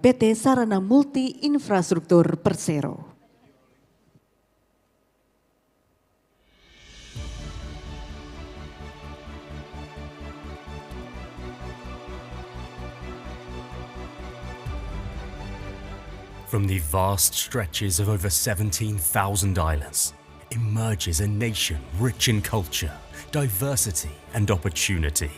PT Sarana Multi Infrastruktur Persero. From the vast stretches of over 17,000 islands emerges a nation rich in culture, diversity and opportunity.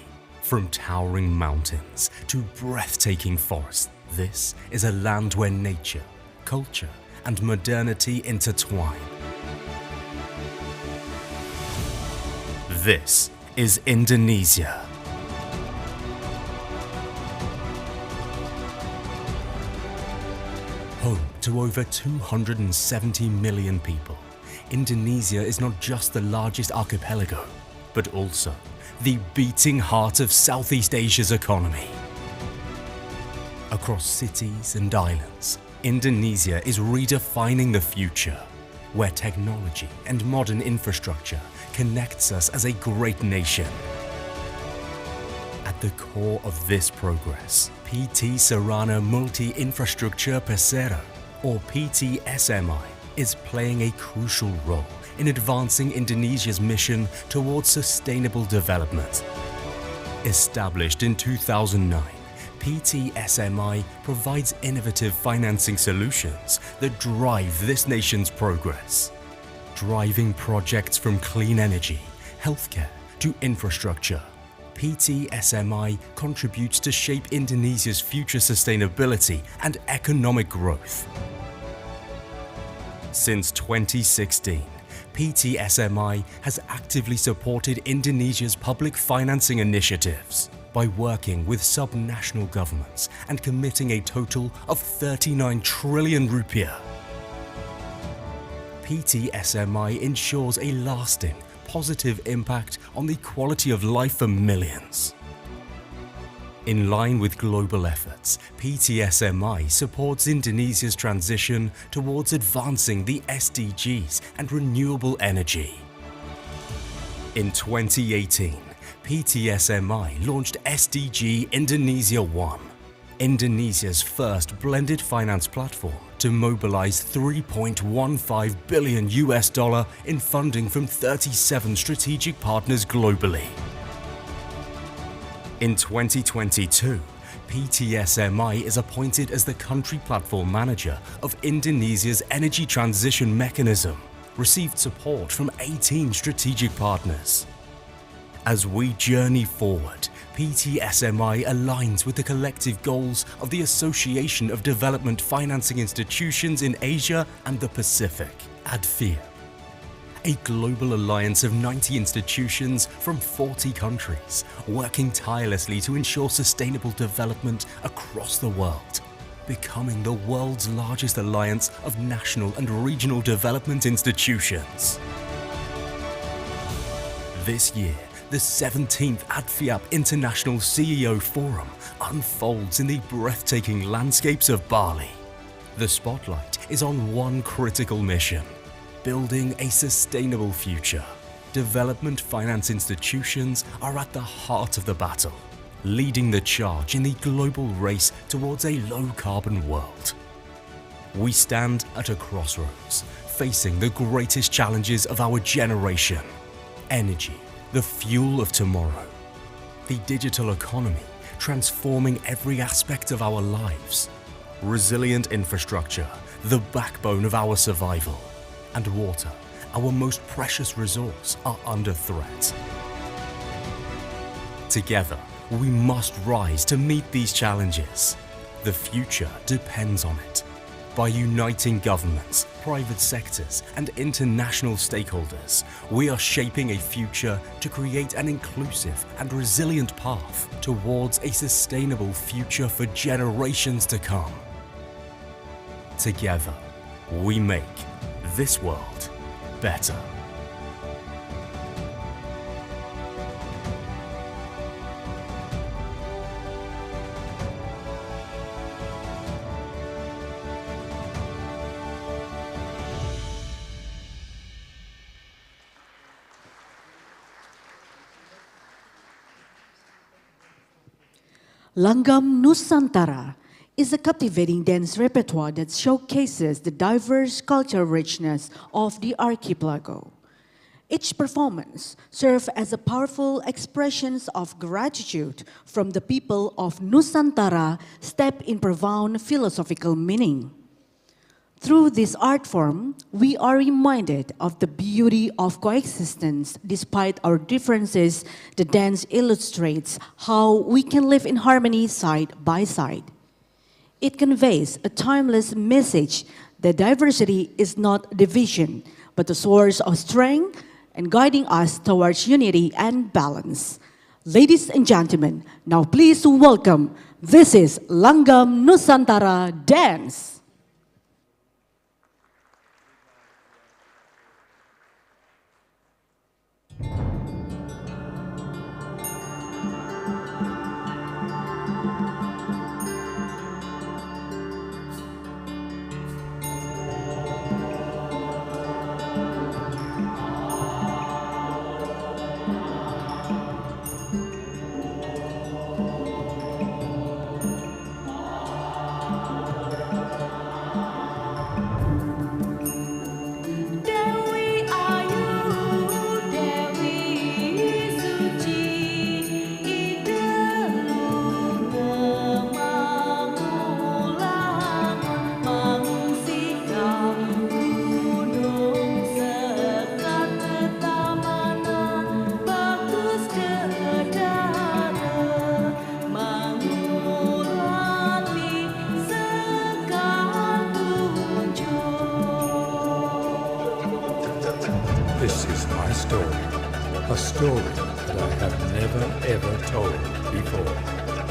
From towering mountains to breathtaking forests, this is a land where nature, culture and modernity intertwine. This is Indonesia. Home to over 270 million people, Indonesia is not just the largest archipelago, but also the beating heart of Southeast Asia's economy. Across cities and islands, Indonesia is redefining the future, where technology and modern infrastructure connects us as a great nation. At the core of this progress, PT Sarana Multi Infrastruktur Persero, or PTSMI, is playing a crucial role in advancing Indonesia's mission towards sustainable development. Established in 2009, PTSMI provides innovative financing solutions that drive this nation's progress, driving projects from clean energy, healthcare to infrastructure. PTSMI contributes to shape Indonesia's future sustainability and economic growth. Since 2016, PTSMI has actively supported Indonesia's public financing initiatives by working with subnational governments and committing a total of 39 trillion rupiah. PTSMI ensures a lasting, positive impact on the quality of life for millions. In line with global efforts, PTSMI supports Indonesia's transition towards advancing the SDGs and renewable energy. In 2018, PTSMI launched SDG Indonesia One, Indonesia's first blended finance platform to mobilize $3.15 billion in funding from 37 strategic partners globally. In 2022, PTSMI is appointed as the country platform manager of Indonesia's energy transition mechanism, received support from 18 strategic partners. As we journey forward, PTSMI aligns with the collective goals of the Association of Development Financing Institutions in Asia and the Pacific, ADFIAP, a global alliance of 90 institutions from 40 countries, working tirelessly to ensure sustainable development across the world, becoming the world's largest alliance of national and regional development institutions. This year, the 17th ADFIAP International CEO Forum unfolds in the breathtaking landscapes of Bali. The spotlight is on one critical mission: building a sustainable future. Development finance institutions are at the heart of the battle, leading the charge in the global race towards a low-carbon world. We stand at a crossroads, facing the greatest challenges of our generation: energy, the fuel of tomorrow; the digital economy, transforming every aspect of our lives; resilient infrastructure, the backbone of our survival; and water, our most precious resource, are under threat. Together, we must rise to meet these challenges. The future depends on it. By uniting governments, private sectors, and international stakeholders, we are shaping a future to create an inclusive and resilient path towards a sustainable future for generations to come. Together, we make this world better. Langgam Nusantara, is a captivating dance repertoire that showcases the diverse cultural richness of the archipelago. Each performance serves as a powerful expression of gratitude from the people of Nusantara steeped in profound philosophical meaning. Through this art form, we are reminded of the beauty of coexistence. Despite our differences, the dance illustrates how we can live in harmony side by side. It conveys a timeless message that diversity is not division, but a source of strength and guiding us towards unity and balance. Ladies and gentlemen, now please welcome, this is Langgam Nusantara Dance. This is my story, a story that I have never ever told before.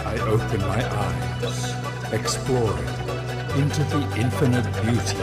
I open my eyes, exploring into the infinite beauty.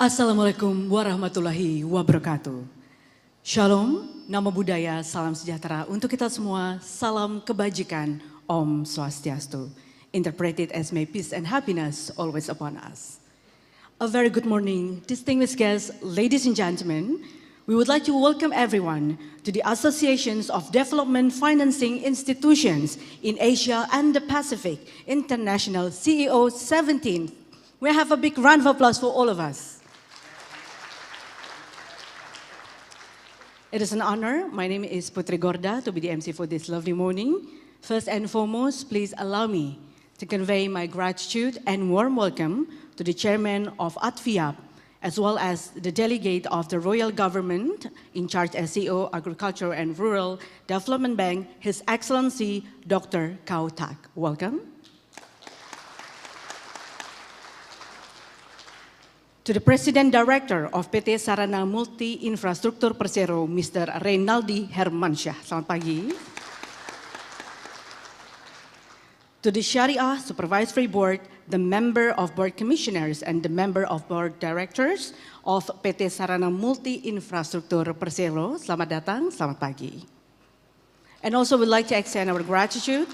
Assalamualaikum warahmatullahi wabarakatuh. Shalom, nama budaya, salam sejahtera untuk kita semua, salam kebajikan, Om Swastiastu. Interpreted as may peace and happiness always upon us. A very good morning, distinguished guests, ladies and gentlemen. We would like to welcome everyone to the Associations of Development Financing Institutions in Asia and the Pacific International CEO 17th. We have a big round of applause for all of us. It is an honor. My name is Putri Gorda to be the MC for this lovely morning. First and foremost, please allow me to convey my gratitude and warm welcome to the chairman of ADFIAP, as well as the delegate of the Royal Government in charge as CEO, Agriculture and Rural Development Bank, His Excellency Dr. Khao Tak. Welcome. To the President Director of PT Sarana Multi Infrastruktur Persero, Mr. Reynaldi Hermansyah. Selamat pagi. To the Syariah Supervisory Board, the member of Board Commissioners and the member of Board Directors of PT Sarana Multi Infrastruktur Persero, selamat datang, selamat pagi. And also we'd like to extend our gratitude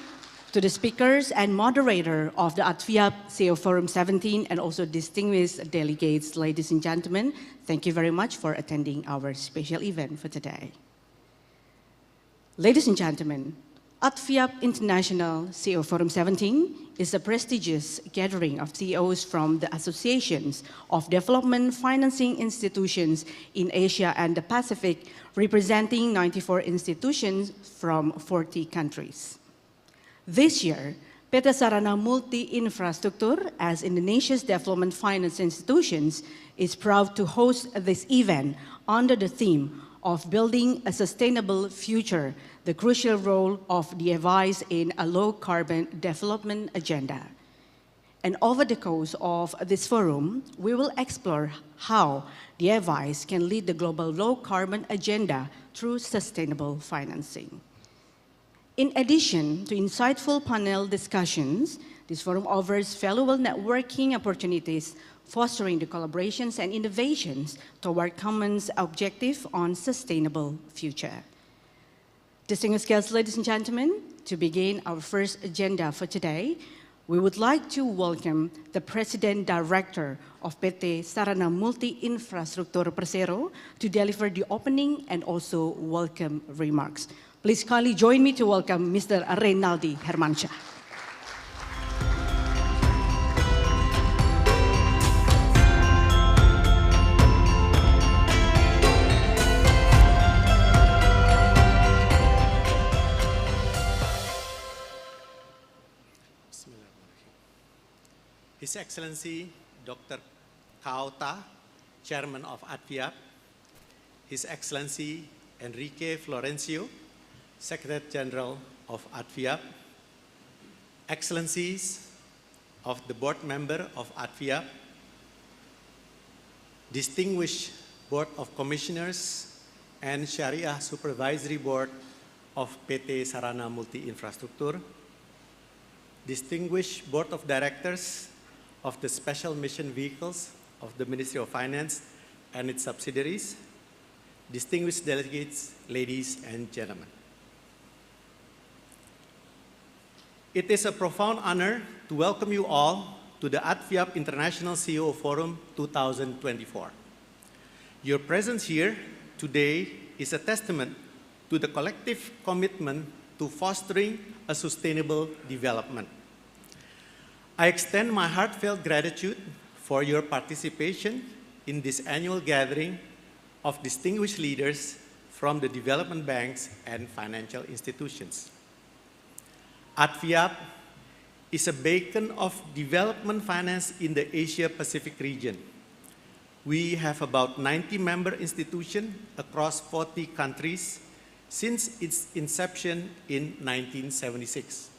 to the speakers and moderator of the ADFIAP CEO Forum 17 and also distinguished delegates, ladies and gentlemen. Thank you very much for attending our special event for today. Ladies and gentlemen, ADFIAP International CEO Forum 17 is a prestigious gathering of CEOs from the associations of development financing institutions in Asia and the Pacific, representing 94 institutions from 40 countries. This year, PT Sarana Multi Infrastruktur, as Indonesia's development finance institutions, is proud to host this event under the theme of building a sustainable future, the crucial role of DFIs in a low-carbon development agenda. And over the course of this forum, we will explore how DFIs can lead the global low-carbon agenda through sustainable financing. In addition to insightful panel discussions, this forum offers valuable networking opportunities, fostering the collaborations and innovations toward common objective on sustainable future. Distinguished guests, ladies and gentlemen, to begin our first agenda for today, we would like to welcome the President Director of PT Sarana Multi Infrastruktur Persero to deliver the opening and also welcome remarks. Please kindly join me to welcome Mr. Reynaldi Hermansyah. His Excellency Dr. Khao Tak, Chairman of ADFIAP, His Excellency Enrique Florencio, Secretary General of ADFIAP, Excellencies of the Board Member of ADFIAP, Distinguished Board of Commissioners and Syariah Supervisory Board of PT Sarana Multi Infrastruktur, Distinguished Board of Directors of the Special Mission Vehicles of the Ministry of Finance and its subsidiaries, distinguished delegates, ladies and gentlemen. It is a profound honor to welcome you all to the ADFIAP International CEO Forum 2024. Your presence here today is a testament to the collective commitment to fostering a sustainable development. I extend my heartfelt gratitude for your participation in this annual gathering of distinguished leaders from the development banks and financial institutions. ADFIAP is a beacon of development finance in the Asia-Pacific region. We have about 90 member institutions across 40 countries since its inception in 1976.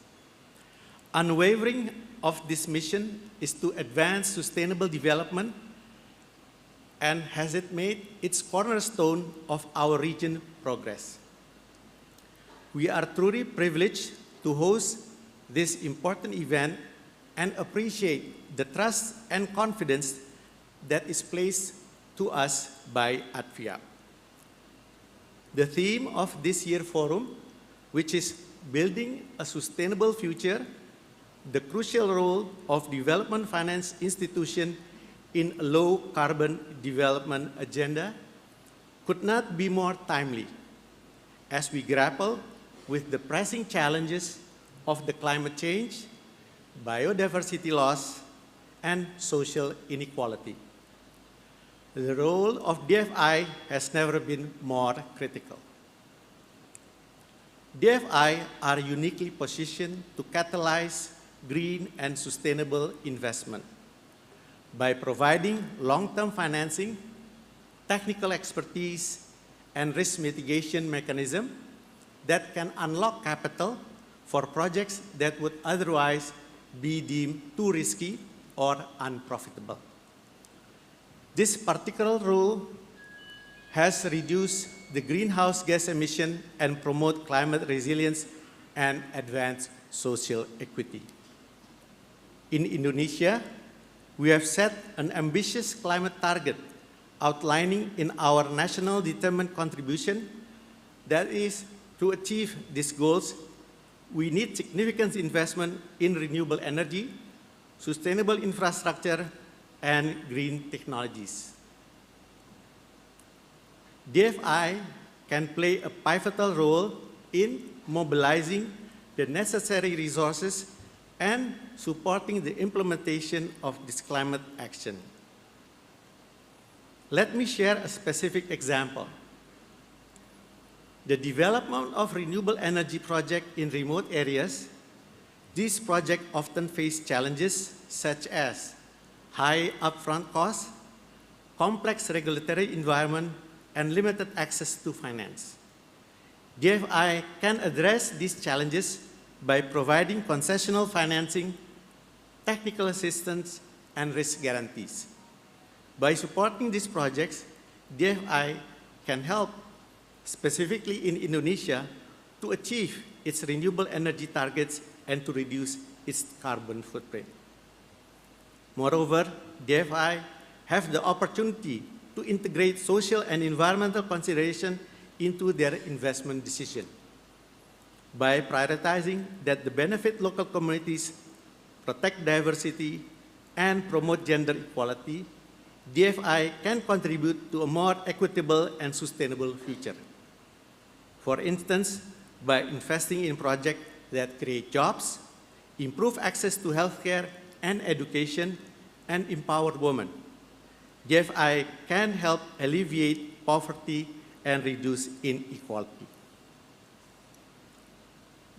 Unwavering of this mission is to advance sustainable development and has it made its cornerstone of our region progress. We are truly privileged to host this important event and appreciate the trust and confidence that is placed to us by ADFIAP. The theme of this year's forum, which is Building a Sustainable Future, the crucial role of development finance institution in a low-carbon development agenda, could not be more timely as we grapple with the pressing challenges of the climate change, biodiversity loss, and social inequality. The role of DFI has never been more critical. DFI are uniquely positioned to catalyze green and sustainable investment by providing long-term financing, technical expertise, and risk mitigation mechanism that can unlock capital for projects that would otherwise be deemed too risky or unprofitable. This particular role has reduced the greenhouse gas emission and promote climate resilience and advance social equity. In Indonesia, we have set an ambitious climate target outlining in our national determined contribution. That is, to achieve these goals, we need significant investment in renewable energy, sustainable infrastructure, and green technologies. DFI can play a pivotal role in mobilizing the necessary resources and supporting the implementation of this climate action. Let me share a specific example. The development of renewable energy projects in remote areas. These projects often face challenges such as high upfront costs, complex regulatory environment, and limited access to finance. DFI can address these challenges by providing concessional financing, technical assistance, and risk guarantees. By supporting these projects, DFI can help, specifically in Indonesia, to achieve its renewable energy targets and to reduce its carbon footprint. Moreover, DFI have the opportunity to integrate social and environmental consideration into their investment decision. By prioritizing that the benefit local communities, protect diversity, and promote gender equality, DFI can contribute to a more equitable and sustainable future. For instance, by investing in projects that create jobs, improve access to healthcare and education, and empower women, DFI can help alleviate poverty and reduce inequality.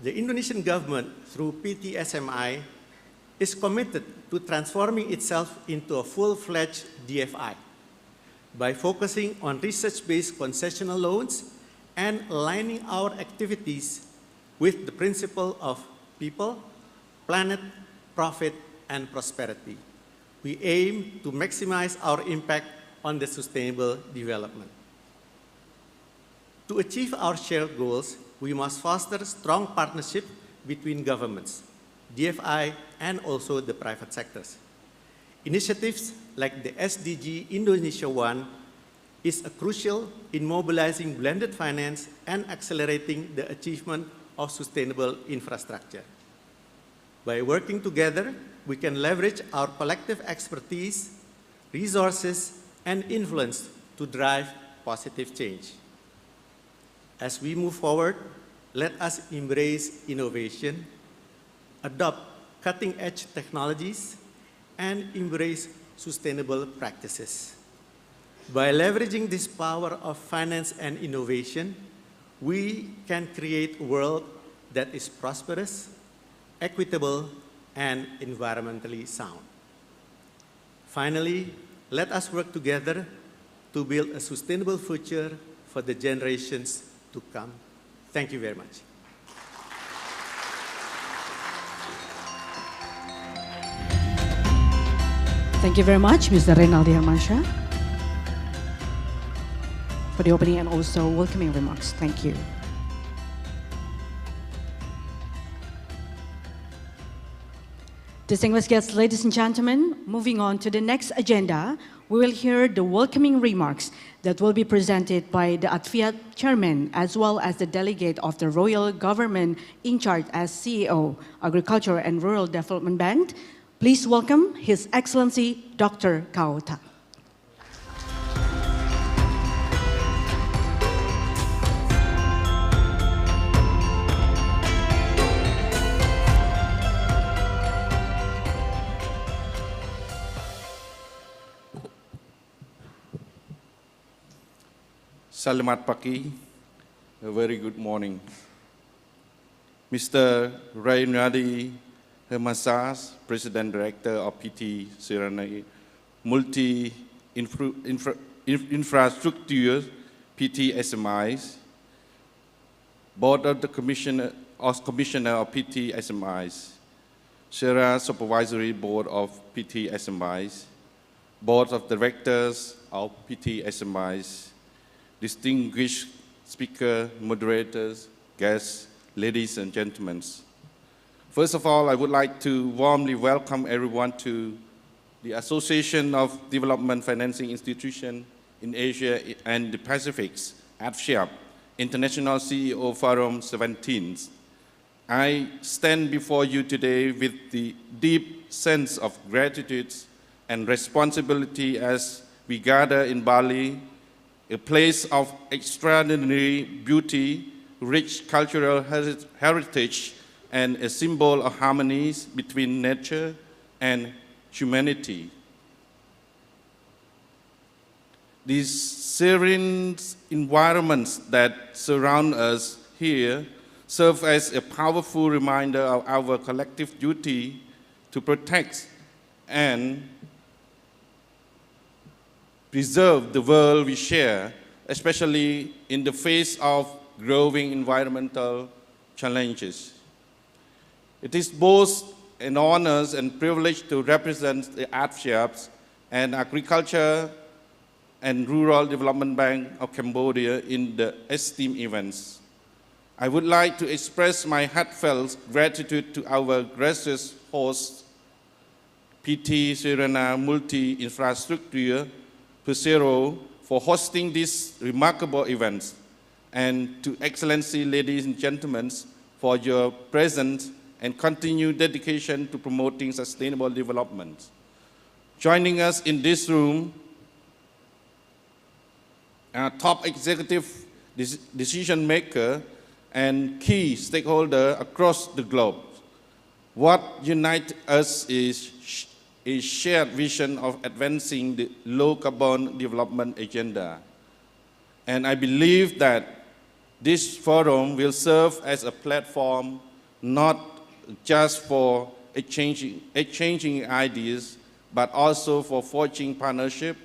The Indonesian government, through PTSMI, is committed to transforming itself into a full-fledged DFI by focusing on research-based concessional loans and aligning our activities with the principle of people, planet, profit, and prosperity. We aim to maximize our impact on the sustainable development. To achieve our shared goals, we must foster strong partnership between governments, DFI, and also the private sectors. Initiatives like the SDG Indonesia 1 is crucial in mobilizing blended finance and accelerating the achievement of sustainable infrastructure. By working together, we can leverage our collective expertise, resources, and influence to drive positive change. As we move forward, let us embrace innovation, adopt cutting-edge technologies, and embrace sustainable practices. By leveraging this power of finance and innovation, we can create a world that is prosperous, equitable, and environmentally sound. Finally, let us work together to build a sustainable future for the generations to come. Thank you very much. Thank you very much, Mr. Reynaldi Hermansyah, for the opening and also welcoming remarks. Thank you. Distinguished guests, ladies and gentlemen, moving on to the next agenda, we will hear the welcoming remarks that will be presented by the ADFIAP chairman as well as the delegate of the royal government in charge as CEO, Agriculture and Rural Development Bank. Please welcome His Excellency Dr. Kauta. Selamat pagi, a very good morning. Mr. Raynadi Hermasas, President Director of PT Sarana Infrastruktur, PT SMIs, Board of the Commissioner of PT SMIs, Sarana Supervisory Board of PT SMIs, Board of Directors of PT SMIs, distinguished speaker, moderators, guests, ladies and gentlemen. First of all, I would like to warmly welcome everyone to the Association of Development Financing Institutions in Asia and the Pacific, ADFIAP, International CEO Forum 17. I stand before you today with the deep sense of gratitude and responsibility as we gather in Bali, a place of extraordinary beauty, rich cultural heritage, and a symbol of harmonies between nature and humanity. These serene environments that surround us here serve as a powerful reminder of our collective duty to protect and preserve the world we share, especially in the face of growing environmental challenges. It is both an honor and privilege to represent the ADFIAP and Agriculture and Rural Development Bank of Cambodia in the esteemed events. I would like to express my heartfelt gratitude to our gracious host, PT Sarana Infrastruktur, Persero, for hosting these remarkable events, and to Excellency, ladies and gentlemen, for your presence and continued dedication to promoting sustainable development. Joining us in this room are top executive decision maker and key stakeholder across the globe. What unites us is a shared vision of advancing the low-carbon development agenda. And I believe that this forum will serve as a platform not just for exchanging ideas, but also for forging partnership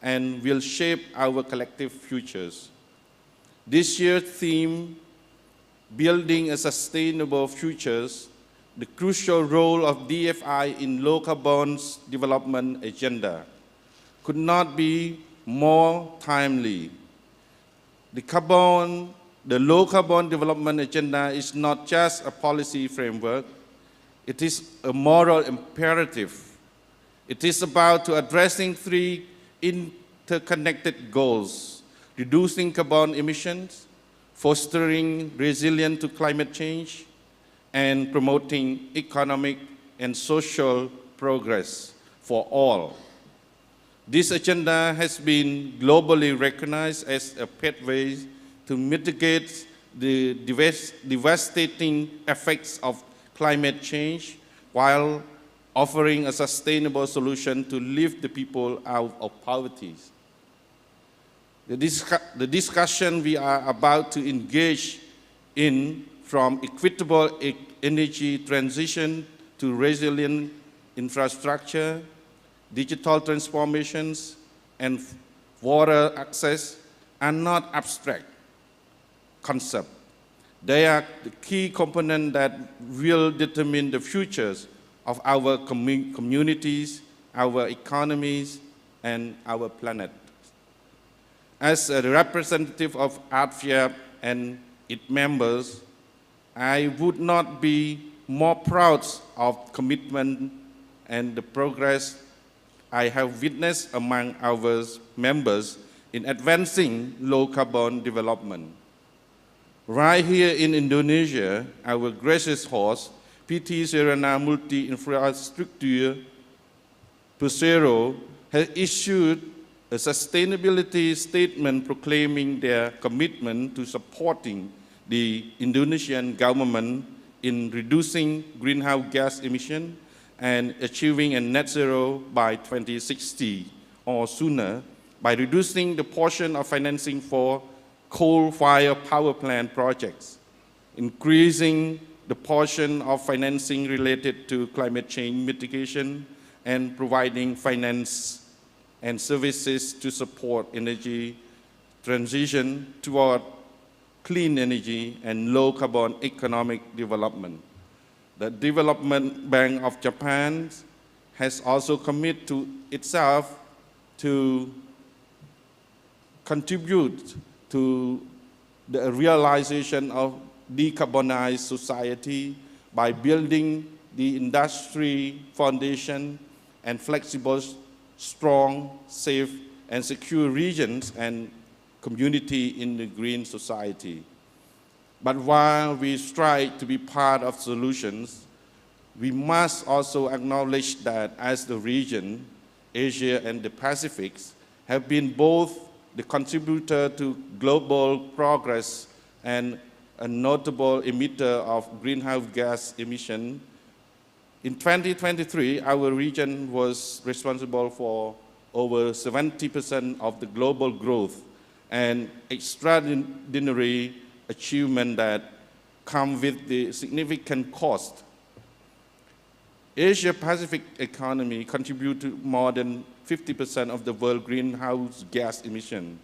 and will shape our collective futures. This year's theme, Building a Sustainable Futures, the crucial role of DFI in low-carbon development agenda, could not be more timely. The low-carbon development agenda is not just a policy framework, it is a moral imperative. It is about addressing three interconnected goals: reducing carbon emissions, fostering resilience to climate change, and promoting economic and social progress for all. This agenda has been globally recognized as a pathway to mitigate the devastating effects of climate change while offering a sustainable solution to lift the people out of poverty. The discussion we are about to engage in, from equitable energy transition to resilient infrastructure, digital transformations, and water access, are not abstract concepts. They are the key components that will determine the futures of our communities, our economies, and our planet. As a representative of ADFIAP and its members, I would not be more proud of commitment and the progress I have witnessed among our members in advancing low-carbon development. Right here in Indonesia, our gracious host, PT Sarana Multi-Infrastruktur, Persero, has issued a sustainability statement proclaiming their commitment to supporting the Indonesian government in reducing greenhouse gas emissions and achieving a net zero by 2060 or sooner by reducing the portion of financing for coal-fired power plant projects, increasing the portion of financing related to climate change mitigation, and providing finance and services to support energy transition toward clean energy and low-carbon economic development. The Development Bank of Japan has also committed to itself to contribute to the realization of decarbonized society by building the industry foundation and flexible, strong, safe, and secure regions and community in the green society. But while we strive to be part of solutions, we must also acknowledge that as the region, Asia and the Pacific have been both the contributor to global progress and a notable emitter of greenhouse gas emission. In 2023, our region was responsible for over 70% of the global growth and extraordinary achievement that come with the significant cost. Asia-Pacific economy contribute to more than 50% of the world greenhouse gas emission.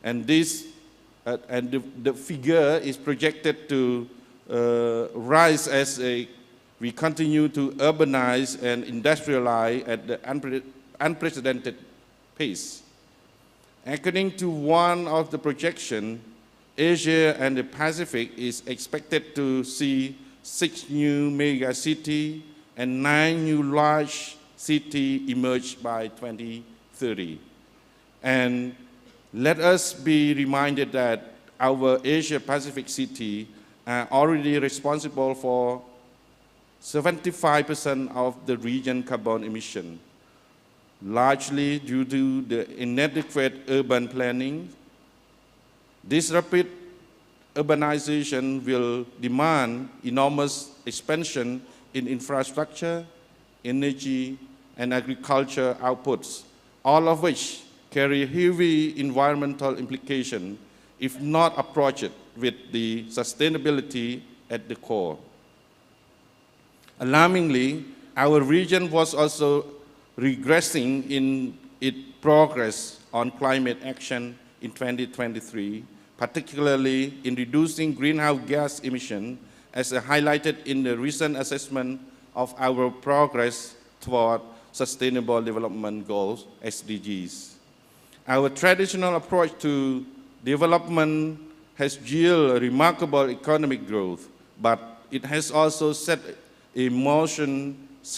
And this, the figure is projected to rise as we continue to urbanize and industrialize at the unprecedented pace. According to one of the projections, Asia and the Pacific is expected to see 6 new mega cities and 9 new large cities emerge by 2030. And let us be reminded that our Asia-Pacific cities are already responsible for 75% of the region carbon emission, largely due to the inadequate urban planning. This rapid urbanization will demand enormous expansion in infrastructure, energy, and agriculture outputs, all of which carry heavy environmental implications if not approached with the sustainability at the core. Alarmingly, our region was also regressing in its progress on climate action in 2023, particularly in reducing greenhouse gas emissions, as highlighted in the recent assessment of our progress toward Sustainable Development Goals, SDGs. Our traditional approach to development has yielded remarkable economic growth, but it has also set in motion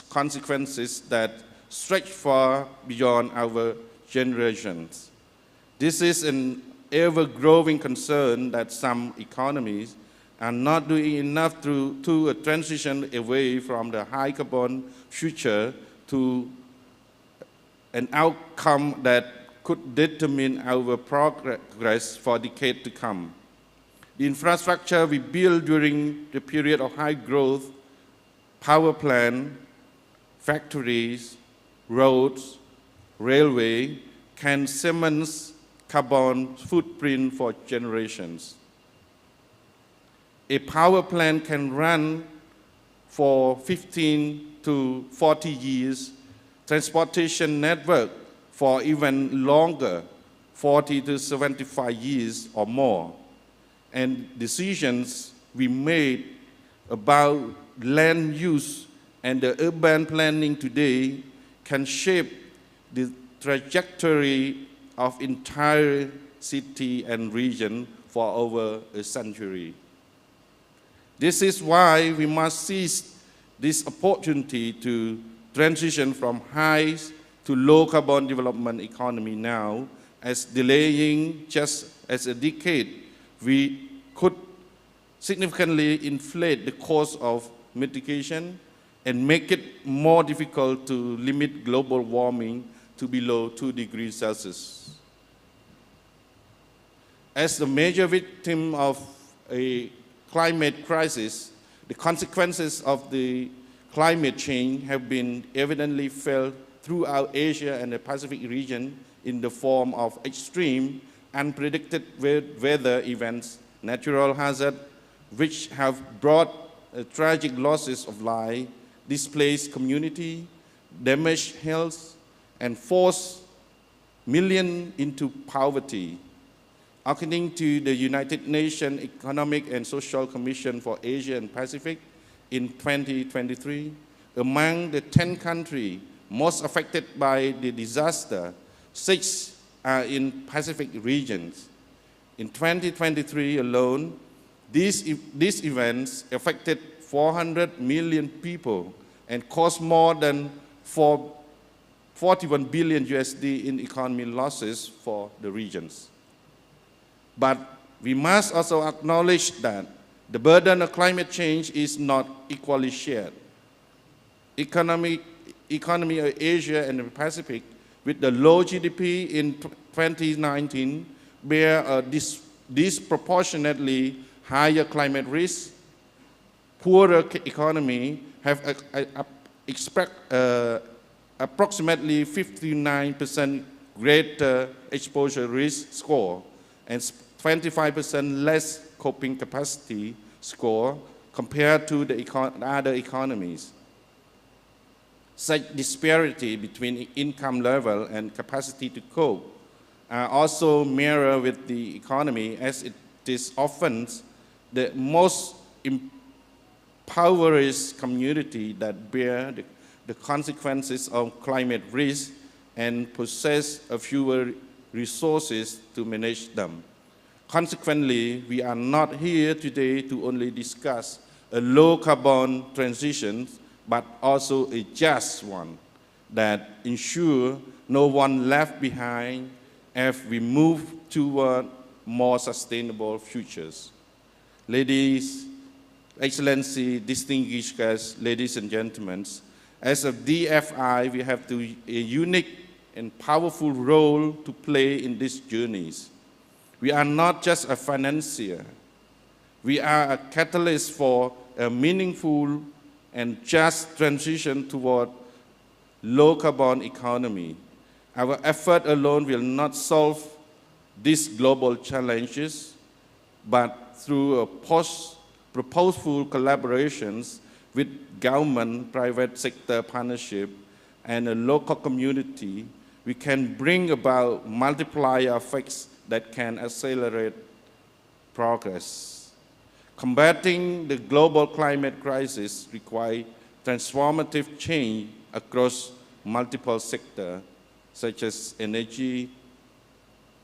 consequences that stretch far beyond our generations. This is an ever-growing concern that some economies are not doing enough to transition away from the high-carbon future to an outcome that could determine our progress for decades to come. The infrastructure we built during the period of high growth, power plant, factories, roads, railway, can cement carbon footprint for generations. A power plant can run for 15 to 40 years, transportation network for even longer, 40 to 75 years or more. And decisions we made about land use and the urban planning today can shape the trajectory of entire city and region for over a century. This is why we must seize this opportunity to transition from high to low carbon development economy now, as delaying just as a decade, we could significantly inflate the cost of mitigation and make it more difficult to limit global warming to below 2 degrees Celsius. As the major victim of a climate crisis, the consequences of the climate change have been evidently felt throughout Asia and the Pacific region in the form of extreme, unpredicted weather events, natural hazards, which have brought tragic losses of life, displaced community, damaged health, and forced millions into poverty. According to the United Nations Economic and Social Commission for Asia and Pacific in 2023, among the 10 countries most affected by the disaster, 6 are in Pacific regions. In 2023 alone, these events affected 400 million people and caused more than 41 billion USD in economic losses for the regions. But we must also acknowledge that the burden of climate change is not equally shared. Economy of Asia and the Pacific, with the low GDP in 2019, bear a disproportionately higher climate risk. Poorer economy have approximately 59% greater exposure risk score and 25% less coping capacity score compared to the other economies. Such disparity between income level and capacity to cope are also mirrored with the economy, as it is often the most impoverished community that bear the consequences of climate risk and possess fewer resources to manage them. Consequently, we are not here today to only discuss a low carbon transition, but also a just one that ensures no one left behind as we move toward more sustainable futures. Ladies, Excellency, distinguished guests, ladies and gentlemen, as a DFI, we have a unique and powerful role to play in these journeys. We are not just a financier. We are a catalyst for a meaningful and just transition toward low carbon economy. Our effort alone will not solve these global challenges, but through purposeful collaborations with government, private sector partnership, and a local community, we can bring about multiplier effects that can accelerate progress. Combating the global climate crisis requires transformative change across multiple sectors, such as energy,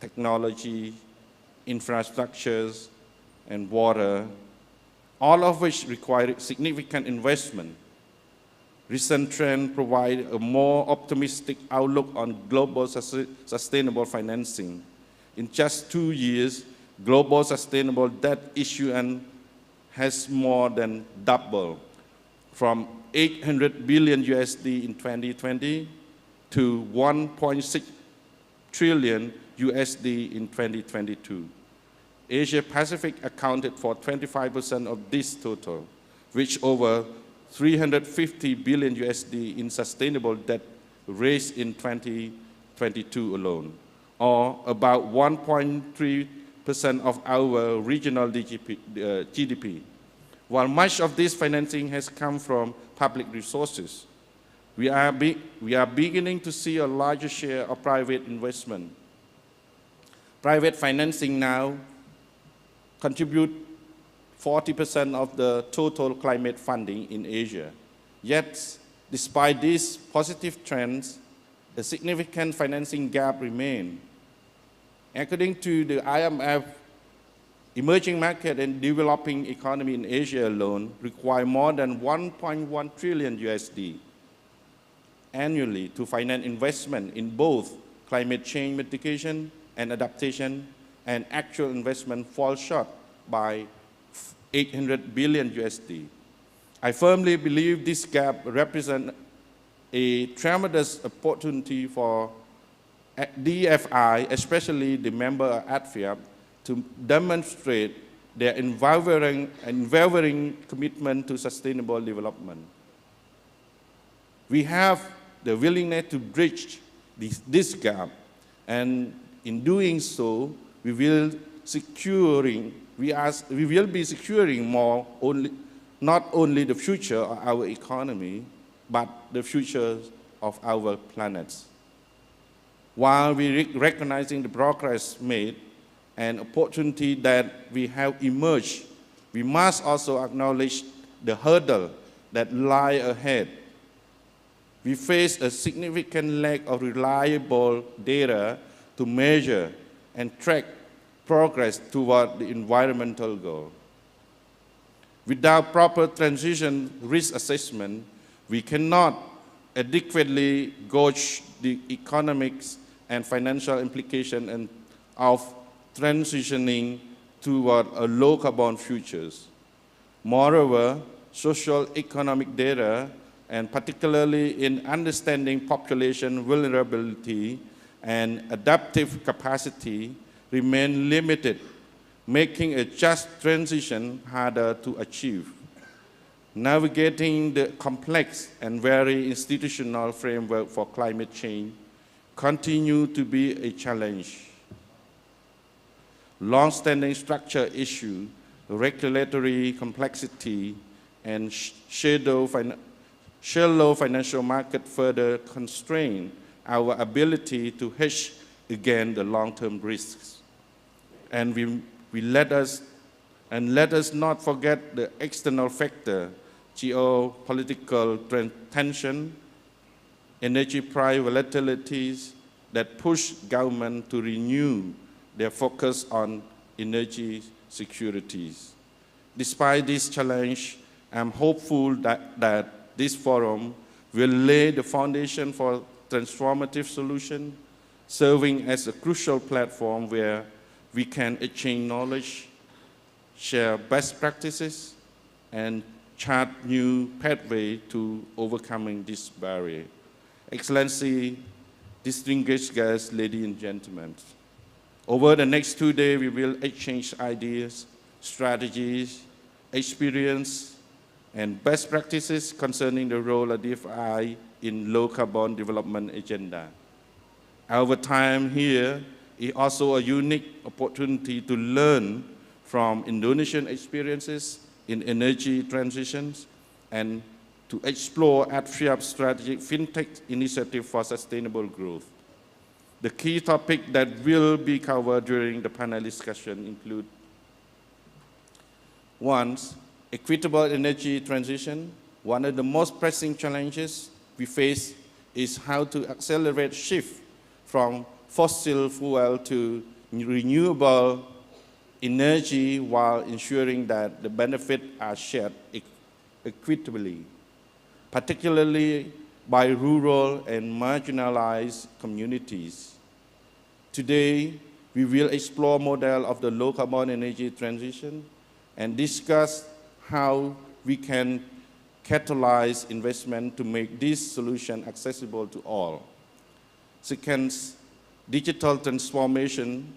technology, infrastructures, and water, all of which require significant investment. Recent trends provide a more optimistic outlook on global sustainable financing. In just 2 years, global sustainable debt issuance has more than doubled, from 800 billion USD in 2020 to 1.6 trillion USD in 2022. Asia Pacific accounted for 25% of this total, which over 350 billion USD in sustainable debt raised in 2022 alone, or about 1.3% of our regional GDP. While much of this financing has come from public resources, we are beginning to see a larger share of private investment. Private financing now contribute 40% of the total climate funding in Asia. Yet, despite these positive trends, a significant financing gap remains. According to the IMF, emerging market and developing economy in Asia alone require more than 1.1 trillion USD annually to finance investment in both climate change mitigation and adaptation, and actual investment falls short by 800 billion USD. I firmly believe this gap represents a tremendous opportunity for DFI, especially the member ADFIAP, to demonstrate their unwavering commitment to sustainable development. We have the willingness to bridge this gap, and in doing so, we will be securing not only the future of our economy, but the future of our planet. While we recognizing the progress made and opportunity that we have emerged, we must also acknowledge the hurdle that lie ahead. We face a significant lack of reliable data to measure and track progress toward the environmental goal. Without proper transition risk assessment, we cannot adequately gauge the economics and financial implications of transitioning toward a low carbon futures. Moreover, social economic data, and particularly in understanding population vulnerability and adaptive capacity, remain limited, making a just transition harder to achieve. Navigating the complex and very institutional framework for climate change continue to be a challenge. Long-standing structure issue, regulatory complexity, and shallow financial market further constrain our ability to hedge against the long-term risks. And let us not forget the external factor, geopolitical tension, energy price volatilities that push government to renew their focus on energy securities. Despite this challenge, I'm hopeful that this forum will lay the foundation for transformative solutions, serving as a crucial platform where we can exchange knowledge, share best practices, and chart new pathways to overcoming this barrier. Excellency, distinguished guests, ladies and gentlemen, over the next 2 days, we will exchange ideas, strategies, experience, and best practices concerning the role of DFI in low carbon development agenda. Our time here is also a unique opportunity to learn from Indonesian experiences in energy transitions and to explore ADFIAP's strategic fintech initiative for sustainable growth. The key topics that will be covered during the panel discussion include: 1, equitable energy transition. One of the most pressing challenges we face is how to accelerate shift from fossil fuel to renewable energy while ensuring that the benefits are shared equitably, particularly by rural and marginalized communities. Today, we will explore model of the low carbon energy transition and discuss how we can catalyze investment to make this solution accessible to all. Second, digital transformation.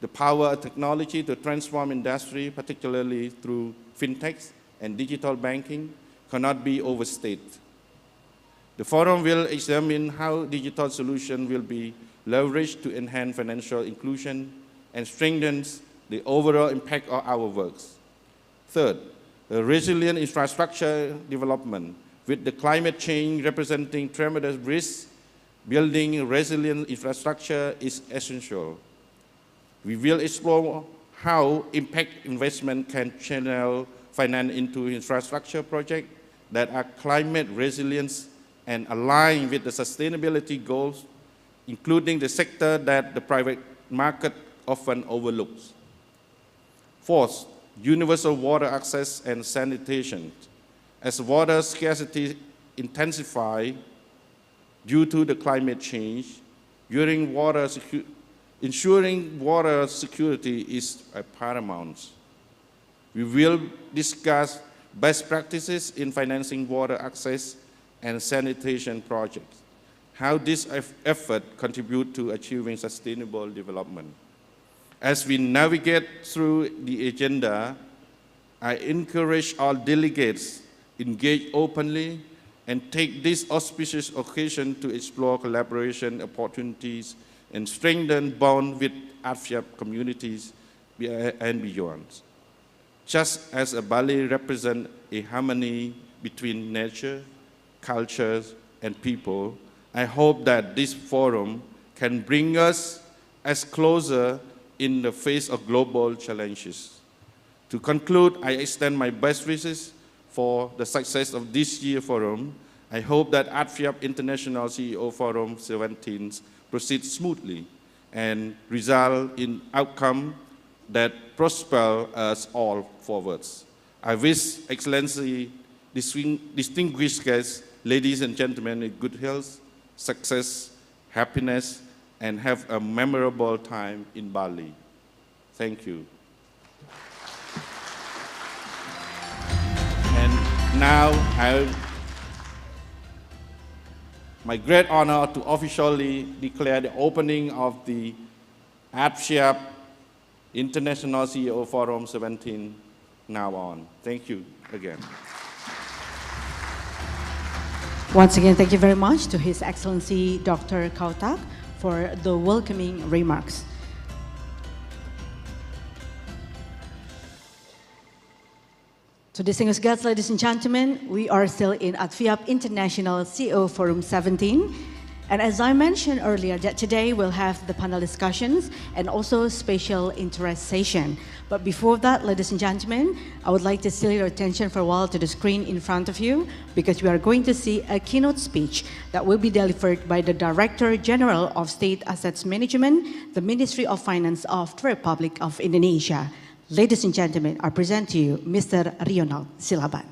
The power of technology to transform industry, particularly through fintechs and digital banking, cannot be overstated. The forum will examine how digital solutions will be leveraged to enhance financial inclusion and strengthen the overall impact of our works. Third, a resilient infrastructure development. With the climate change representing tremendous risks, building resilient infrastructure is essential. We will explore how impact investment can channel finance into infrastructure projects that are climate resilient and align with the sustainability goals, including the sector that the private market often overlooks. Fourth, universal water access and sanitation. As water scarcity intensifies, due to the climate change, ensuring water security is paramount. We will discuss best practices in financing water access and sanitation projects, how this effort contribute to achieving sustainable development. As we navigate through the agenda, I encourage all delegates engage openly and take this auspicious occasion to explore collaboration opportunities and strengthen bonds with ADFIAP communities and beyond. Just as Bali represents a harmony between nature, cultures, and people, I hope that this forum can bring us as closer in the face of global challenges. To conclude, I extend my best wishes for the success of this year's forum. I hope that ADFIAP International CEO Forum 17 proceeds smoothly and result in outcome that prosper us all forwards. I wish Excellency, distinguished guests, ladies and gentlemen, in good health, success, happiness, and have a memorable time in Bali. Thank you. And now, my great honor to officially declare the opening of the ADFIAP International CEO Forum 17 now on. Thank you again. Once again, thank you very much to His Excellency Dr. Kautak for the welcoming remarks. So distinguished guests, ladies and gentlemen, we are still in ADFIAP International CEO Forum 17. And as I mentioned earlier, that today we'll have the panel discussions and also special interest session. But before that, ladies and gentlemen, I would like to steal your attention for a while to the screen in front of you, because we are going to see a keynote speech that will be delivered by the Director General of State Assets Management, the Ministry of Finance of the Republic of Indonesia. Ladies and gentlemen, I present to you Mr. Ronald Silaban.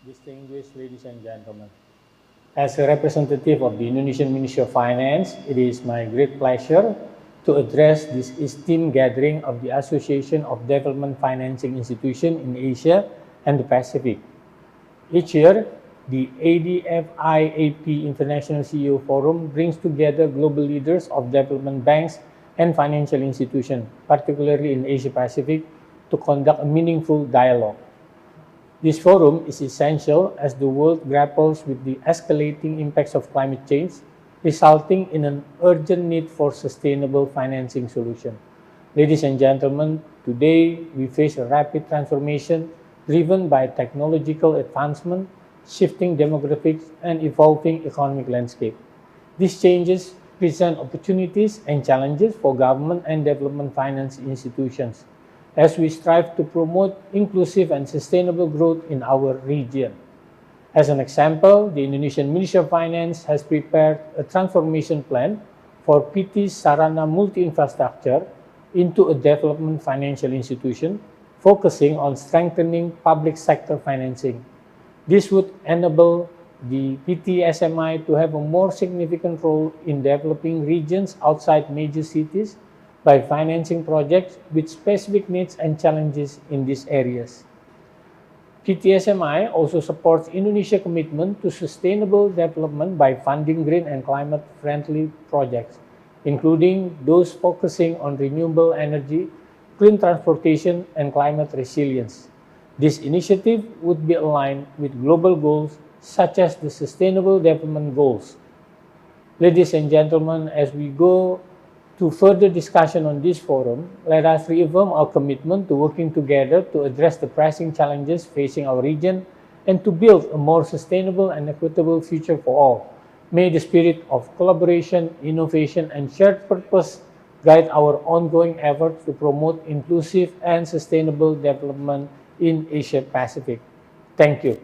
Distinguished ladies and gentlemen, as a representative of the Indonesian Ministry of Finance, it is my great pleasure to address this esteemed gathering of the Association of Development Financing Institutions in Asia and the Pacific. Each year, the ADFIAP International CEO Forum brings together global leaders of development banks and financial institutions, particularly in Asia Pacific, to conduct a meaningful dialogue. This forum is essential as the world grapples with the escalating impacts of climate change, resulting in an urgent need for sustainable financing solutions. Ladies and gentlemen, today we face a rapid transformation driven by technological advancement, shifting demographics, and evolving economic landscape. These changes present opportunities and challenges for government and development finance institutions, as we strive to promote inclusive and sustainable growth in our region. As an example, the Indonesian Ministry of Finance has prepared a transformation plan for PT Sarana Multi-Infrastruktur into a development financial institution, focusing on strengthening public sector financing. This would enable the PT SMI to have a more significant role in developing regions outside major cities by financing projects with specific needs and challenges in these areas. PTSMI also supports Indonesia's commitment to sustainable development by funding green and climate-friendly projects, including those focusing on renewable energy, clean transportation, and climate resilience. This initiative would be aligned with global goals such as the Sustainable Development Goals. Ladies and gentlemen, as we go to further discussion on this forum, let us reaffirm our commitment to working together to address the pressing challenges facing our region and to build a more sustainable and equitable future for all. May the spirit of collaboration, innovation, and shared purpose guide our ongoing efforts to promote inclusive and sustainable development in Asia Pacific. Thank you.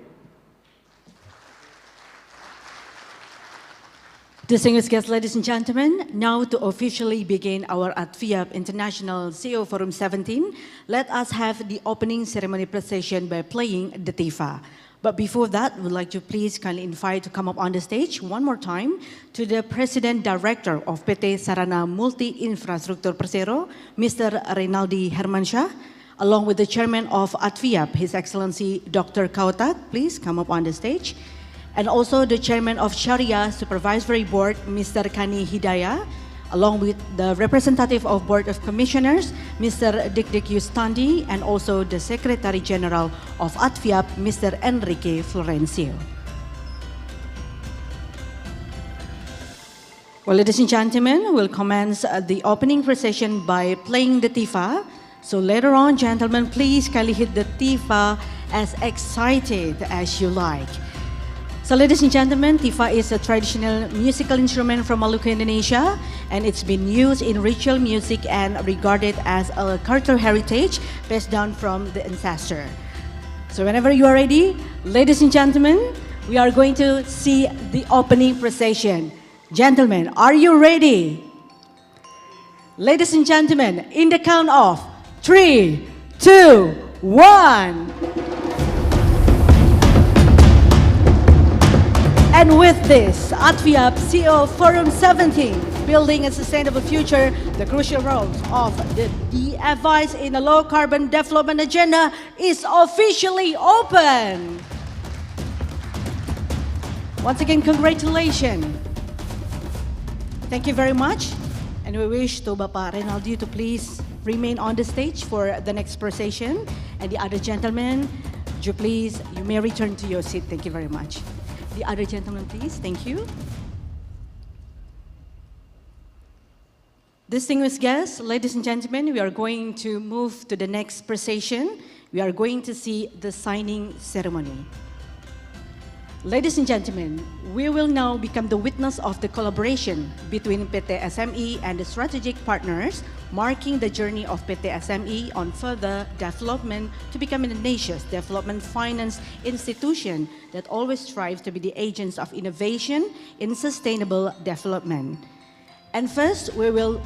Distinguished guests, ladies and gentlemen, now to officially begin our ADFIAP International CEO Forum 17, let us have the opening ceremony procession by playing the Tifa. But before that, we'd like to please kindly invite to come up on the stage one more time to the President Director of PT Sarana Multi Infrastruktur Persero, Mr. Reynaldi Hermansyah, along with the Chairman of ADFIAP, His Excellency Dr. Kautat. Please come up on the stage. And also the Chairman of Sharia Supervisory Board, Mr. Kani Hidayah, along with the representative of Board of Commissioners, Mr. Dik Yustandi, and also the Secretary General of ADFIAP, Mr. Enrique Florencio. Well, ladies and gentlemen, we'll commence the opening procession by playing the Tifa. So later on, gentlemen, please kindly hit the Tifa as excited as you like. So ladies and gentlemen, Tifa is a traditional musical instrument from Maluku, Indonesia, and it's been used in ritual music and regarded as a cultural heritage passed down from the ancestor. So whenever you are ready, ladies and gentlemen, we are going to see the opening procession. Gentlemen, are you ready? Ladies and gentlemen, in the count of 3, 2, 1. And with this, ADFIAP CEO Forum 17, Building a Sustainable Future, the crucial roles of the DFIs in a low-carbon development agenda is officially open. Once again, congratulations. Thank you very much. And we wish to Bapak Reynaldi to please remain on the stage for the next procession. And the other gentlemen, you may return to your seat. Thank you very much. The other gentleman, please. Thank you. Distinguished guests, ladies and gentlemen, we are going to move to the next procession. We are going to see the signing ceremony. Ladies and gentlemen, we will now become the witness of the collaboration between PT SME and the strategic partners, marking the journey of PT SME on further development to become Indonesia's development finance institution that always strives to be the agents of innovation in sustainable development. And first, we will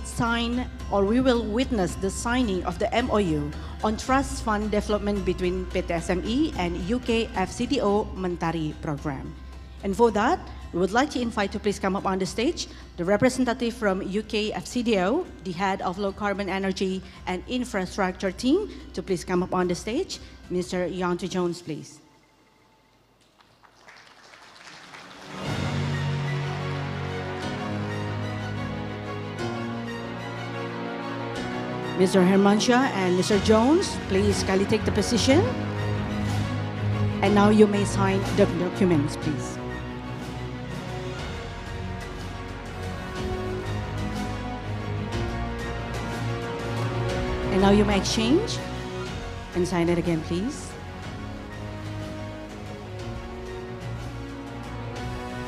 witness the signing of the MOU on Trust Fund Development between PT SME and UK FCDO Mentari Program. And for that, we would like to invite to please come up on the stage the representative from UK FCDO, the head of low carbon energy and infrastructure team, to please come up on the stage. Mr. Yonty Jones, please. Mr. Hermansyah and Mr. Jones, please kindly take the position. And now you may sign the documents, please. And now you may exchange and sign it again, please.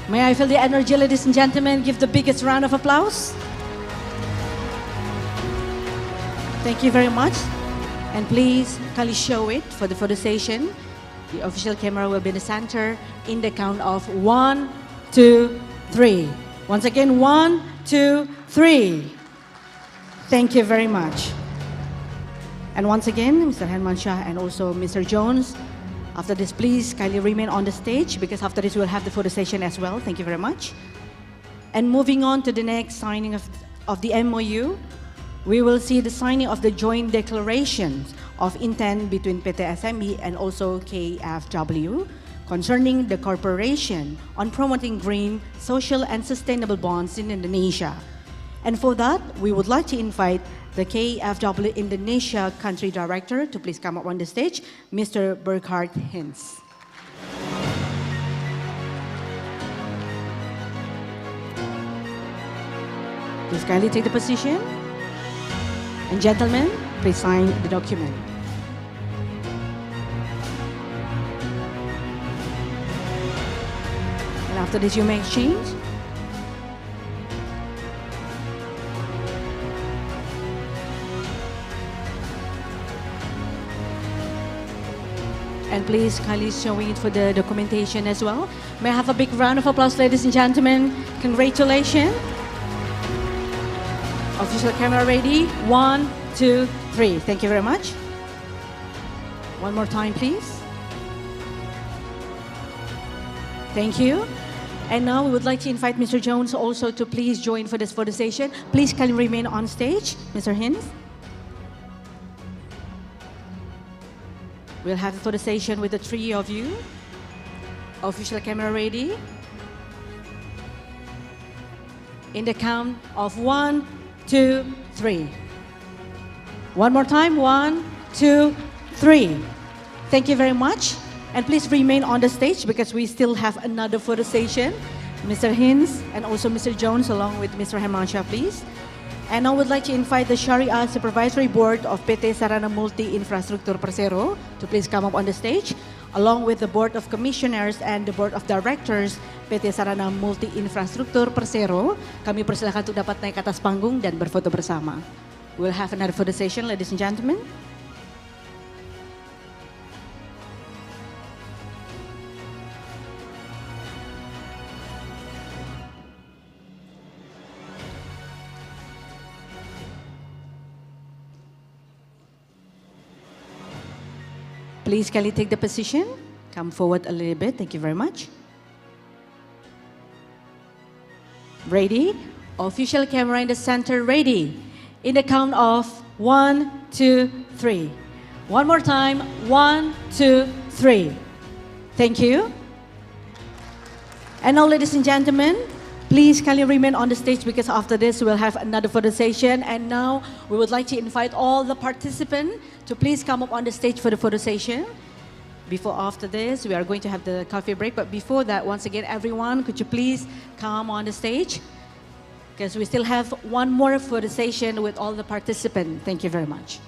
May I feel the energy, ladies and gentlemen? Give the biggest round of applause. Thank you very much. And please kindly show it for the photo session. The official camera will be in the center in the count of 1, 2, 3. Once again, 1, 2, 3. Thank you very much. And once again, Mr. Hermansyah and also Mr. Jones, after this, please kindly remain on the stage because after this, we'll have the photo session as well. Thank you very much. And moving on to the next signing of the MOU, we will see the signing of the joint declarations of intent between PT SME and also KfW concerning the cooperation on promoting green, social, and sustainable bonds in Indonesia. And for that, we would like to invite the KfW Indonesia Country Director to please come up on the stage, Mr. Burkhard Hintz. Please kindly take the position. And gentlemen, please sign the document. And after this, you may exchange. And please kindly showing it for the documentation as well. May I have a big round of applause, ladies and gentlemen. Congratulations. Official camera ready. 1, 2, 3. Thank you very much. One more time, please. Thank you. And now we would like to invite Mr. Jones also to please join for this photo session. Please kindly remain on stage, Mr. Hinz. We'll have a photo session with the three of you. Official camera ready. In the count of 1, 2, 3. One more time, 1, 2, 3. Thank you very much. And please remain on the stage because we still have another photo session. Mr. Hinz and also Mr. Jones along with Mr. Hermansyah, please. And I would like to invite the Sharia Supervisory Board of PT Sarana Multi Infrastruktur Persero to please come up on the stage, along with the Board of Commissioners and the Board of Directors PT Sarana Multi Infrastruktur Persero. Kami persilakan untuk dapat naik ke atas panggung dan berfoto bersama. We'll have another photo session, ladies and gentlemen. Please kindly take the position. Come forward a little bit. Thank you very much. Ready? Official camera in the center, ready. In the count of 1, 2, 3. One more time. 1, 2, 3. Thank you. And now, ladies and gentlemen, please kindly remain on the stage because after this we'll have another photo session. And now we would like to invite all the participants to please come up on the stage for the photo session. After this, we are going to have the coffee break. But before that, once again, everyone, could you please come on the stage? Because we still have one more photo session with all the participants. Thank you very much.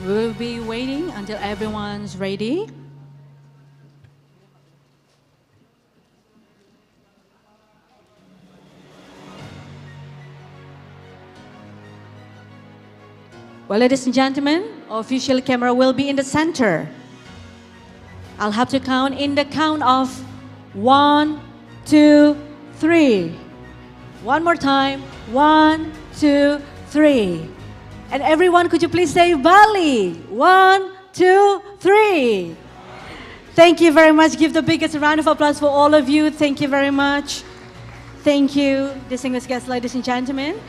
We'll be waiting until everyone's ready. Well, ladies and gentlemen, official camera will be in the center. I'll have to count in the count of 1, 2, 3. One more time. 1, 2, 3. And everyone, could you please say Bali? 1, 2, 3. Thank you very much. Give the biggest round of applause for all of you. Thank you very much. Thank you, distinguished guests, ladies and gentlemen.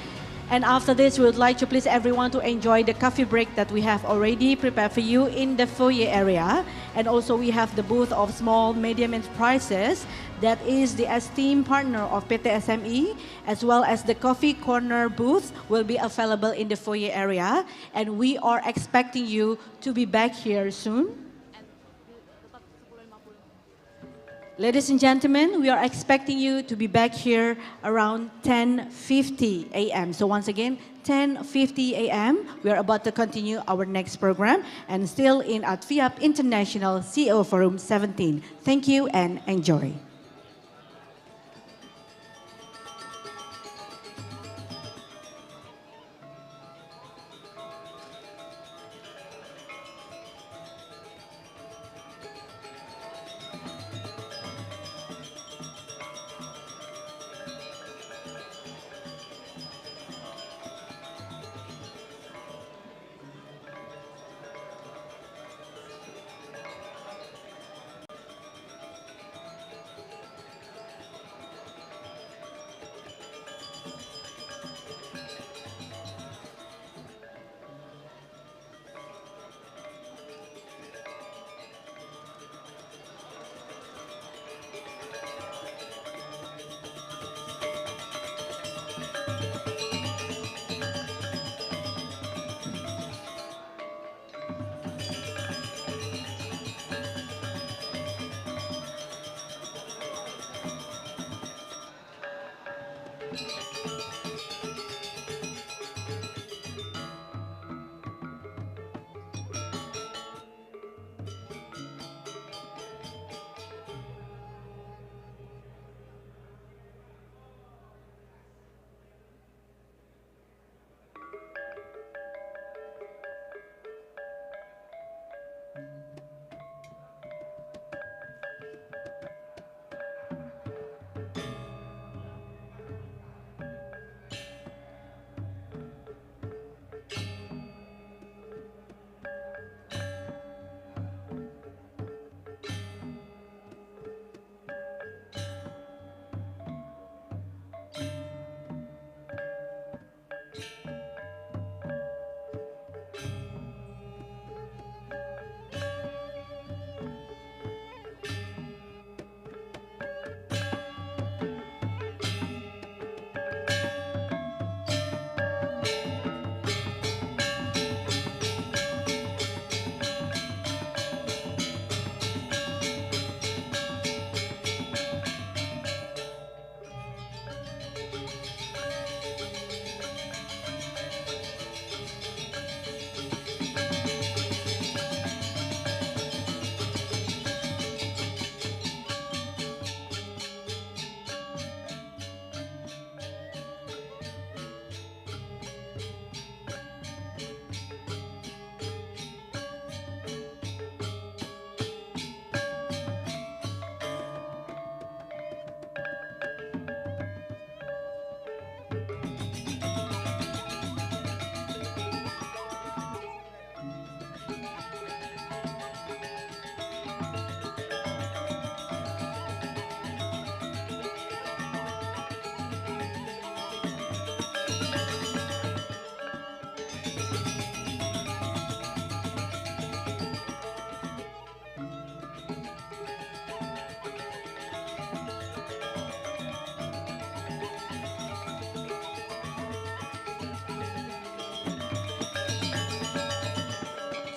And after this, we would like to please everyone to enjoy the coffee break that we have already prepared for you in the foyer area. And also we have the booth of small, medium enterprises that is the esteemed partner of PT SME, as well as the coffee corner booth will be available in the foyer area. And we are expecting you to be back here soon. Ladies and gentlemen, we are expecting you to be back here around 10:50 a.m. So once again, 10:50 a.m. We are about to continue our next program and still in ADFIAP International CEO Forum 17. Thank you and enjoy.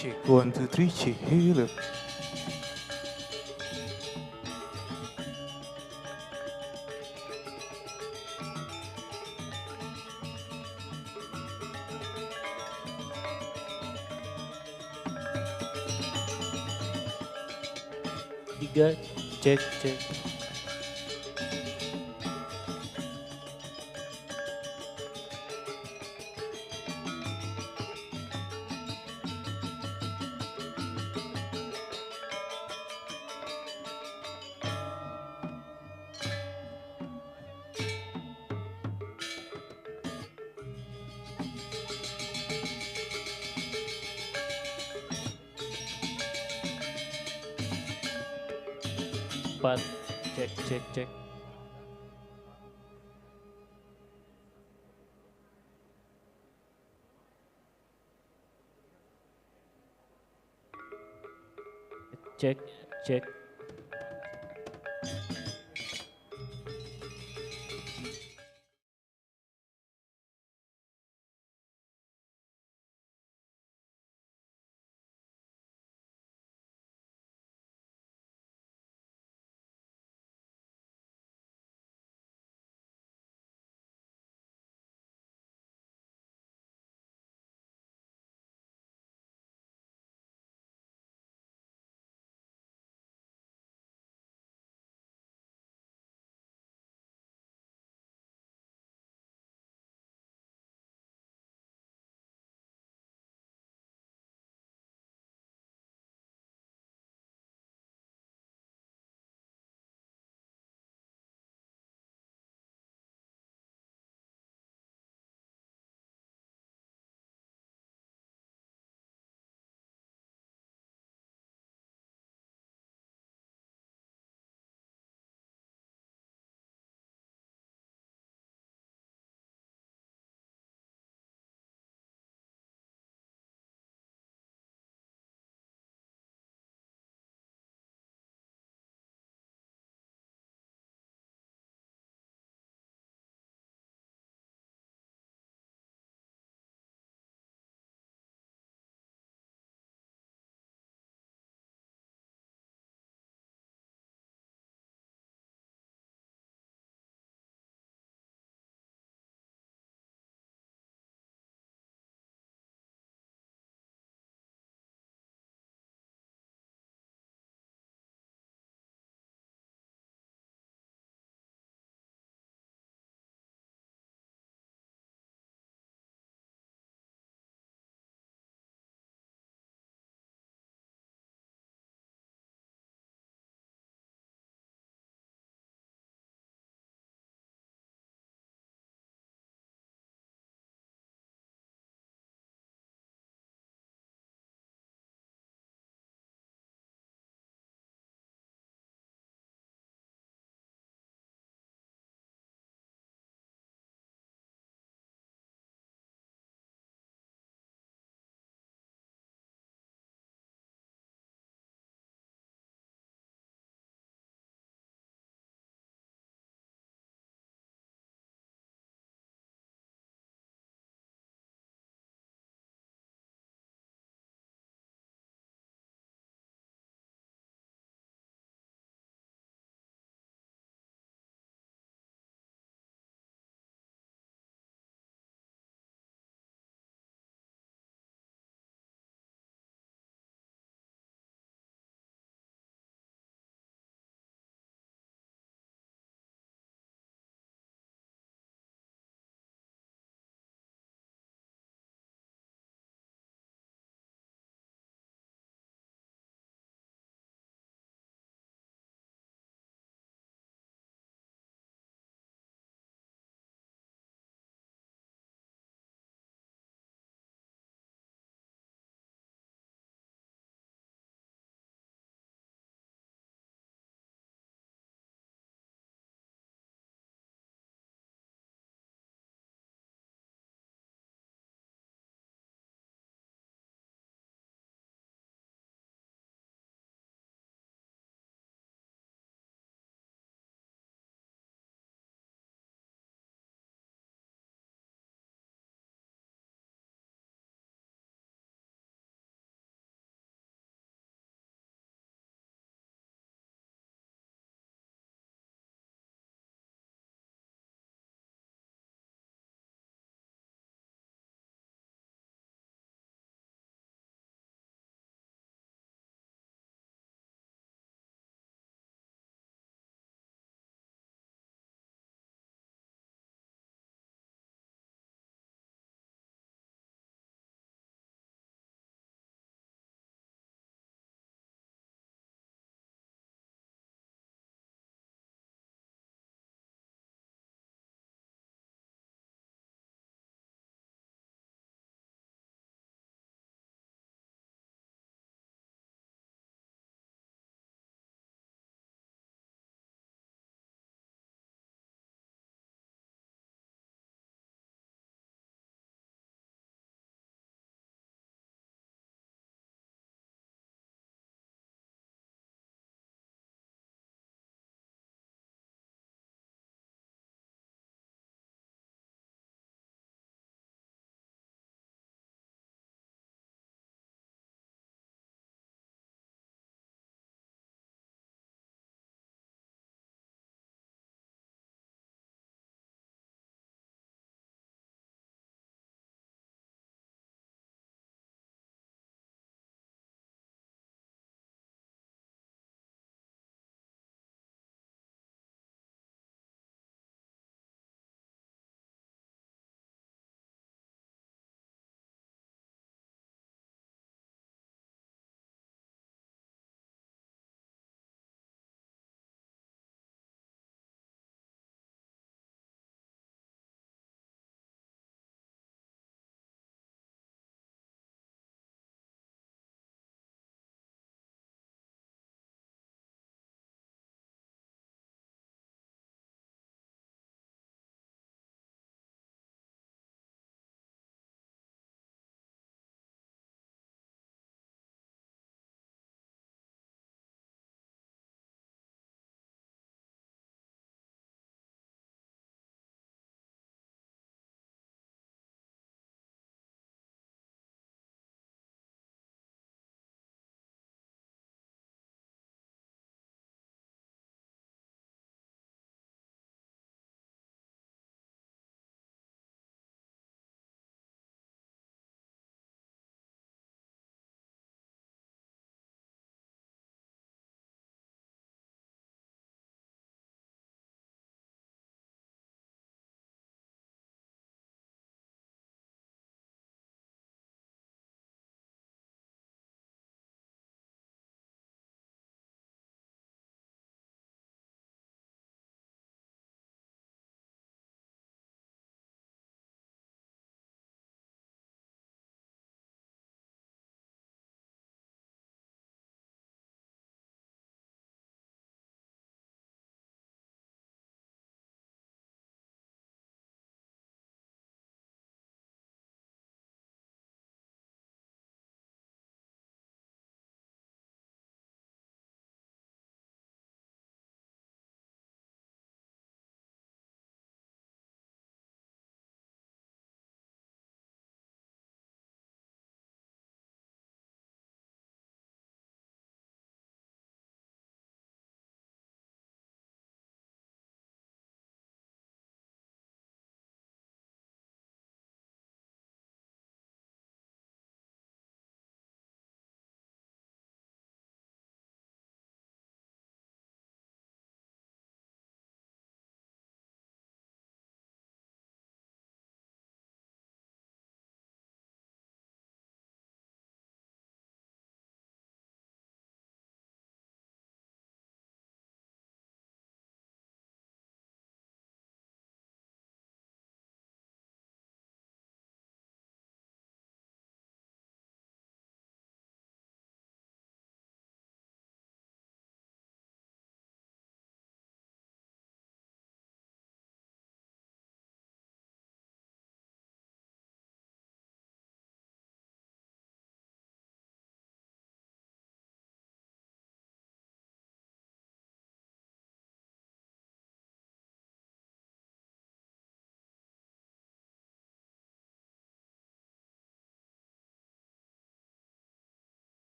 Check 1, 2, 3, check. Hey, look. Tiga, cek, cek. Empat, cek, cek, cek. Cek, cek.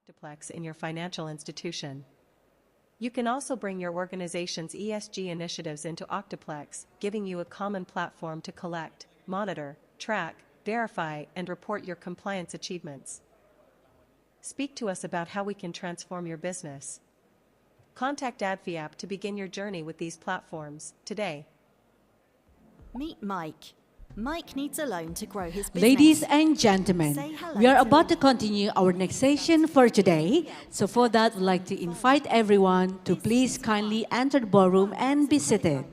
Octoplex in your financial institution. You can also bring your organization's ESG initiatives into Octoplex, giving you a common platform to collect, monitor, track, verify, and report your compliance achievements. Speak to us about how we can transform your business. Contact ADFIAP to begin your journey with these platforms today. Meet Mike. Mike needs a loan to grow his business. Ladies and gentlemen, Say hello we are to about to continue our next session for today. So for that, we'd like to invite everyone to please kindly enter the ballroom and be seated.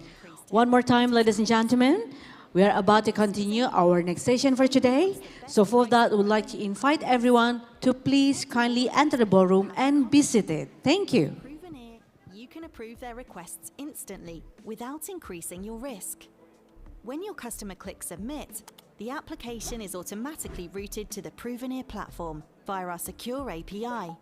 One more time, ladies and gentlemen, we are about to continue our next session for today. So for that, we'd like to invite everyone to please kindly enter the ballroom and be seated. Thank you. Provenir, you can approve their requests instantly without increasing your risk. When your customer clicks submit, the application is automatically routed to the Provenir platform via our secure API.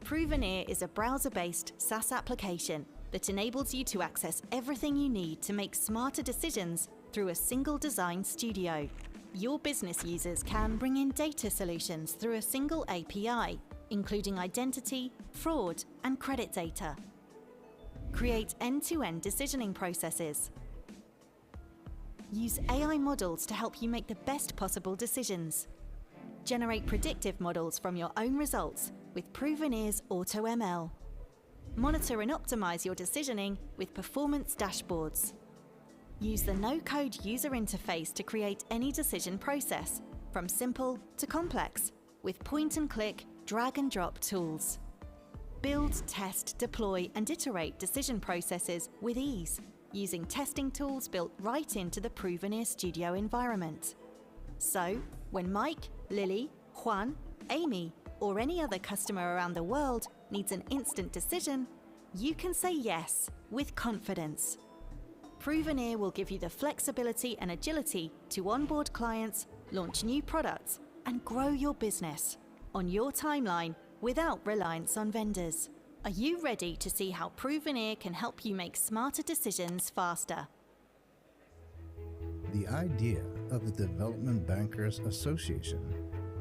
Provenir is a browser-based SaaS application that enables you to access everything you need to make smarter decisions through a single design studio. Your business users can bring in data solutions through a single API, including identity, fraud, and credit data. Create end-to-end decisioning processes. Use AI models to help you make the best possible decisions. Generate predictive models from your own results with Provenir's AutoML. Monitor and optimize your decisioning with performance dashboards. Use the no-code user interface to create any decision process, from simple to complex, with point-and-click, drag-and-drop tools. Build, test, deploy, and iterate decision processes with ease, using testing tools built right into the Provenir Studio environment. So, when Mike, Lily, Juan, Amy, or any other customer around the world needs an instant decision, you can say yes with confidence. Provenir will give you the flexibility and agility to onboard clients, launch new products, and grow your business on your timeline without reliance on vendors. Are you ready to see how Provenir can help you make smarter decisions faster? The idea of the Development Bankers Association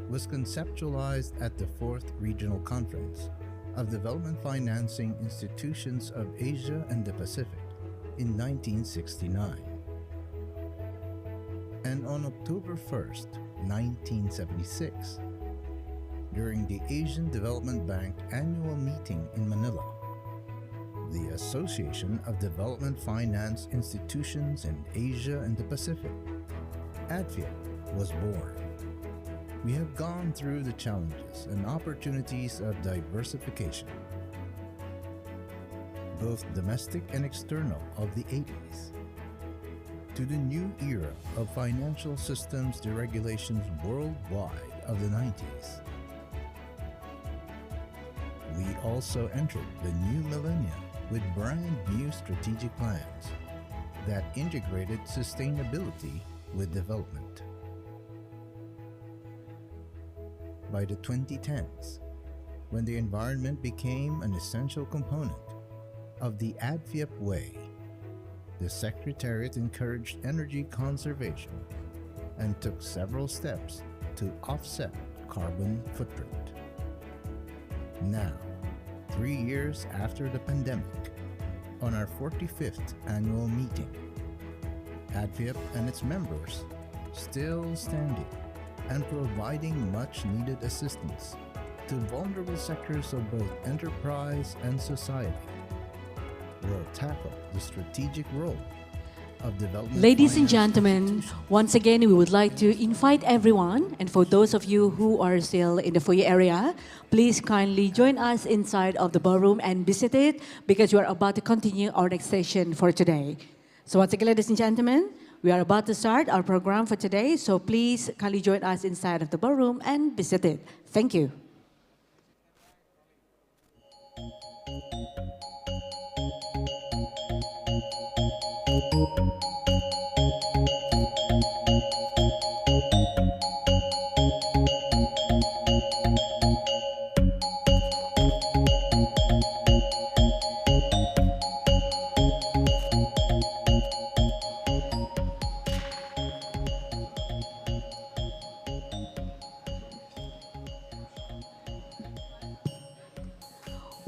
was conceptualized at the 4th Regional Conference of Development Financing Institutions of Asia and the Pacific in 1969. And on October 1st, 1976, during the Asian Development Bank annual meeting in Manila, the Association of Development Finance Institutions in Asia and the Pacific, ADFIAP, was born. We have gone through the challenges and opportunities of diversification, both domestic and external, of the 80s, to the new era of financial systems deregulations worldwide of the 90s. We also entered the new millennium with brand new strategic plans that integrated sustainability with development. By the 2010s, when the environment became an essential component of the ADFIAP way, the Secretariat encouraged energy conservation and took several steps to offset carbon footprint. Now, 3 years after the pandemic, on our 45th annual meeting, ADFIAP and its members still standing and providing much needed assistance to vulnerable sectors of both enterprise and society will tackle the strategic role of development. Ladies and gentlemen, once again, we would like to invite everyone, and for those of you who are still in the foyer area, please kindly join us inside of the ballroom and be seated because we are about to continue our next session for today. So once again, ladies and gentlemen, we are about to start our program for today, so please kindly join us inside of the ballroom and be seated. Thank you.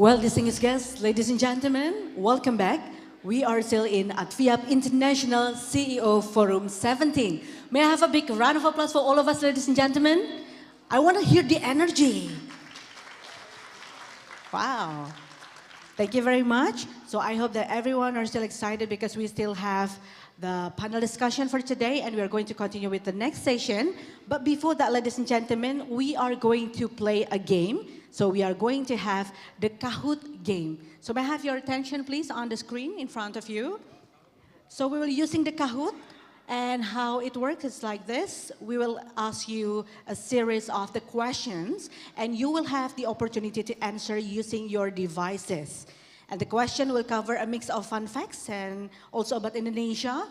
Well, distinguished guests, ladies and gentlemen, welcome back. We are still in ADFIAP International CEO Forum 17. May I have a big round of applause for all of us, ladies and gentlemen? I want to hear the energy. Wow. Thank you very much. So I hope that everyone are still excited because we still have the panel discussion for today and we are going to continue with the next session. But before that, ladies and gentlemen, we are going to play a game. So we are going to have the Kahoot game. So may I have your attention, please, on the screen in front of you. So we will be using the Kahoot, and how it works is like this. We will ask you a series of the questions, and you will have the opportunity to answer using your devices. And the question will cover a mix of fun facts and also about Indonesia,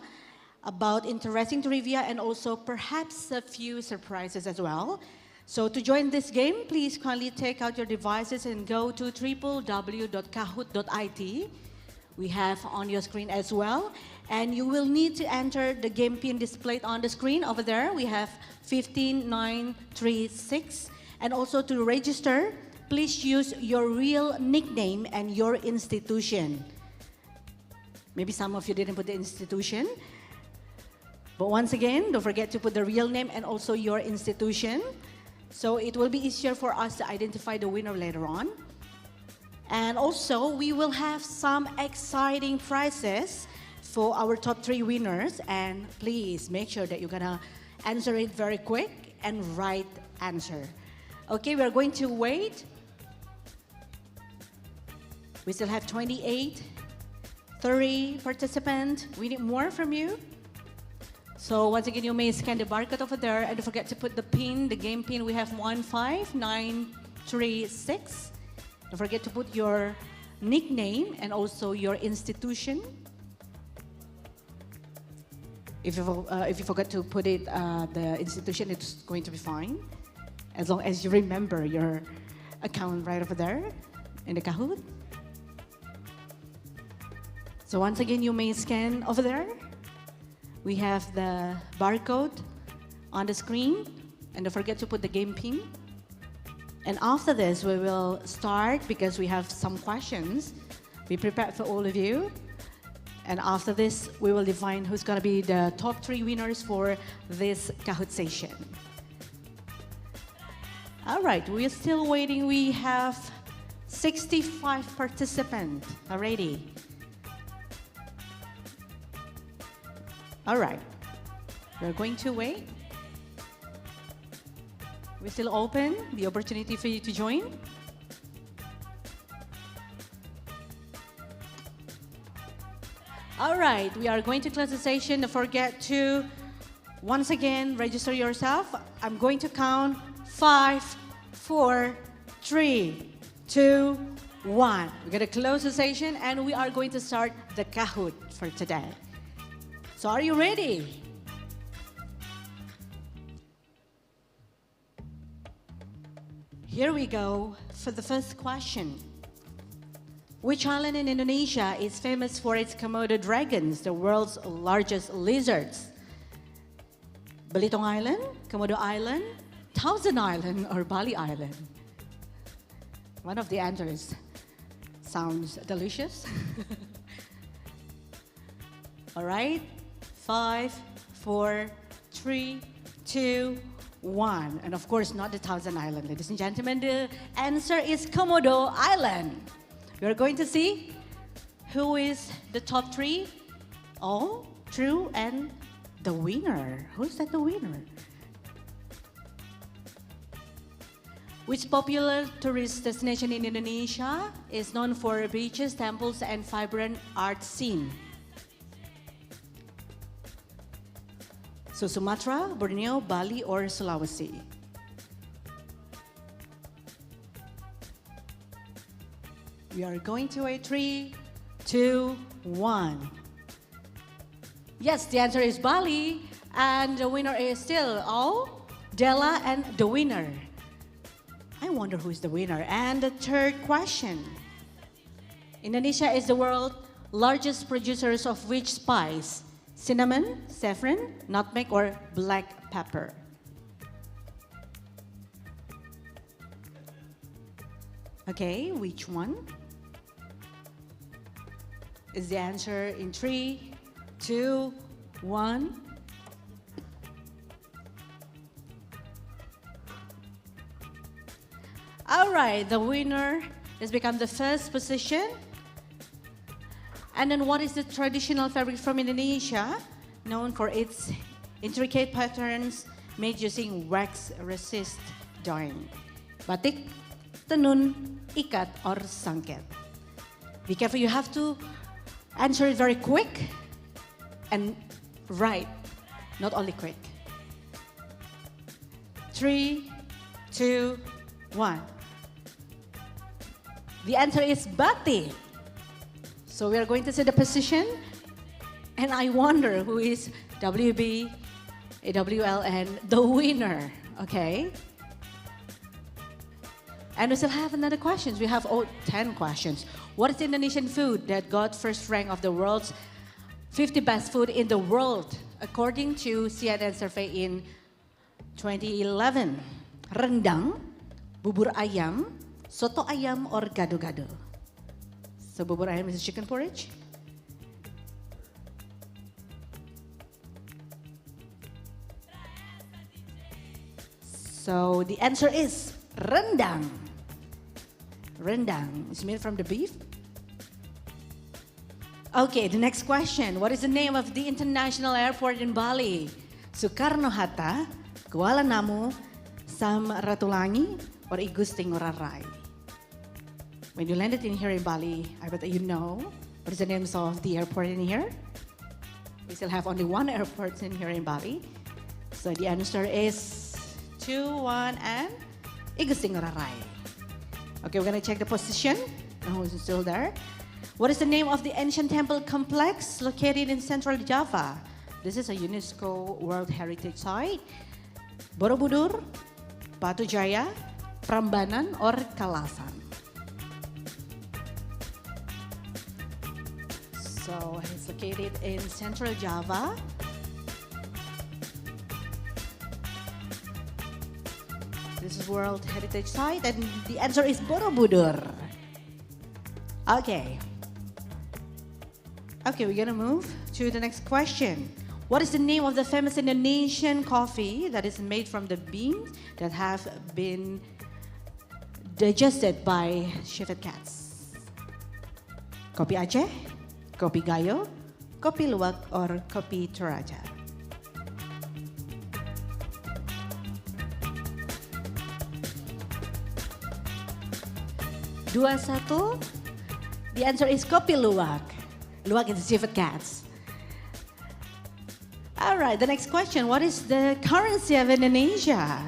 about interesting trivia, and also perhaps a few surprises as well. So to join this game, please kindly take out your devices and go to www.kahoot.it. We have on your screen as well. And you will need to enter the game pin displayed on the screen over there. We have 15936. And also to register, please use your real nickname and your institution. Maybe some of you didn't put the institution. But once again, don't forget to put the real name and also your institution. So it will be easier for us to identify the winner later on. And also, we will have some exciting prizes for our top 3 winners. And please make sure that you're gonna answer it very quick and right answer. Okay, we're going to wait. We still have 28, 30 participants. We need more from you. So once again, you may scan the barcode over there and don't forget to put the pin, the game pin. We have 15936. Don't forget to put your nickname and also your institution. If you forgot to put it, the institution, it's going to be fine. As long as you remember your account right over there in the Kahoot. So once again, you may scan over there. We have the barcode on the screen. And don't forget to put the game pin. And after this, we will start because we have some questions we prepared for all of you. And after this, we will define who's going to be the top 3 winners for this Kahoot session. All right, we're still waiting. We have 65 participants already. All right, we're going to wait. We still open the opportunity for you to join. All right, we are going to close the session. Don't forget to, once again, register yourself. I'm going to count 5, 4, 3, 2, 1. We're going to close the session and we are going to start the Kahoot for today. So are you ready? Here we go for the first question. Which island in Indonesia is famous for its Komodo dragons, the world's largest lizards? Belitung Island, Komodo Island, Thousand Island, or Bali Island? One of the answers sounds delicious. All right, 5, 4, 3, 2, 1. And of course, not the Thousand Island, ladies and gentlemen. The answer is Komodo Island. We're going to see who is the top 3. All true and the winner. Who's that the winner? Which popular tourist destination in Indonesia is known for beaches, temples, and vibrant art scene? So Sumatra, Borneo, Bali, or Sulawesi? We are going to a 3, 2, 1. Yes, the answer is Bali, and the winner is still Della, and the winner. I wonder who is the winner. And the third question. Indonesia is the world's largest producers of which spice? Cinnamon, saffron, nutmeg, or black pepper? Okay, which one? is the answer in 3, 2, 1. All right, the winner has become the first position. And then what is the traditional fabric from Indonesia, known for its intricate patterns made using wax-resist dyeing? Batik, tenun, ikat, or sangket. Be careful, you have to answer it very quick and right, not only quick. 3, 2, 1. The answer is batik. So we are going to see the position, and I wonder who is WB, AWL, and the winner, okay? And we still have another questions. We have 10 questions. What is the Indonesian food that got first rank of the world's 50 best food in the world, according to CNN survey in 2011? Rendang, bubur ayam, soto ayam, or gado-gado? So bubur ayam is chicken porridge. So the answer is rendang. Rendang is made from the beef. Okay, the next question. What is the name of the international airport in Bali? Soekarno-Hatta, Kuala Namu, Samratulangi, or Igusti Ngurah Rai? When you landed in here in Bali, I bet that you know what is the names of the airport in here. We still have only one airport in here in Bali. So the answer is 2, 1, and Igusti Ngurah Rai. Okay, we're gonna check the position. Oh, is it still there? What is the name of the ancient temple complex located in Central Java? This is a UNESCO World Heritage Site. Borobudur, Batu Jaya, Prambanan, or Kalasan? So it's located in Central Java. This is World Heritage Site, and the answer is Borobudur. Okay. Okay, we're gonna move to the next question. What is the name of the famous Indonesian coffee that is made from the beans that have been digested by shepherd cats? Kopi Aceh, Kopi Gayo, Kopi Luwak, or Kopi Toraja? Dua, satu. The answer is Kopi Luwak. Luwak is shepherd cats. All right, the next question. What is the currency of Indonesia?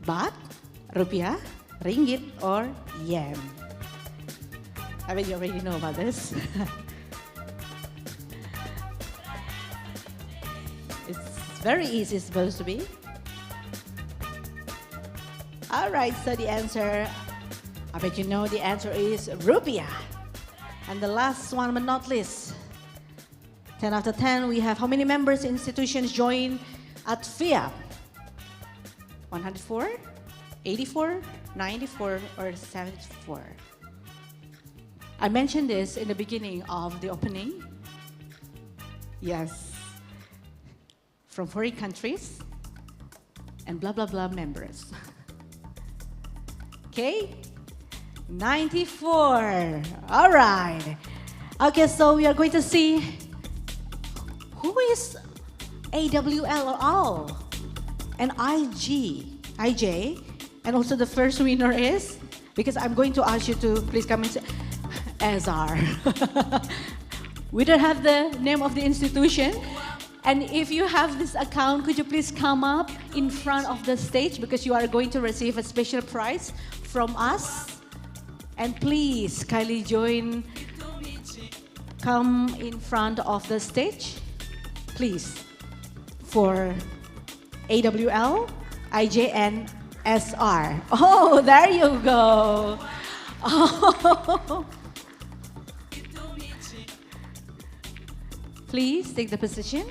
Baht, rupiah, ringgit, or yen? I bet you already know about this. It's very easy, it's supposed to be. All right, so the answer, I bet you know the answer is rupiah. And the last one but not least, 10 out of 10, we have how many members institutions join ADFIAP? 104, 84, 94, or 74? I mentioned this in the beginning of the opening. Yes, from 40 countries and blah, blah, blah members. Okay, 94. All right. Okay, so we are going to see who is AWL or all and IJ, and also the first winner is, because I'm going to ask you to please come and say SR. We don't have the name of the institution. And if you have this account, could you please come up in front of the stage, because you are going to receive a special prize from us. And please kindly come in front of the stage, please, for AWL, IJ, and SR. Oh, there you go. Oh. Please take the position.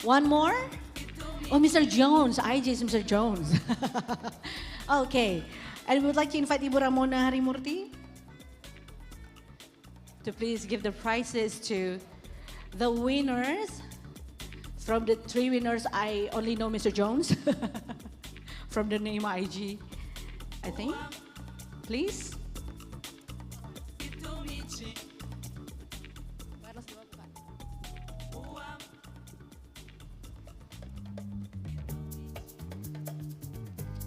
One more. Oh, Mr. Jones. IJ is Mr. Jones. Okay. And we would like to invite Ibu Ramona Harimurti. to please give the prizes to the winners. From the 3 winners, I only know Mr. Jones from the name IG, I think. Please.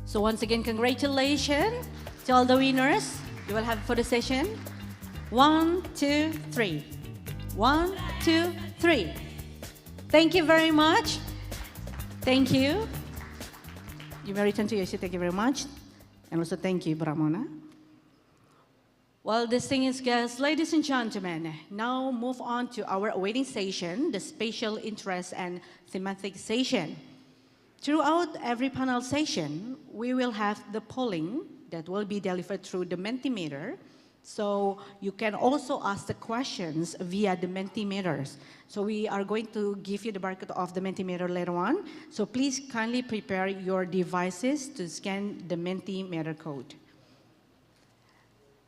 So once again, congratulations to all the winners. You will have for the session. 1, 2, 3. 1, 2, 3. Thank you very much. Thank you. You may return to your seat. Thank you very much. And also thank you, Bramona. Well, distinguished guests, ladies and gentlemen, now move on to our awaiting session, the special interest and thematic session. Throughout every panel session, we will have the polling that will be delivered through the Mentimeter. So you can also ask the questions via the Mentimeters. So we are going to give you the barcode of the Mentimeter later on. So please kindly prepare your devices to scan the Mentimeter code.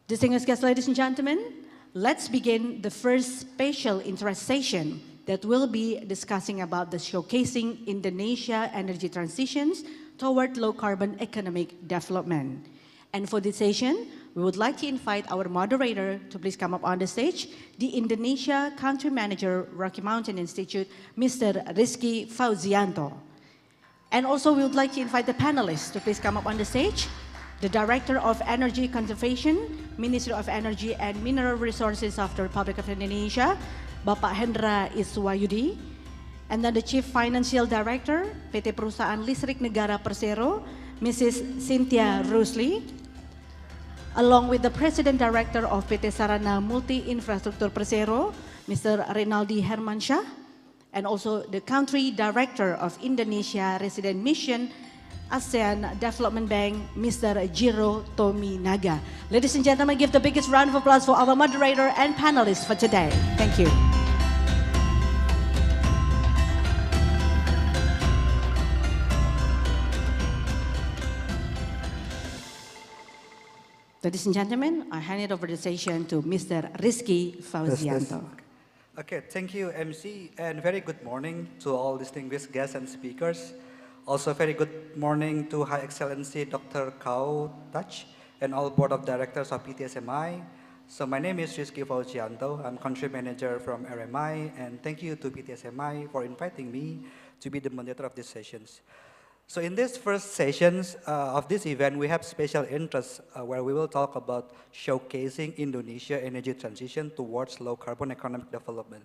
Distinguished guests, ladies and gentlemen, let's begin the first special interest session that will be discussing about the showcasing Indonesia energy transitions toward low-carbon economic development. And for this session, we would like to invite our moderator to please come up on the stage, the Indonesia Country Manager, Rocky Mountain Institute, Mr. Rizky Fauzianto. And also we would like to invite the panelists to please come up on the stage, the Director of Energy Conservation, Ministry of Energy and Mineral Resources of the Republic of Indonesia, Bapak Hendra Iswayudi, and then the Chief Financial Director, PT Perusahaan Listrik Negara Persero, Mrs. Cynthia Rusli, along with the President Director of PT Sarana Multi Infrastruktur Persero, Mr. Renaldi Hermansyah, and also the Country Director of Indonesia Resident Mission ASEAN Development Bank, Mr. Jiro Tominaga. Ladies and gentlemen, give the biggest round of applause for our moderator and panelists for today. Thank you. Ladies and gentlemen, I hand it over the session to Mr. Rizky Fauzianto. Okay, thank you, MC, and very good morning to all distinguished guests and speakers. Also, very good morning to High Excellency Dr. Kau Touch and all Board of Directors of PTSMI. So my name is Rizky Fauzianto. I'm Country Manager from RMI, and thank you to PTSMI for inviting me to be the moderator of these sessions. So in this first sessions of this event, we have special interest where we will talk about showcasing Indonesia energy transition towards low-carbon economic development.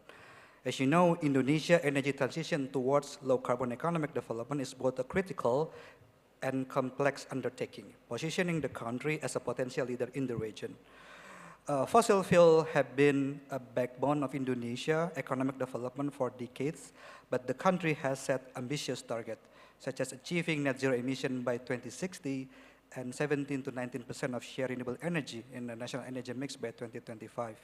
As you know, Indonesia energy transition towards low-carbon economic development is both a critical and complex undertaking, positioning the country as a potential leader in the region. Fossil fuels have been a backbone of Indonesia economic development for decades, but the country has set ambitious targets, such as achieving net zero emission by 2060 and 17 to 19% of share renewable energy in the national energy mix by 2025.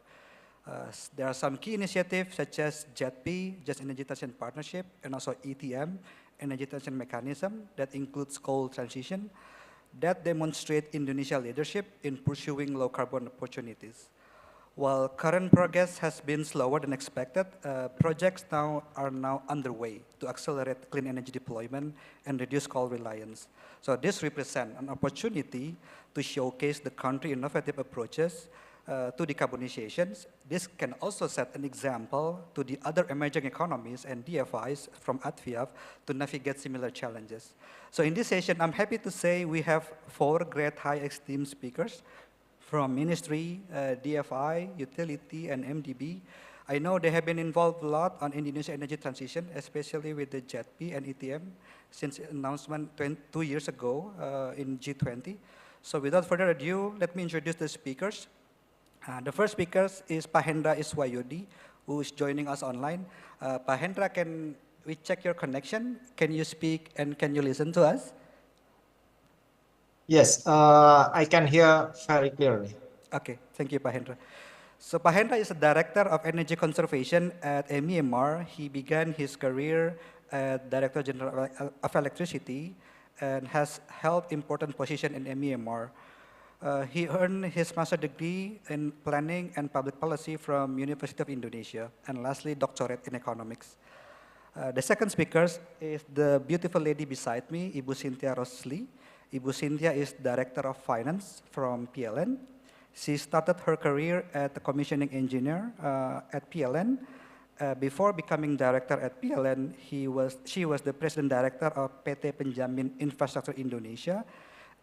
There are some key initiatives such as JETP, Just Energy Transition Partnership, and also ETM, Energy Transition Mechanism, that includes coal transition, that demonstrate Indonesia leadership in pursuing low-carbon opportunities. While current progress has been slower than expected, projects are now underway to accelerate clean energy deployment and reduce coal reliance. So this represents an opportunity to showcase the country's innovative approaches to decarbonization. This can also set an example to the other emerging economies and DFIs from ADFIAP to navigate similar challenges. So in this session, I'm happy to say we have 4 great high esteemed speakers from Ministry, DFI, Utility, and MDB. I know they have been involved a lot on Indonesia energy transition, especially with the JETP and ETM since announcement 2 years ago in G20. So without further ado, let me introduce the speakers. The first speaker is Pak Hendra Iswayudi, who is joining us online. Pak Hendra, can we check your connection? Can you speak and can you listen to us? Yes, I can hear very clearly. Okay, thank you, Pak Hendra. So Pak Hendra is a Director of Energy Conservation at MEMR. He began his career as Director General of Electricity and has held important position in MEMR. He earned his master's degree in planning and public policy from University of Indonesia, and lastly, doctorate in economics. The second speaker is the beautiful lady beside me, Ibu Cynthia Rosli. Ibu Cynthia is Director of Finance from PLN. She started her career as a commissioning engineer at PLN. Before becoming director at PLN, she was the president director of PT Penjamin Infrastruktur Indonesia.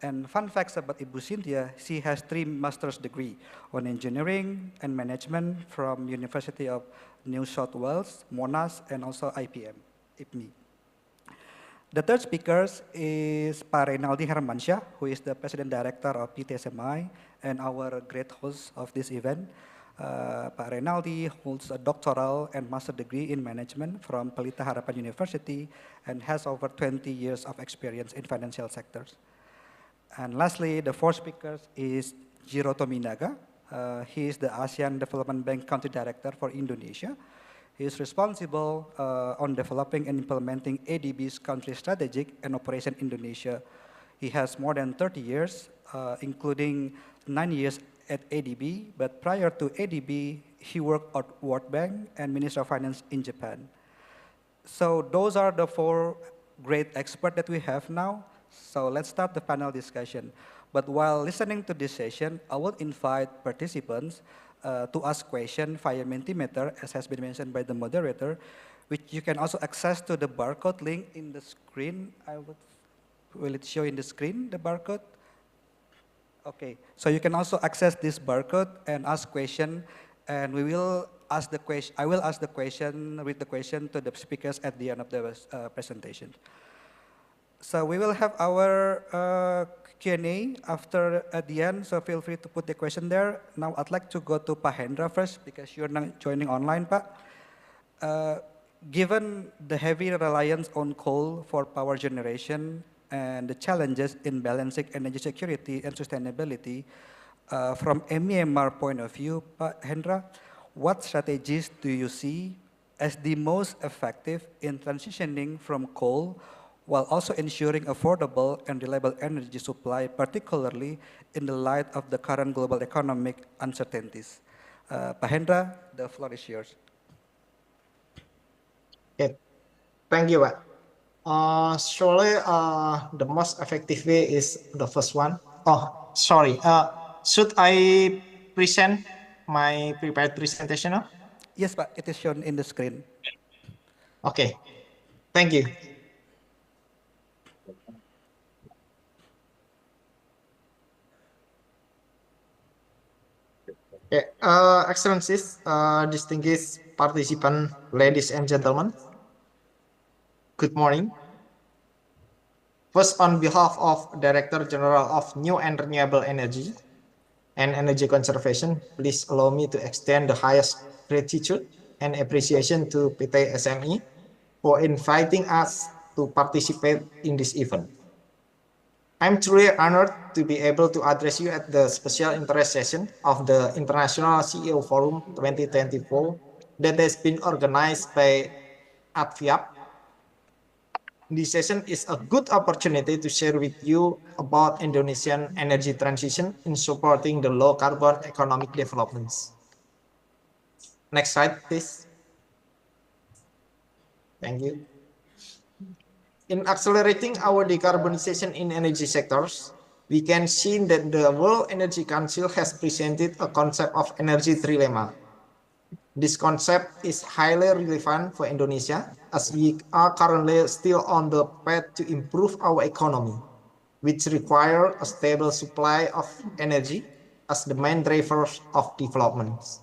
And fun facts about Ibu Cynthia, she has 3 master's degree on engineering and management from University of New South Wales, Monash, and also IPMI. The third speaker is Pak Reynaldi Hermansyah, who is the President Director of PTSMI and our great host of this event. Pak Reynaldi holds a doctoral and master degree in management from Pelita Harapan University and has over 20 years of experience in financial sectors. And lastly, the fourth speaker is Jiro Tominaga. He is the ASEAN Development Bank Country Director for Indonesia. He is responsible on developing and implementing ADB's country strategic and operation Indonesia. He has more than 30 years, including 9 years at ADB, but prior to ADB, he worked at World Bank and Ministry of Finance in Japan. So those are the 4 great experts that we have now. So let's start the panel discussion. But while listening to this session, I will invite participants to ask questions via Mentimeter, as has been mentioned by the moderator, which you can also access to the barcode link in the screen. Will it show in the screen, the barcode? Okay, so you can also access this barcode and ask question, and we will ask the question. I will ask the question, read the question to the speakers at the end of the presentation. So we will have our Q&A at the end, so feel free to put the question there. Now I'd like to go to Pak Hendra first, because you're not joining online, Pak. Given the heavy reliance on coal for power generation and the challenges in balancing energy security and sustainability, from MEMR point of view, Pak Hendra, what strategies do you see as the most effective in transitioning from coal while also ensuring affordable and reliable energy supply, particularly in the light of the current global economic uncertainties? Pak Hendra, the floor is yours. Okay, thank you, Pak. Surely the most effective way is the first one. Oh, sorry. Should I present my prepared presentation now? Yes, Pak, it is shown in the screen. Okay, thank you. Okay, Excellencies, distinguished participants, ladies and gentlemen, good morning. First, on behalf of Director General of New and Renewable Energy and Energy Conservation, please allow me to extend the highest gratitude and appreciation to PT SME for inviting us to participate in this event. I'm truly honored to be able to address you at the special interest session of the International CEO Forum 2024 that has been organized by ADFIAP. This session is a good opportunity to share with you about Indonesian energy transition in supporting the low carbon economic developments. Next slide, please. Thank you. In accelerating our decarbonization in energy sectors, we can see that the World Energy Council has presented a concept of energy trilemma. This concept is highly relevant for Indonesia, as we are currently still on the path to improve our economy, which require a stable supply of energy as the main drivers of development.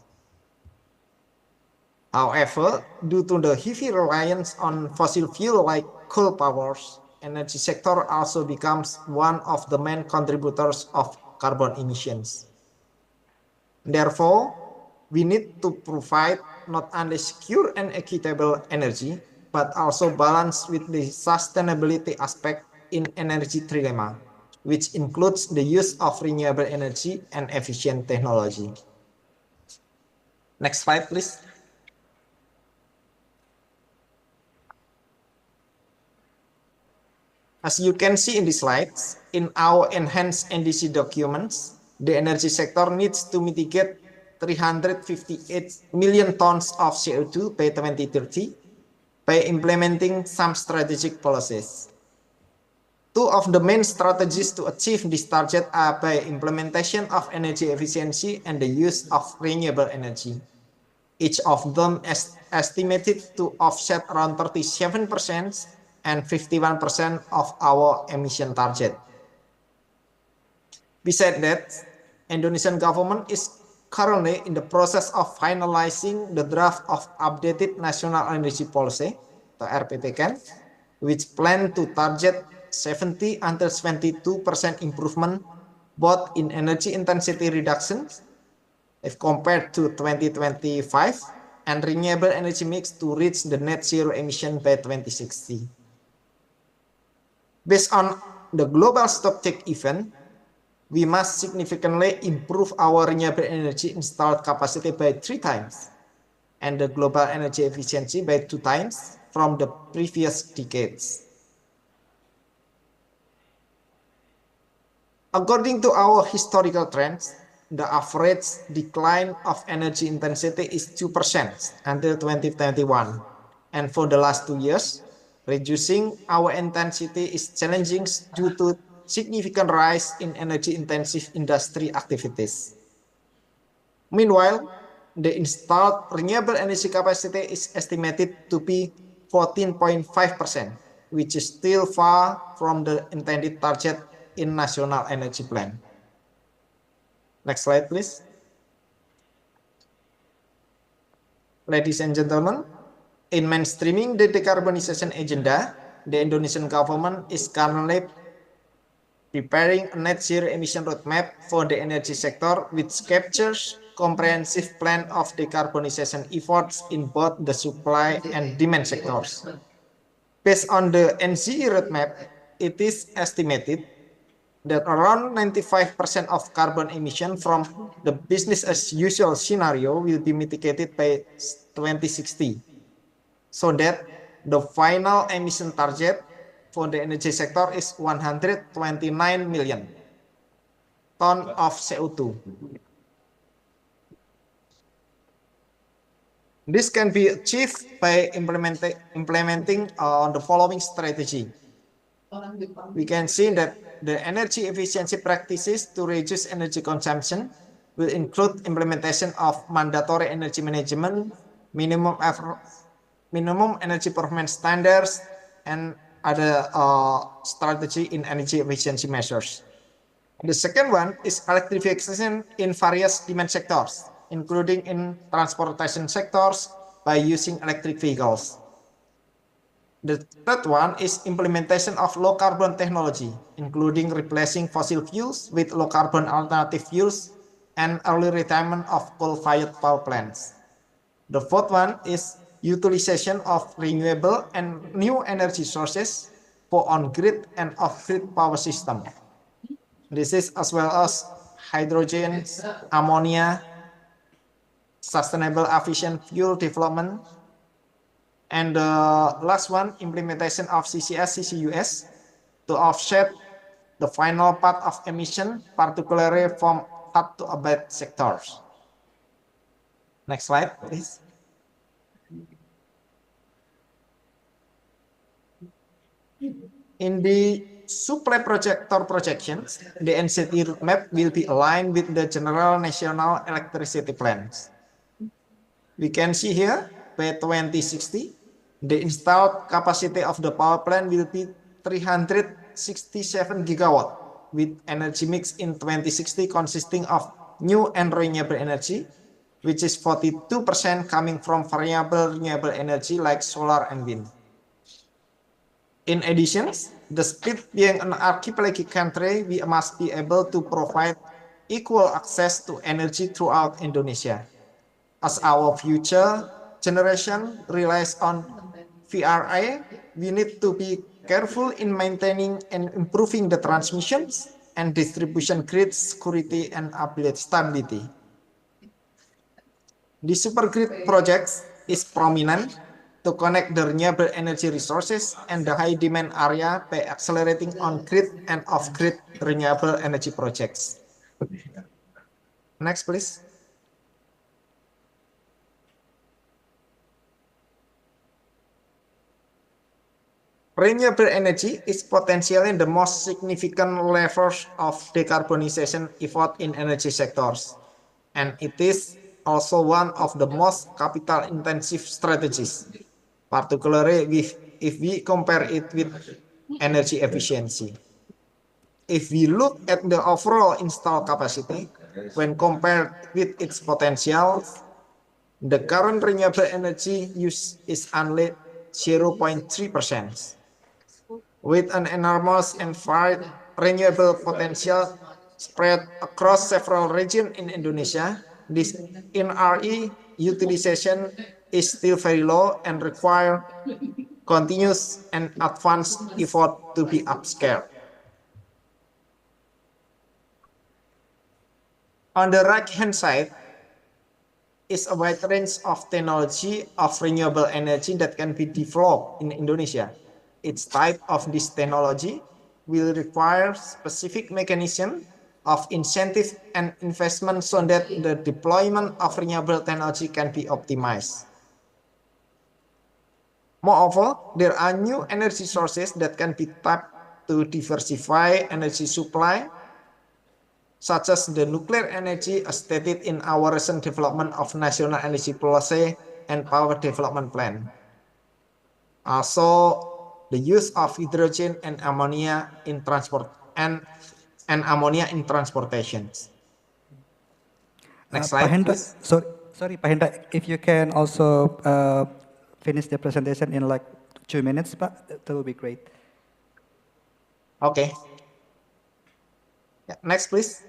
However, due to the heavy reliance on fossil fuel like coal powers, energy sector also becomes one of the main contributors of carbon emissions. Therefore, we need to provide not only secure and equitable energy, but also balance with the sustainability aspect in energy trilemma, which includes the use of renewable energy and efficient technology. Next slide, please. As you can see in the slides, in our enhanced NDC documents, the energy sector needs to mitigate 358 million tons of CO2 by 2030 by implementing some strategic policies. Two of the main strategies to achieve this target are by implementation of energy efficiency and the use of renewable energy. Each of them is estimated to offset around 37% and 51% of our emission target. Besides that, Indonesian government is currently in the process of finalizing the draft of updated National Energy Policy, the RPTK, which plan to target 70 until 72% improvement both in energy intensity reduction if compared to 2025 and renewable energy mix to reach the net zero emission by 2060. Based on the global stocktake event, we must significantly improve our renewable energy installed capacity by 3 times and the global energy efficiency by 2 times from the previous decades. According to our historical trends, the average decline of energy intensity is 2% until 2021. And for the last 2 years, reducing our intensity is challenging due to significant rise in energy-intensive industry activities. Meanwhile, the installed renewable energy capacity is estimated to be 14.5%, which is still far from the intended target in National Energy Plan. Next slide, please. Ladies and gentlemen, in mainstreaming the decarbonization agenda, the Indonesian government is currently preparing a net zero emission roadmap for the energy sector, which captures comprehensive plan of decarbonization efforts in both the supply and demand sectors. Based on the NZE roadmap, it is estimated that around 95% of carbon emission from the business as usual scenario will be mitigated by 2060, so that the final emission target for the energy sector is 129 million tons of CO2. This can be achieved by implementing the following strategy. We can see that the energy efficiency practices to reduce energy consumption will include implementation of mandatory energy management, minimum energy performance standards, and other strategy in energy efficiency measures. The second one is electrification in various demand sectors, including in transportation sectors by using electric vehicles. The third one is implementation of low carbon technology, including replacing fossil fuels with low carbon alternative fuels and early retirement of coal-fired power plants. The fourth one is utilization of renewable and new energy sources for on-grid and off-grid power system. This is as well as hydrogen, ammonia, sustainable aviation fuel development, and the last one, implementation of CCS, CCUS to offset the final part of emission, particularly from hard to abate sectors. Next slide, please. In the supply sector projections, the NZE roadmap will be aligned with the General National Electricity Plans. We can see here, by 2060, the installed capacity of the power plant will be 367 gigawatt, with energy mix in 2060 consisting of new and renewable energy, which is 42% coming from variable renewable energy like solar and wind. In addition, despite being an archipelagic country, we must be able to provide equal access to energy throughout Indonesia, as our future generation relies on VRA. We need to be careful in maintaining and improving the transmissions and distribution grid security and stability. The supergrid projects is prominent to connect the renewable energy resources and the high demand area by accelerating on-grid and off-grid renewable energy projects. Next, please. Renewable energy is potentially the most significant levers of decarbonization effort in energy sectors, and it is also one of the most capital-intensive strategies, particularly if we compare it with energy efficiency. If we look at the overall installed capacity, when compared with its potential, the current renewable energy use is only 0.3%. With an enormous and varied renewable potential spread across several regions in Indonesia, this NRE utilization is still very low and require continuous and advanced effort to be upscaled. On the right-hand side is a wide range of technology of renewable energy that can be developed in Indonesia. Each type of this technology will require specific mechanism of incentive and investment so that the deployment of renewable technology can be optimized. Moreover, there are new energy sources that can be tapped to diversify energy supply, such as the nuclear energy as stated in our recent development of National Energy Policy and Power Development Plan. Also, the use of hydrogen and ammonia in transport and ammonia in transportation. Next slide, please. Sorry, Pak Hendra, if you can also finish the presentation in like 2 minutes, Pak, that would be great. Okay. Yeah, next, please.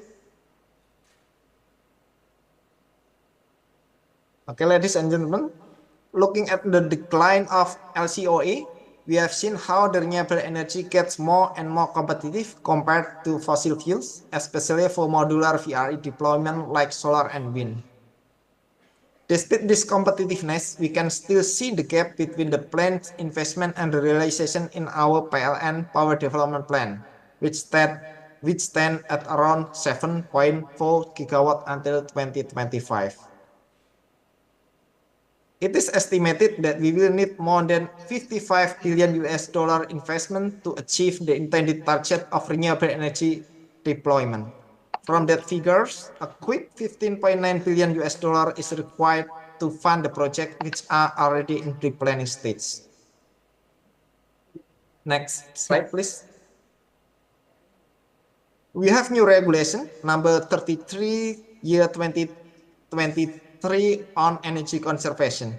Okay, ladies and gentlemen, looking at the decline of LCOE, we have seen how the renewable energy gets more and more competitive compared to fossil fuels, especially for modular VRE deployment like solar and wind. Despite this competitiveness, we can still see the gap between the planned investment and the realization in our PLN Power Development Plan, which stand at around 7.4 gigawatt until 2025. It is estimated that we will need more than $55 billion investment to achieve the intended target of renewable energy deployment. From that figures, a quick $15.9 billion is required to fund the project which are already in the planning stage. Next slide, please. We have new regulation number 33 year 2023 on energy conservation.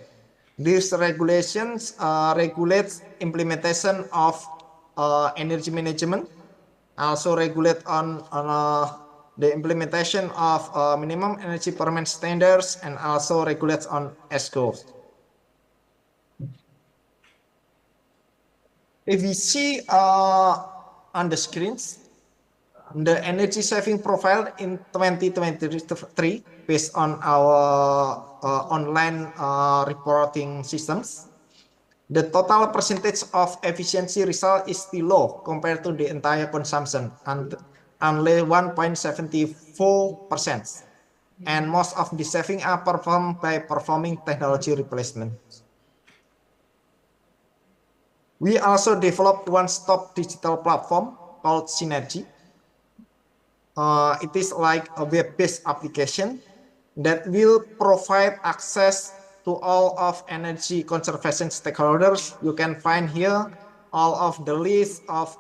These regulations regulates implementation of energy management, also regulate on the implementation of minimum energy performance standards, and also regulates on ESCO. If we see on the screens, the energy saving profile in 2023 based on our online reporting systems, the total percentage of efficiency result is still low compared to the entire consumption, and only 1.74%. And most of the saving are performed by performing technology replacement. We also developed one-stop digital platform called Synergy. It is like a web-based application that will provide access to all of energy conservation stakeholders. You can find here all of the list of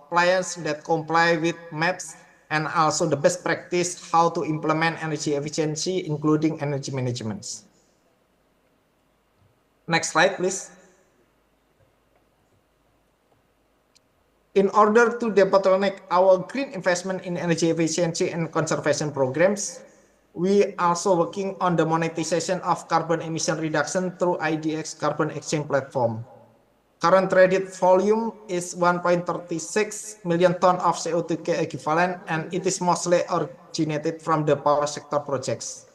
clients that comply with MAPs, and also the best practice how to implement energy efficiency, including energy management. Next slide, please. In order to debottleneck our green investment in energy efficiency and conservation programs, we also working on the monetization of carbon emission reduction through IDX carbon exchange platform. Current traded volume is 1.36 million ton of CO2 equivalent, and it is mostly originated from the power sector projects.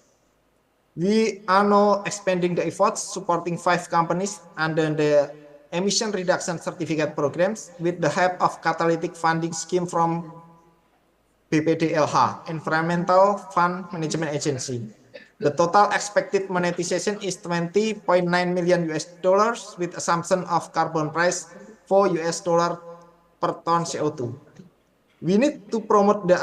We are now expanding the efforts, supporting 5 companies under the emission reduction certificate programs with the help of catalytic funding scheme from BPDLH, Environmental Fund Management Agency. The total expected monetization is $20.9 million with assumption of carbon price $4 per ton CO2. We need to promote the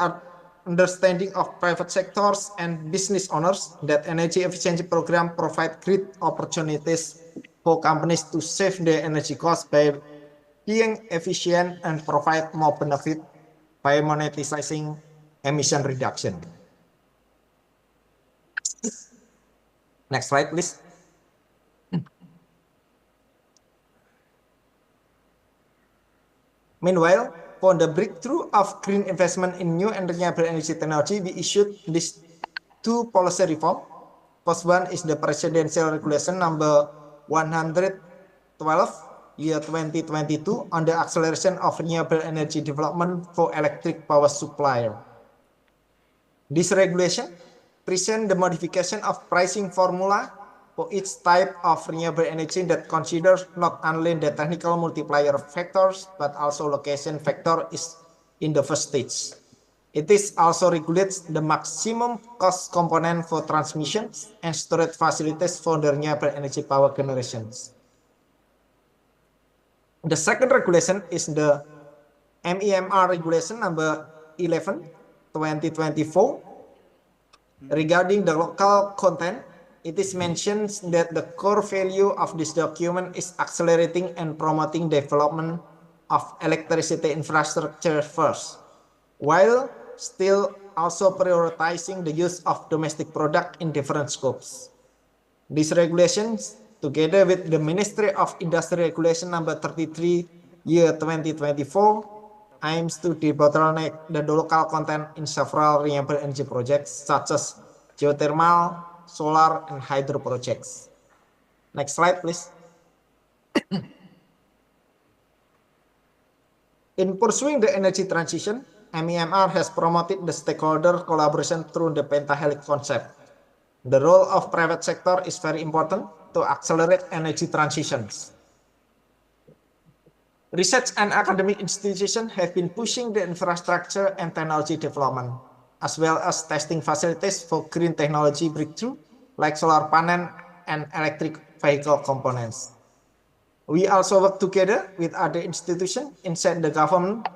understanding of private sectors and business owners that energy efficiency program provide great opportunities for companies to save their energy costs by being efficient and provide more benefit by monetizing emission reduction. Next slide, please. Meanwhile, for the breakthrough of green investment in new and renewable energy technology, we issued these two policy reforms. First one is the Presidential Regulation number 112, year 2022, on the acceleration of renewable energy development for electric power supplier. This regulation presents the modification of pricing formula for each type of renewable energy that considers not only the technical multiplier factors, but also location factor is in the first stage. It is also regulates the maximum cost component for transmission and storage facilities for the renewable energy power generations. The second regulation is the MEMR regulation number 11, 2024. Regarding the local content, it is mentioned that the core value of this document is accelerating and promoting development of electricity infrastructure first, while still also prioritizing the use of domestic product in different scopes. These regulations, together with the Ministry of Industry Regulation number 33, year 2024, aims to debottleneck the local content in several renewable energy projects such as geothermal, solar, and hydro projects. Next slide, please. In pursuing the energy transition, MEMR has promoted the stakeholder collaboration through the pentahelix concept. The role of private sector is very important to accelerate energy transitions. Research and academic institutions have been pushing the infrastructure and technology development, as well as testing facilities for green technology breakthrough, like solar panel and electric vehicle components. We also work together with other institutions inside the government,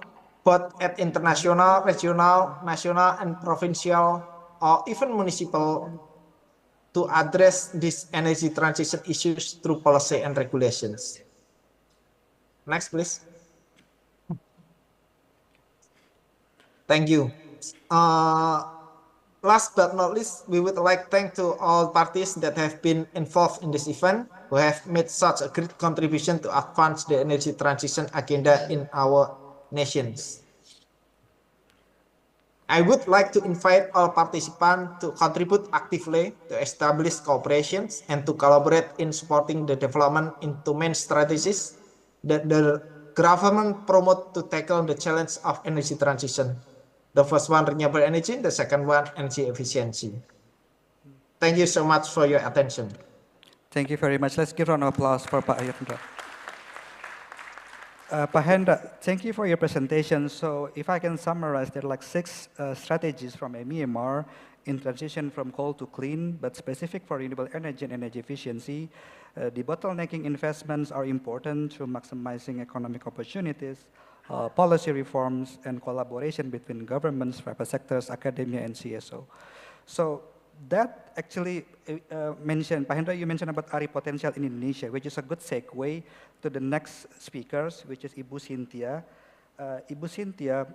both at international, regional, national, and provincial, or even municipal, to address these energy transition issues through policy and regulations. Next, please. Thank you. Last but not least, we would like to thank to all parties that have been involved in this event, who have made such a great contribution to advance the energy transition agenda in our nations. I would like to invite all participants to contribute actively to establish cooperations and to collaborate in supporting the development into main strategies that the government promote to tackle the challenge of energy transition. The first one, renewable energy. The second one, energy efficiency. Thank you so much for your attention. Thank you very much. Let's give a round of applause for Pak Hendra. Pak Hendra, thank you for your presentation. So if I can summarize, there are like 6 strategies from MEMR in transition from coal to clean, but specific for renewable energy and energy efficiency. Debottlenecking investments are important to maximizing economic opportunities, policy reforms, and collaboration between governments, private sectors, academia, and CSO. So that actually mentioned, Pak Hendra, you mentioned about RE potential in Indonesia, which is a good segue to the next speakers, which is Ibu Cynthia. Ibu Cynthia,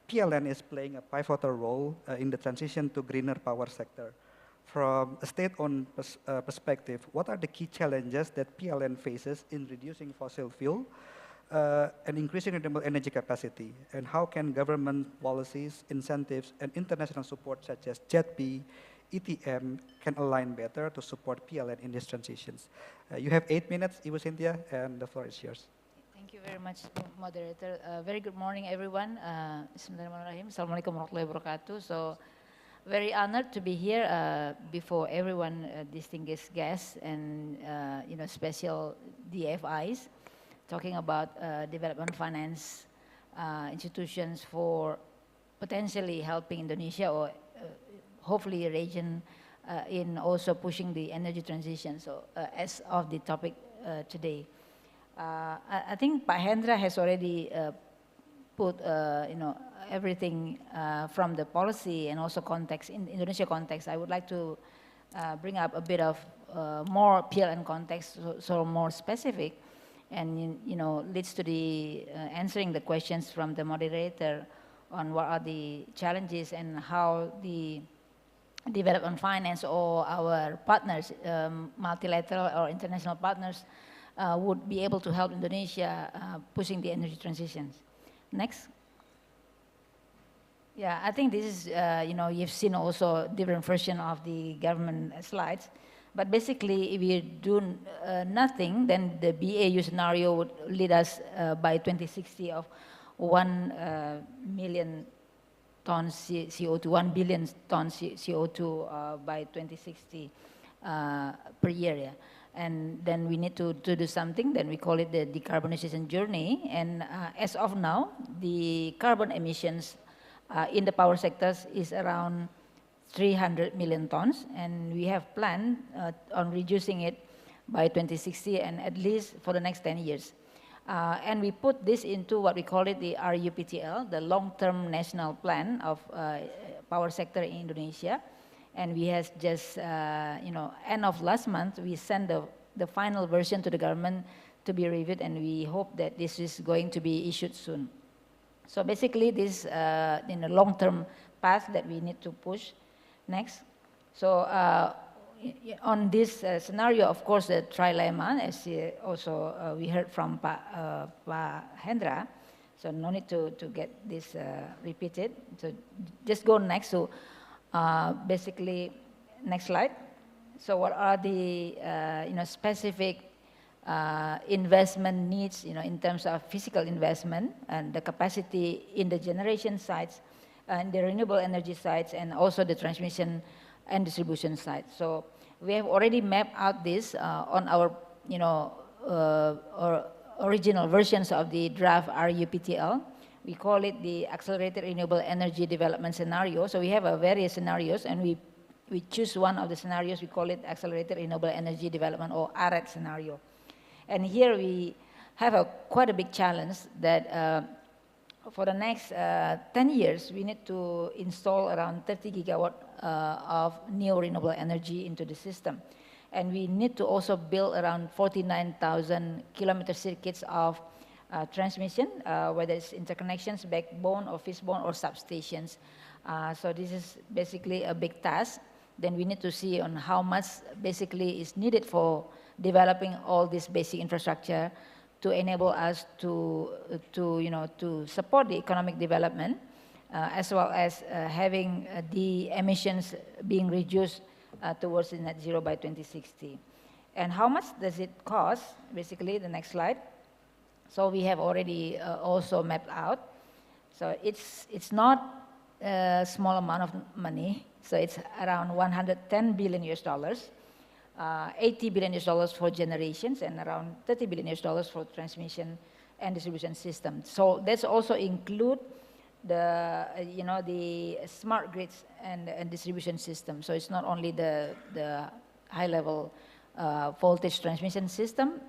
PLN is playing a pivotal role in the transition to greener power sector. From a state-owned perspective, what are the key challenges that PLN faces in reducing fossil fuel and increasing renewable energy capacity? And how can government policies, incentives, and international support such as JETP, ETM can align better to support PLN in these transitions? You have 8 minutes, Ibu Cynthia, and the floor is yours. Thank you very much, moderator. Very good morning, everyone. Bismillahirrahmanirrahim. Assalamualaikum warahmatullahi wabarakatuh. So, very honored to be here before everyone, distinguished guests and special DFIs, talking about development finance institutions for potentially helping Indonesia or hopefully a region in also pushing the energy transition. So as of the topic today, I think Pak Hendra has already put everything from the policy and also context in Indonesia context. I would like to bring up a bit of more PLN context, so more specific, and leads to the answering the questions from the moderator on what are the challenges and how the development finance or our partners, multilateral or international partners, would be able to help Indonesia pushing the energy transitions. Next. Yeah, I think this is, you've seen also different version of the government slides. But basically, if you do nothing, then the BAU scenario would lead us by 2060 of 1 million tons CO2, 1 billion tons CO2 by 2060 per year. Yeah. And then we need to do something, then we call it the decarbonization journey. And as of now, the carbon emissions in the power sectors is around 300 million tons, and we have planned on reducing it by 2060 and at least for the next 10 years. And we put this into what we call it the RUPTL, the long-term national plan of power sector in Indonesia. And we have just, end of last month, we sent the final version to the government to be reviewed, and we hope that this is going to be issued soon. So basically, this in a long-term path that we need to push. Next. So on this scenario, of course, the trilemma, as also we heard from Pa Hendra, so no need to get this repeated. So just go next to basically, next slide. So what are the specific investment needs in terms of physical investment and the capacity in the generation sites and the renewable energy sites and also the transmission and distribution side. So we have already mapped out this on our original versions of the draft RUPTL. We call it the Accelerated Renewable Energy Development Scenario. So we have various scenarios, and we choose one of the scenarios. We call it Accelerated Renewable Energy Development, or ARED scenario. And here we have quite a big challenge that for the next 10 years, we need to install around 30 gigawatt of new renewable energy into the system. And we need to also build around 49,000 kilometer circuits of transmission, whether it's interconnections, backbone, or fishbone, or substations. So this is basically a big task. Then we need to see on how much basically is needed for developing all this basic infrastructure to enable us to support the economic development, as well as having the emissions being reduced towards the net zero by 2060. And how much does it cost? Basically, the next slide. So we have already also mapped out. So it's not a small amount of money. So it's around 110 billion US dollars. 80 billion US dollars for generations and around 30 billion US dollars for transmission and distribution system. So that's also include the the smart grids and distribution system. So it's not only the high level voltage transmission system,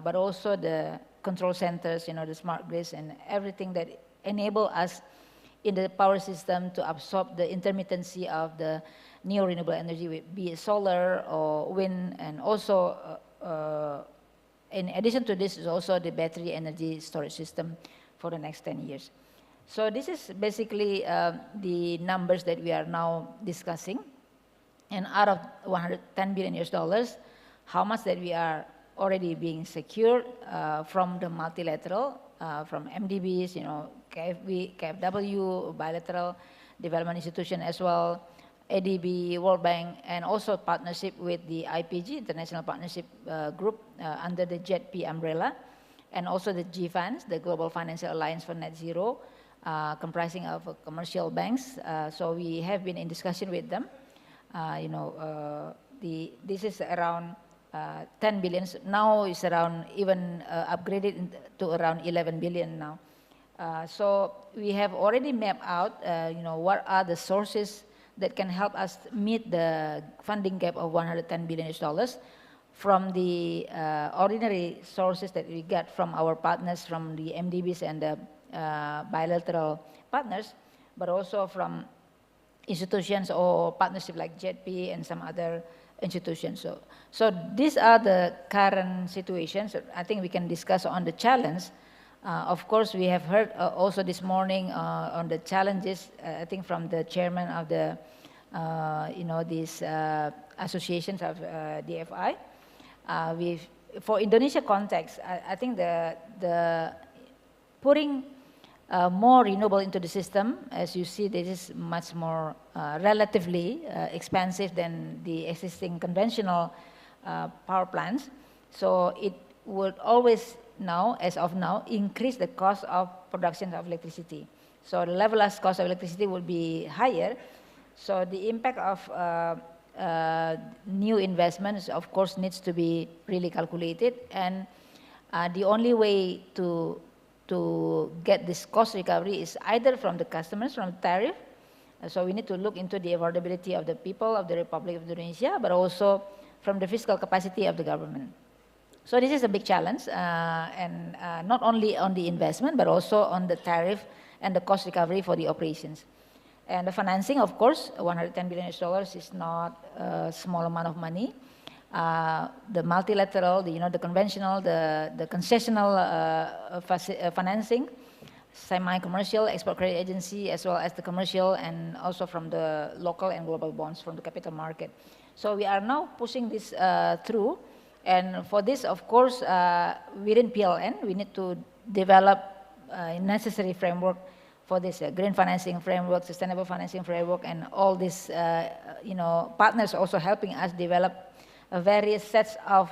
but also the control centers, the smart grids and everything that enable us in the power system to absorb the intermittency of the new renewable energy, be it solar or wind, and also in addition to this is also the battery energy storage system for the next 10 years. So this is basically the numbers that we are now discussing. And out of 110 billion US dollars, how much that we are already being secured from the multilateral, from MDBs, KFW, bilateral development institution as well, ADB, World Bank, and also partnership with the IPG, International Partnership Group, under the JETP umbrella, and also the GFANZ, the Global Financial Alliance for Net Zero, comprising of commercial banks. So we have been in discussion with them. This is around 10 billion. Now it's around even upgraded to around 11 billion now. So we have already mapped out, what are the sources that can help us meet the funding gap of $110 billion from the ordinary sources that we get from our partners, from the MDBs and the bilateral partners, but also from institutions or partnership like JETP and some other institutions. So these are the current situations. I think we can discuss on the challenge. Of course, we have heard also this morning on the challenges, I think from the chairman of the, these associations of DFI. For Indonesia context, I think the putting more renewable into the system, as you see, this is much more relatively expensive than the existing conventional power plants. So it would always now, as of now, increase the cost of production of electricity. So the levelized cost of electricity will be higher. So the impact of new investments, of course, needs to be really calculated. And the only way to get this cost recovery is either from the customers, from the tariff. So we need to look into the affordability of the people of the Republic of Indonesia, but also from the fiscal capacity of the government. So this is a big challenge, and not only on the investment, but also on the tariff and the cost recovery for the operations. And the financing, of course, $110 billion is not a small amount of money. The multilateral, the conventional, the concessional financing, semi-commercial, export credit agency, as well as the commercial, and also from the local and global bonds from the capital market. So we are now pushing this through. And for this, of course, within PLN, we need to develop a necessary framework for this green financing framework, sustainable financing framework, and all these, partners also helping us develop various sets of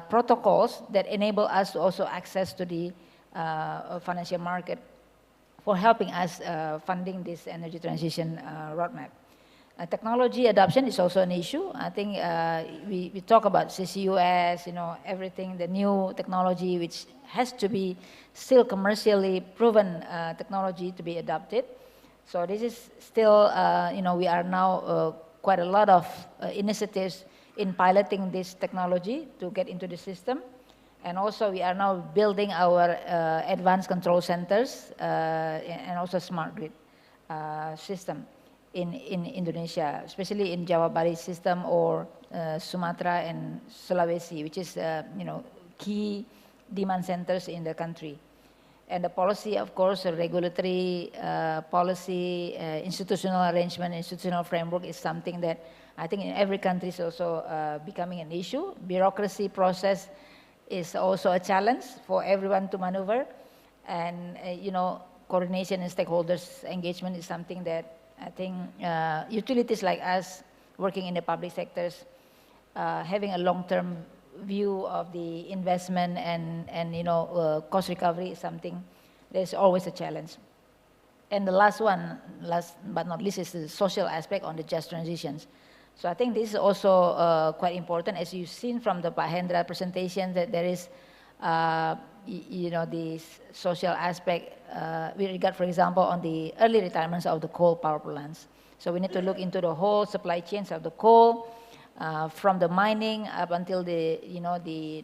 protocols that enable us to also access to the financial market for helping us funding this energy transition roadmap. Technology adoption is also an issue. I think we talk about CCUS, everything, the new technology which has to be still commercially proven technology to be adopted. So this is still, we are now quite a lot of initiatives in piloting this technology to get into the system. And also we are now building our advanced control centers and also smart grid system in Indonesia, especially in Jawa Bali system or Sumatra and Sulawesi, which is, key demand centers in the country. And the policy, of course, the regulatory policy, institutional arrangement, institutional framework is something that I think in every country is also becoming an issue. Bureaucracy process is also a challenge for everyone to maneuver. And, coordination and stakeholders engagement is something that I think utilities like us working in the public sectors, having a long-term view of the investment and cost recovery is something that is always a challenge. And the last but not least, is the social aspect on the just transitions. So I think this is also quite important, as you've seen from the Pak Hendra presentation, that there is, the social aspect with regard, for example, on the early retirements of the coal power plants. So we need to look into the whole supply chains of the coal, from the mining up until the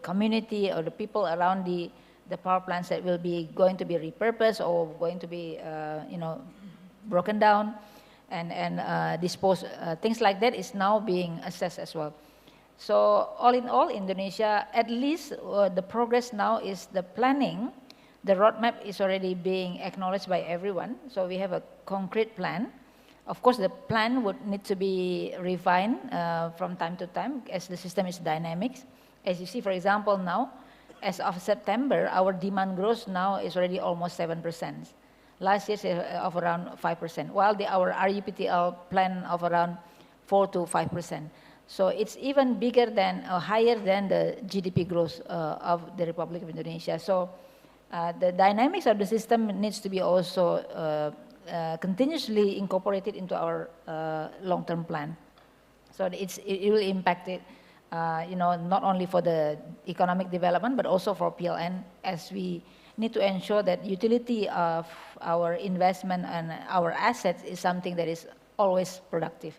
community or the people around the power plants that will be going to be repurposed or going to be, broken down and disposed. Things like that is now being assessed as well. So all in all, Indonesia, at least the progress now is the planning. The roadmap is already being acknowledged by everyone. So we have a concrete plan. Of course, the plan would need to be refined from time to time as the system is dynamic. As you see, for example, now, as of September, our demand growth now is already almost 7%. Last year of around 5%, while our RUPTL plan of around 4 to 5%. So it's even bigger than, higher than the GDP growth of the Republic of Indonesia. So the dynamics of the system needs to be also continuously incorporated into our long-term plan. So it will impact it, not only for the economic development, but also for PLN as we need to ensure that utility of our investment and our assets is something that is always productive.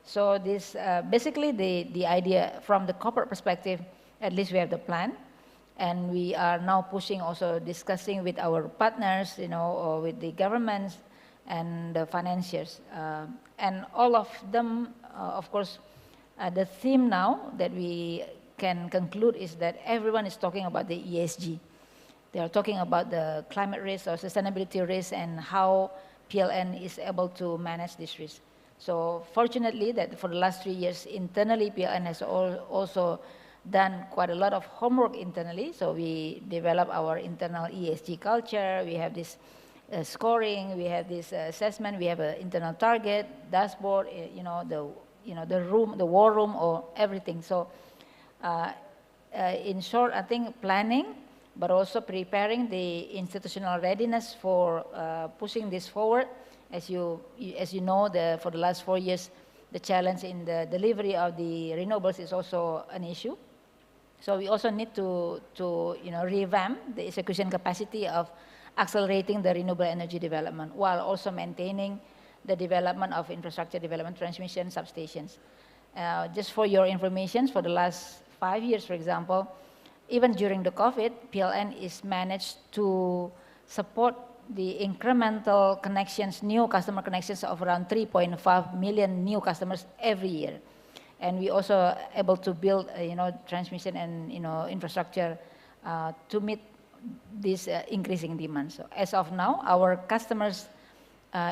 So this basically the idea from the corporate perspective, at least we have the plan, and we are now pushing, also discussing with our partners, or with the governments and the financiers, and all of them, of course, the theme now that we can conclude is that everyone is talking about the ESG. They are talking about the climate risk or sustainability risk and how PLN is able to manage this risk. So fortunately that for the last 3 years internally, PLN has also done quite a lot of homework internally. So we develop our internal ESG culture. We have this scoring, we have this assessment, we have an internal target, dashboard, the war room or everything. So in short, I think planning, but also preparing the institutional readiness for pushing this forward. As you know, for the last 4 years, the challenge in the delivery of the renewables is also an issue. So we also need to revamp the execution capacity of accelerating the renewable energy development while also maintaining the development of infrastructure development, transmission, substations. Just for your information, for the last 5 years, for example, even during the COVID, PLN is managed to support the incremental connections, new customer connections of around 3.5 million new customers every year. And we also able to build, transmission and, infrastructure to meet this increasing demand. So as of now, our customers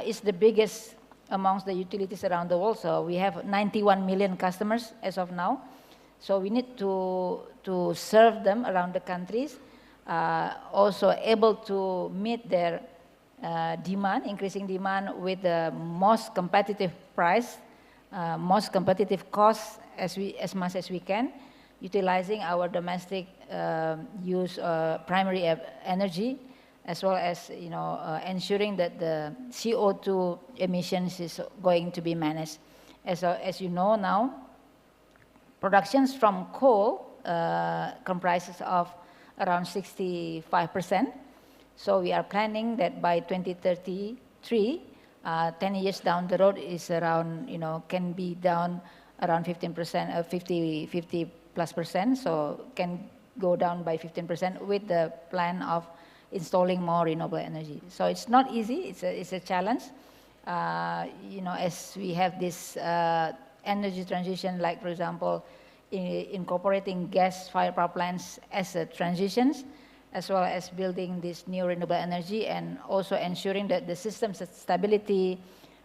is the biggest amongst the utilities around the world. So we have 91 million customers as of now. So we need to serve them around the countries, also able to meet their demand, increasing demand with the most competitive price, most competitive cost as much as we can, utilizing our domestic use primary energy, as well as ensuring that the CO2 emissions is going to be managed. As you know now, productions from coal comprises of around 65%. So we are planning that by 2033, 10 years down the road is around, can be down around 15%, 50+%. So can go down by 15% with the plan of installing more renewable energy. So it's not easy. It's a challenge. As we have this energy transition, like for example, incorporating gas-fired power plants as a transitions, as well as building this new renewable energy, and also ensuring that the system stability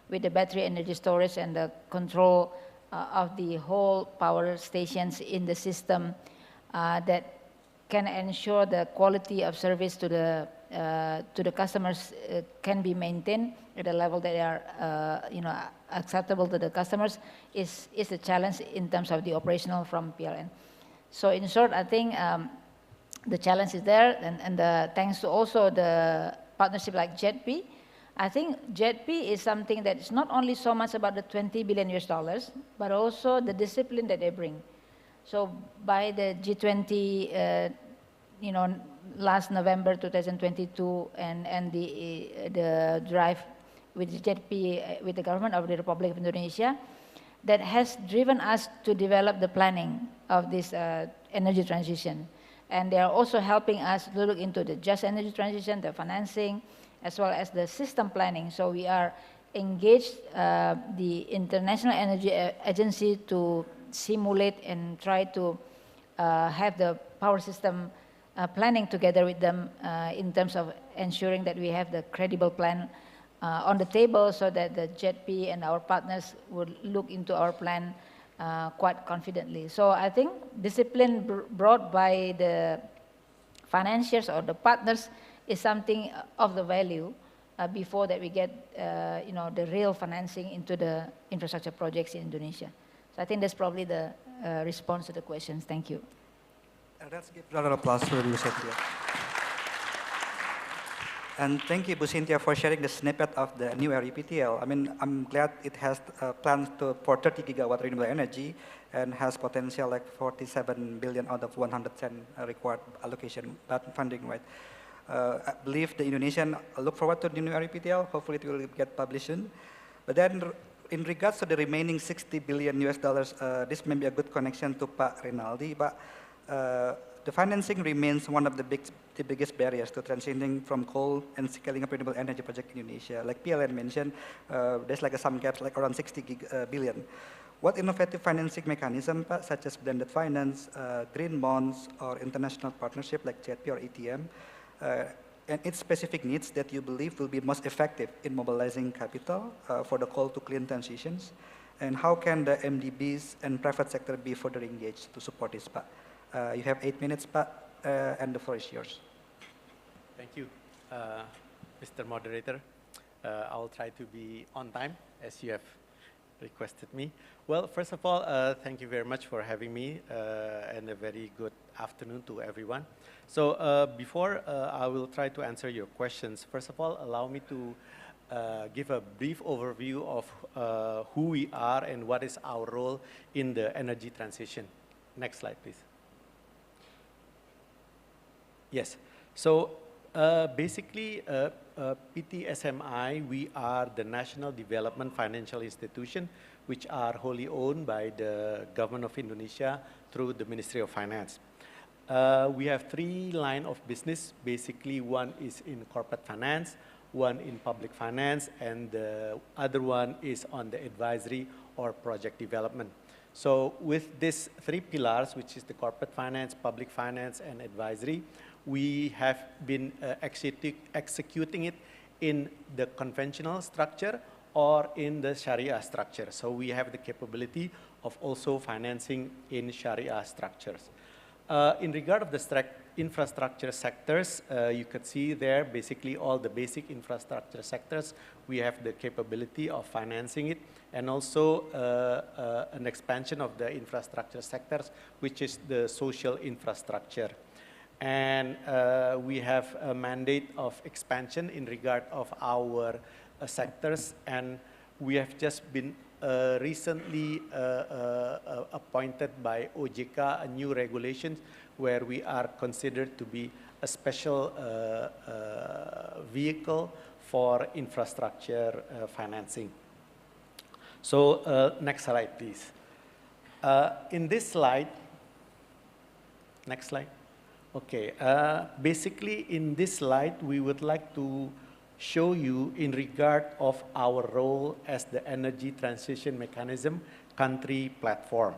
with the battery energy storage and the control of the whole power stations in the system that can ensure the quality of service to the customers can be maintained at a level that are acceptable to the customers is a challenge in terms of the operational from PLN. So in short, I think the challenge is there, and thanks to also the partnership like JETP, I think JETP is something that is not only so much about the $20 billion, but also the discipline that they bring. So by the G20, last November 2022, and the drive with JETP, with the government of the Republic of Indonesia, that has driven us to develop the planning of this energy transition. And they are also helping us to look into the just energy transition, the financing, as well as the system planning. So we are engaged the International Energy Agency to simulate and try to have the power system planning together with them in terms of ensuring that we have the credible plan on the table, so that the JETP and our partners would look into our plan quite confidently. So I think discipline brought by the financiers or the partners is something of the value before that we get the real financing into the infrastructure projects in Indonesia. So I think that's probably the response to the questions. Thank you. Let's give a round of applause for you, Cynthia. And thank you, Bu Cynthia, for sharing the snippet of the new REPTL. I mean, I'm glad it has plans for 30 gigawatt renewable energy and has potential like 47 billion out of 110 required allocation, that funding, right? I believe the Indonesian look forward to the new REPTL. Hopefully it will get published soon. But then in regards to the remaining 60 billion US dollars, this may be a good connection to Pak Rinaldi, but the financing remains one of the biggest barriers to transitioning from coal and scaling up renewable energy project in Indonesia. Like PLN mentioned, there's like some gaps, like around 60 billion. What innovative financing mechanism, such as blended finance, green bonds, or international partnership like JETP or ETM, and its specific needs that you believe will be most effective in mobilizing capital for the coal to clean transitions? And how can the MDBs and private sector be further engaged to support this, Pak? You have 8 minutes, Pak, and the floor is yours. Thank you, Mr. Moderator. I'll try to be on time, as you have requested me. Well, first of all, thank you very much for having me, and a very good afternoon to everyone. So before I will try to answer your questions, first of all, allow me to give a brief overview of who we are and what is our role in the energy transition. Next slide, please. Yes, so basically, PT-SMI, we are the National Development Financial Institution, which are wholly owned by the Government of Indonesia through the Ministry of Finance. We have 3 lines of business. Basically, one is in corporate finance, one in public finance, and the other one is on the advisory or project development. So with these 3 pillars, which is the corporate finance, public finance, and advisory, we have been executing it in the conventional structure or in the Sharia structure. So we have the capability of also financing in Sharia structures. In regard of the infrastructure sectors, you could see there basically all the basic infrastructure sectors. We have the capability of financing it, and also an expansion of the infrastructure sectors, which is the social infrastructure. And we have a mandate of expansion in regard of our sectors, and we have just been recently appointed by OJK a new regulations where we are considered to be a special vehicle for infrastructure financing. So next slide, please. In this slide, next slide. Okay, basically in this slide, we would like to show you in regard of our role as the energy transition mechanism country platform.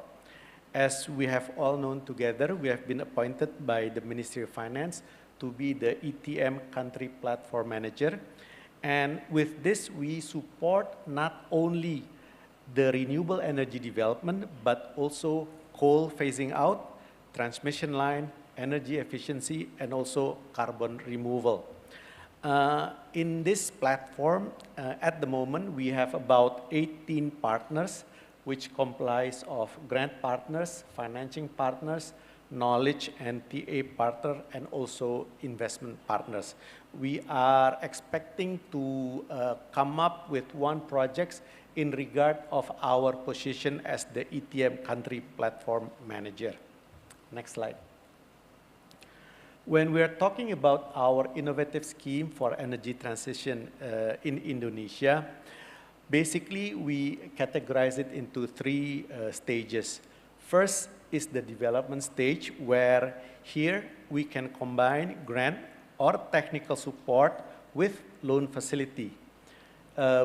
As we have all known together, we have been appointed by the Ministry of Finance to be the ETM country platform manager. And with this, we support not only the renewable energy development, but also coal phasing out, transmission line, energy efficiency, and also carbon removal. In this platform, at the moment, we have about 18 partners, which comprise of grant partners, financing partners, knowledge and TA partner, and also investment partners. We are expecting to come up with 1 project in regard of our position as the ETM country platform manager. Next slide. When we are talking about our innovative scheme for energy transition in Indonesia, basically we categorize it into 3 stages. First is the development stage, where here we can combine grant or technical support with loan facility.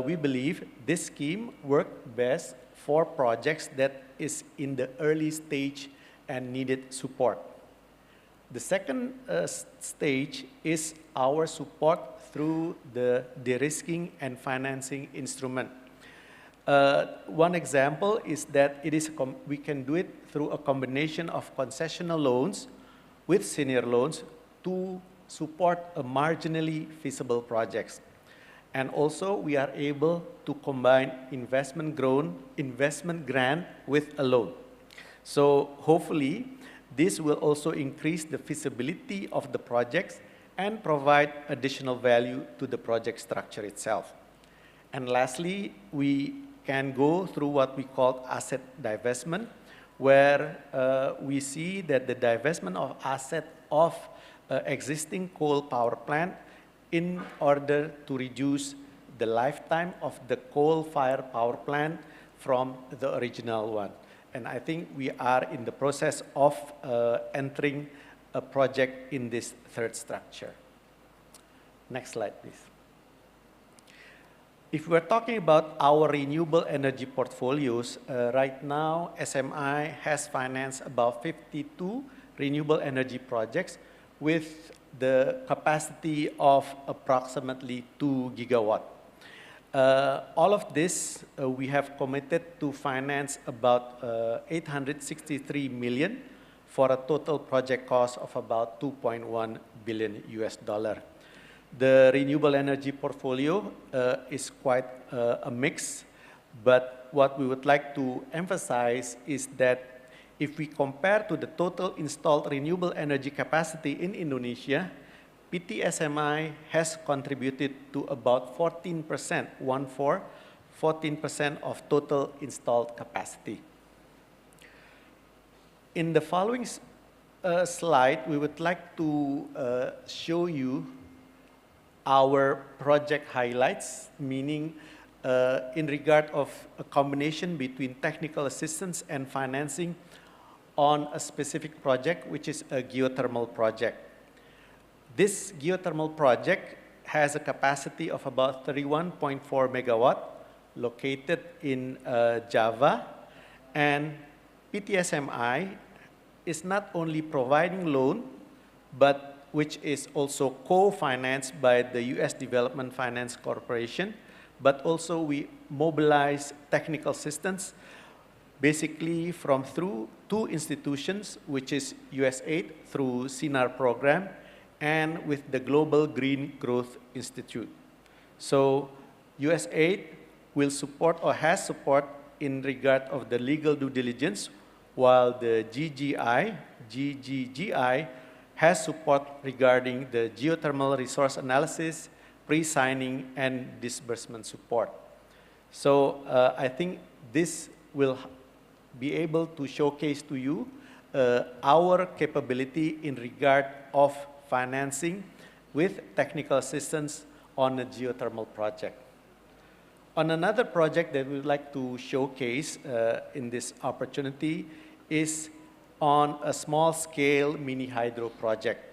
We believe this scheme works best for projects that is in the early stage and needed support. The second stage is our support through the de-risking and financing instrument. One example is that we can do it through a combination of concessional loans with senior loans to support a marginally feasible projects. And also we are able to combine investment grant with a loan. So hopefully, this will also increase the feasibility of the projects and provide additional value to the project structure itself. And lastly, we can go through what we call asset divestment, where we see that the divestment of asset of existing coal power plant in order to reduce the lifetime of the coal-fired power plant from the original one. And I think we are in the process of entering a project in this third structure. Next slide, please. If we're talking about our renewable energy portfolios, right now SMI has financed about 52 renewable energy projects with the capacity of approximately 2 gigawatt. All of this, we have committed to finance about 863 million for a total project cost of about 2.1 billion US dollar. The renewable energy portfolio is quite a mix, but what we would like to emphasize is that if we compare to the total installed renewable energy capacity in Indonesia, PT-SMI has contributed to about 14%, 14% of total installed capacity. In the following slide, we would like to show you our project highlights, meaning in regard of a combination between technical assistance and financing on a specific project, which is a geothermal project. This geothermal project has a capacity of about 31.4 megawatt located in Java, and PT-SMI is not only providing loan, but which is also co-financed by the US Development Finance Corporation, but also we mobilize technical assistance basically from through two institutions, which is USAID through CINAR program and with the Global Green Growth Institute. So USAID will support or has support in regard of the legal due diligence, while the GGGI has support regarding the geothermal resource analysis, pre-signing, and disbursement support. So I think this will be able to showcase to you our capability in regard of financing with technical assistance on a geothermal project. On another project that we would like to showcase in this opportunity is on a small-scale mini-hydro project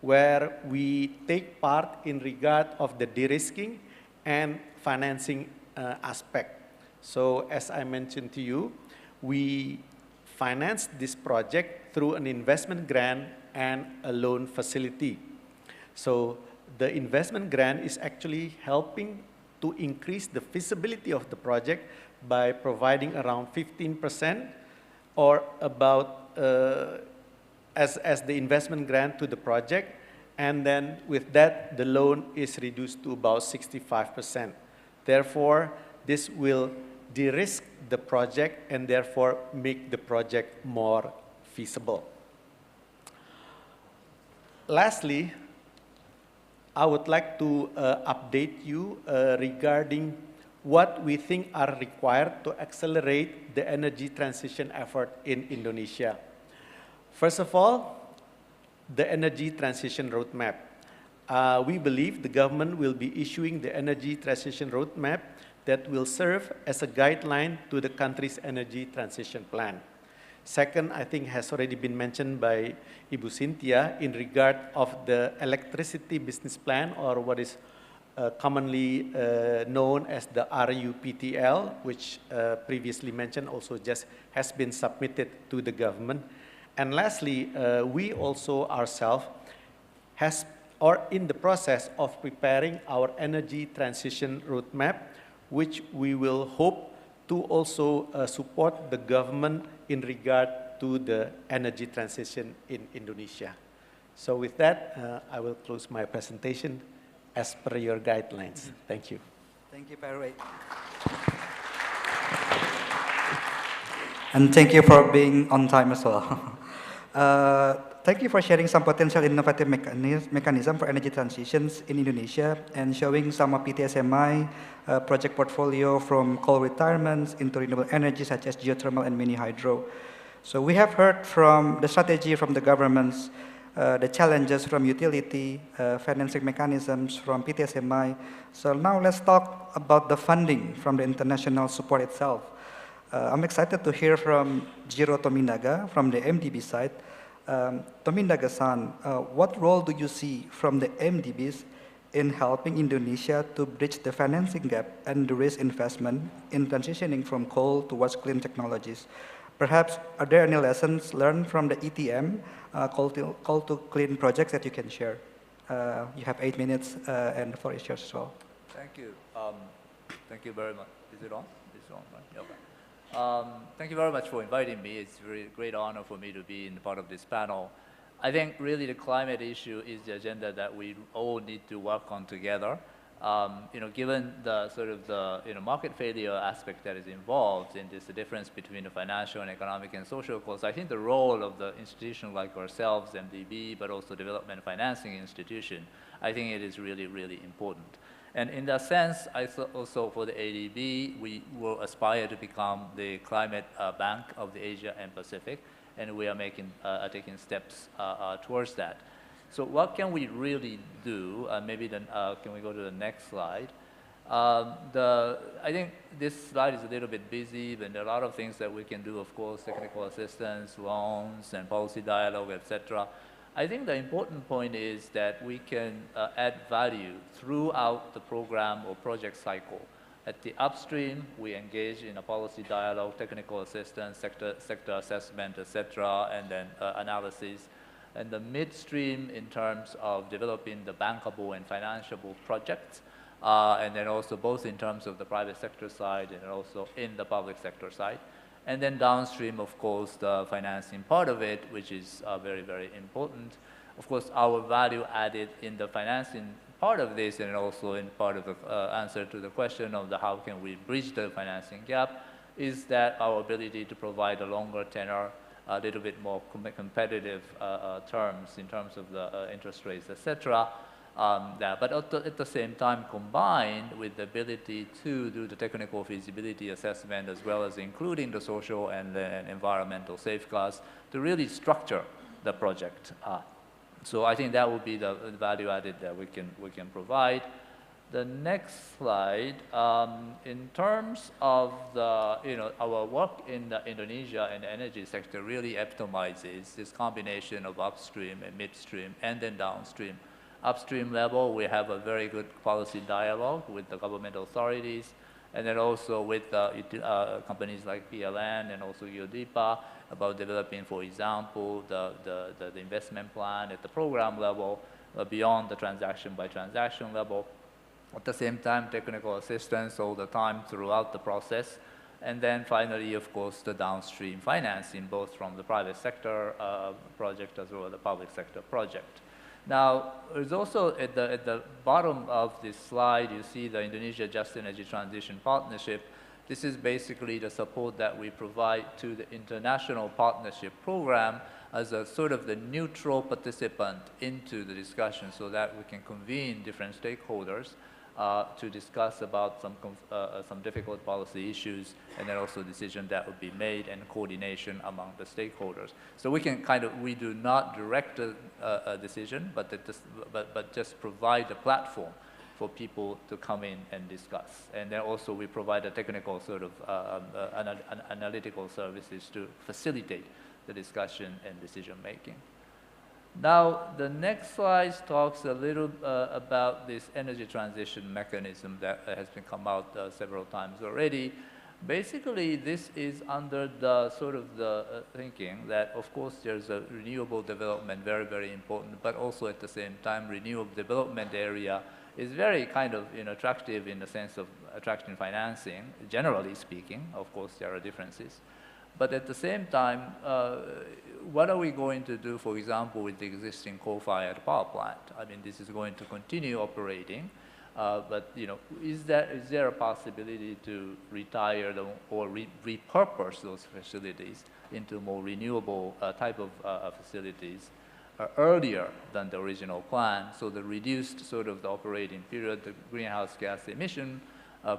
where we take part in regard of the de-risking and financing aspect. So as I mentioned to you, we financed this project through an investment grant and a loan facility. So the investment grant is actually helping to increase the feasibility of the project by providing around 15% or about as the investment grant to the project, and then with that the loan is reduced to about 65%. Therefore, this will de-risk the project and therefore make the project more feasible. Lastly, I would like to update you regarding what we think are required to accelerate the energy transition effort in Indonesia. First of all, the energy transition roadmap. We believe the government will be issuing the energy transition roadmap that will serve as a guideline to the country's energy transition plan. Second, I think has already been mentioned by Ibu Cynthia in regard of the electricity business plan, or what is commonly known as the RUPTL, which previously mentioned also just has been submitted to the government. And lastly, we also ourselves are in the process of preparing our energy transition roadmap, which we will hope to also support the government in regard to the energy transition in Indonesia. So with that, I will close my presentation as per your guidelines. Thank you. Thank you, Pak. And thank you for being on time as well. Thank you for sharing some potential innovative mechanism for energy transitions in Indonesia and showing some of PT-SMI project portfolio from coal retirements into renewable energy such as geothermal and mini hydro. So we have heard from the strategy from the governments the challenges from utility, financing mechanisms from PTSMI. So now let's talk about the funding from the international support itself. I'm excited to hear from Jiro Tominaga from the MDB side. Tominaga-san, what role do you see from the MDBs in helping Indonesia to bridge the financing gap and the risk investment in transitioning from coal towards clean technologies? Perhaps, are there any lessons learned from the ETM, coal to clean projects that you can share? You have 8 minutes and the floor is yours as well. Thank you. Thank you very much. Is it on? It's on, right? Okay. Thank you very much for inviting me. It's a really great honor for me to be in part of this panel. I think really the climate issue is the agenda that we all need to work on together. Given the sort of the market failure aspect that is involved in this, the difference between the financial and economic and social costs, I think the role of the institution like ourselves, MDB, but also development financing institution, I think it is really, really important. And in that sense, I thought also for the ADB, we will aspire to become the climate bank of the Asia and Pacific, and we are taking steps towards that. So what can we really do? Maybe then, can we go to the next slide? I think this slide is a little bit busy, but there are a lot of things that we can do, of course, technical assistance, loans, and policy dialogue, etc. I think the important point is that we can add value throughout the program or project cycle. At the upstream, we engage in a policy dialogue, technical assistance, sector assessment, etc., and then analysis. And the midstream in terms of developing the bankable and financeable projects, and then also both in terms of the private sector side and also in the public sector side. And then downstream, of course, the financing part of it, which is very, very important. Of course, our value added in the financing part of this, and also in part of the answer to the question of how can we bridge the financing gap, is that our ability to provide a longer tenor, a little bit more competitive terms in terms of the interest rates, etc. But at the same time, combined with the ability to do the technical feasibility assessment, as well as including the social and environmental safeguards, to really structure the project. So I think that would be the value added that we can provide. The next slide, in terms of our work in the Indonesia and the energy sector really epitomizes this combination of upstream and midstream and then downstream. Upstream level, we have a very good policy dialogue with the government authorities, and then also with companies like PLN and also UDIPA about developing, for example, the investment plan at the program level beyond the transaction by transaction level. At the same time, technical assistance all the time throughout the process. And then finally, of course, the downstream financing, both from the private sector project as well as the public sector project. Now, there's also at the bottom of this slide, you see the Indonesia Just Energy Transition Partnership. This is basically the support that we provide to the international partnership program as a sort of the neutral participant into the discussion so that we can convene different stakeholders to discuss about some difficult policy issues, and then also decisions that would be made and coordination among the stakeholders. So we can we do not direct a decision, but just provide a platform for people to come in and discuss. And then also we provide a technical sort of analytical services to facilitate the discussion and decision making. Now, the next slide talks a little about this energy transition mechanism that has been come out several times already. Basically, this is under the sort of the thinking that, of course, there's a renewable development, very, very important, but also at the same time, renewable development area is very attractive in the sense of attracting financing, generally speaking. Of course, there are differences. But at the same time, what are we going to do, for example, with the existing coal-fired power plant? I mean, this is going to continue operating, but is there a possibility to retire them or repurpose those facilities into more renewable type of facilities earlier than the original plan? So the reduced sort of the operating period, the greenhouse gas emission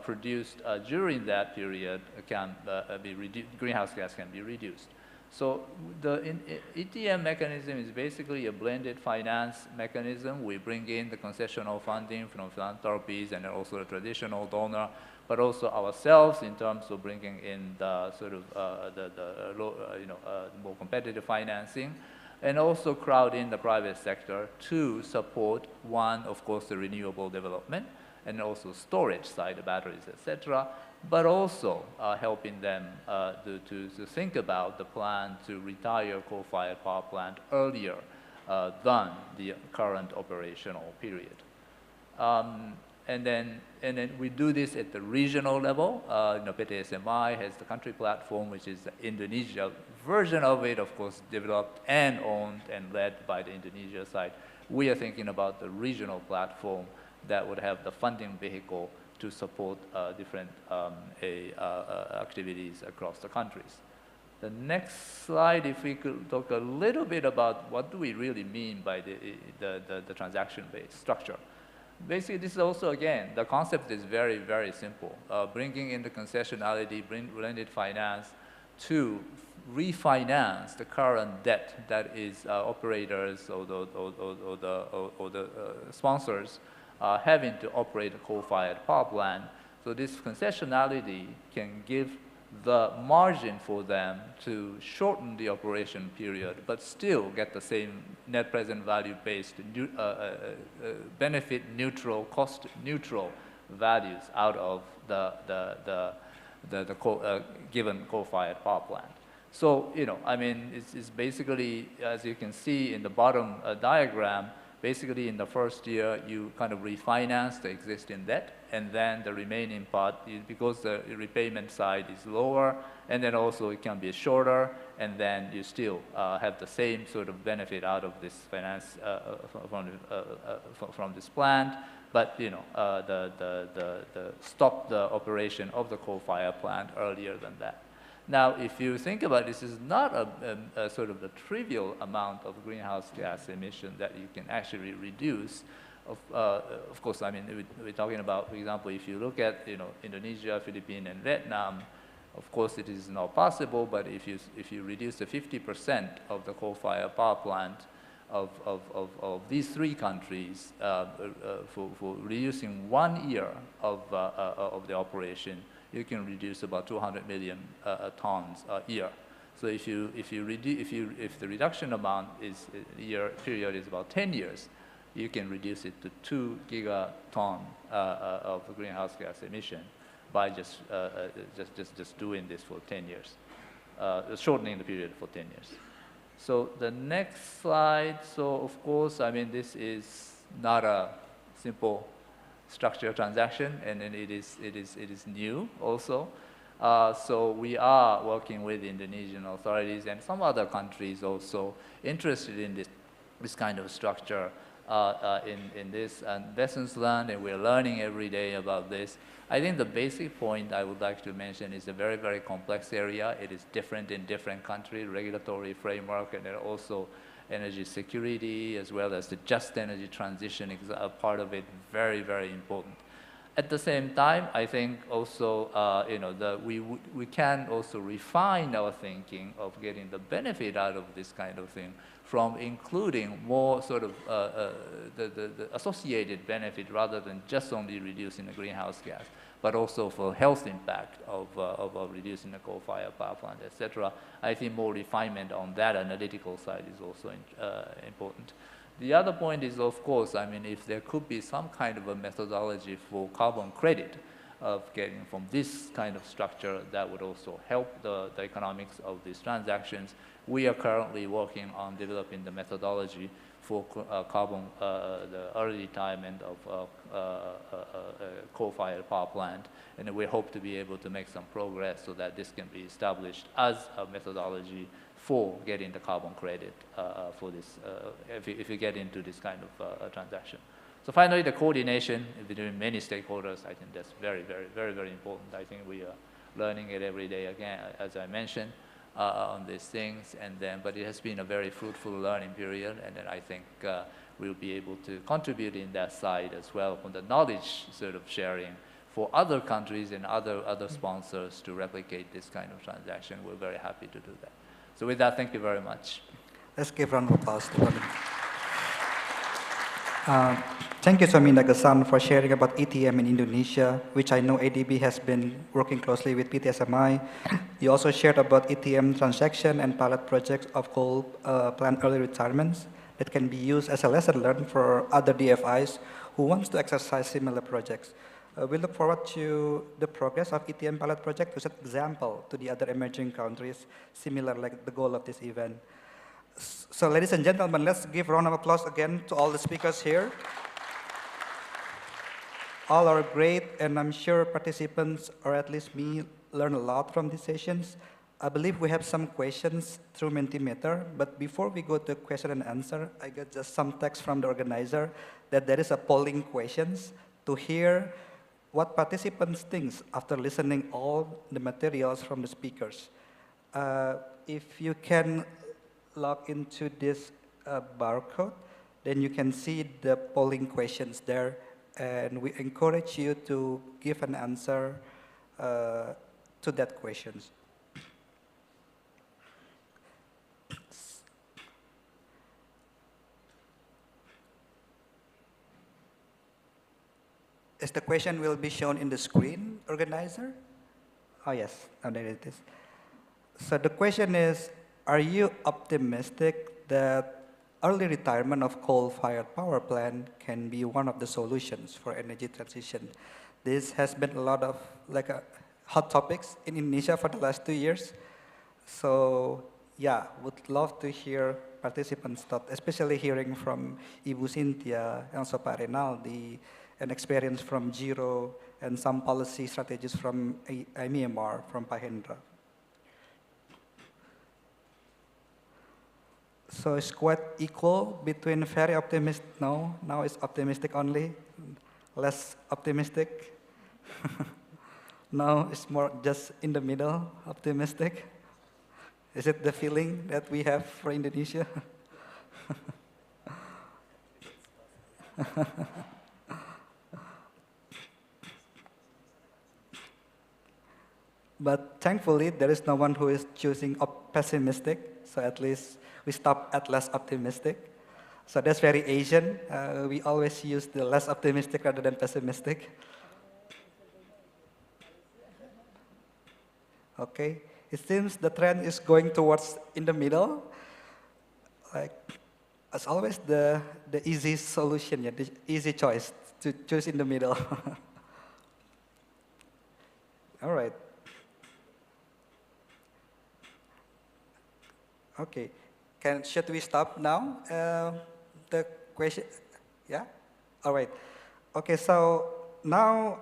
produced during that period can be reduced. Greenhouse gas can be reduced. So the ETM mechanism is basically a blended finance mechanism. We bring in the concessional funding from philanthropies and also the traditional donor, but also ourselves in terms of bringing in the sort of more competitive financing, and also crowd in the private sector to support one, of course, the renewable development, and also storage side, the batteries, etc., but also helping them to think about the plan to retire coal-fired power plant earlier than the current operational period. And then we do this at the regional level. PT SMI has the country platform, which is the Indonesia version of it, of course, developed and owned and led by the Indonesia side. We are thinking about the regional platform that would have the funding vehicle to support different activities across the countries. The next slide, if we could talk a little bit about what do we really mean by the transaction-based structure. Basically, this is also, again, the concept is very, very simple. Bringing in the concessionality, blended finance to refinance the current debt that is operators or the sponsors having to operate a coal-fired power plant. So this concessionality can give the margin for them to shorten the operation period, but still get the same net present value based, benefit neutral, cost neutral values out of the given coal-fired power plant. So, I mean, it's basically, as you can see in the bottom diagram, basically in the first year, you kind of refinance the existing debt, and then the remaining part, because the repayment side is lower, and then also it can be shorter, and then you still have the same sort of benefit out of this finance from this plant, but stop the operation of the coal-fired plant earlier than that. Now, if you think about this, is not a sort of a trivial amount of greenhouse gas emission that you can actually reduce. Of course, I mean, we're talking about, for example, if you look at Indonesia, Philippines, and Vietnam, of course, it is not possible. But if you reduce the 50% of the coal-fired power plant of these three countries for reducing 1 year of the operation, you can reduce about 200 million tons a year. So if the reduction amount is year period is about 10 years, you can reduce it to 2 gigaton of greenhouse gas emission by just doing this for 10 years, shortening the period for 10 years. So the next slide. So of course, I mean, this is not a simple structure transaction, and then it is new also. So we are working with Indonesian authorities and some other countries also interested in this kind of structure in this, and lessons learned, and we're learning every day about this. I think the basic point I would like to mention is a very, very complex area. It is different in different countries, regulatory framework, and then also energy security, as well as the just energy transition is a part of it, very, very important. At the same time, I think also, we can also refine our thinking of getting the benefit out of this kind of thing from including more sort of the associated benefit rather than just only reducing the greenhouse gas, but also for health impact of reducing the coal-fired power plant, etc. I think more refinement on that analytical side is also important. The other point is, of course, I mean, if there could be some kind of a methodology for carbon credit of getting from this kind of structure, that would also help the economics of these transactions. We are currently working on developing the methodology for carbon, the early retirement of coal-fired power plant, and we hope to be able to make some progress so that this can be established as a methodology for getting the carbon credit for this, if you get into this kind of transaction. So finally, the coordination between many stakeholders, I think that's very, very, very, very important. I think we are learning it every day again, as I mentioned, on these things, and then, but it has been a very fruitful learning period, and then I think we'll be able to contribute in that side as well on the knowledge sort of sharing for other countries and other sponsors to replicate this kind of transaction. We're very happy to do that. So with that, thank you very much. Let's give a round of applause to Tony. Thank you, Swami Nagasan, for sharing about ETM in Indonesia, which I know ADB has been working closely with PTSMI. You also shared about ETM transaction and pilot projects of coal plant early retirements that can be used as a lesson learned for other DFIs who wants to exercise similar projects. We look forward to the progress of ETM pilot project to set example to the other emerging countries, similar like the goal of this event. So ladies and gentlemen, let's give a round of applause again to all the speakers here. All are great, and I'm sure participants, or at least me, learn a lot from these sessions. I believe we have some questions through Mentimeter, but before we go to question and answer, I got just some text from the organizer that there is a polling questions to hear what participants think after listening all the materials from the speakers. If you can log into this barcode, then you can see the polling questions there, and we encourage you to give an answer to that questions. Is the question will be shown in the screen, organizer? Oh yes, oh, there it is. So the question is, are you optimistic that early retirement of coal-fired power plant can be one of the solutions for energy transition? This has been a lot of hot topics in Indonesia for the last 2 years. So yeah, would love to hear participants' thoughts, especially hearing from Ibu Cynthia and also Pak Renaldi, and experience from Jiro, and some policy strategies from Myanmar, from Pak Hendra. So it's quite equal between very optimistic, now it's optimistic only, less optimistic. Now it's more just in the middle, optimistic. Is it the feeling that we have for Indonesia? But thankfully, there is no one who is choosing pessimistic, so at least we stop at less optimistic. So that's very Asian. We always use the less optimistic rather than pessimistic. Okay, it seems the trend is going towards in the middle. Like, as always, the easy solution, yeah, the easy choice to choose in the middle. All right. Okay, should we stop now? The question, yeah? All right. Okay, so now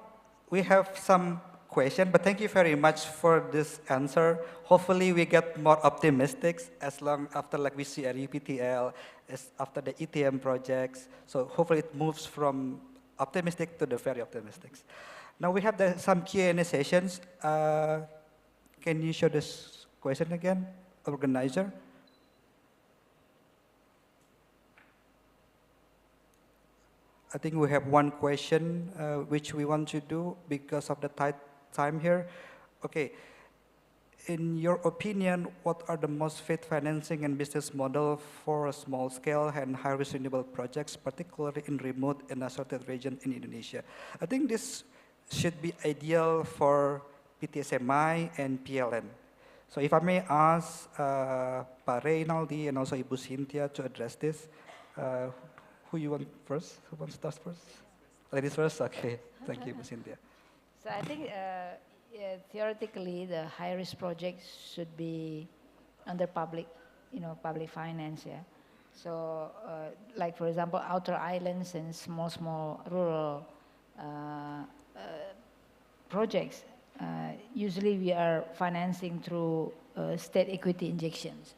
we have some question, but thank you very much for this answer. Hopefully we get more optimistic as long after we see a UPTL, after the ETM projects. So hopefully it moves from optimistic to the very optimistic. Now we have some Q&A sessions. Can you show this question again, organizer? I think we have one question which we want to do because of the tight time here. Okay, in your opinion, what are the most fit financing and business model for small scale and high-risk renewable projects, particularly in remote and assorted region in Indonesia? I think this should be ideal for PTSMI and PLN. So if I may ask Pak Reynaldi and also Ibu Cynthia to address this, who you want first? Who wants to start first? Ladies first? Okay, thank you, Ibu Cynthia. So I think theoretically the high-risk projects should be under public finance, yeah. So like for example, outer islands and small rural projects, usually we are financing through state equity injections.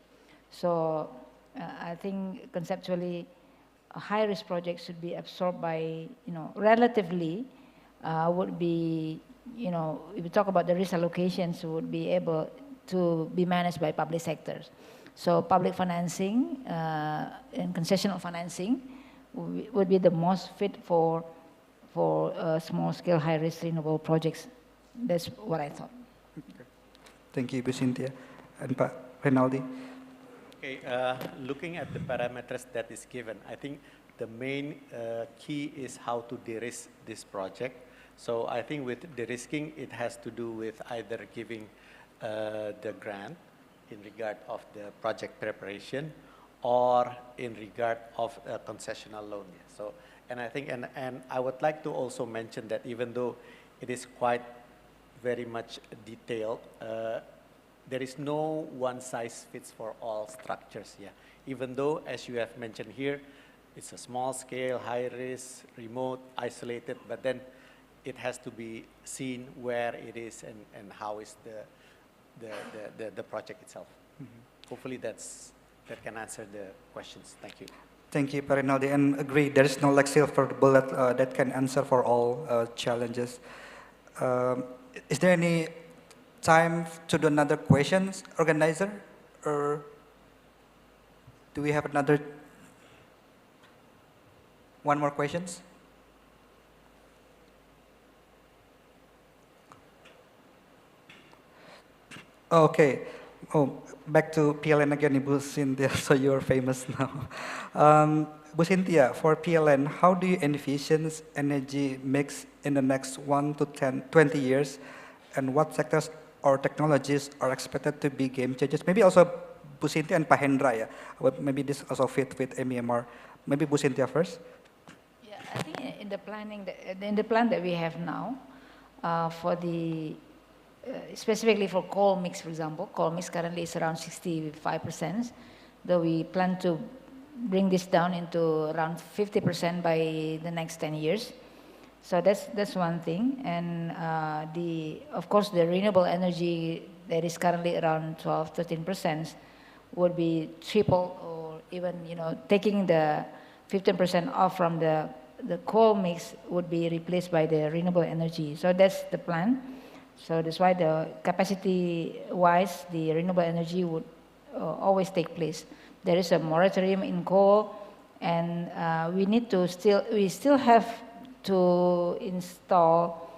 So I think conceptually, a high-risk project should be absorbed by, relatively would be, if we talk about the risk allocations, would be able to be managed by public sectors. So public financing and concessional financing would be the most fit for small-scale, high-risk renewable projects. That's what I thought. Okay. Thank you, Ibu Cynthia. And Pak Renaldi. Okay, looking at the parameters that is given, I think the main key is how to de-risk this project. So I think with de-risking, it has to do with either giving the grant in regard of the project preparation or in regard of a concessional loan. So, and I think, and I would like to also mention that even though it is quite very much detailed, there is no one size fits for all structures. Yeah, even though, as you have mentioned here, it's a small scale, high risk, remote, isolated, but then it has to be seen where it is and how is the project itself. Mm-hmm. Hopefully that can answer the questions. Thank you. Thank you, Pak Rinaldi, and agree, there is no like silver bullet that can answer for all challenges. Is there any time to do another questions, organizer? Or do we have another, one more questions? Okay. Oh, back to PLN again, Ibu Cynthia, so you're famous now. Bu Cynthia, for PLN, how do you envision energy mix in the next 1 to 20 years? And what sectors or technologies are expected to be game changers? Maybe also Bu Cynthia and Pak Hendra, yeah. Maybe this also fit with MEMR. Maybe Bu Cynthia first. Yeah, I think in the plan that we have now, for the specifically for coal mix, for example, coal mix currently is around 65%, though we plan to bring this down into around 50% by the next 10 years. So that's one thing, and of course the renewable energy that is currently around 12-13% would be triple, or even taking the 15% off from the coal mix would be replaced by the renewable energy. So that's the plan. So that's why the capacity-wise, the renewable energy would always take place. There is a moratorium in coal, and we still have to install,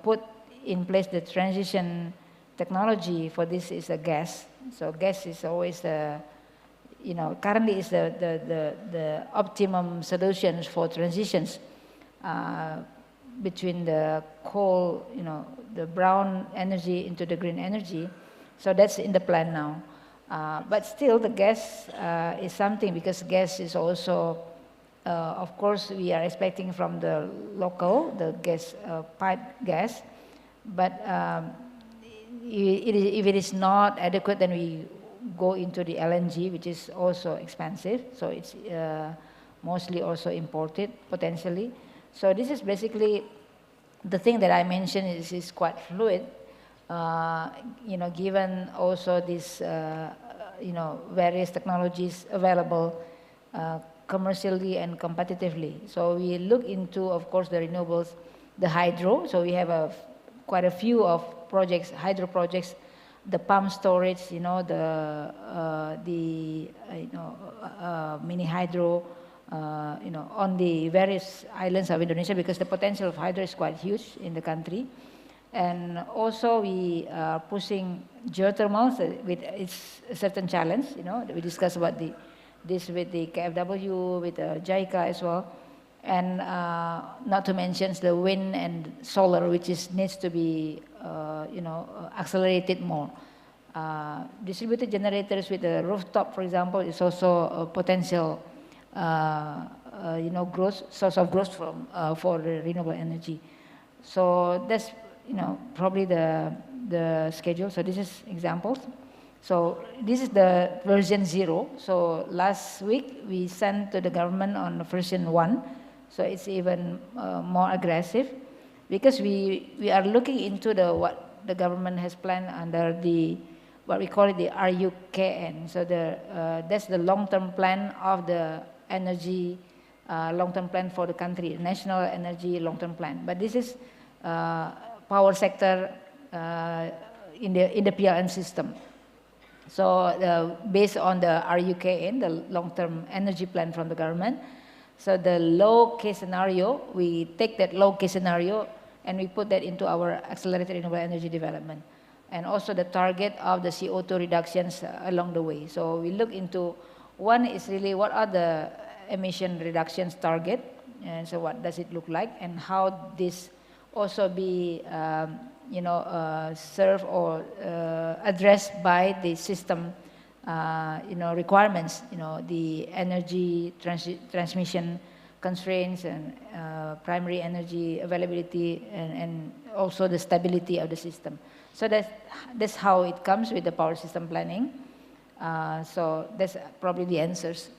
put in place the transition technology for this is a gas. So gas is always currently is the optimum solutions for transitions between the coal, the brown energy into the green energy. So that's in the plan now. But still the gas is something, because gas is also, of course, we are expecting from the local, the gas, pipe gas. But if it is not adequate, then we go into the LNG, which is also expensive. So it's mostly also imported, potentially. So this is basically the thing that I mentioned is quite fluid, given also this, various technologies available commercially and competitively. So we look into, of course, the renewables, the hydro. So we have quite a few of projects, hydro projects, the pump storage, the mini hydro, on the various islands of Indonesia, because the potential of hydro is quite huge in the country. And also we are pushing geothermals with its certain challenge, we discussed about this with the KfW, with JICA as well. And not to mention the wind and solar, which needs to be, accelerated more. Distributed generators with a rooftop, for example, is also a potential source of growth for the renewable energy. So that's probably the schedule. So this is examples. So this is the version 0. So last week we sent to the government on version 1. So it's even more aggressive, because we are looking into what the government has planned under what we call it the RUKN. So that's the long-term plan of the energy, long-term plan for the country, national energy long-term plan. But this is power sector in the PLN system. So based on the RUKN, the long-term energy plan from the government. So the low-case scenario, we take that low-case scenario and we put that into our accelerated renewable energy development. and also the target of the CO2 reductions along the way. So we look into, one is really what are the emission reductions target, and so what does it look like, and how this also be served or addressed by the system requirements, the energy transmission constraints and primary energy availability, and also the stability of the system. So that's how it comes with the power system planning. So that's probably the answers.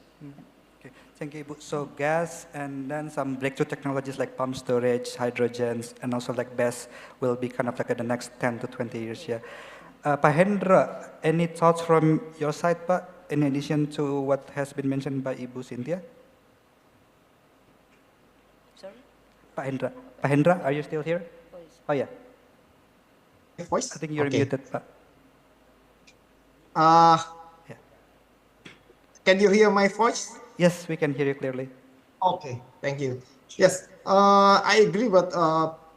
Okay, thank you, Ibu. So gas and then some breakthrough technologies like pump storage, hydrogens, and also like BESS will be kind of like in the next 10 to 20 years, yeah. Pak Hendra, any thoughts from your side, Pak, in addition to what has been mentioned by Ibu Cynthia? Sorry? Pak Hendra, are you still here? Oh, yeah. Voice? I think you're Okay. muted, Pak. Can you hear my voice? Yes, we can hear you clearly. Okay, thank you. Yes, I agree what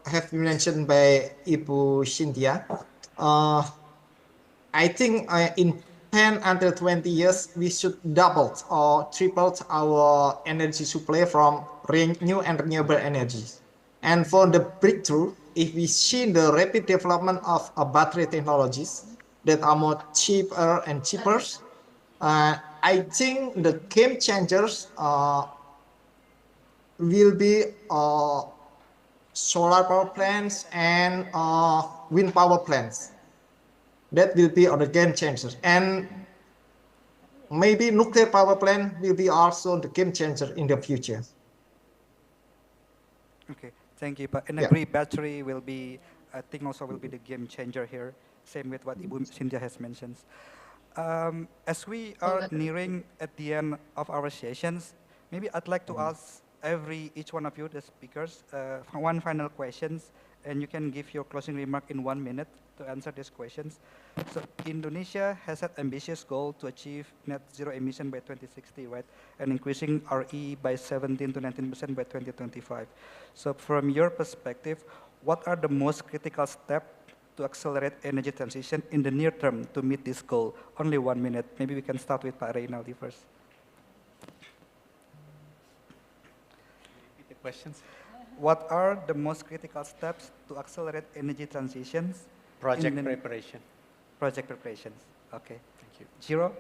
have been mentioned by Ibu Cynthia. I think in 10 until 20 years, we should double or triple our energy supply from new and renewable energies. And for the breakthrough, if we see the rapid development of battery technologies that are more cheaper and cheaper, I think the game changers will be solar power plants and wind power plants. That will be the game changers. And maybe nuclear power plant will be also the game changer in the future. Okay, thank you. But and agree, battery will be, I think also will be the game changer here. Same with what Ibu Cynthia has mentioned. As we are nearing at the end of our sessions, maybe I'd like to ask each one of you, the speakers, one final questions, and you can give your closing remark in 1 minute to answer these questions. So Indonesia has an ambitious goal to achieve net zero emission by 2060, right? And increasing RE by 17 to 19% by 2025. So from your perspective, what are the most critical steps to accelerate energy transition in the near term to meet this goal? Only 1 minute. Maybe we can start with Pak Reynaldi first. Repeat the questions. What are the most critical steps to accelerate energy transitions? Project preparation. Project preparations. Okay. Thank you. Jiro?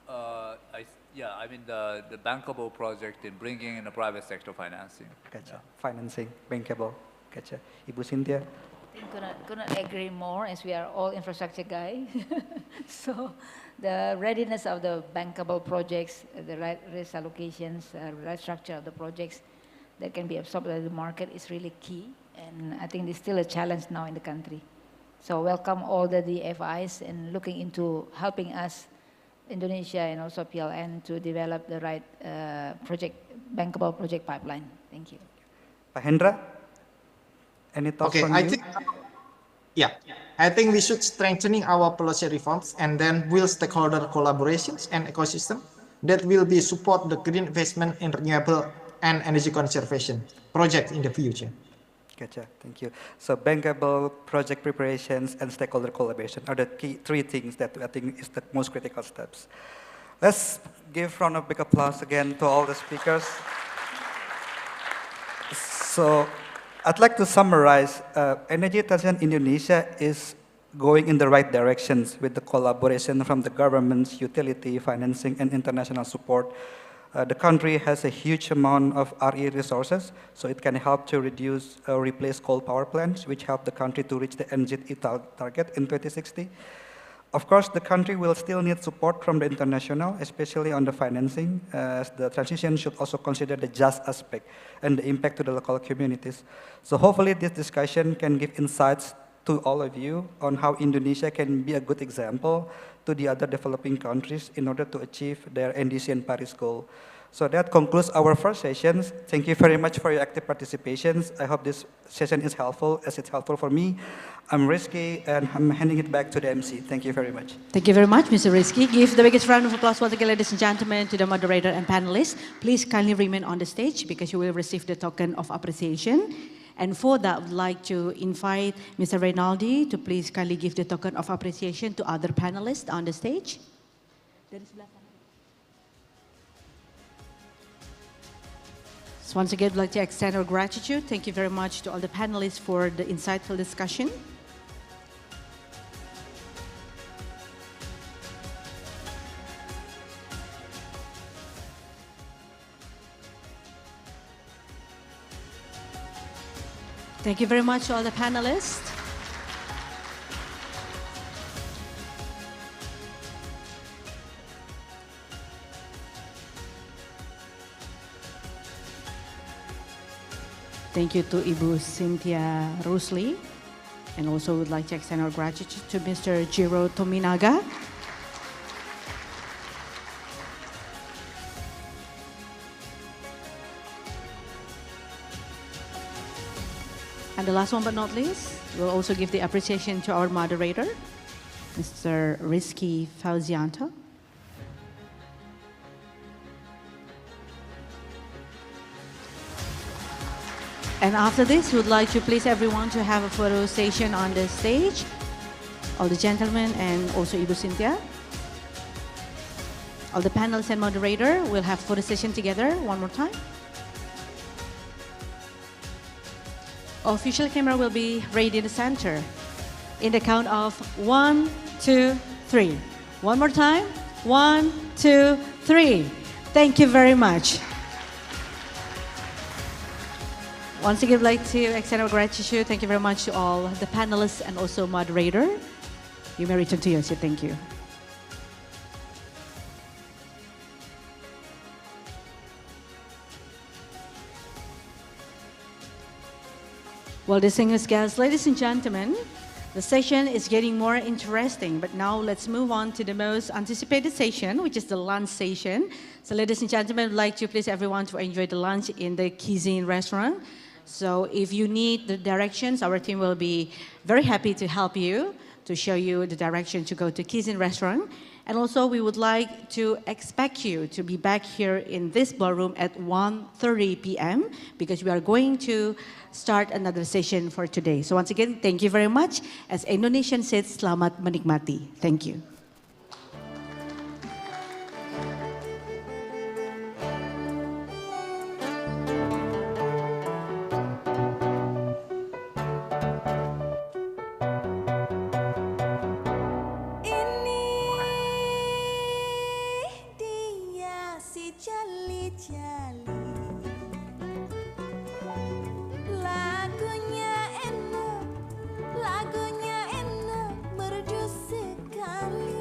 I mean the bankable project in bringing in the private sector financing. Gotcha. Yeah. Financing, bankable. Gotcha. Ibu Cynthia? I think couldn't agree more, as we are all infrastructure guys. So the readiness of the bankable projects, the right risk allocations, right structure of the projects that can be absorbed by the market is really key. And I think it's still a challenge now in the country. So welcome all the DFIs and looking into helping us, Indonesia and also PLN, to develop the right bankable project pipeline. Thank you. Pak Hendra? Any thoughts from you? I think we should strengthening our policy reforms and then build stakeholder collaborations and ecosystem that will be support the green investment in renewable and energy conservation projects in the future. Gotcha, thank you. So bankable, project preparations, and stakeholder collaboration are the key 3 things that I think is the most critical steps. Let's give a round of big applause again to all the speakers. So I'd like to summarize, energy transition in Indonesia is going in the right directions with the collaboration from the governments, utility, financing, and international support. The country has a huge amount of RE resources, so it can help to reduce or replace coal power plants, which help the country to reach the NZE target in 2060. Of course, the country will still need support from the international, especially on the financing, as the transition should also consider the just aspect and the impact to the local communities. So hopefully this discussion can give insights to all of you on how Indonesia can be a good example to the other developing countries in order to achieve their NDC and Paris goal. So that concludes our first sessions. Thank you very much for your active participations. I hope this session is helpful, as it's helpful for me. I'm Rizky, and I'm handing it back to the MC. Thank you very much. Thank you very much, Mr. Rizky. Give the biggest round of applause once again, ladies and gentlemen, to the moderator and panelists. Please kindly remain on the stage because you will receive the token of appreciation. And for that, I would like to invite Mr. Reynaldi to please kindly give the token of appreciation to other panelists on the stage. So once again, I'd like to extend our gratitude. Thank you very much to all the panelists for the insightful discussion. Thank you very much to all the panelists. Thank you to Ibu Cynthia Rusli, and also would like to extend our gratitude to Mr. Jiro Tominaga. And the last one but not least, we'll also give the appreciation to our moderator, Mr. Rizky Fauzianto. And after this, we'd like to please everyone to have a photo session on the stage. All the gentlemen and also Ibu Cynthia. All the panelists and moderator will have photo session together one more time. Official camera will be ready in the center. In the count of 1, 2, 3. One more time. 1, 2, 3. Thank you very much. Once again, I'd like to extend our gratitude. Thank you very much to all the panelists and also moderator. You may return to your seat. Thank you. Well, distinguished guests, ladies and gentlemen, the session is getting more interesting, but now let's move on to the most anticipated session, which is the lunch session. So ladies and gentlemen, I'd like to please everyone to enjoy the lunch in the XVII restaurant. So if you need the directions, our team will be very happy to help you, to show you the direction to go to XVII restaurant. And also we would like to expect you to be back here in this ballroom at 1:30 p.m. because we are going to start another session for today. So once again, thank you very much. As Indonesian says, selamat menikmati. Thank you. Lagunya enak merdu sekali.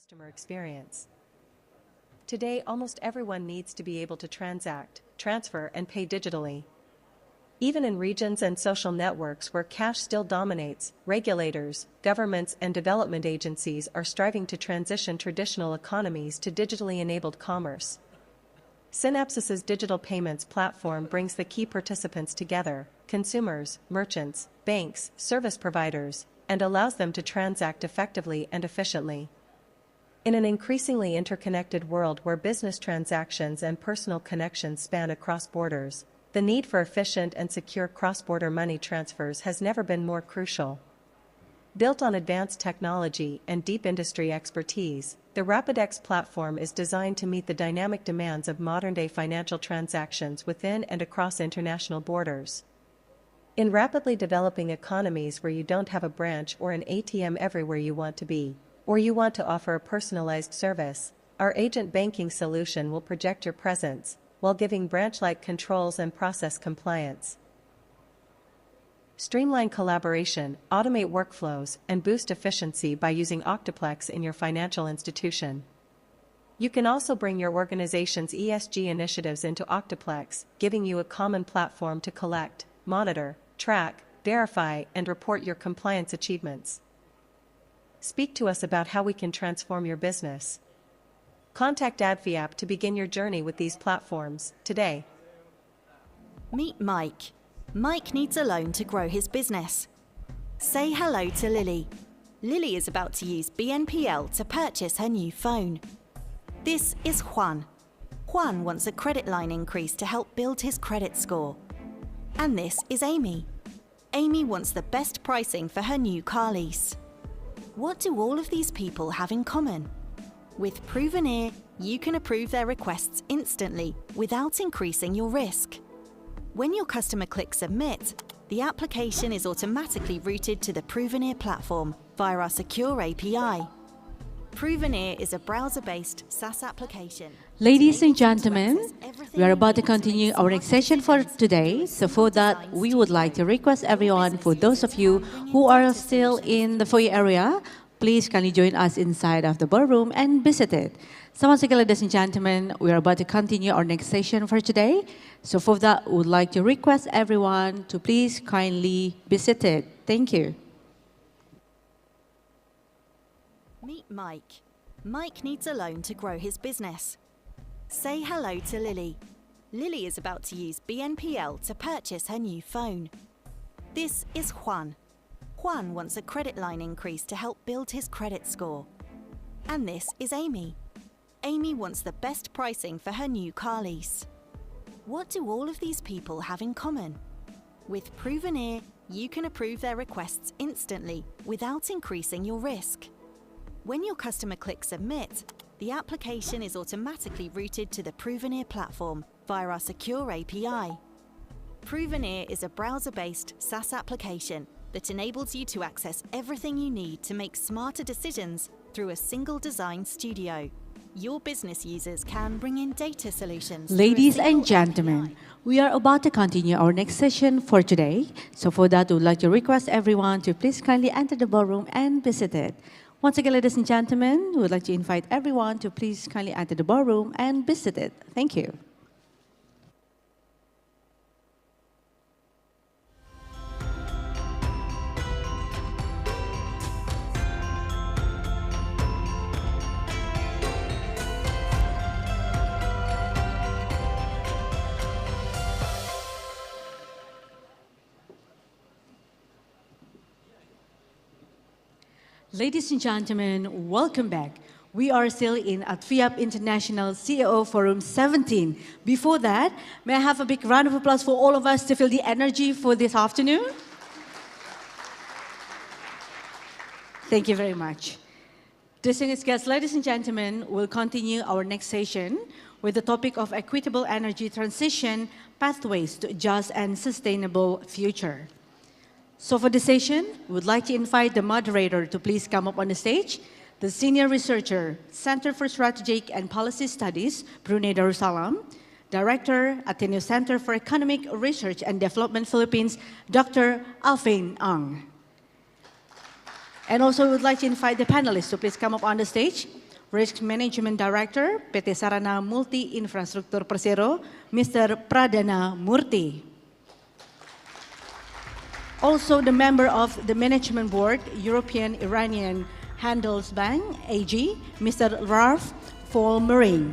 customer experience. Today, almost everyone needs to be able to transact, transfer, and pay digitally. Even in regions and social networks where cash still dominates, regulators, governments, and development agencies are striving to transition traditional economies to digitally enabled commerce. Synapsys' digital payments platform brings the key participants together, consumers, merchants, banks, service providers, and allows them to transact effectively and efficiently. In an increasingly interconnected world where business transactions and personal connections span across borders, the need for efficient and secure cross-border money transfers has never been more crucial. Built on advanced technology and deep industry expertise, the RapidX platform is designed to meet the dynamic demands of modern-day financial transactions within and across international borders. In rapidly developing economies where you don't have a branch or an ATM everywhere you want to be, or you want to offer a personalized service, our agent banking solution will project your presence, while giving branch-like controls and process compliance. Streamline collaboration, automate workflows, and boost efficiency by using Octoplex in your financial institution. You can also bring your organization's ESG initiatives into Octoplex, giving you a common platform to collect, monitor, track, verify, and report your compliance achievements. Speak to us about how we can transform your business. Contact ADFIAP to begin your journey with these platforms today. Meet Mike. Mike needs a loan to grow his business. Say hello to Lily. Lily is about to use BNPL to purchase her new phone. This is Juan. Juan wants a credit line increase to help build his credit score. And this is Amy. Amy wants the best pricing for her new car lease. What do all of these people have in common? With Provenir, you can approve their requests instantly without increasing your risk. When your customer clicks Submit, the application is automatically routed to the Provenir platform via our secure API. Provenir is a browser-based SaaS application. Ladies and gentlemen, we are about to continue our next session for today. So for that, we would like to request everyone, for those of you who are still in the foyer area, please kindly join us inside of the ballroom and visit it. So once again, ladies and gentlemen, we are about to continue our next session for today. So for that, we would like to request everyone to please kindly visit it. Thank you. Meet Mike. Mike needs a loan to grow his business. Say hello to Lily. Lily is about to use BNPL to purchase her new phone. This is Juan. Juan wants a credit line increase to help build his credit score. And this is Amy. Amy wants the best pricing for her new car lease. What do all of these people have in common? With Provenir, you can approve their requests instantly without increasing your risk. When your customer clicks Submit, the application is automatically routed to the Provenir platform via our secure API. Provenir is a browser-based SaaS application that enables you to access everything you need to make smarter decisions through a single design studio. Your business users can bring in data solutions. Ladies and gentlemen, we are about to continue our next session for today. So for that, we would like to request everyone to please kindly enter the ballroom and visit it. Once again, ladies and gentlemen, we would like to invite everyone to please kindly enter the ballroom and visit it. Thank you. Ladies and gentlemen, welcome back. We are still in ADFIAP International CEO Forum 17. Before that, may I have a big round of applause for all of us to feel the energy for this afternoon? Thank you very much. Distinguished guests, ladies and gentlemen, we'll continue our next session with the topic of equitable energy transition, pathways to a just and sustainable future. So for this session, we would like to invite the moderator to please come up on the stage, the Senior Researcher, Center for Strategic and Policy Studies, Brunei Darussalam, Director, Ateneo Center for Economic Research and Development, Philippines, Dr. Alvin Ang. And also we would like to invite the panelists to please come up on the stage. Risk Management Director, PT Sarana Multi Infrastruktur Persero, Mr. Pradana Murthy. Also the member of the Management Board, European Iranian Handelsbank AG, Mr. Ralph Marine.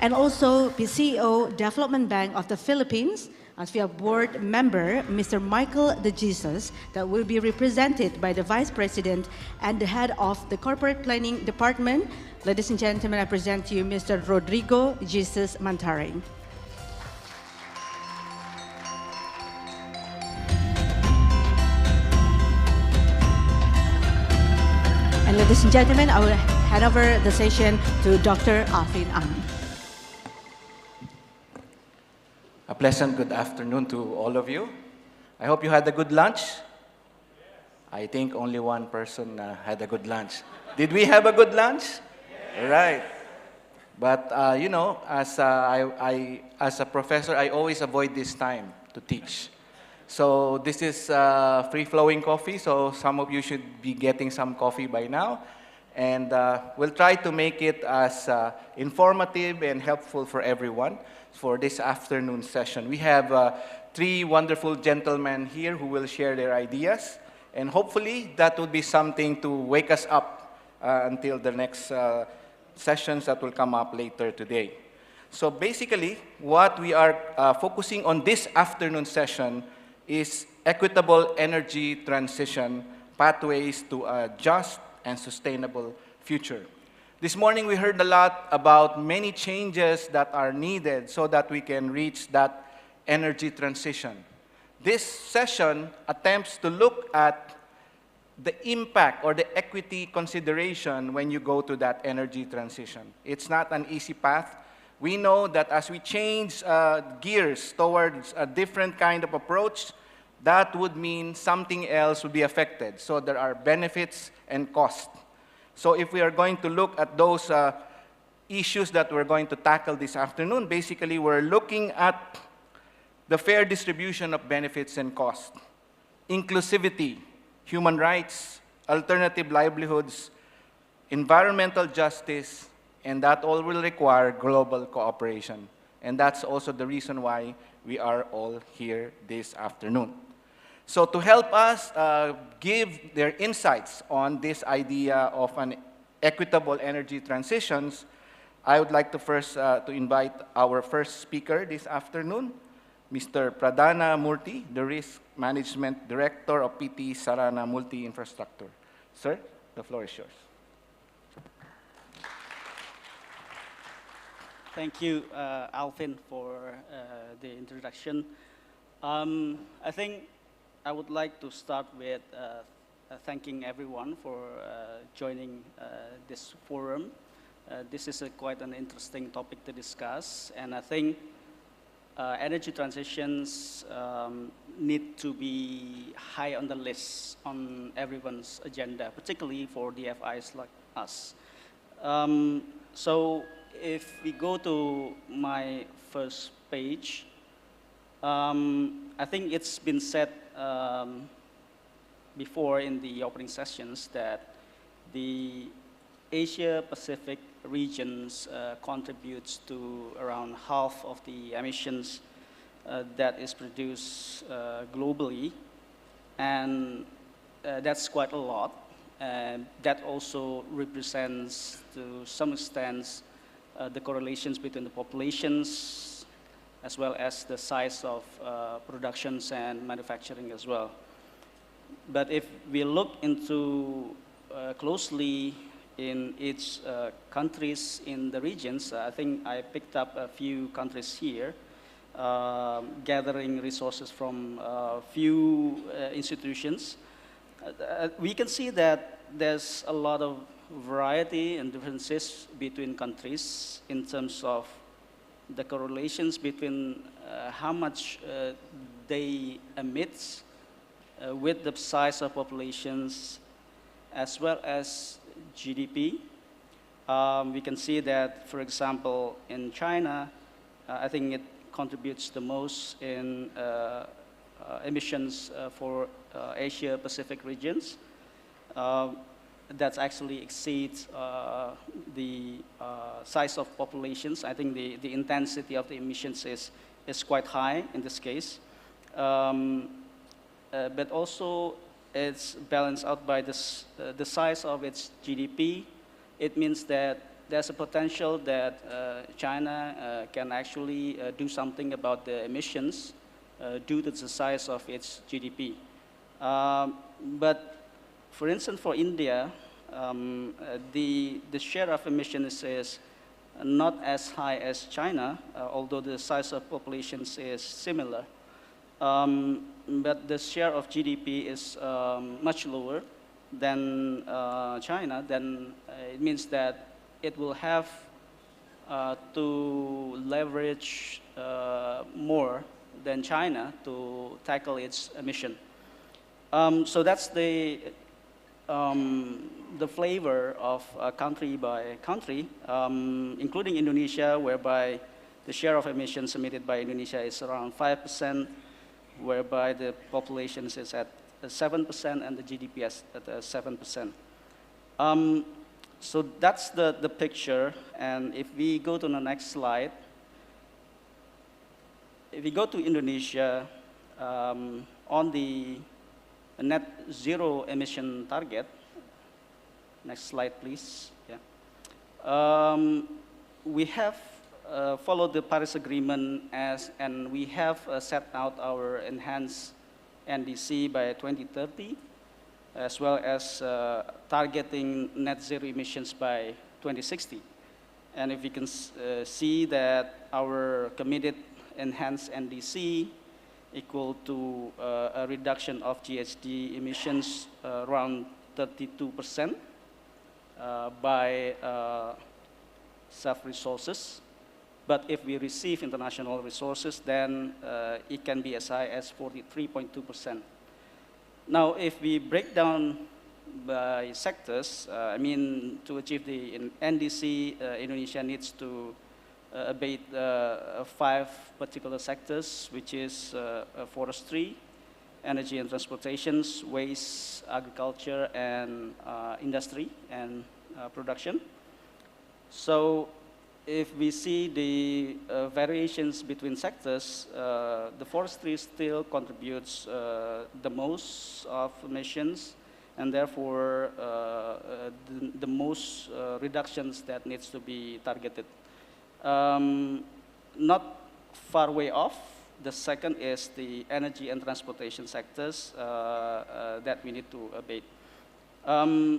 And also the CEO, Development Bank of the Philippines, as we have board member, Mr. Michael De Jesus, that will be represented by the Vice President and the head of the Corporate Planning Department. Ladies and gentlemen, I present to you Mr. Rodrigo Jesus Mantaring. And ladies and gentlemen, I will hand over the session to Dr. Alvin Ang. A pleasant good afternoon to all of you. I hope you had a good lunch. I think only one person had a good lunch. Did we have a good lunch? Right. But you know, as a professor, I always avoid this time to teach. So this is free-flowing coffee, so some of you should be getting some coffee by now. And we'll try to make it as informative and helpful for everyone for this afternoon session. We have three wonderful gentlemen here who will share their ideas, and hopefully that will be something to wake us up until the next sessions that will come up later today. So basically, what we are focusing on this afternoon session is equitable energy transition, pathways to a just and sustainable future. This morning, we heard a lot about many changes that are needed so that we can reach that energy transition. This session attempts to look at the impact or the equity consideration when you go to that energy transition. It's not an easy path. We know that as we change gears towards a different kind of approach, that would mean something else would be affected. So there are benefits and costs. So if we are going to look at those issues that we're going to tackle this afternoon, basically we're looking at the fair distribution of benefits and costs, inclusivity, human rights, alternative livelihoods, environmental justice, and that all will require global cooperation. And that's also the reason why we are all here this afternoon. So to help us give their insights on this idea of an equitable energy transitions, I would like to first to invite our first speaker this afternoon, Mr. Pradana Murthy, the Risk Management Director of PT Sarana Multi Infrastruktur. Sir, the floor is yours. Thank you, Alvin, for the introduction. I think I would like to start with thanking everyone for joining this forum. This is quite an interesting topic to discuss, and I think energy transitions need to be high on the list on everyone's agenda, particularly for DFIs like us. So if we go to my first page, I think it's been said before in the opening sessions that the Asia-Pacific regions contributes to around half of the emissions that is produced globally, and that's quite a lot. That also represents, to some extent, the correlations between the populations as well as the size of productions and manufacturing as well. But if we look into closely in each countries in the regions, I think I picked up a few countries here, gathering resources from a few institutions. We can see that there's a lot of variety and differences between countries in terms of the correlations between how much they emit with the size of populations as well as GDP. We can see that, for example, in China, I think it contributes the most in emissions for Asia-Pacific regions. that actually exceeds the size of populations. I think the intensity of the emissions is quite high in this case. But also it's balanced out by this, the size of its GDP. It means that there's a potential that China can actually do something about the emissions due to the size of its GDP. But for instance, for India, the share of emissions is not as high as China, although the size of populations is similar. But the share of GDP is much lower than China. Then it means that it will have to leverage more than China to tackle its emission. So that's the flavor of country by country, including Indonesia, whereby the share of emissions emitted by Indonesia is around 5%, whereby the population is at 7% and the GDP is at 7%. So that's the picture. And if we go to the next slide, if we go to Indonesia, on the net zero emission target, next slide please. Yeah. We have followed the Paris Agreement and we have set out our enhanced NDC by 2030, as well as targeting net zero emissions by 2060. And if you can see that our committed enhanced NDC equal to a reduction of GHG emissions around 32% by self-resources. But if we receive international resources, then it can be as high as 43.2%. Now, if we break down by sectors, I mean, to achieve the NDC, Indonesia needs to abate 5 particular sectors, which is forestry, energy and transportations, waste, agriculture, and industry and production. So if we see the variations between sectors, the forestry still contributes the most of emissions, and therefore the most reductions that needs to be targeted. Not far way off, the second is the energy and transportation sectors that we need to abate.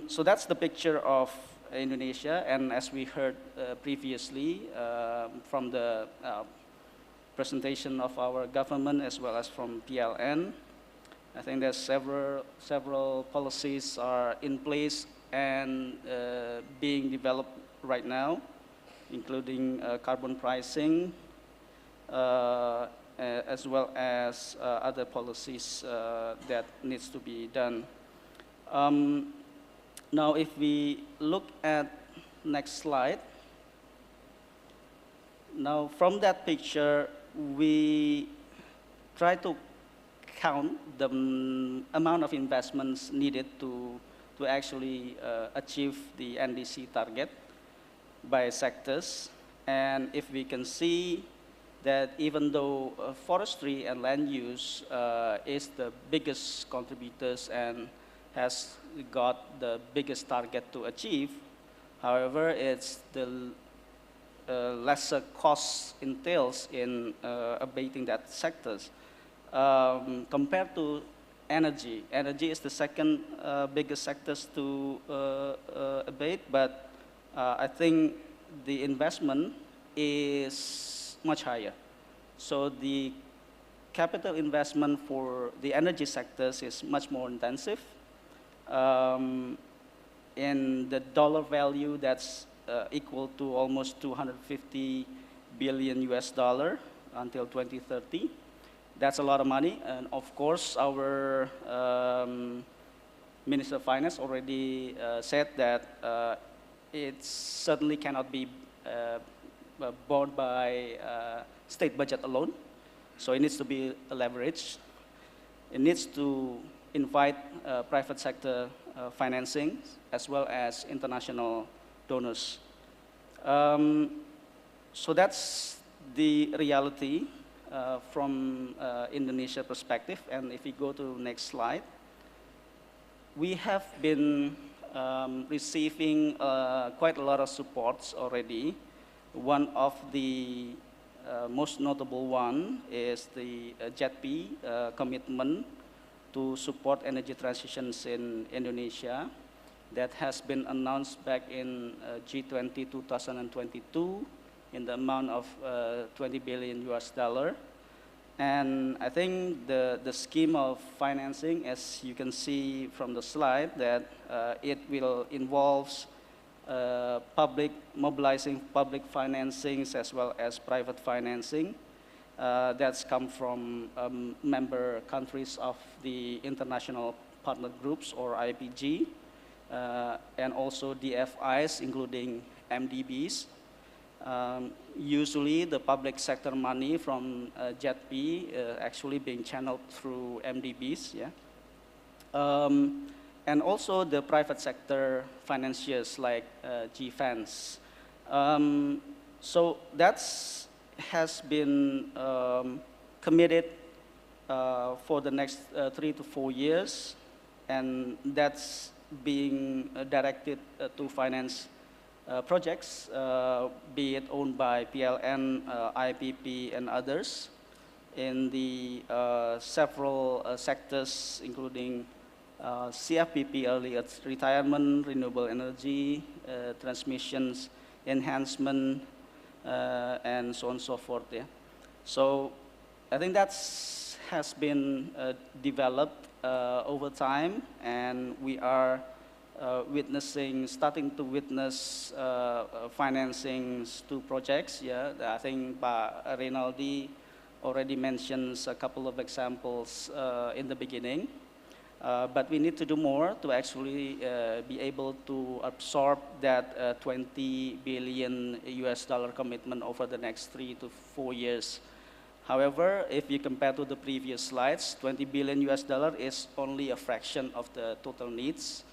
So that's the picture of Indonesia, and as we heard previously from the presentation of our government as well as from PLN, I think there's several policies are in place and being developed right now, including carbon pricing, as well as other policies that needs to be done. Now, if we look at next slide, now from that picture, we try to count the amount of investments needed to actually achieve the NDC target by sectors. And if we can see that even though forestry and land use is the biggest contributors and has got the biggest target to achieve, however, it's the lesser costs entails in abating that sectors. Compared to energy, energy is the second biggest sectors to abate, but I think the investment is much higher. So the capital investment for the energy sectors is much more intensive. In the dollar value, that's equal to almost 250 billion US dollar until 2030. That's a lot of money, and of course, our Minister of Finance already said that it certainly cannot be borne by state budget alone. So it needs to be leveraged. It needs to invite private sector financing as well as international donors. So that's the reality from Indonesia perspective. And if we go to the next slide, we have been receiving quite a lot of supports already. One of the most notable one is the JETP commitment to support energy transitions in Indonesia that has been announced back in G20 2022 in the amount of 20 billion US dollar. And I think the scheme of financing, as you can see from the slide, that it will involve mobilizing public financings as well as private financing that's come from member countries of the International Partner Groups, or IPG, and also DFIs, including MDBs. Usually the public sector money from JETP actually being channeled through MDBs, yeah. And also the private sector financiers like GFANs. So that's has been committed for the next 3 to 4 years, and that's being directed to finance projects, be it owned by PLN, IPP, and others in the several sectors, including CFPP, early retirement, renewable energy, transmissions, enhancement, and so on and so forth. Yeah. So I think that's has been developed over time, and we are starting to witness financings to projects. Yeah, I think Rinaldi already mentions a couple of examples in the beginning. But we need to do more to actually be able to absorb that 20 billion US dollar commitment over the next 3 to 4 years. However, if you compare to the previous slides, 20 billion US dollar is only a fraction of the total needs.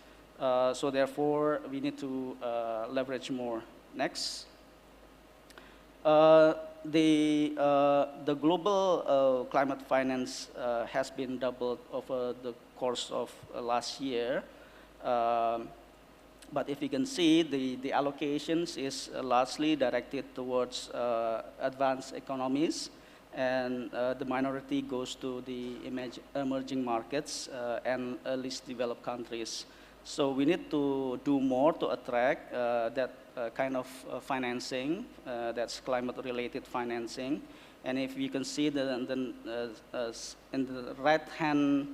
So therefore, we need to leverage more. Next. The global climate finance has been doubled over the course of last year. But if you can see, the allocations is largely directed towards advanced economies, and the minority goes to the emerging markets and least developed countries. So we need to do more to attract that kind of financing, that's climate-related financing. And if you can see in the right-hand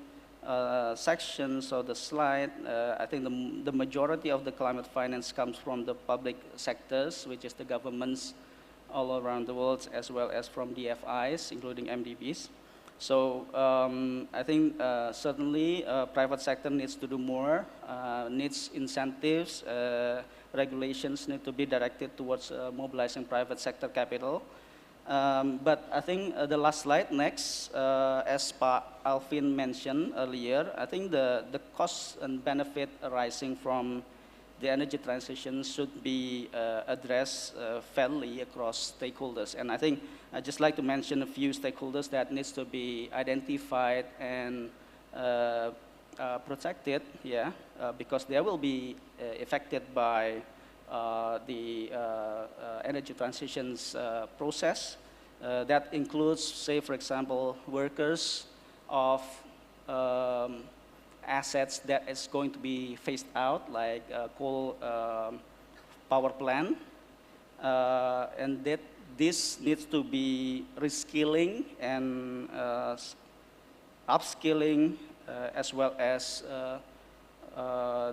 sections of the slide, I think the majority of the climate finance comes from the public sectors, which is the governments all around the world, as well as from DFIs, including MDBs. So I think certainly private sector needs to do more, needs incentives, regulations need to be directed towards mobilizing private sector capital. But I think the last slide next, as Alvin mentioned earlier, I think the costs and benefit arising from the energy transition should be addressed fairly across stakeholders. And I think I'd just like to mention a few stakeholders that needs to be identified and protected, yeah, because they will be affected by the energy transitions process. That includes, say, for example, workers of assets that is going to be phased out, like coal power plant, and that this needs to be reskilling and upskilling, as well as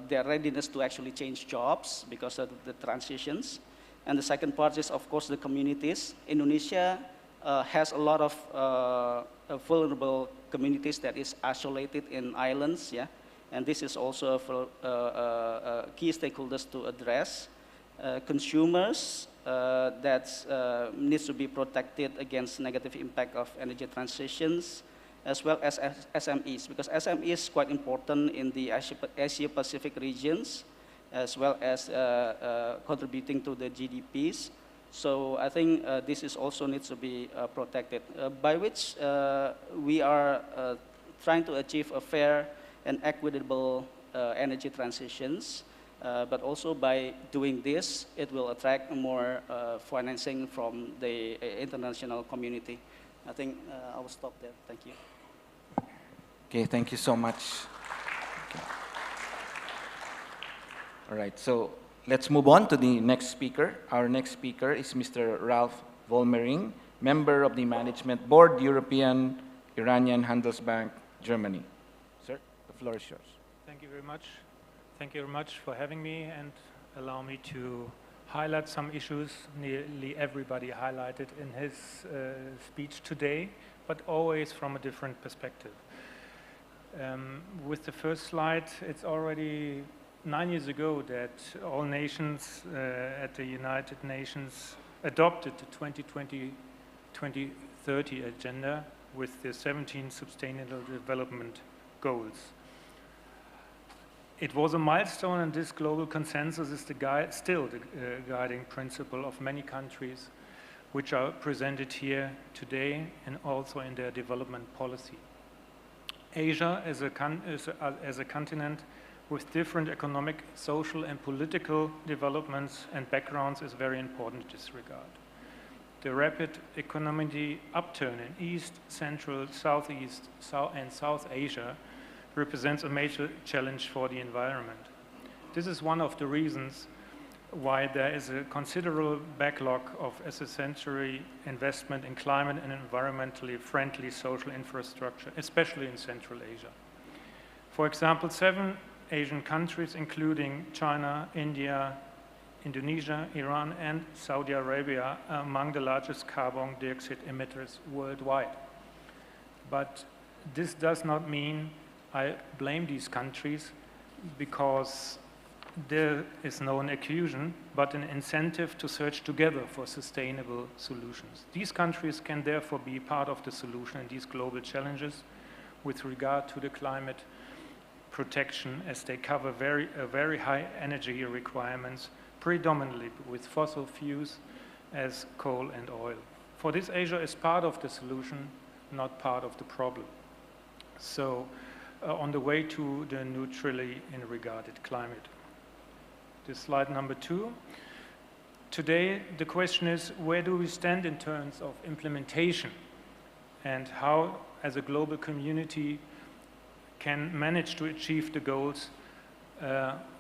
their readiness to actually change jobs because of the transitions. And the second part is, of course, the communities. Indonesia has a lot of vulnerable communities that is isolated in islands, yeah, and this is also a key stakeholders to address. Consumers that needs to be protected against negative impact of energy transitions, as well as SMEs, because SME is quite important in the Asia-Pacific regions, as well as contributing to the GDPs. So I think this is also needs to be protected, by which we are trying to achieve a fair and equitable energy transitions. But also by doing this, it will attract more financing from the international community. I think I will stop there. Thank you. Okay, thank you so much. Okay. All right, so let's move on to the next speaker. Our next speaker is Mr. Ralph Vollmering, member of the Management Board, European Iranian Handelsbank, Germany. Sir, the floor is yours. Thank you very much. Thank you very much for having me and allow me to highlight some issues nearly everybody highlighted in his speech today, but always from a different perspective. With the first slide, it's already 9 years ago that all nations at the United Nations adopted the 2020-2030 agenda with the 17 Sustainable Development Goals. It was a milestone, and this global consensus is still the guiding principle of many countries which are presented here today and also in their development policy. Asia as a continent with different economic, social and political developments and backgrounds is very important in this regard. The rapid economic upturn in East, Central, Southeast, and South Asia represents a major challenge for the environment. This is one of the reasons why there is a considerable backlog of essential investment in climate and environmentally friendly social infrastructure, especially in Central Asia. For example, 7 Asian countries, including China, India, Indonesia, Iran, and Saudi Arabia, are among the largest carbon dioxide emitters worldwide. But this does not mean I blame these countries, because there is no accusation, but an incentive to search together for sustainable solutions. These countries can therefore be part of the solution in these global challenges with regard to the climate protection, as they cover very high energy requirements, predominantly with fossil fuels as coal and oil. For this, Asia is part of the solution, not part of the problem. So, on the way to the neutrally in regarded climate. This slide number 2. Today, the question is, where do we stand in terms of implementation, and how, as a global community, can manage to achieve the goals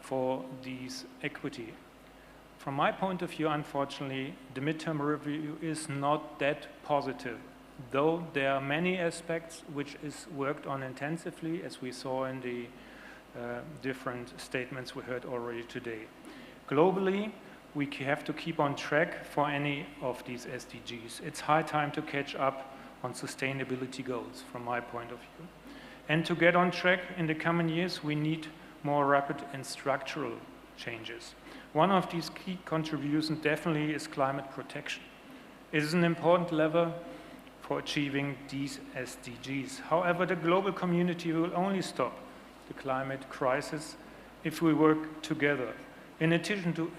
for these equity? From my point of view, unfortunately, the midterm review is not that positive, though there are many aspects which is worked on intensively, as we saw in the different statements we heard already today. Globally, we have to keep on track for any of these SDGs. It's high time to catch up on sustainability goals, from my point of view. And to get on track in the coming years, we need more rapid and structural changes. One of these key contributions definitely is climate protection. It is an important lever for achieving these SDGs. However, the global community will only stop the climate crisis if we work together. In addition to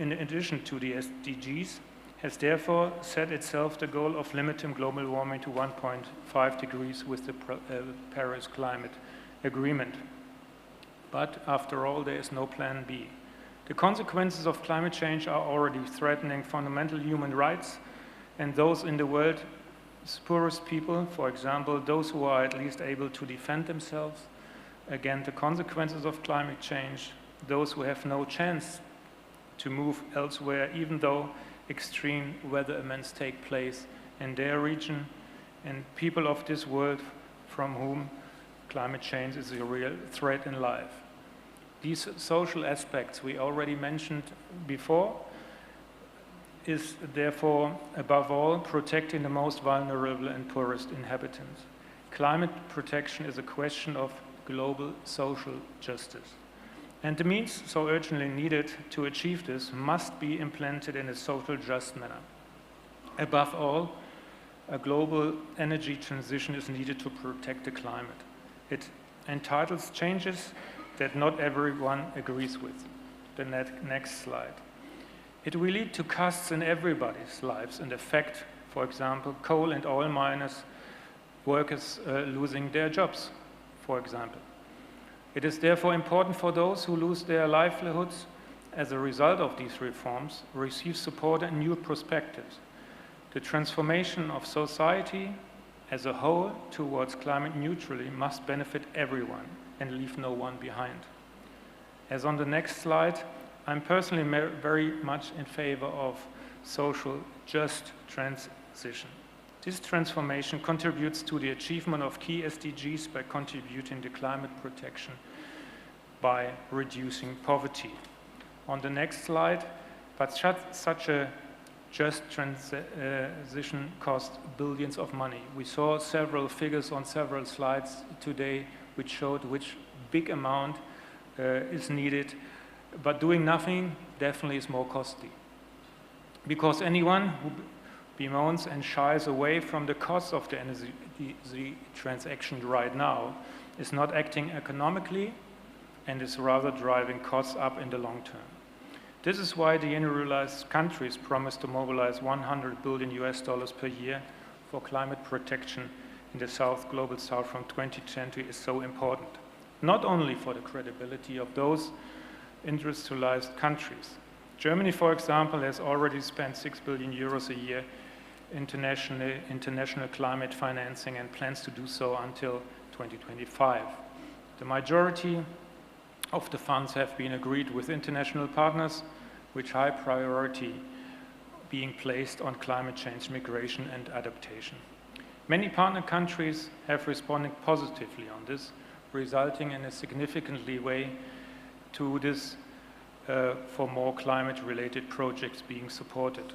the SDGs, has therefore set itself the goal of limiting global warming to 1.5 degrees with the Paris Climate Agreement. But after all, there is no plan B. The consequences of climate change are already threatening fundamental human rights, and those in the world's poorest people, for example, those who are at least able to defend themselves against the consequences of climate change, those who have no chance to move elsewhere, even though extreme weather events take place in their region, and people of this world from whom climate change is a real threat in life. These social aspects we already mentioned before is therefore, above all, protecting the most vulnerable and poorest inhabitants. Climate protection is a question of global social justice. And the means so urgently needed to achieve this must be implemented in a social just manner. Above all, a global energy transition is needed to protect the climate. It entitles changes that not everyone agrees with. The next slide. It will lead to costs in everybody's lives and affect, for example, coal and oil miners, workers losing their jobs, for example. It is therefore important for those who lose their livelihoods as a result of these reforms, receive support and new perspectives. The transformation of society as a whole towards climate neutrality must benefit everyone and leave no one behind. As on the next slide, I'm personally very much in favor of social just transition. This transformation contributes to the achievement of key SDGs by contributing to climate protection by reducing poverty. On the next slide, but such a just transition costs billions of money. We saw several figures on several slides today which showed which big amount is needed, but doing nothing definitely is more costly. Because anyone who bemoans and shies away from the cost of the energy transaction right now is not acting economically and is rather driving costs up in the long term. This is why the industrialized countries promise to mobilize $100 billion per year for climate protection in the global south from 2020 is so important. Not only for the credibility of those industrialized countries. Germany, for example, has already spent 6 billion euros a year international climate financing and plans to do so until 2025. The majority of the funds have been agreed with international partners, with high priority being placed on climate change, migration and adaptation. Many partner countries have responded positively on this, resulting in a significantly way to this for more climate-related projects being supported.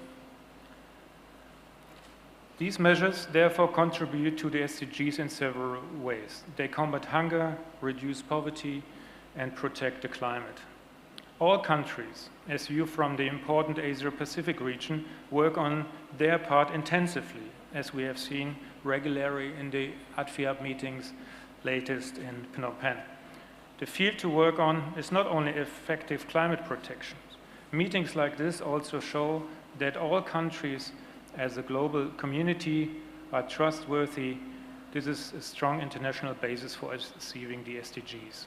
These measures therefore contribute to the SDGs in several ways. They combat hunger, reduce poverty, and protect the climate. All countries, as viewed from the important Asia-Pacific region, work on their part intensively, as we have seen regularly in the ADFIAP meetings, latest in Phnom Penh. The field to work on is not only effective climate protection. Meetings like this also show that all countries as a global community are trustworthy. This is a strong international basis for achieving the SDGs.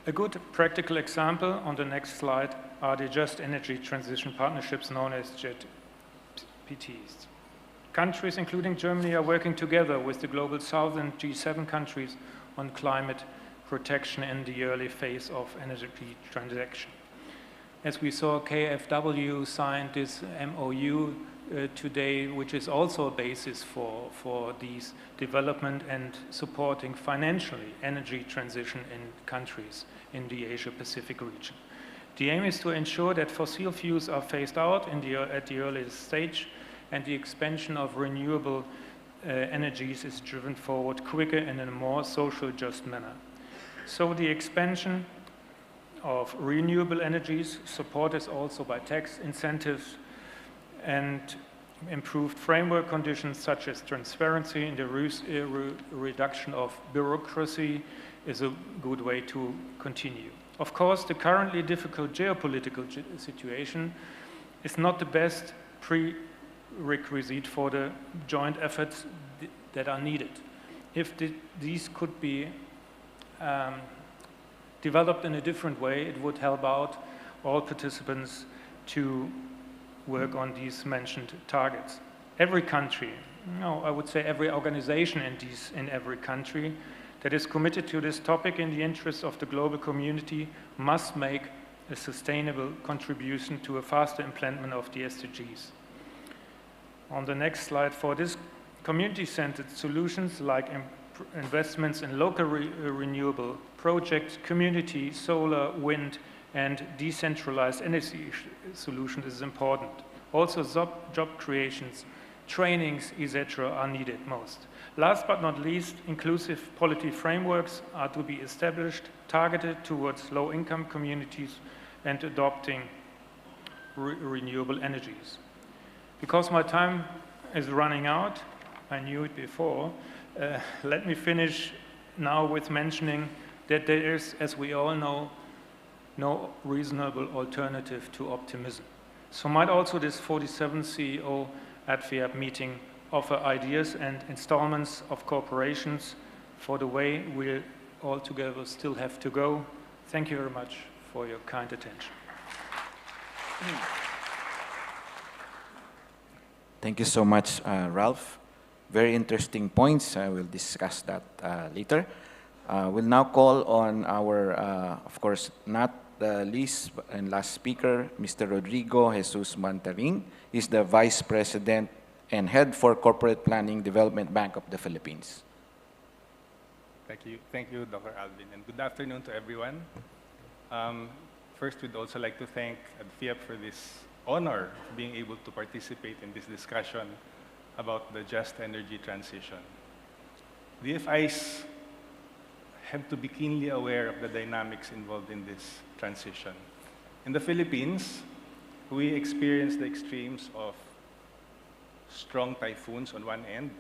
A good practical example on the next slide are the Just Energy Transition Partnerships known as JETPTs. Countries, including Germany, are working together with the Global South and G7 countries on climate protection in the early phase of energy transaction. As we saw, KfW signed this MOU today, which is also a basis for these development and supporting financially energy transition in countries in the Asia-Pacific region. The aim is to ensure that fossil fuels are phased out at the earliest stage and the expansion of renewable energies is driven forward quicker and in a more social just manner. So the expansion of renewable energies supported also by tax incentives and improved framework conditions such as transparency and the reduction of bureaucracy is a good way to continue. Of course, the currently difficult geopolitical situation is not the best prerequisite for the joint efforts that are needed. If these could be developed in a different way, it would help out all participants to work on these mentioned targets. Every country, I would say every organization in every country that is committed to this topic in the interest of the global community must make a sustainable contribution to a faster implementation of the SDGs. On the next slide, for this community-centered solutions like investments in local renewable projects, community, solar, wind, and decentralized energy solutions is important. Also, job creations, trainings, etc. are needed most. Last but not least, inclusive policy frameworks are to be established, targeted towards low-income communities and adopting renewable energies. Because my time is running out. I knew it before. Let me finish now with mentioning that there is, as we all know, no reasonable alternative to optimism. So might also this 47th CEO ADFIAP meeting offer ideas and installments of cooperations for the way we all together still have to go. Thank you very much for your kind attention. Thank you so much, Ralph. Very interesting points. We'll discuss that later. We'll now call on our, of course, not the least and last speaker, Mr. Rodrigo Jesus Mantaring. He's the Vice President and Head for Corporate Planning Development Bank of the Philippines. Thank you, Dr. Alvin, and good afternoon to everyone. First, we'd also like to thank ADFIAP for this honor of being able to participate in this discussion about the just energy transition. DFIs have to be keenly aware of the dynamics involved in this transition. In the Philippines, we experience the extremes of strong typhoons on one end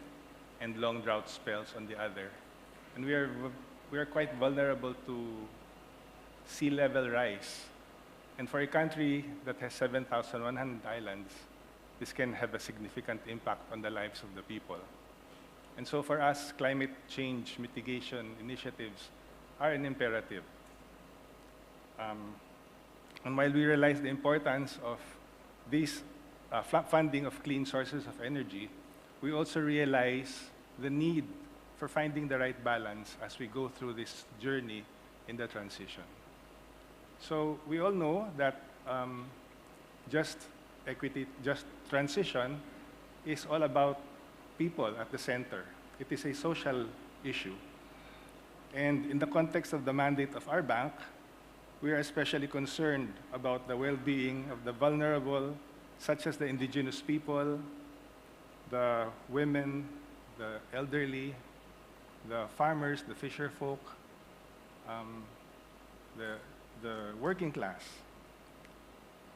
and long drought spells on the other. And we are quite vulnerable to sea level rise. And for a country that has 7,100 islands, this can have a significant impact on the lives of the people. And so for us, climate change mitigation initiatives are an imperative. And while we realize the importance of this funding of clean sources of energy, we also realize the need for finding the right balance as we go through this journey in the transition. So we all know that just transition is all about people at the center. It is a social issue. And in the context of the mandate of our bank, we are especially concerned about the well-being of the vulnerable, such as the indigenous people, the women, the elderly, the farmers, the fisher folk, the working class.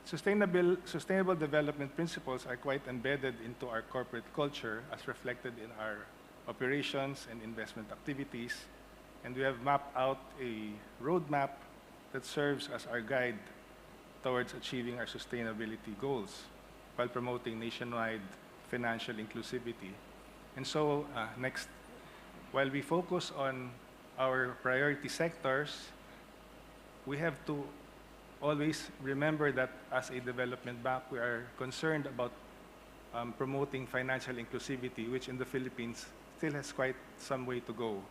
Sustainable development principles are quite embedded into our corporate culture as reflected in our operations and investment activities. And we have mapped out a roadmap that serves as our guide towards achieving our sustainability goals while promoting nationwide financial inclusivity. And so, next, while we focus on our priority sectors, we have to always remember that as a development bank, we are concerned about promoting financial inclusivity, which in the Philippines still has quite some way to go.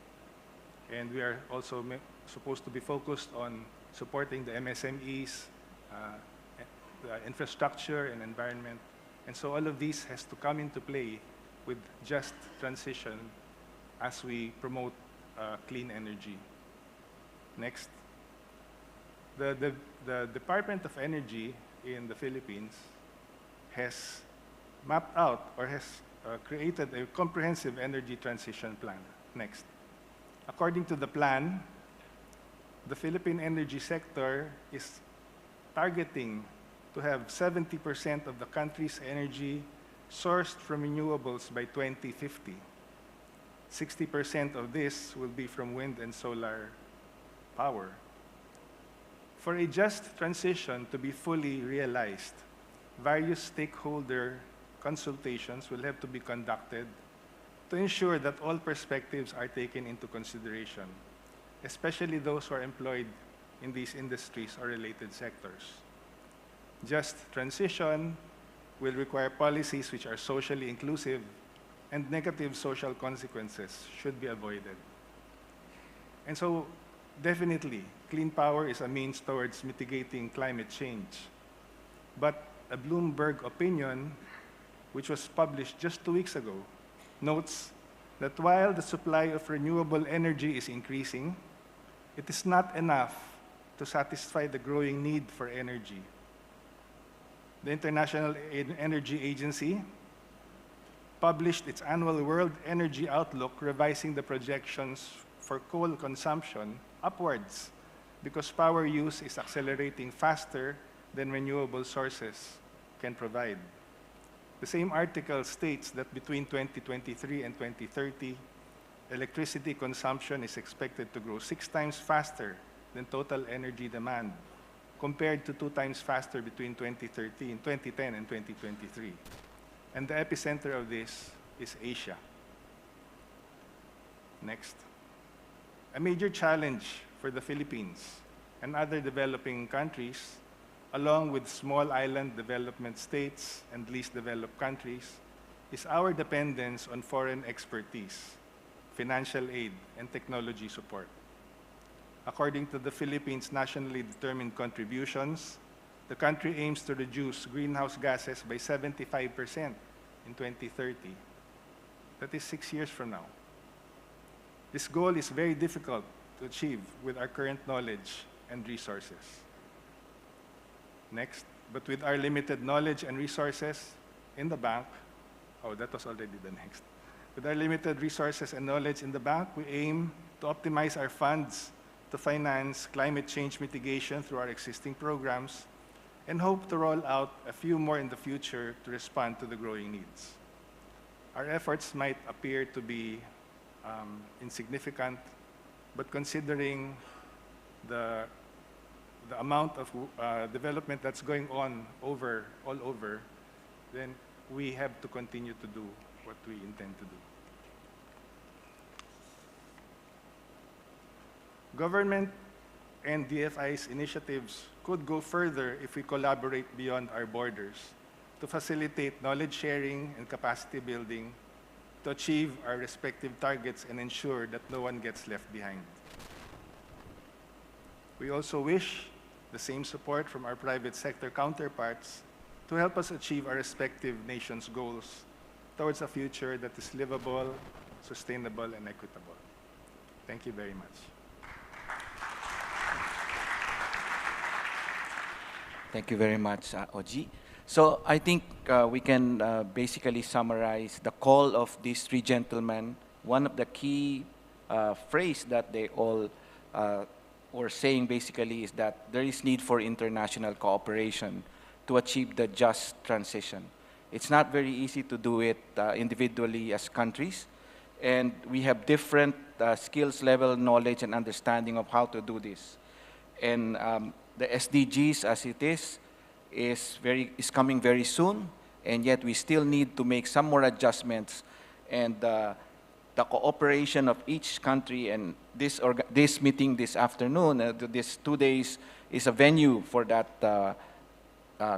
And we are also supposed to be focused on supporting the MSMEs, the infrastructure and environment. And so all of these has to come into play with just transition as we promote clean energy. Next. The Department of Energy in the Philippines has mapped out or has created a comprehensive energy transition plan. Next. According to the plan, the Philippine energy sector is targeting to have 70% of the country's energy sourced from renewables by 2050. 60% of this will be from wind and solar power. For a just transition to be fully realized, various stakeholder consultations will have to be conducted to ensure that all perspectives are taken into consideration, especially those who are employed in these industries or related sectors. Just transition will require policies which are socially inclusive, and negative social consequences should be avoided. And so, definitely, clean power is a means towards mitigating climate change. But a Bloomberg opinion, which was published just 2 weeks ago, notes that while the supply of renewable energy is increasing, it is not enough to satisfy the growing need for energy. The International Energy Agency published its annual World Energy Outlook, revising the projections for coal consumption upwards because power use is accelerating faster than renewable sources can provide. The The same article states that between 2023 and 2030, electricity consumption is expected to grow 6 times faster than total energy demand, compared to 2 times faster between 2010 and 2023. And the epicenter of this is Asia. Next. A major challenge for the Philippines and other developing countries, along with small island development states and least developed countries, is our dependence on foreign expertise, financial aid, and technology support. According to the Philippines' nationally determined contributions, the country aims to reduce greenhouse gases by 75% in 2030. That is 6 years from now. This goal is very difficult to achieve with our current knowledge and resources. Next, but with our limited knowledge and resources in the bank, oh, that was already the next. With our limited resources and knowledge in the bank, we aim to optimize our funds to finance climate change mitigation through our existing programs and hope to roll out a few more in the future to respond to the growing needs. Our efforts might appear to be insignificant, but considering the amount of development that's going on all over, then we have to continue to do what we intend to do. Government and DFI's initiatives could go further if we collaborate beyond our borders to facilitate knowledge sharing and capacity building to achieve our respective targets and ensure that no one gets left behind. We also wish the same support from our private sector counterparts to help us achieve our respective nations' goals towards a future that is livable, sustainable, and equitable. Thank you very much. Thank you very much, Oji. So I think we can basically summarize the call of these three gentlemen. One of the key phrase that they all were saying basically is that there is need for international cooperation to achieve the just transition. It's not very easy to do it individually as countries, and we have different skills level, knowledge, and understanding of how to do this. And the SDGs, as it is coming very soon, and yet we still need to make some more adjustments. And the cooperation of each country, and this meeting this afternoon, this 2 days, is a venue for that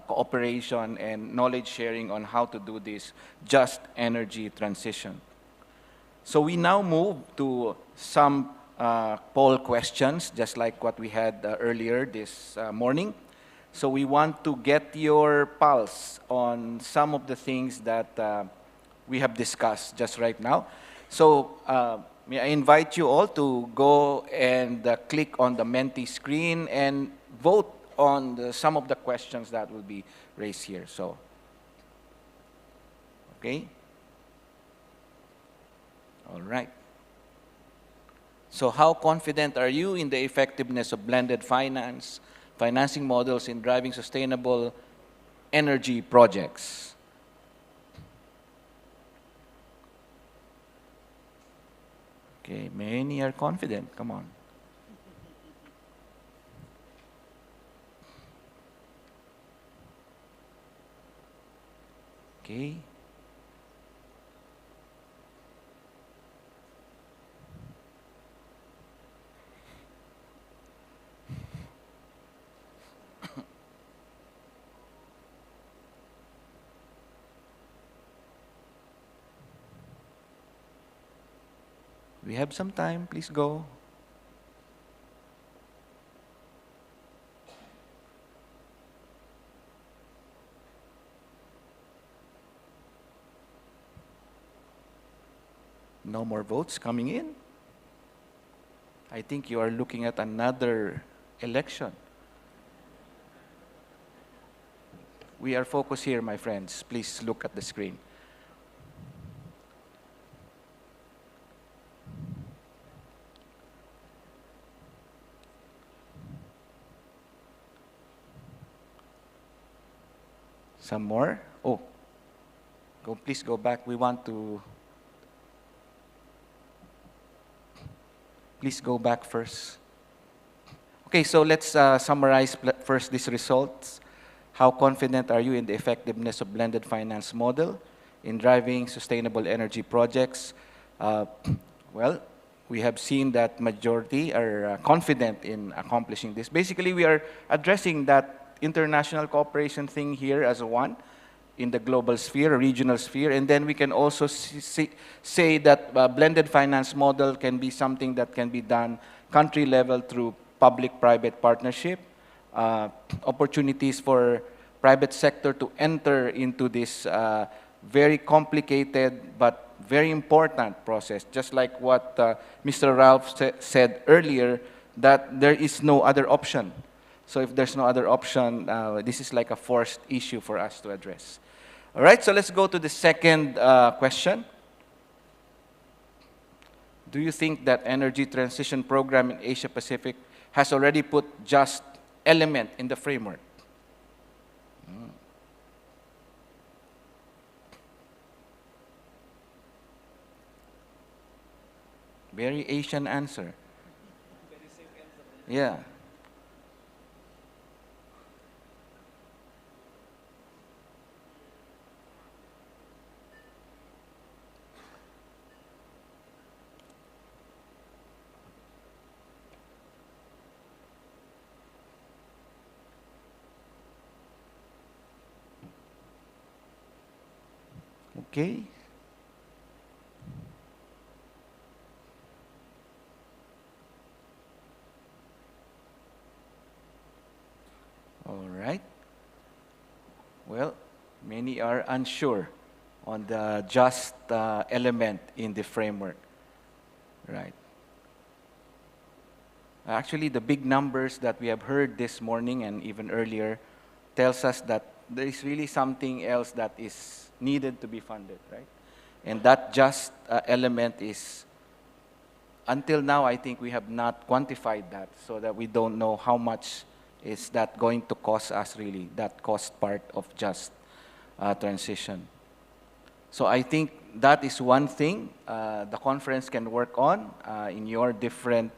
cooperation and knowledge sharing on how to do this just energy transition. So we now move to some poll questions, just like what we had earlier this morning. So we want to get your pulse on some of the things that we have discussed just right now. So may I invite you all to go and click on the Menti screen and vote on some of the questions that will be raised here. So, okay. All right. So how confident are you in the effectiveness of blended financing models in driving sustainable energy projects? Okay, many are confident. Come on. Okay. We have some time, please go. No more votes coming in. I think you are looking at another election. We are focused here, my friends. Please look at the screen. Some more? Oh, Please go back. We want to... Please go back first. Okay, so let's summarize first these results. How confident are you in the effectiveness of blended finance model in driving sustainable energy projects? Well, we have seen that majority are confident in accomplishing this. Basically, we are addressing that international cooperation thing here as one in the global sphere, regional sphere, and then we can also say that blended finance model can be something that can be done country level through public-private partnership, opportunities for private sector to enter into this very complicated but very important process, just like what Mr. Ralph said earlier, that there is no other option. So if there's no other option, this is like a forced issue for us to address. All right, so let's go to the second question. Do you think that energy transition program in Asia Pacific has already put just element in the framework? Very Asian answer. Yeah. Okay. All right. Well, many are unsure on the just element in the framework. Right. Actually, the big numbers that we have heard this morning and even earlier tells us that there is really something else that is needed to be funded, right? And that just element is, until now, I think we have not quantified that, so that we don't know how much is that going to cost us really, that cost part of just transition. So I think that is one thing the conference can work on in your different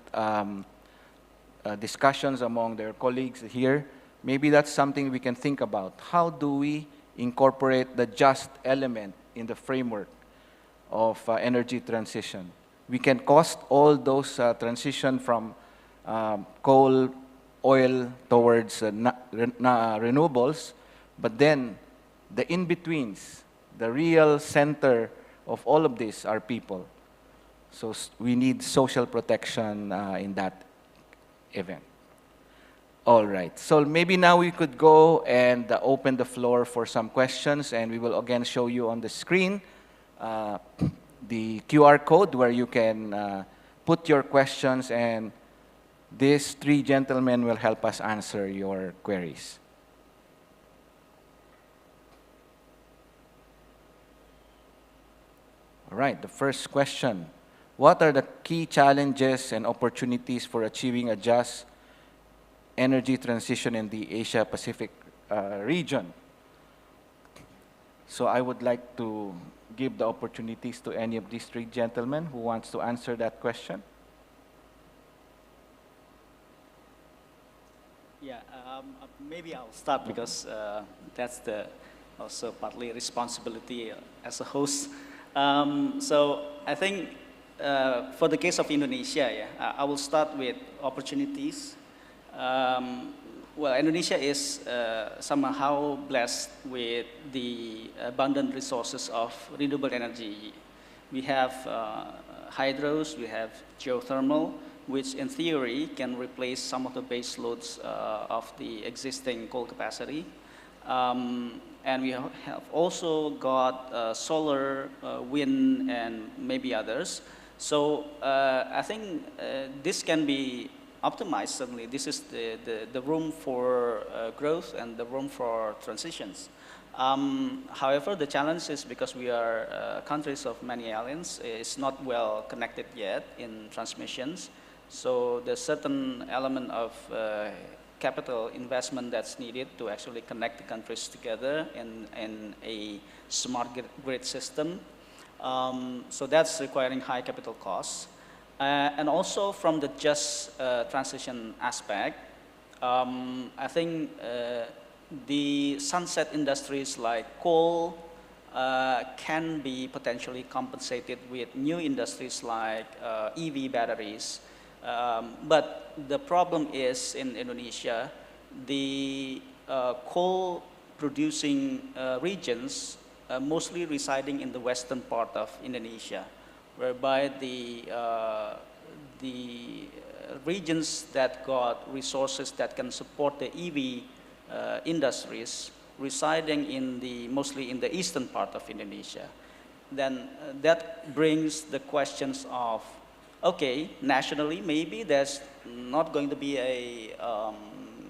discussions among their colleagues here. Maybe that's something we can think about. How do we incorporate the just element in the framework of energy transition? We can cost all those transition from coal, oil towards renewables, but then the in-betweens, the real center of all of this are people. So we need social protection in that event. All right, so maybe now we could go and open the floor for some questions, and we will again show you on the screen the QR code where you can put your questions, and these three gentlemen will help us answer your queries. All right, the first question. What are the key challenges and opportunities for achieving a just energy transition in the Asia-Pacific region? So I would like to give the opportunities to any of these three gentlemen who wants to answer that question. Yeah, maybe I'll start because that's the also partly responsibility as a host. So I think for the case of Indonesia, yeah, I will start with opportunities. Well, Indonesia is somehow blessed with the abundant resources of renewable energy. We have hydros, we have geothermal, which in theory can replace some of the base loads of the existing coal capacity. And we have also got solar, wind, and maybe others. So I think this can be optimized, certainly. This is the room for growth and the room for transitions. However, the challenge is because we are countries of many islands, it's not well connected yet in transmissions. So there's certain element of capital investment that's needed to actually connect the countries together in a smart grid system. So that's requiring high capital costs. And also from the just transition aspect, I think the sunset industries like coal can be potentially compensated with new industries like EV batteries. But the problem is in Indonesia, the coal producing regions mostly residing in the western part of Indonesia, whereby the regions that got resources that can support the EV industries residing mostly in the eastern part of Indonesia. Then that brings the questions of, okay, nationally maybe there's not going to be a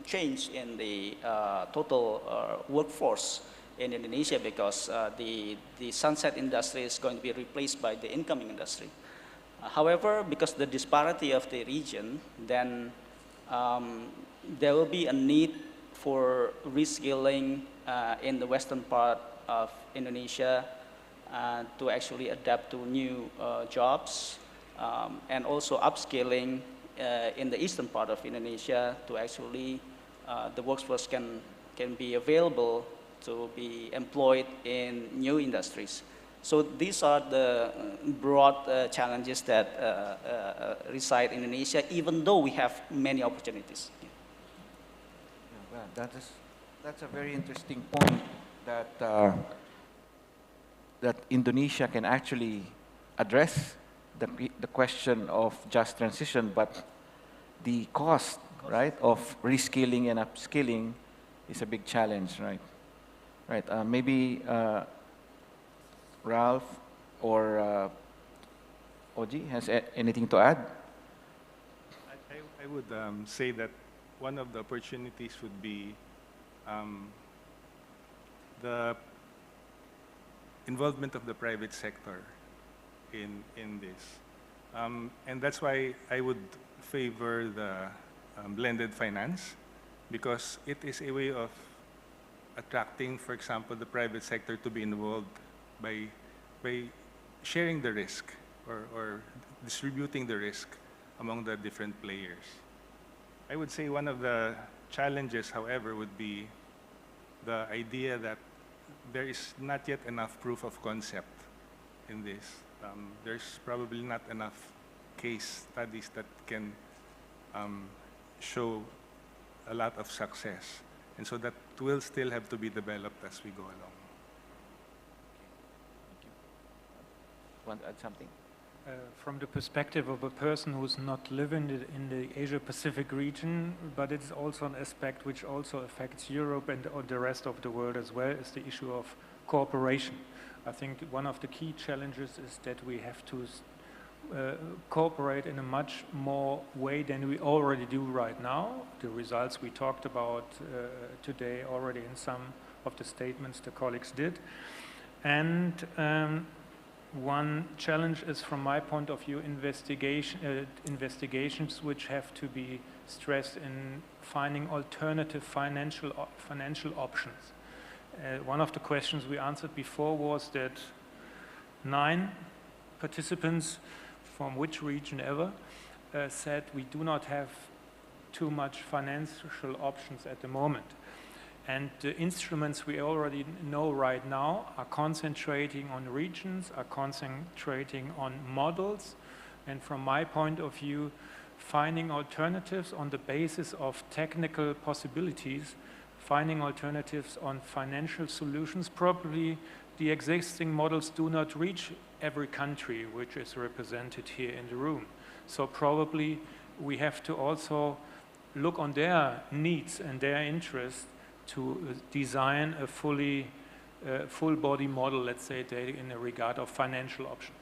change in the total workforce in Indonesia because the sunset industry is going to be replaced by the incoming industry. However, because the disparity of the region, then there will be a need for reskilling in the western part of Indonesia to actually adapt to new jobs, and also upskilling in the eastern part of Indonesia to actually the workforce can be available to be employed in new industries. So these are the broad challenges that reside in Indonesia, even though we have many opportunities. Yeah, well, that's a very interesting point that that Indonesia can actually address the question of just transition, but the cost, right, of reskilling and upskilling is a big challenge, right? Right. Maybe Ralph or Oji has anything to add? I would say that one of the opportunities would be the involvement of the private sector in this. And that's why I would favor the blended finance, because it is a way of attracting, for example, the private sector to be involved by sharing the risk or distributing the risk among the different players. I would say one of the challenges, however, would be the idea that there is not yet enough proof of concept in this. There's probably not enough case studies that can show a lot of success. And so that will still have to be developed as we go along. Thank you. Want to add something? From the perspective of a person who's not living in the Asia-Pacific region, but it's also an aspect which also affects Europe and the rest of the world as well, is the issue of cooperation. I think one of the key challenges is that we have to cooperate in a much more way than we already do right now. The results we talked about today already in some of the statements the colleagues did. And one challenge is, from my point of view, investigations which have to be stressed in finding alternative financial options. One of the questions we answered before was that 9 participants from which region ever said we do not have too much financial options at the moment. And the instruments we already know right now are concentrating on regions, are concentrating on models, and from my point of view, finding alternatives on the basis of technical possibilities, finding alternatives on financial solutions. Probably the existing models do not reach every country which is represented here in the room. So probably we have to also look on their needs and their interests to design a full body model, let's say, in the regard of financial options.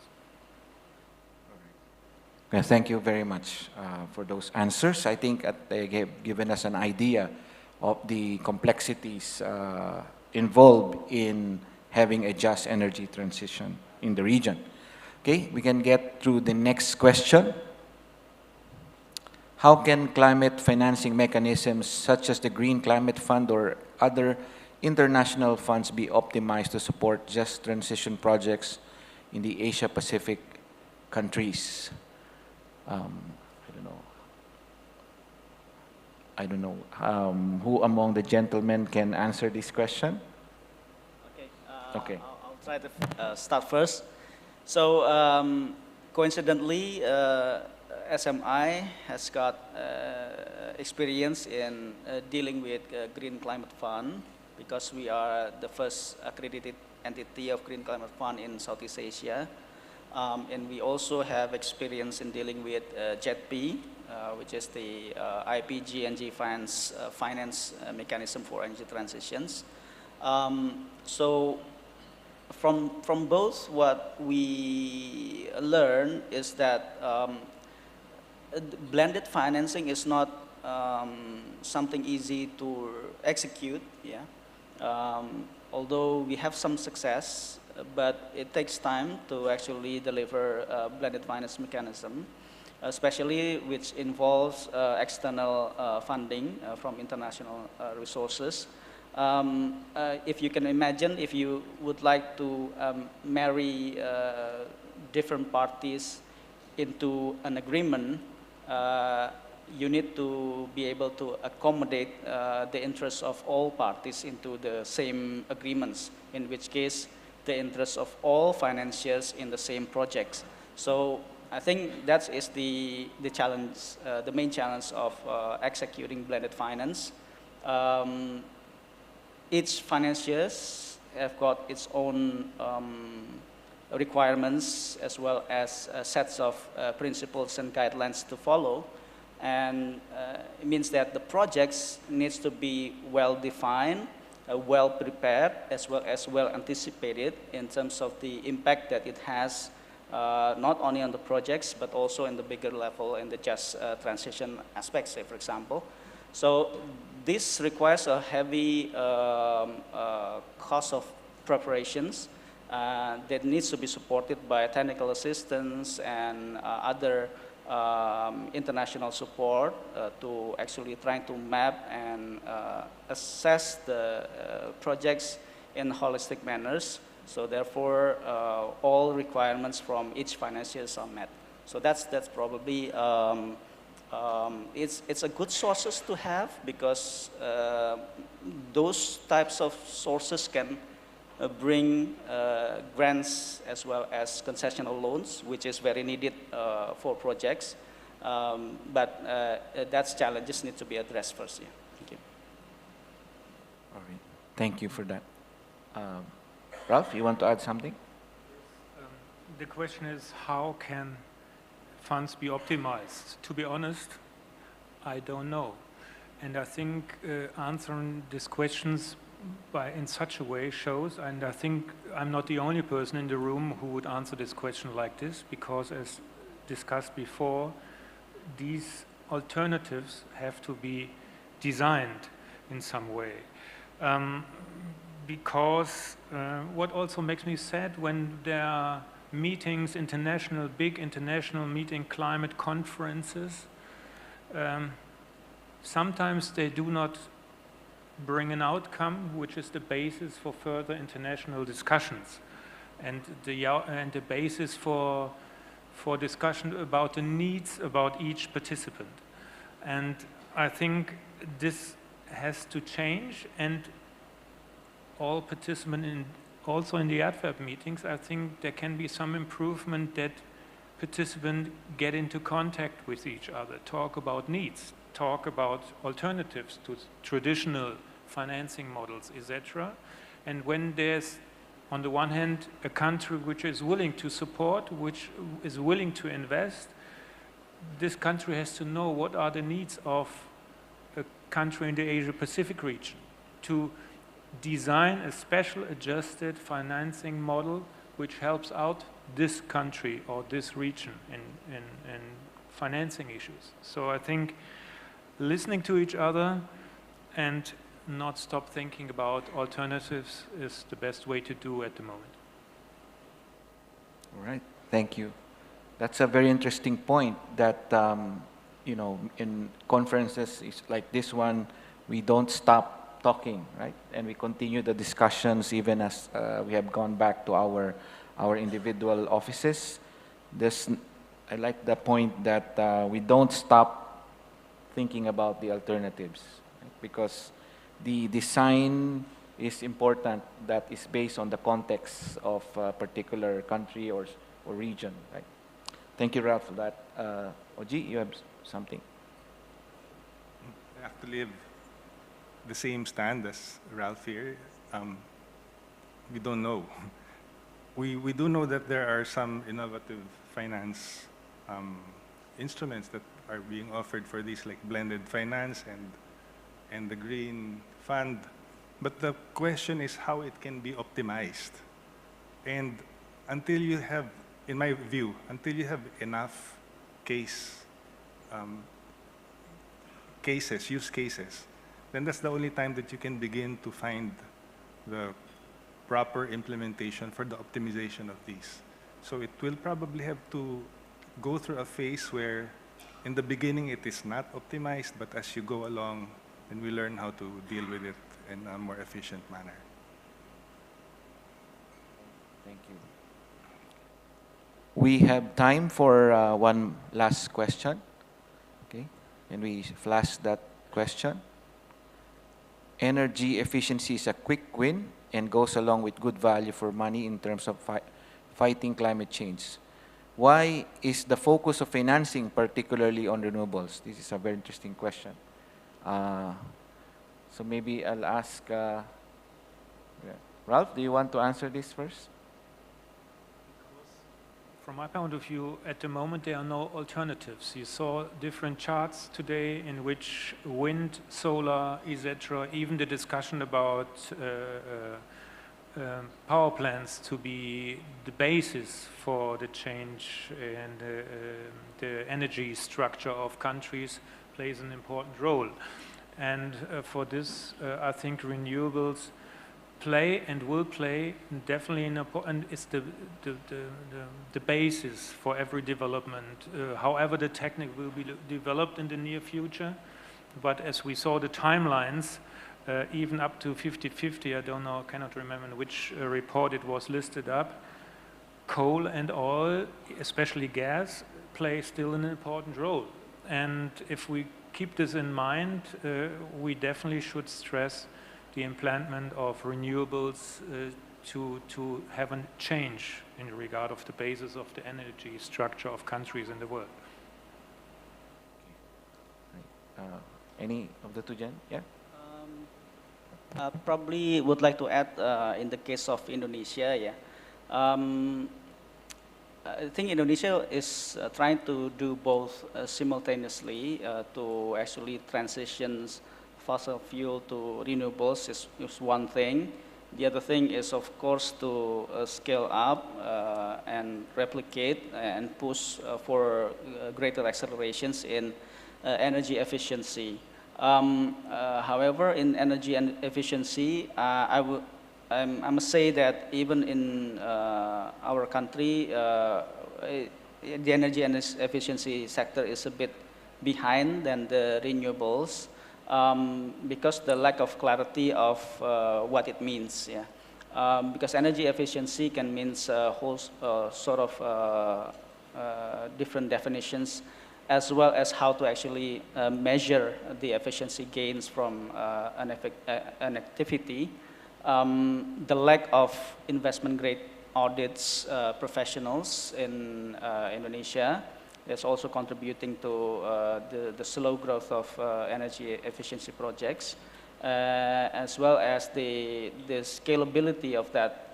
Okay, thank you very much for those answers. I think they have given us an idea of the complexities involved in having a just energy transition in the region. Okay, we can get through the next question. how can climate financing mechanisms such as the Green Climate Fund or other international funds be optimized to support just transition projects in the Asia-Pacific countries? I don't know. Who among the gentlemen can answer this question? Okay. I'll try to start first. So coincidentally, SMI has got experience in dealing with Green Climate Fund because we are the first accredited entity of Green Climate Fund in Southeast Asia. And we also have experience in dealing with JETP, which is the IPG&G finance mechanism for energy transitions. So from both, what we learn is that blended financing is not something easy to execute. Yeah. Although we have some success, but it takes time to actually deliver a blended finance mechanism, especially which involves external funding from international resources. If you can imagine, if you would like to marry different parties into an agreement, you need to be able to accommodate the interests of all parties into the same agreements, in which case the interests of all financiers in the same projects. So I think that is the challenge, the main challenge of executing blended finance. Each financiers have got its own requirements as well as sets of principles and guidelines to follow. And it means that the projects needs to be well defined, well prepared, as well as well anticipated in terms of the impact that it has, not only on the projects, but also in the bigger level in the just transition aspects, say, for example. So this requires a heavy cost of preparations that needs to be supported by technical assistance and other international support to actually trying to map and assess the projects in holistic manners. So therefore, all requirements from each financiers are met. So that's probably it's a good sources to have, because those types of sources can bring grants as well as concessional loans, which is very needed for projects. But that's challenges need to be addressed first. Yeah. Thank you. All right. Thank you for that. Ralph, you want to add something? The question is, how can funds be optimized? To be honest, I don't know. And I think answering these questions in such a way shows, and I think I'm not the only person in the room who would answer this question like this, because as discussed before, these alternatives have to be designed in some way. Because what also makes me sad when there are meetings, big international meeting, climate conferences, sometimes they do not bring an outcome which is the basis for further international discussions, and the basis for discussion about the needs about each participant. And I think this has to change, and all participants also in the ADFIAP meetings, I think there can be some improvement that participants get into contact with each other, talk about needs, talk about alternatives to traditional financing models, etc. And when there's, on the one hand, a country which is willing to support, which is willing to invest, this country has to know what are the needs of a country in the Asia-Pacific region to design a special adjusted financing model which helps out this country or this region in financing issues. So I think listening to each other and not stop thinking about alternatives is the best way to do at the moment. All right, thank you. That's a very interesting point, that you know, in conferences like this one, we don't stop talking, right? And we continue the discussions even as we have gone back to our individual offices. I like the point that we don't stop thinking about the alternatives, right? Because the design is important, that is based on the context of a particular country or region, right? Thank you, Ralph, for that. Oji, you have something? I have to live the same stand as Ralph here. We don't know. We do know that there are some innovative finance instruments that are being offered for these, like blended finance and the green fund. But the question is how it can be optimized. And until you have, in my view, until you have enough use cases, then that's the only time that you can begin to find the proper implementation for the optimization of these. So it will probably have to go through a phase where in the beginning it is not optimized, but as you go along, then we learn how to deal with it in a more efficient manner. Thank you. We have time for one last question. Okay, and we flash that question. Energy efficiency is a quick win and goes along with good value for money in terms of fighting climate change. Why is the focus of financing particularly on renewables? This is a very interesting question. So maybe I'll ask, Ralph, do you want to answer this first? From my point of view, at the moment, there are no alternatives. You saw different charts today in which wind, solar, etc., even the discussion about power plants to be the basis for the change in the energy structure of countries plays an important role. And for this, I think renewables play and will play definitely an important, and it's the basis for every development. However, the technique will be developed in the near future, but as we saw the timelines, even up to 50-50, I don't know, I cannot remember in which report it was listed up, coal and oil, especially gas, play still an important role. And if we keep this in mind, we definitely should stress the implementation of renewables to have a change in regard of the basis of the energy structure of countries in the world. Any of the two, Jen? Yeah? Probably would like to add in the case of Indonesia, yeah. I think Indonesia is trying to do both simultaneously to actually transition fossil fuel to renewables is one thing. The other thing is, of course, to scale up and replicate and push for greater accelerations in energy efficiency. However, in energy and efficiency, I must say that even in our country, the energy and efficiency sector is a bit behind than the renewables because the lack of clarity of what it means. Yeah. Because energy efficiency can mean a whole sort of different definitions, as well as how to actually measure the efficiency gains from an activity. The lack of investment-grade audits professionals in Indonesia is also contributing to the slow growth of energy efficiency projects, as well as the scalability of that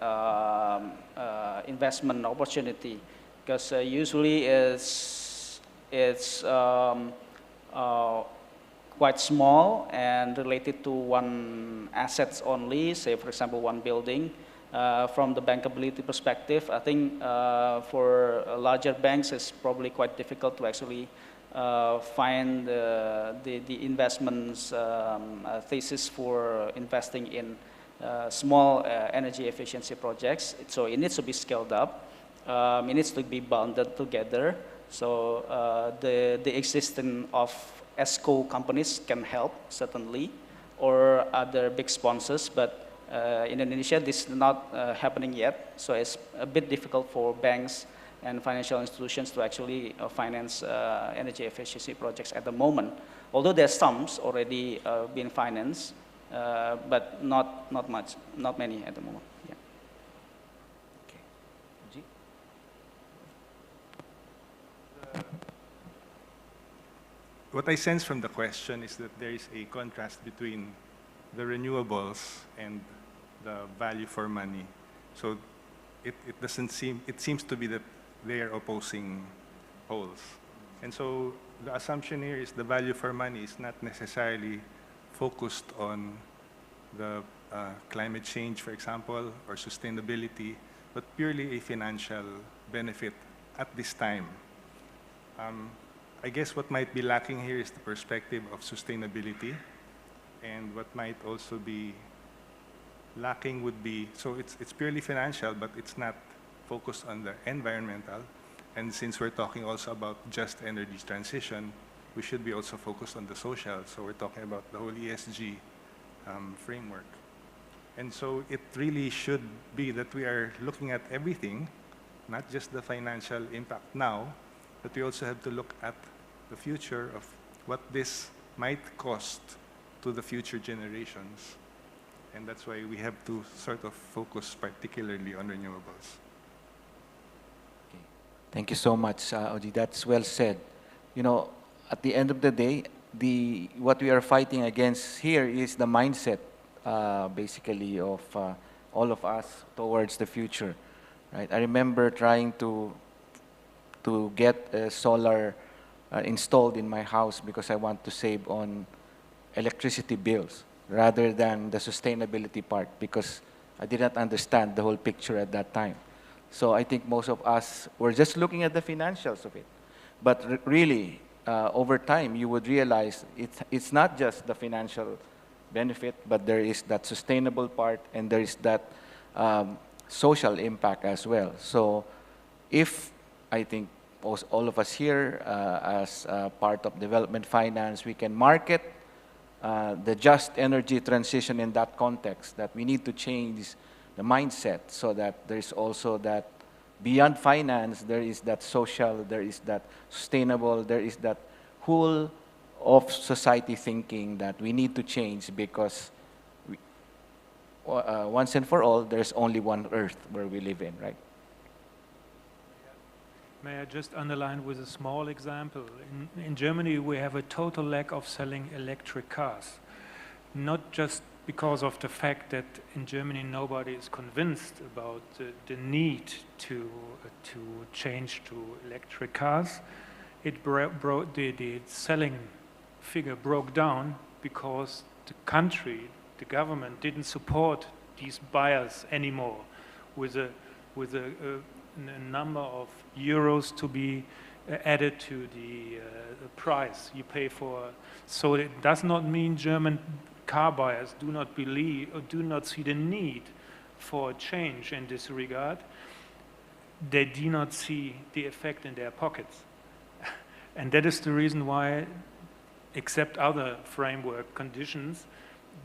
investment opportunity, because usually it's quite small and related to one assets only, say for example one building. From the bankability perspective, I think for larger banks it's probably quite difficult to actually find the investments thesis for investing in small energy efficiency projects. So it needs to be scaled up. It needs to be bonded together. So the existence of ESCO companies can help, certainly, or other big sponsors, but in Indonesia, this is not happening yet, so it's a bit difficult for banks and financial institutions to actually finance energy efficiency projects at the moment. Although there's some already being financed, but not much, not many at the moment. Yeah. What I sense from the question is that there is a contrast between the renewables and the value for money. So it seems to be that they are opposing poles. And so the assumption here is the value for money is not necessarily focused on the climate change, for example, or sustainability, but purely a financial benefit at this time. I guess what might be lacking here is the perspective of sustainability, and what might also be lacking would be, so it's purely financial, but it's not focused on the environmental. And since we're talking also about just energy transition, we should be also focused on the social. So we're talking about the whole ESG framework. And so it really should be that we are looking at everything, not just the financial impact now, but we also have to look at the future of what this might cost to the future generations. And that's why we have to sort of focus particularly on renewables. Okay. Thank you so much, Oji. That's well said. You know, at the end of the day, what we are fighting against here is the mindset, basically, of all of us towards the future. Right? I remember trying to get a solar installed in my house because I want to save on electricity bills rather than the sustainability part, because I didn't understand the whole picture at that time. So I think most of us were just looking at the financials of it. But really, over time, you would realize it's not just the financial benefit, but there is that sustainable part and there is that social impact as well. So if I think all of us here, as part of development finance, we can market the just energy transition in that context, that we need to change the mindset so that there's also that beyond finance, there is that social, there is that sustainable, there is that whole of society thinking that we need to change, because once and for all, there's only one earth where we live in, right? May I just underline with a small example? In Germany, we have a total lack of selling electric cars. Not just because of the fact that in Germany nobody is convinced about the need to change to electric cars. The selling figure broke down because the country, the government, didn't support these buyers anymore with a number of euros to be added to the price you pay for. So it does not mean German car buyers do not believe or do not see the need for a change in this regard. They do not see the effect in their pockets. And that is the reason why, except other framework conditions,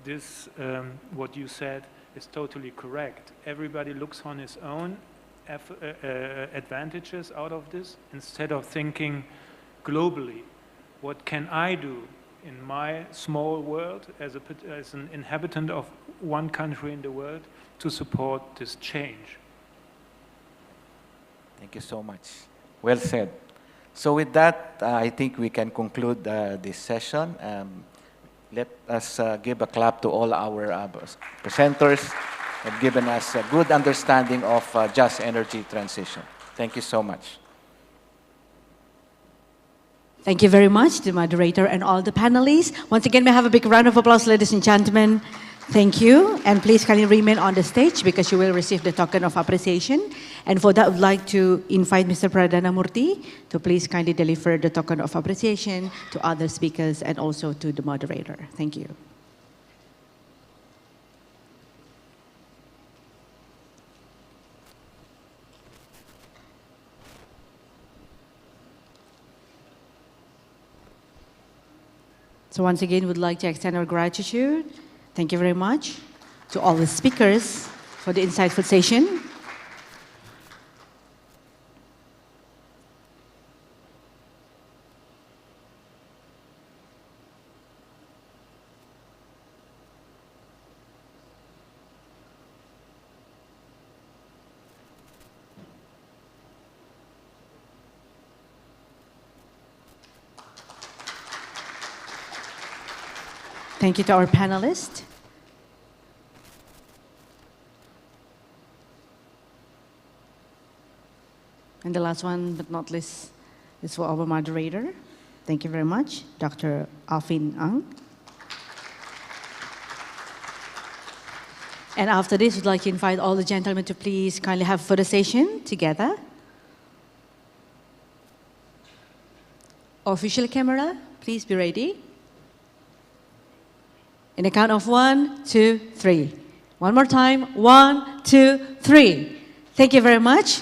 this, what you said, is totally correct. Everybody looks on his own advantages out of this, instead of thinking globally, what can I do in my small world as an inhabitant of one country in the world to support this change? Thank you so much. Well said. So with that, I think we can conclude this session. Let us give a clap to all our presenters who have given us a good understanding of just energy transition. Thank you so much. Thank you very much to the moderator and all the panelists. Once again, may I have a big round of applause, ladies and gentlemen. Thank you. And please kindly remain on the stage because you will receive the token of appreciation. And for that, I would like to invite Mr. Pradana Murthy to please kindly deliver the token of appreciation to other speakers and also to the moderator. Thank you. So once again, we'd like to extend our gratitude. Thank you very much to all the speakers for the insightful session. Thank you to our panelists. And the last one, but not least, is for our moderator. Thank you very much, Dr. Alvin Ang. And after this, we'd like to invite all the gentlemen to please kindly have a photo session together. Official camera, please be ready. In the count of 1, 2, 3. One more time, 1, 2, 3. Thank you very much.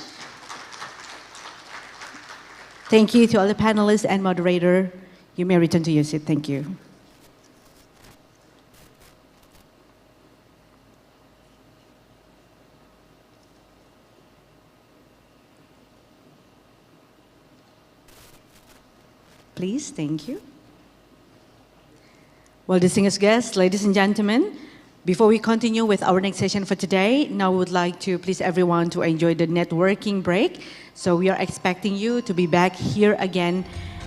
Thank you to all the panelists and moderator. You may return to your seat. Thank you. Please, thank you. Well, distinguished guests, ladies and gentlemen, before we continue with our next session for today, now we would like to please everyone to enjoy the networking break. So we are expecting you to be back here again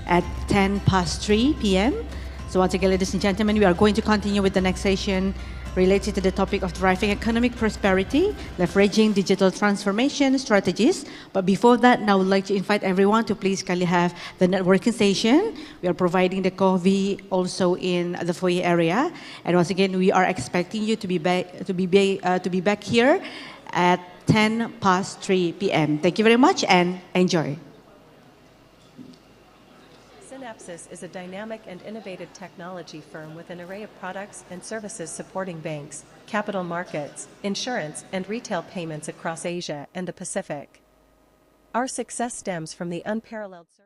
at 3 p.m. So once again, ladies and gentlemen, we are going to continue with the next session related to the topic of driving economic prosperity, leveraging digital transformation strategies. But before that, now I would like to invite everyone to please kindly have the networking session. We are providing the coffee also in the foyer area. And once again, we are expecting you to be back here at 3 p.m. Thank you very much and enjoy. Synapsys is a dynamic and innovative technology firm with an array of products and services supporting banks, capital markets, insurance, and retail payments across Asia and the Pacific. Our success stems from the unparalleled service.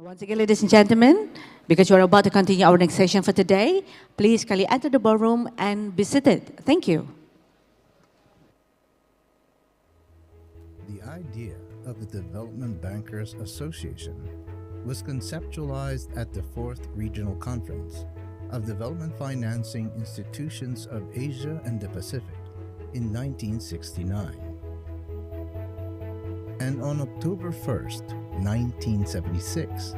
Once again, ladies and gentlemen, because we're about to continue our next session for today, please kindly enter the ballroom and be seated. Thank you. The idea of the Development Bankers Association was conceptualized at the 4th Regional Conference of Development Financing Institutions of Asia and the Pacific in 1969. And on October 1st, 1976,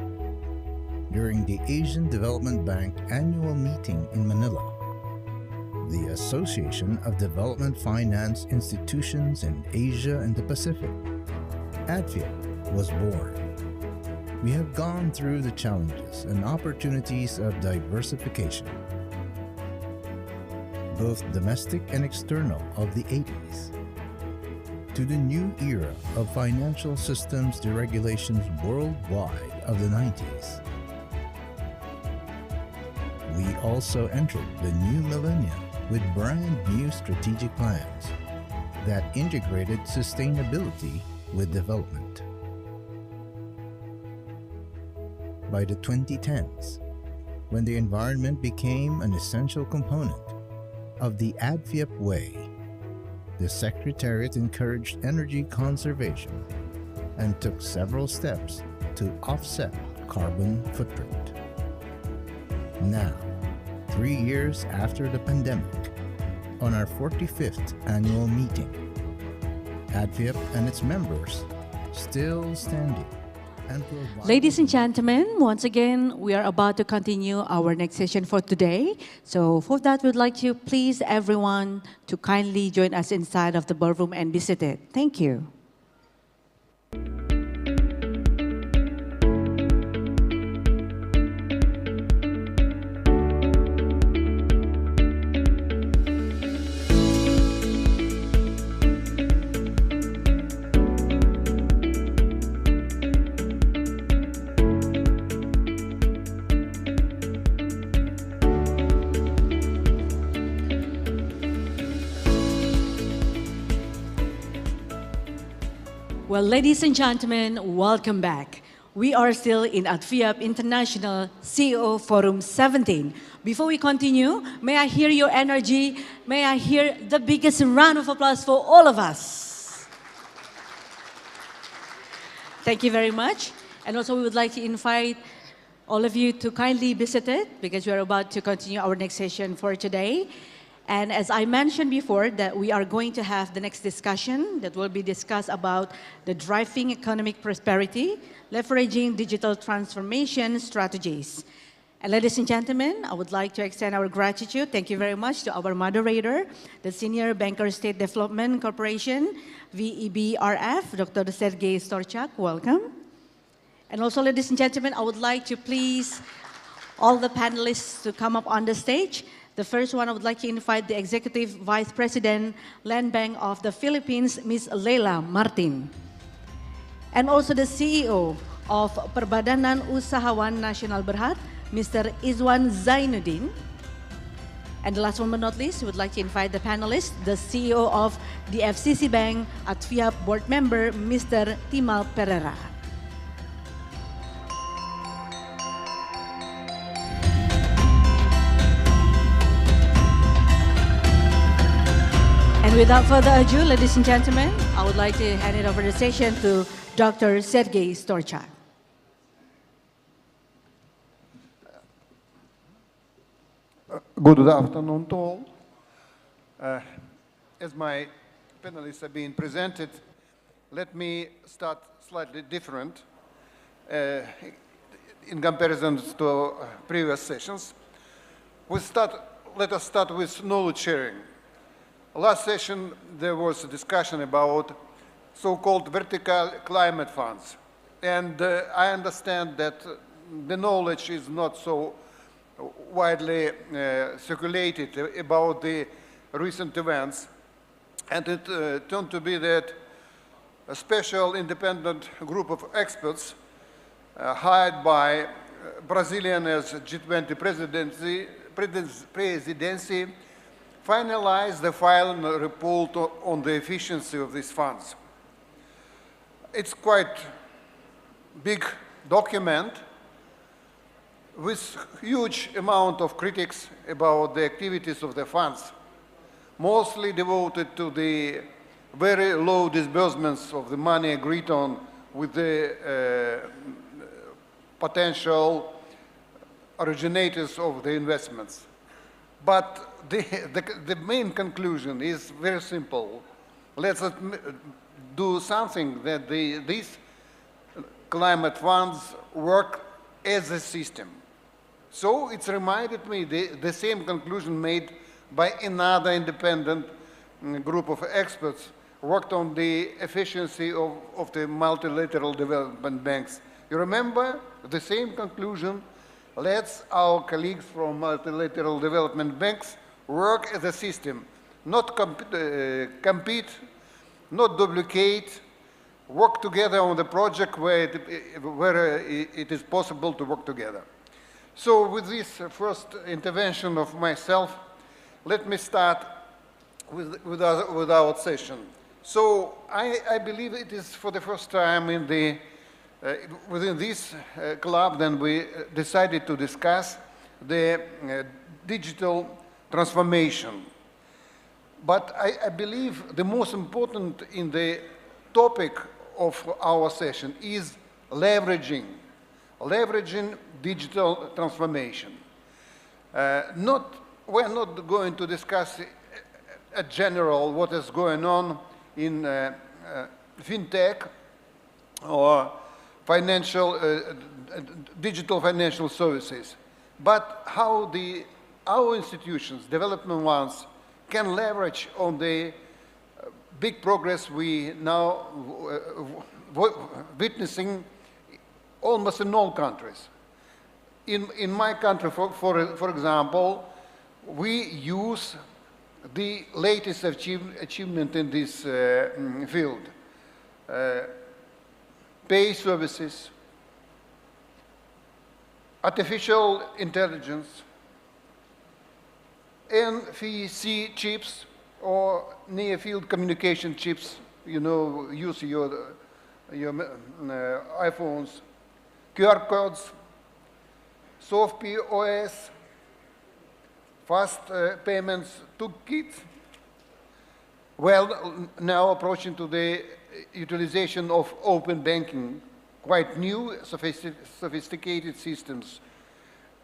during the Asian Development Bank annual meeting in Manila, the Association of Development Finance Institutions in Asia and the Pacific, ADFIAP, was born. We have gone through the challenges and opportunities of diversification, both domestic and external, of the 80s, to the new era of financial systems deregulations worldwide of the 90s. We also entered the new millennium with brand new strategic plans that integrated sustainability with development. By the 2010s, when the environment became an essential component of the ADFIAP way, the Secretariat encouraged energy conservation and took several steps to offset carbon footprint. Now, 3 years after the pandemic, on our 45th annual meeting, ADFIAP and its members still standing. Ladies and gentlemen, once again, we are about to continue our next session for today. So for that, we'd like you, please, everyone, to kindly join us inside of the ballroom and be seated. Thank you. Well, ladies and gentlemen, welcome back. We are still in ADFIAP International CEO Forum 17. Before we continue, may I hear your energy? May I hear the biggest round of applause for all of us? Thank you very much. And also we would like to invite all of you to kindly be seated because we are about to continue our next session for today. And as I mentioned before, that we are going to have the next discussion that will be discussed about the driving economic prosperity, leveraging digital transformation strategies. And ladies and gentlemen, I would like to extend our gratitude. Thank you very much to our moderator, the Senior Banker State Development Corporation, VEBRF, Dr. Sergei Storchak. Welcome. And also, ladies and gentlemen, I would like to please all the panelists to come up on the stage. The first one, I would like to invite the Executive Vice President, Land Bank of the Philippines, Ms. Leila Martin. And also the CEO of Perbadanan Usahawan Nasional Berhad, Mr. Izwan Zainuddin. And the last one but not least, we would like to invite the panelists, the CEO of the FCC Bank, ADFIAP Board Member, Mr. Timal Pereira. And without further ado, ladies and gentlemen, I would like to hand it over the session to Dr. Sergei Storchak. Good afternoon to all. As my panelists have been presented, let me start slightly different in comparison to previous sessions. Let us start with knowledge sharing. Last session, there was a discussion about so-called vertical climate funds. And I understand that the knowledge is not so widely circulated about the recent events. And it turned to be that a special independent group of experts hired by Brazilian as G20 presidency finalized the final report on the efficiency of these funds. It's quite big document, with huge amount of critics about the activities of the funds, mostly devoted to the very low disbursements of the money agreed on with the potential originators of the investments. But the main conclusion is very simple. Let's do something that these climate funds work as a system. So it's reminded me the same conclusion made by another independent group of experts worked on the efficiency of the multilateral development banks. You remember the same conclusion? Let's our colleagues from multilateral development banks work as a system, not compete, not duplicate, work together on the project where it is possible to work together. So with this first intervention of myself, let me start with our session. So I believe it is for the first time in the within this club then we decided to discuss the digital transformation. But I believe the most important in the topic of our session is leveraging digital transformation. We're not going to discuss at general what is going on in fintech or digital financial services, but how our institutions, development ones, can leverage on the big progress we now witnessing almost in all countries. In my country, for example, we use the latest achievement in this field. Pay services, artificial intelligence, NFC chips or near-field communication chips, you know, use your iPhones, QR codes, soft POS, fast payments toolkit. Well, now approaching to the utilization of open banking, quite new, sophisticated systems.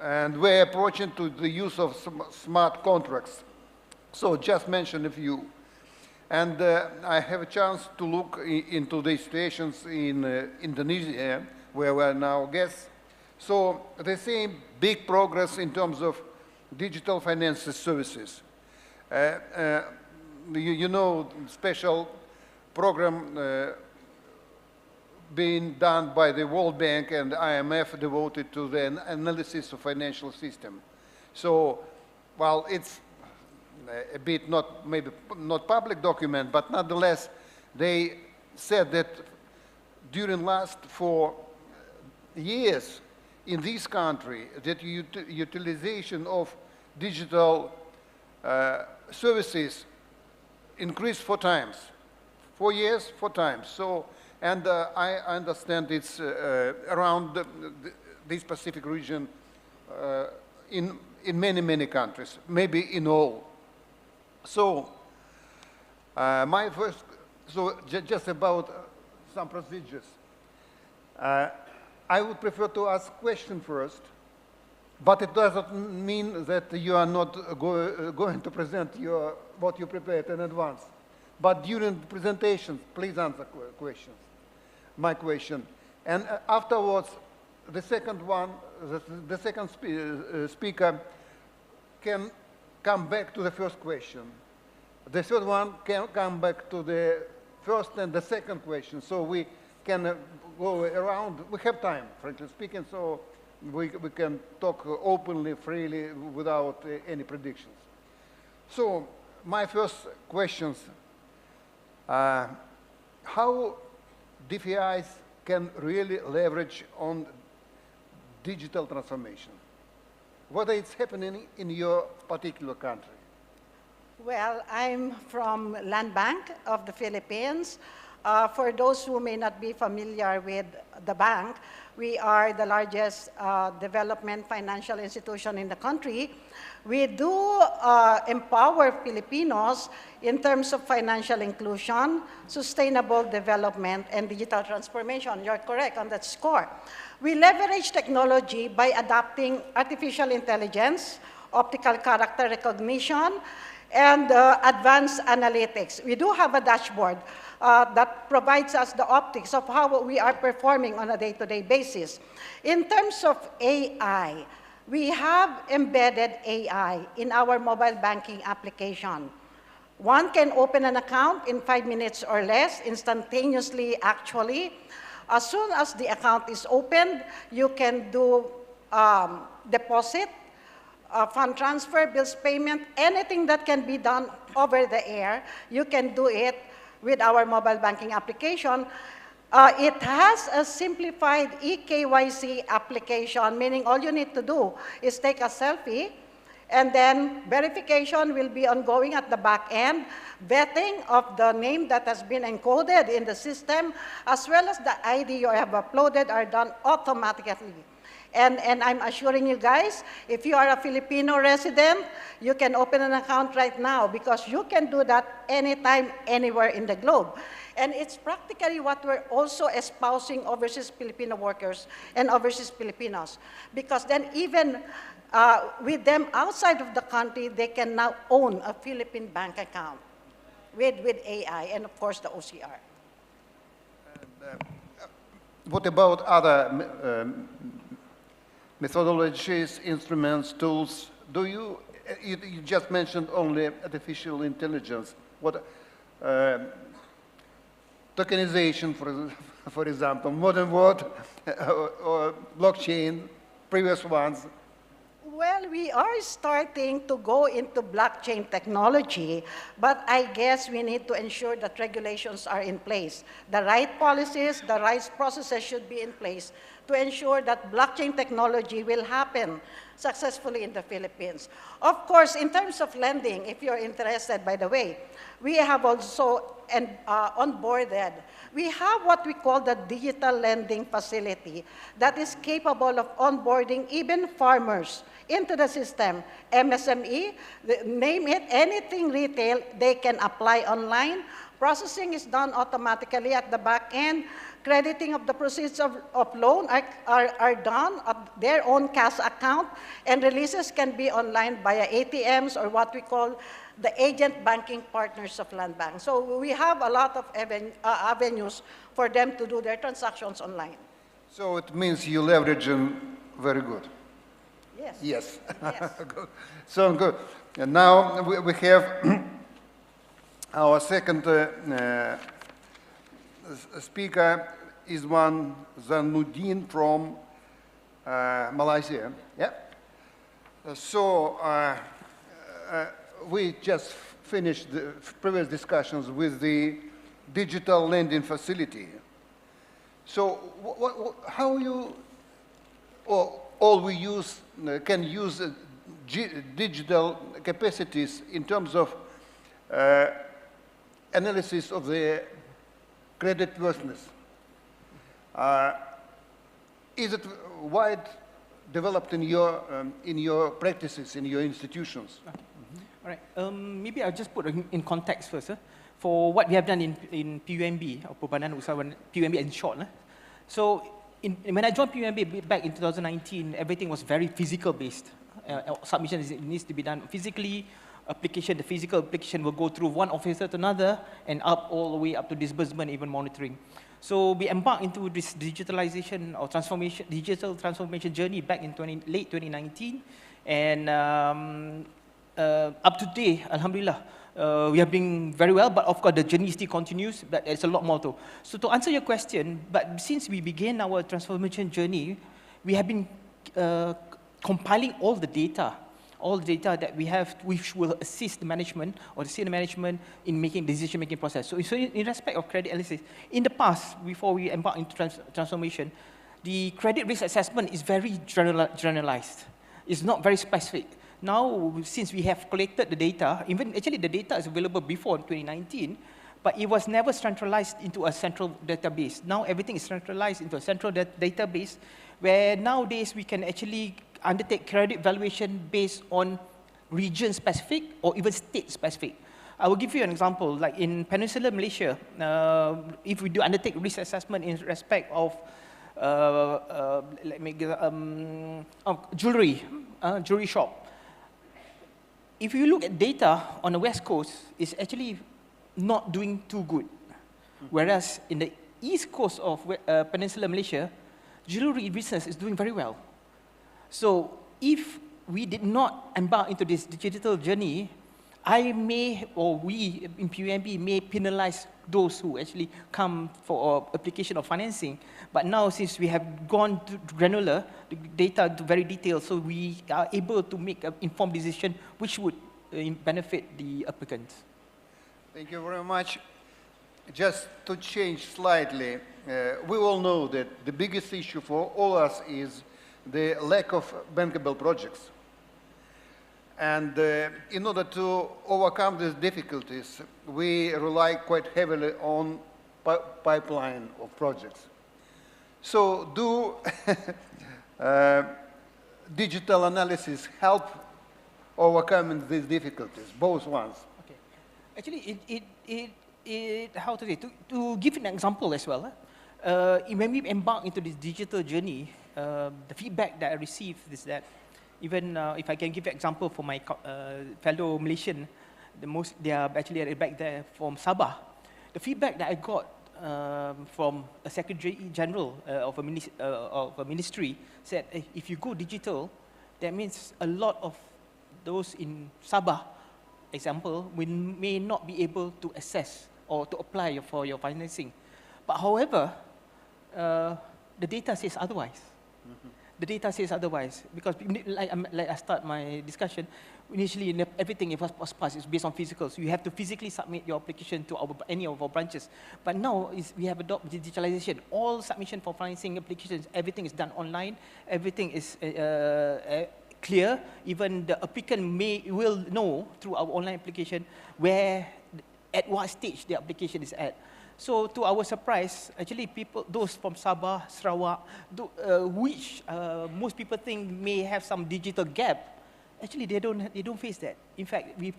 And we're approaching to the use of smart contracts. So just mention a few. And I have a chance to look into the situations in Indonesia, where we are now guests. So the same big progress in terms of digital financial services. You know, special program being done by the World Bank and IMF devoted to the analysis of financial system. So while it's a bit maybe not public document, but nonetheless, they said that during last 4 years in this country, that utilization of digital services increased 4 times. 4 years, 4 times. So, and I understand it's around this Pacific region in many countries, maybe in all. So, just about some procedures. I would prefer to ask question first, but it doesn't mean that you are not going to present what you prepared in advance. But during the presentation, please answer questions. My question. And afterwards, the second speaker can come back to the first question. The third one can come back to the first and the second question. So we can go around. We have time, frankly speaking, so we can talk openly, freely, without any predictions. So my first questions, how DFIs can really leverage on digital transformation? What is happening in your particular country? Well, I'm from Land Bank of the Philippines. For those who may not be familiar with the bank, we are the largest development financial institution in the country. We do empower Filipinos in terms of financial inclusion, sustainable development, and digital transformation. You're correct on that score. We leverage technology by adapting artificial intelligence, optical character recognition, and advanced analytics. We do have a dashboard that provides us the optics of how we are performing on a day-to-day basis. In terms of AI, we have embedded AI in our mobile banking application. One can open an account in 5 minutes or less, instantaneously actually. As soon as the account is opened, you can do deposit, fund transfer, bills payment, anything that can be done over the air, you can do it with our mobile banking application. It has a simplified eKYC application, meaning all you need to do is take a selfie, and then verification will be ongoing at the back end, vetting of the name that has been encoded in the system, as well as the ID you have uploaded are done automatically. And I'm assuring you guys, if you are a Filipino resident, you can open an account right now because you can do that anytime, anywhere in the globe. And it's practically what we're also espousing overseas Filipino workers and overseas Filipinos. Because then even with them outside of the country, they can now own a Philippine bank account with AI and of course the OCR. What about other methodologies, instruments, tools? Do you just mentioned only artificial intelligence. What tokenization, for example, modern world or blockchain, previous ones? Well, we are starting to go into blockchain technology, but I guess we need to ensure that regulations are in place. The right policies, the right processes should be in place to ensure that blockchain technology will happen successfully in the Philippines. Of course, in terms of lending, if you're interested, by the way, we have also onboarded. We have what we call the digital lending facility that is capable of onboarding even farmers into the system. MSME, name it, anything retail, they can apply online. Processing is done automatically at the back end. Crediting of the proceeds of loan are done at their own cash account, and releases can be online via ATMs or what we call the agent banking partners of land bank. So we have a lot of avenues for them to do their transactions online. So it means you leverage them very good. Yes. Yes. Yes. Good. So good. And now we have our second speaker is one Zainuddin from Malaysia. Yeah. So we just finished the previous discussions with the digital lending facility. So how you all we use can use digital capacities in terms of analysis of the creditworthiness. Is it wide developed in your practices, in your institutions? All right. Maybe I'll just put in context first for what we have done in PUMB, or Perbadanan Usahawan, PUMB in short. So when I joined PUMB back in 2019, everything was very physical based. Submission needs to be done physically. The physical application will go through one officer to another and up all the way up to disbursement, even monitoring. So we embarked into this digitalization or digital transformation journey back in late 2019, and up to date, alhamdulillah, we are doing very well, but of course the journey still continues, but there's a lot more to. So to answer your question, but since we began our transformation journey, we have been compiling all the data that we have, which will assist the management or the senior management in making decision-making process. So in respect of credit analysis, in the past, before we embark into transformation, the credit risk assessment is very generalized. It's not very specific. Now, since we have collected the data, even actually the data is available before 2019, but it was never centralized into a central database. Now everything is centralized into a central database, where nowadays we can actually undertake credit valuation based on region-specific or even state-specific. I will give you an example. Like in Peninsular Malaysia, if we do undertake risk assessment in respect of jewelry shop, if you look at data on the West Coast, it's actually not doing too good. Whereas in the East Coast of Peninsular Malaysia, jewelry business is doing very well. So if we did not embark into this digital journey, I may, or we in PUMB may penalize those who actually come for application of financing. But now, since we have gone to granular, the data to very detailed, so we are able to make an informed decision which would benefit the applicants. Thank you very much. Just to change slightly, we all know that the biggest issue for all us is the lack of bankable projects. And in order to overcome these difficulties, we rely quite heavily on pipeline of projects. So do digital analysis help overcoming these difficulties, both ones? Okay. Actually, how to say, to give an example as well, when we embark into this digital journey, the feedback that I received is that even if I can give an example for my fellow Malaysian, they are actually back there from Sabah. The feedback that I got from a Secretary General of a ministry said, if you go digital, that means a lot of those in Sabah, example, may not be able to access or to apply for your financing. But however, the data says otherwise. The data says otherwise, because like I start my discussion, initially everything was passed is based on physical, so you have to physically submit your application to any of our branches. But now we have adopted digitalization. All submission for financing applications, everything is done online, everything is clear. Even the applicant will know through our online application at what stage the application is at. So to our surprise, actually those from Sabah, Sarawak, which most people think may have some digital gap, actually they don't face that. In fact, we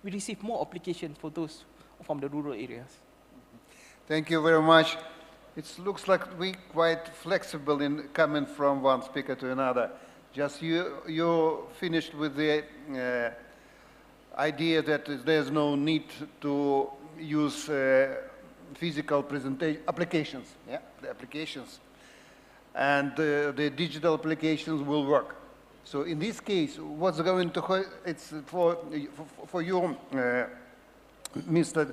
receive more applications for those from the rural areas. Thank you very much. It looks like we're quite flexible in coming from one speaker to another. Just you finished with the idea that there's no need to use physical presentation applications, the applications, and the digital applications will work. So in this case, what's going to it's for you, Mr.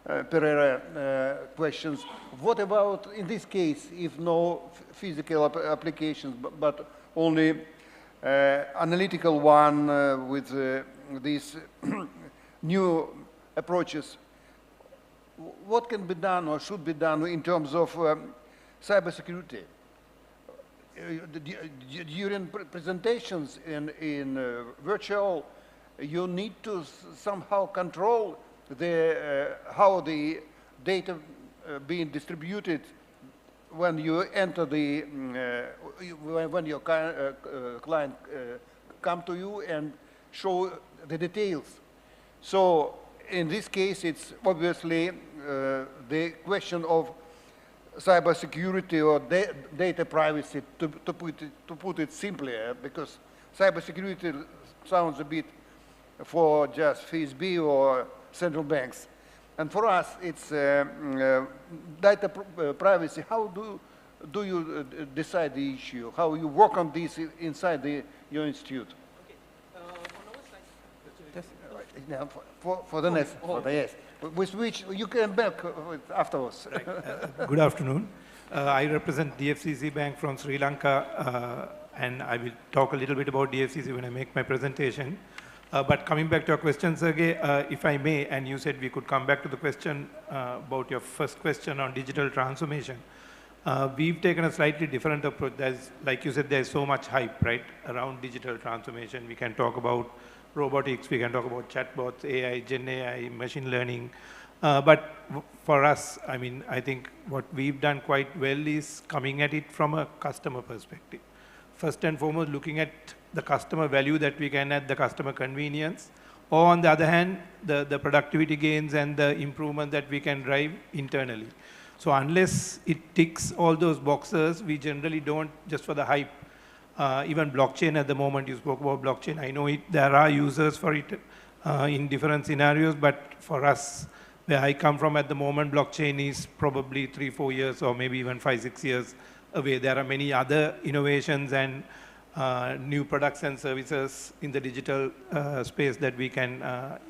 Pereira, questions. What about in this case, if no physical applications, but only analytical one with these new approaches? What can be done or should be done in terms of cybersecurity? During presentations in virtual, you need to somehow control how the data being distributed when you enter when your client come to you and show the details. So in this case, it's obviously the question of cybersecurity or data privacy, to put it simply, because cybersecurity sounds a bit for just FSB or central banks. And for us, it's data privacy. How do you decide the issue? How you work on this inside your institute? Now, for the next, yes, with which you can back afterwards. Right. Good afternoon. I represent DFCC Bank from Sri Lanka, and I will talk a little bit about DFCC when I make my presentation. But coming back to your question, Sergey, if I may, and you said we could come back to the question about your first question on digital transformation. We've taken a slightly different approach. Like you said, there's so much hype, right, around digital transformation. We can talk about robotics, we can talk about chatbots, AI, Gen AI, machine learning, But for us, I mean, I think what we've done quite well is coming at it from a customer perspective. First and foremost, looking at the customer value that we can add, the customer convenience, or on the other hand, the productivity gains and the improvement that we can drive internally. So unless it ticks all those boxes, we generally don't, just for the hype. Even blockchain at the moment, you spoke about blockchain. I know there are users for it in different scenarios, but for us, where I come from at the moment, blockchain is probably 3-4 years or maybe even 5-6 years away. There are many other innovations and new products and services in the digital space that we can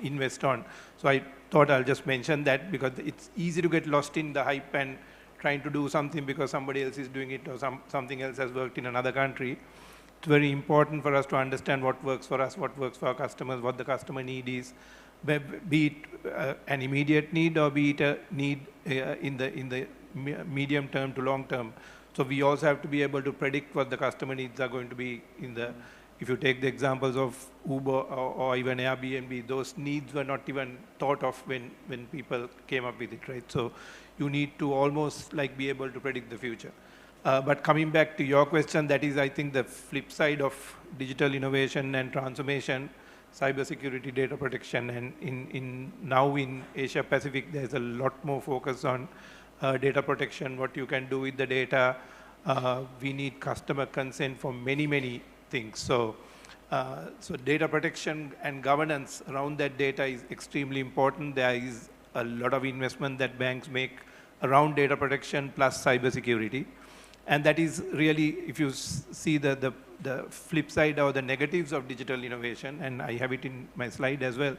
invest on. So I thought I'll just mention that because it's easy to get lost in the hype and trying to do something because somebody else is doing it or something else has worked in another country. It's very important for us to understand what works for us, what works for our customers, what the customer need is, be it an immediate need or be it a need in the medium term to long term. So we also have to be able to predict what the customer needs are going to be in the, if you take the examples of Uber or even Airbnb, those needs were not even thought of when people came up with it, right? So you need to almost like be able to predict the future. But coming back to your question, that is, I think, the flip side of digital innovation and transformation, cybersecurity, data protection, and now in Asia Pacific, there's a lot more focus on data protection, what you can do with the data. We need customer consent for many, many things. So, so data protection and governance around that data is extremely important. There is a lot of investment that banks make around data protection plus cybersecurity. And that is really, if you see the flip side or the negatives of digital innovation, and I have it in my slide as well,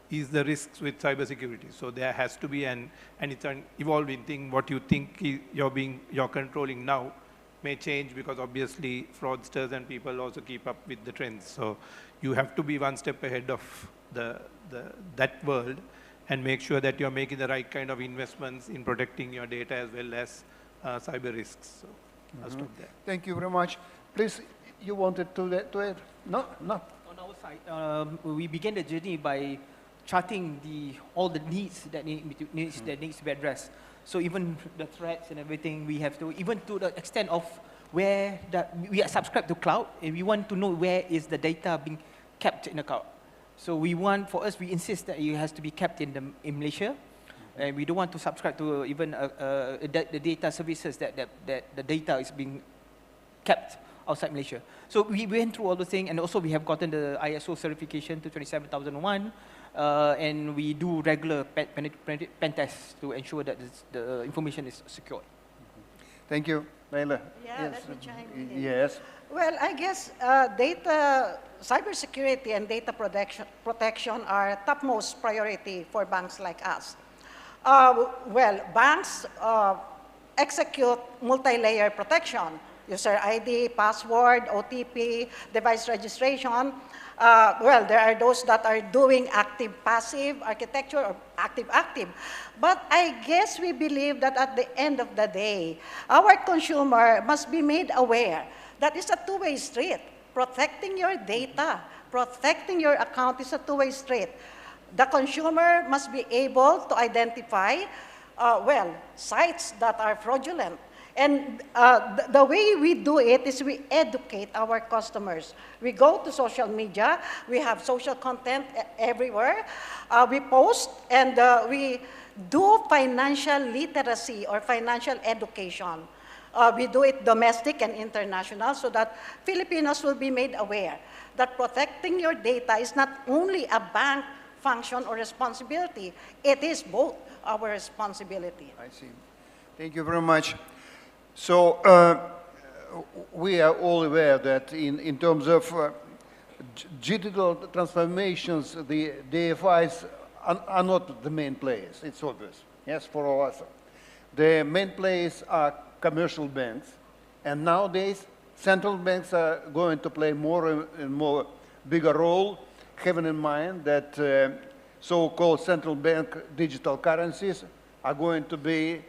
is the risks with cybersecurity. So there has to be and it's an evolving thing. What you think you're controlling now may change because obviously fraudsters and people also keep up with the trends. So you have to be one step ahead of that world and make sure that you're making the right kind of investments in protecting your data as well as cyber risks. So I'll stop there. Thank you very much. Please, you wanted to add? No? On our side, we began the journey by charting all the needs that needs to be addressed. So even the threats and everything, we have to, even to the extent of where we are subscribed to cloud, and we want to know where is the data being kept in the cloud. So we insist that it has to be kept in Malaysia, and we don't want to subscribe to even the data services that the data is being kept outside Malaysia. So we went through all the things, and also we have gotten the ISO certification to 27001, and we do regular pen tests to ensure that the information is secure. Thank you. Laila. Yeah, yes. let me chime in. Yes. Well, I guess cybersecurity and data protection are topmost priority for banks like us. Well, banks execute multi-layer protection, user ID, password, OTP, device registration. Well, there are those that are doing active-passive architecture or active-active. But I guess we believe that at the end of the day, our consumer must be made aware that it's a two-way street. Protecting your data, protecting your account is a two-way street. The consumer must be able to identify, well, sites that are fraudulent. And the way we do it is we educate our customers. We go to social media. We have social content everywhere. We post and we do financial literacy or financial education. We do it domestic and international so that Filipinos will be made aware that protecting your data is not only a bank function or responsibility. It is both our responsibility. I see. Thank you very much. So we are all aware that in terms of digital transformations, the DFIs are not the main players. It's obvious, yes, for all us. The main players are commercial banks, and nowadays central banks are going to play more and more bigger role, having in mind that so-called central bank digital currencies are going to be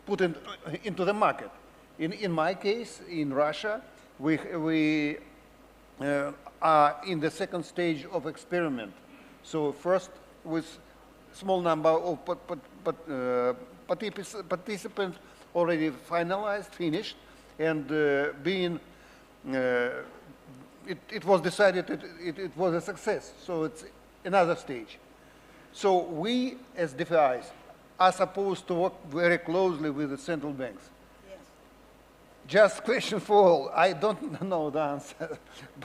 put into the market. In my case, in Russia, we are in the second stage of experiment. So first with small number of participants already finalized, finished, and it was decided that it was a success. So it's another stage. So we, as DFIs, are supposed to work very closely with the central banks. Yes. Just question for all. I don't know the answer,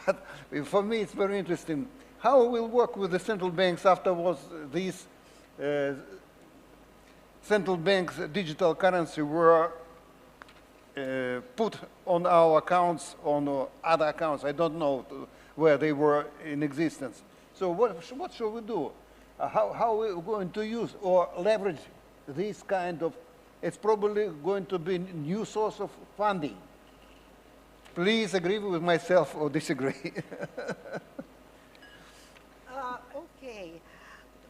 but for me it's very interesting. How we'll work with the central banks afterwards these central banks' digital currency were put on our accounts, on other accounts. I don't know where they were in existence. So what should we do? How are we going to use or leverage this kind of, it's probably going to be a new source of funding. Please agree with myself or disagree. Okay.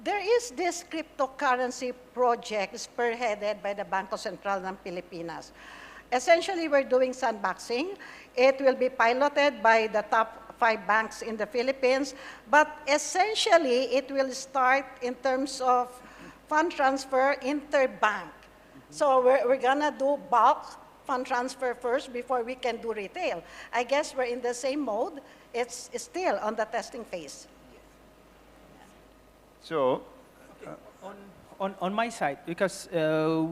There is this cryptocurrency project spearheaded by the Bangko Sentral ng Pilipinas. Essentially, we're doing sandboxing. It will be piloted by the top 5 banks in the Philippines, but essentially, it will start in terms of fund transfer interbank. So we're gonna do bulk fund transfer first before we can do retail. I guess we're in the same mode. It's still on the testing phase. So, on my side, because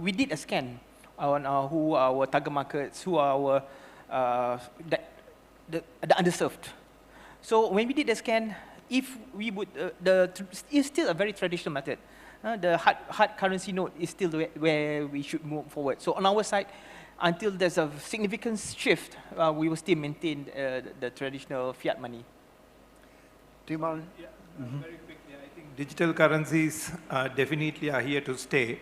we did a scan on who are our target markets, who are our the underserved. So when we did the scan, if we would, it's still a very traditional method. The hard currency note is still where we should move forward. So on our side, until there's a significant shift, we will still maintain the traditional fiat money. Timal? Yeah, very quickly, I think digital currencies definitely are here to stay.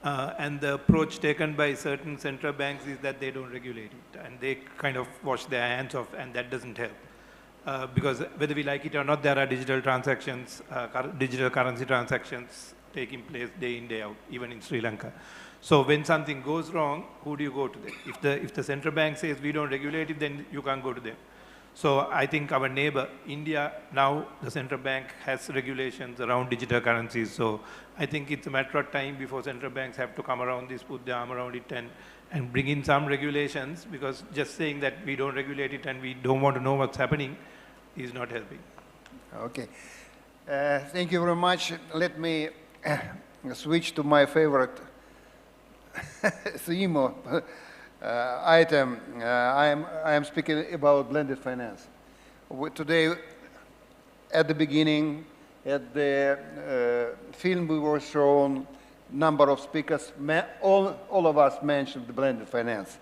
And the approach taken by certain central banks is that they don't regulate it. And they kind of wash their hands off, and that doesn't help. Because whether we like it or not, there are digital transactions, digital currency transactions taking place day in, day out, even in Sri Lanka. So when something goes wrong, who do you go to them? If the central bank says we don't regulate it, then you can't go to them. So I think our neighbor, India, now the central bank has regulations around digital currencies. So I think it's a matter of time before central banks have to come around this, put their arm around it, and bring in some regulations, because just saying that we don't regulate it and we don't want to know what's happening is not helping. Okay. Thank you very much. Let me switch to my favorite theme or item. I am speaking about blended finance. Today, at the beginning, at the film we were shown, number of speakers, all of us mentioned the blended finance.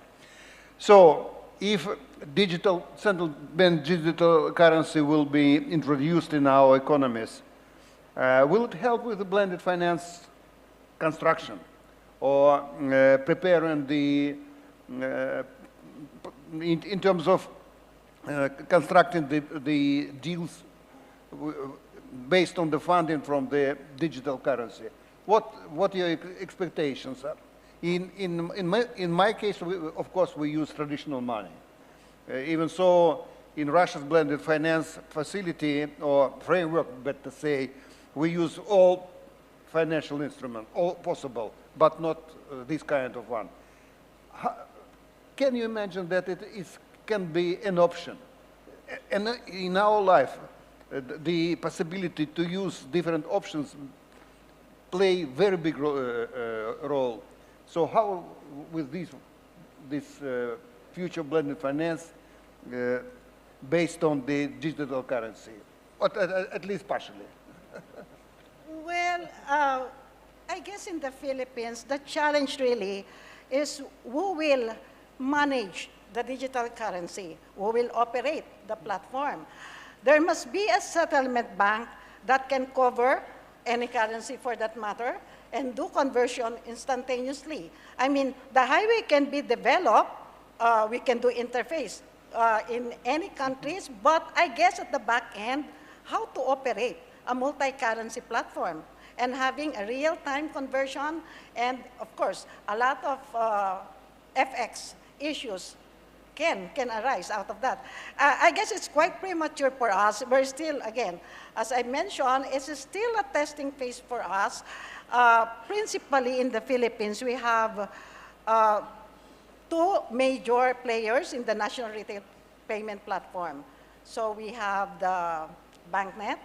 So if central bank digital currency will be introduced in our economies, will it help with the blended finance construction or preparing the, in terms of constructing the deals based on the funding from the digital currency? What are your expectations? In my case, of course, we use traditional money. Even so, in Russia's blended finance facility or framework, better say, we use all financial instruments, all possible, but not this kind of one. Can you imagine that it can be an option? And in our life, the possibility to use different options play very big role. So how with this future blended finance based on the digital currency, or at least partially? Well, I guess in the Philippines, the challenge really is who will manage the digital currency, who will operate the platform. There must be a settlement bank that can cover any currency for that matter and do conversion instantaneously. I mean, the highway can be developed, we can do interface in any countries, but I guess at the back end, how to operate a multi-currency platform and having a real-time conversion and, of course, a lot of FX issues can arise out of that. I guess it's quite premature for us. We're still, again, as I mentioned, it's still a testing phase for us. Principally in the Philippines, we have two major players in the national retail payment platform. So we have the BancNet,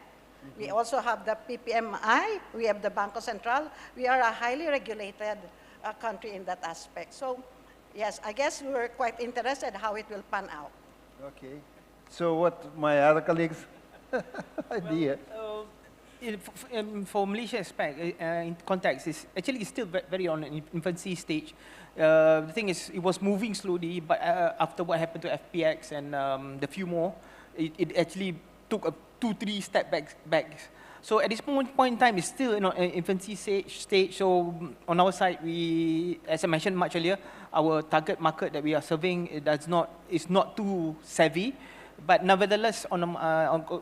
we also have the PPMI, we have the Bangko Central. We are a highly regulated country in that aspect. So yes, I guess we're quite interested how it will pan out. Okay. So what my other colleagues idea? For Malaysia aspect, in context, it's still very on an infancy stage. The thing is, it was moving slowly, but after what happened to FPX and the few more, it actually took a 2-3 step back. So at this point in time, it's still in an infancy stage. So on our side, we, as I mentioned much earlier, our target market that we are serving is not too savvy. But nevertheless, on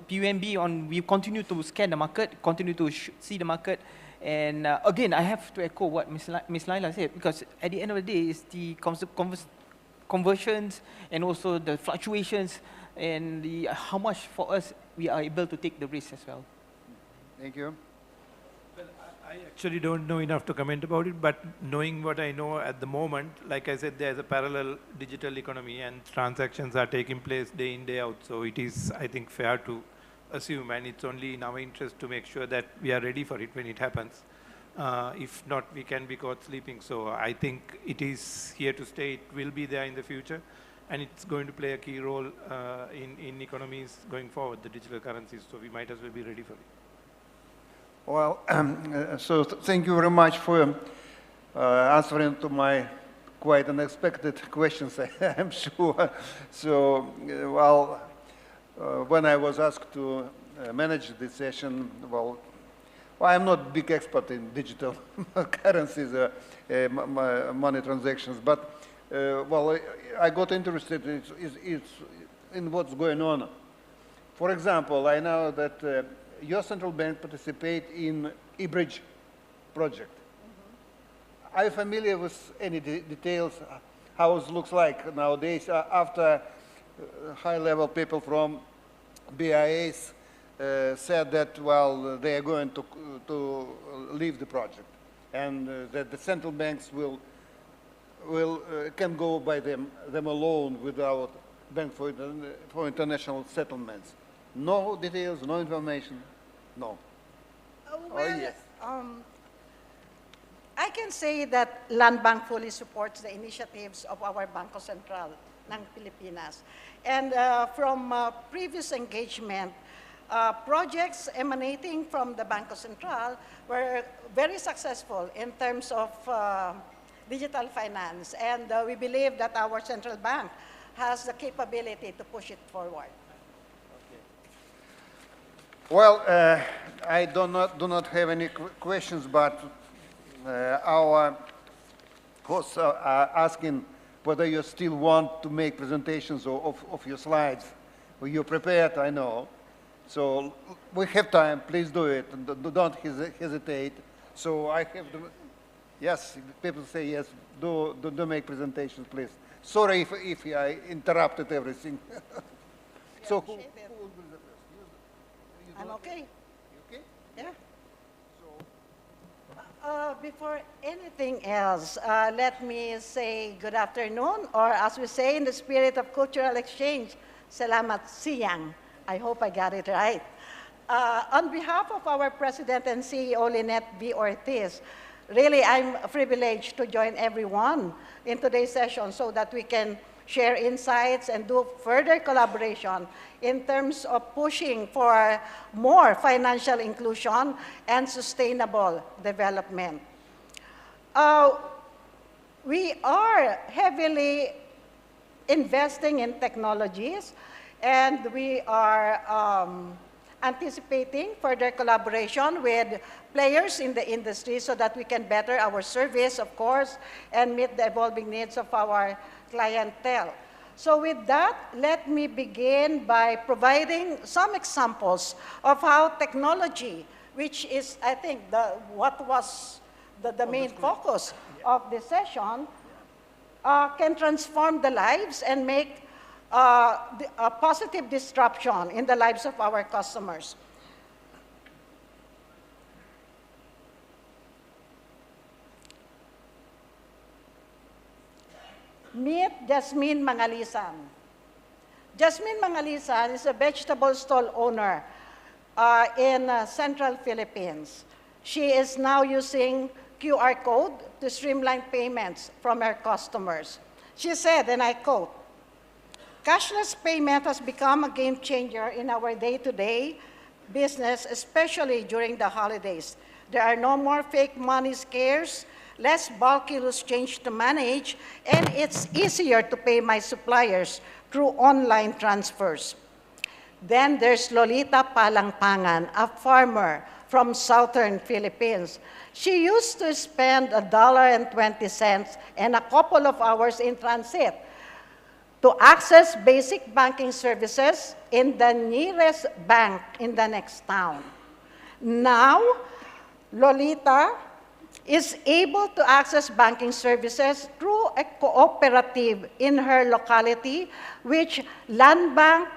PUMB, we continue to scan the market, continue to see the market. And again, I have to echo what Ms. Laila said, because at the end of the day, it's the conversions and also the fluctuations and how much for us we are able to take the risk as well. Thank you. Well, I actually don't know enough to comment about it, but knowing what I know at the moment, like I said, there's a parallel digital economy and transactions are taking place day in, day out. So it is, I think, fair to assume, and it's only in our interest to make sure that we are ready for it when it happens. If not, we can be caught sleeping. So I think it is here to stay. It will be there in the future, and it's going to play a key role in economies going forward, the digital currencies. So we might as well be ready for it. Well, so thank you very much for answering to my quite unexpected questions, I'm sure. So, well, when I was asked to manage this session, well, I'm not a big expert in digital currencies, money transactions, but, well, I got interested in what's going on. For example, I know that your central bank participate in e-bridge project. Are you familiar with any details how it looks like nowadays after high-level people from BIAs said that, well, they are going to leave the project and that the central banks can go by them alone without bank for international settlements? No details, no information, no. Well, yes. I can say that Land Bank fully supports the initiatives of our Bangko Central ng Pilipinas. And from previous engagement, projects emanating from the Bangko Central were very successful in terms of digital finance. And we believe that our central bank has the capability to push it forward. Well, I do not have any questions, but our hosts are asking whether you still want to make presentations of your slides. Well, you're prepared, I know. So we have time, please do it, and don't hesitate. So I have to, yes, people say yes, do make presentations, please. Sorry if I interrupted everything. So who will be the first? I'm okay. You okay? Yeah. Before anything else, let me say good afternoon, or as we say in the spirit of cultural exchange, salamat siang. I hope I got it right. On behalf of our President and CEO, Lynette B. Ortiz, really I'm privileged to join everyone in today's session so that we can share insights and do further collaboration in terms of pushing for more financial inclusion and sustainable development. We are heavily investing in technologies, and we are anticipating further collaboration with players in the industry so that we can better our service, of course, and meet the evolving needs of our clientele. So with that, let me begin by providing some examples of how technology, which is, I think, what was the main focus of this session, can transform the lives and make a positive disruption in the lives of our customers. Meet Jasmine Mangalisan. Jasmine Mangalisan is a vegetable stall owner in central Philippines. She is now using QR code to streamline payments from her customers. She said, and I quote, "Cashless payment has become a game changer in our day-to-day business, especially during the holidays. There are no more fake money scares, less bulky loose change to manage, and it's easier to pay my suppliers through online transfers." Then there's Lolita Palangpangan, a farmer from southern Philippines. She used to spend $1.20 and a couple of hours in transit to access basic banking services in the nearest bank in the next town. Now, Lolita is able to access banking services through a cooperative in her locality, which Land Bank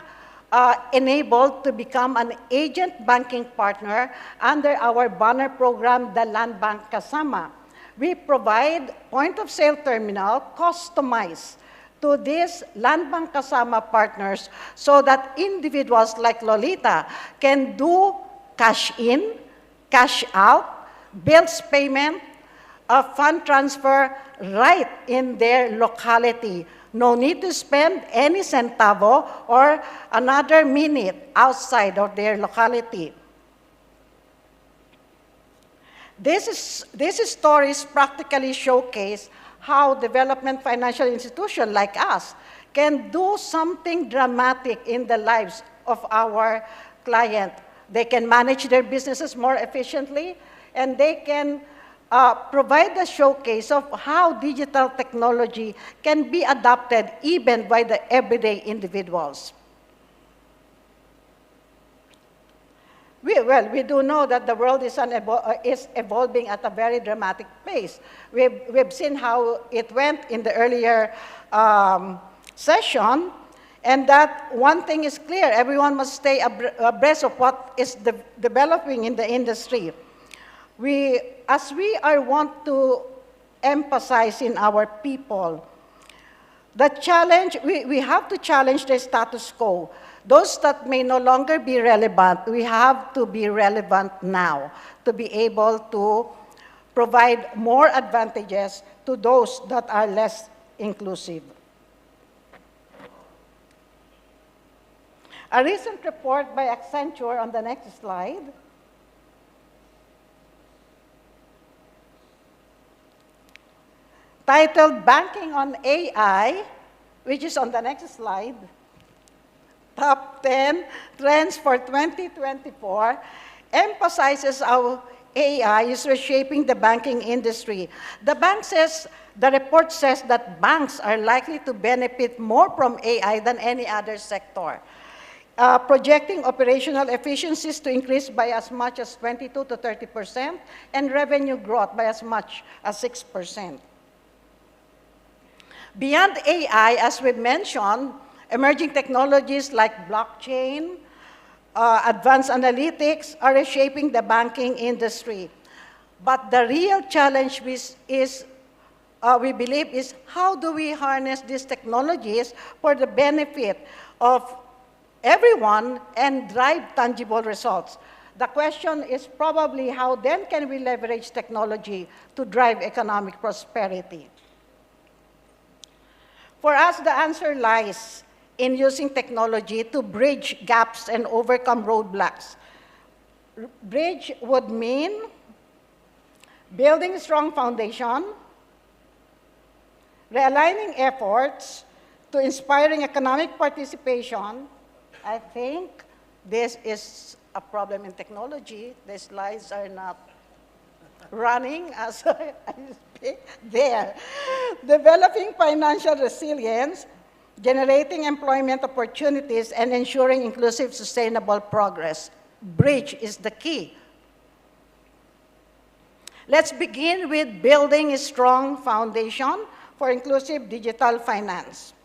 enabled to become an agent banking partner under our banner program, the Land Bank Kasama. We provide point-of-sale terminal customized to these Land Bank Kasama partners so that individuals like Lolita can do cash in, cash out, bills payment, fund transfer right in their locality. No need to spend any centavo or another minute outside of their locality. These stories practically showcase how development financial institutions like us can do something dramatic in the lives of our client. They can manage their businesses more efficiently, and they can provide a showcase of how digital technology can be adopted even by the everyday individuals. We do know that the world is evolving at a very dramatic pace. We've seen how it went in the earlier session, and that one thing is clear: everyone must stay abreast of what is developing in the industry. As we want to emphasize in our people, the challenge, we have to challenge the status quo. Those that may no longer be relevant, we have to be relevant now to be able to provide more advantages to those that are less inclusive. A recent report by Accenture on the next slide titled Banking on AI, which is on the next slide, Top 10 Trends for 2024, emphasizes how AI is reshaping the banking industry. The report says that banks are likely to benefit more from AI than any other sector, projecting operational efficiencies to increase by as much as 22 to 30% and revenue growth by as much as 6%. Beyond AI, as we mentioned, emerging technologies like blockchain, advanced analytics are reshaping the banking industry. But the real challenge we believe is how do we harness these technologies for the benefit of everyone and drive tangible results. The question is probably how then can we leverage technology to drive economic prosperity? For us, the answer lies in using technology to bridge gaps and overcome roadblocks. Bridge would mean building a strong foundation, realigning efforts to inspiring economic participation. I think this is a problem in technology. The slides are not running as I speak there. Developing financial resilience, generating employment opportunities, and ensuring inclusive, sustainable progress. Bridge is the key. Let's begin with building a strong foundation. for inclusive digital finance.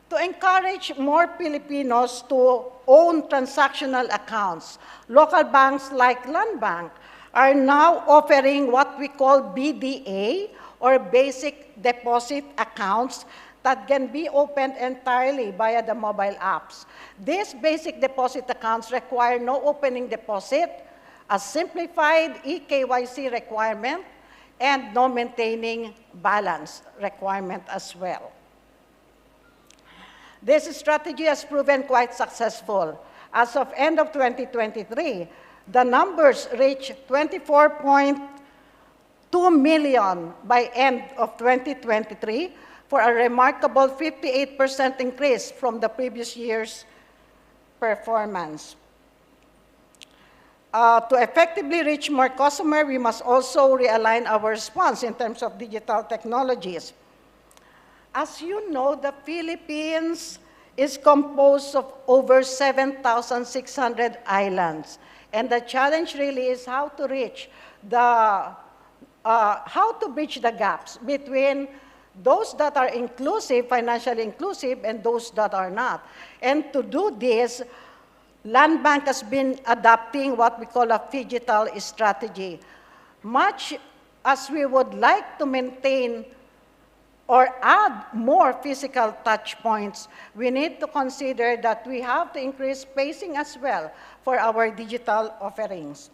To encourage more Filipinos to own transactional accounts, local banks like Land Bank are now offering what we call BDA, or basic deposit accounts, that can be opened entirely via the mobile apps. These basic deposit accounts require no opening deposit, a simplified eKYC requirement, and no maintaining balance requirement as well. This strategy has proven quite successful. As of end of 2023, the numbers reached 24.2 million by end of 2023, for a remarkable 58% increase from the previous year's performance. To effectively reach more customers, we must also realign our response in terms of digital technologies. As you know, the Philippines is composed of over 7,600 islands. And the challenge really is how to bridge the gaps between those that are inclusive, financially inclusive, and those that are not. And to do this, Land Bank has been adopting what we call a phygital strategy. Much as we would like to maintain or add more physical touch points, we need to consider that we have to increase spacing as well for our digital offerings.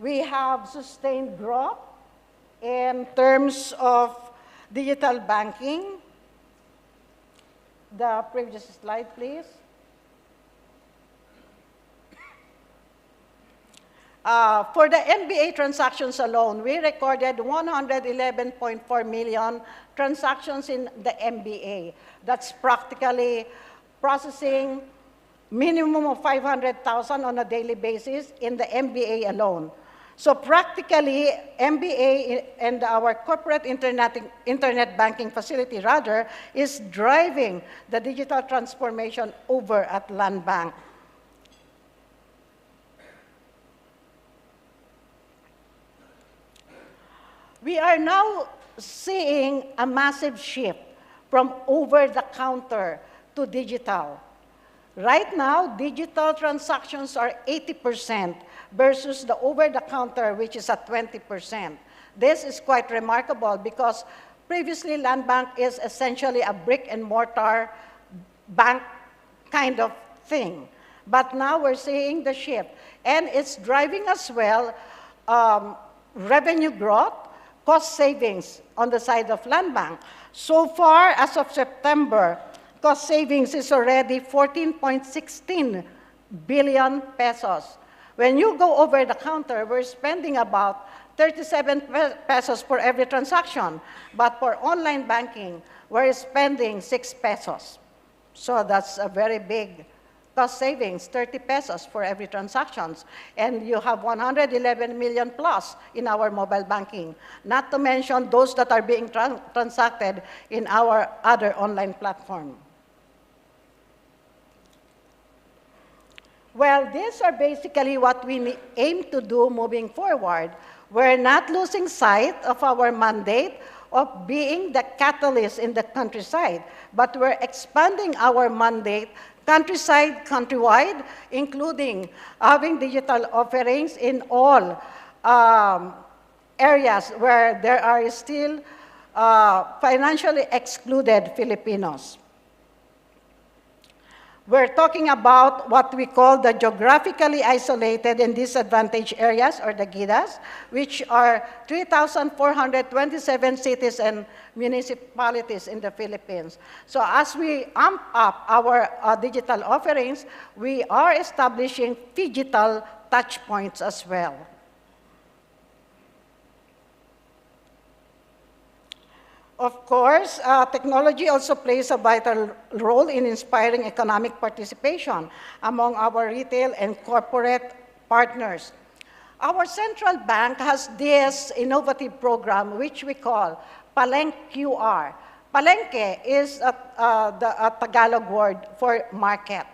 We have sustained growth in terms of digital banking. The previous slide, please. For the NBA transactions alone, we recorded 111.4 million transactions in the NBA. That's practically processing minimum of 500,000 on a daily basis in the NBA alone. So practically, MBA and our corporate internet banking facility, rather, is driving the digital transformation over at Land Bank. We are now seeing a massive shift from over-the-counter to digital. Right now, digital transactions are 80% versus the over-the-counter, which is at 20%. This is quite remarkable because previously Land Bank is essentially a brick-and-mortar bank kind of thing. But now we're seeing the shift. And it's driving as well revenue growth, cost savings on the side of Land Bank. So far, as of September, cost savings is already 14.16 billion pesos. When you go over the counter, we're spending about 37 pesos for every transaction. But for online banking, we're spending 6 pesos. So that's a very big cost savings, 30 pesos for every transactions. And you have 111 million plus in our mobile banking. Not to mention those that are being transacted in our other online platform. Well, these are basically what we aim to do moving forward. We're not losing sight of our mandate of being the catalyst in the countryside, but we're expanding our mandate countrywide, including having digital offerings in all areas where there are still financially excluded Filipinos. We're talking about what we call the geographically isolated and disadvantaged areas, or the GIDAs, which are 3,427 cities and municipalities in the Philippines. So as we amp up our digital offerings, we are establishing phygital touch points as well. Of course, technology also plays a vital role in inspiring economic participation among our retail and corporate partners. Our central bank has this innovative program which we call Palengke QR. Palengke is a Tagalog word for market.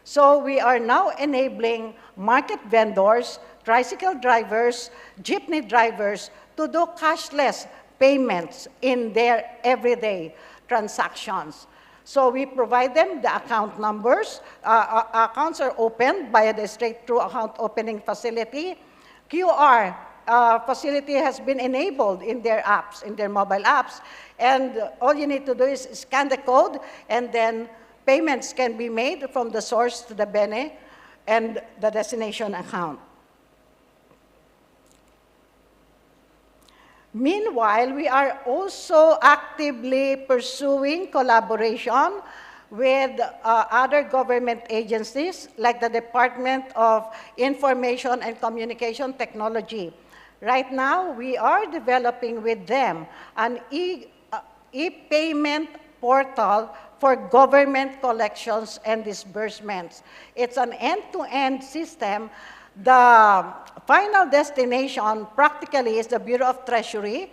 So we are now enabling market vendors, tricycle drivers, jeepney drivers to to do cashless payments in their everyday transactions. So we provide them the account numbers. Accounts are opened by the straight-through account opening facility. QR facility has been enabled in their apps, in their mobile apps. And all you need to do is scan the code, and then payments can be made from the source to the bene and the destination account. Meanwhile, we are also actively pursuing collaboration with other government agencies like the Department of Information and Communication Technology. Right now, we are developing with them an e-payment portal for government collections and disbursements. It's an end-to-end system. The final destination practically is the Bureau of Treasury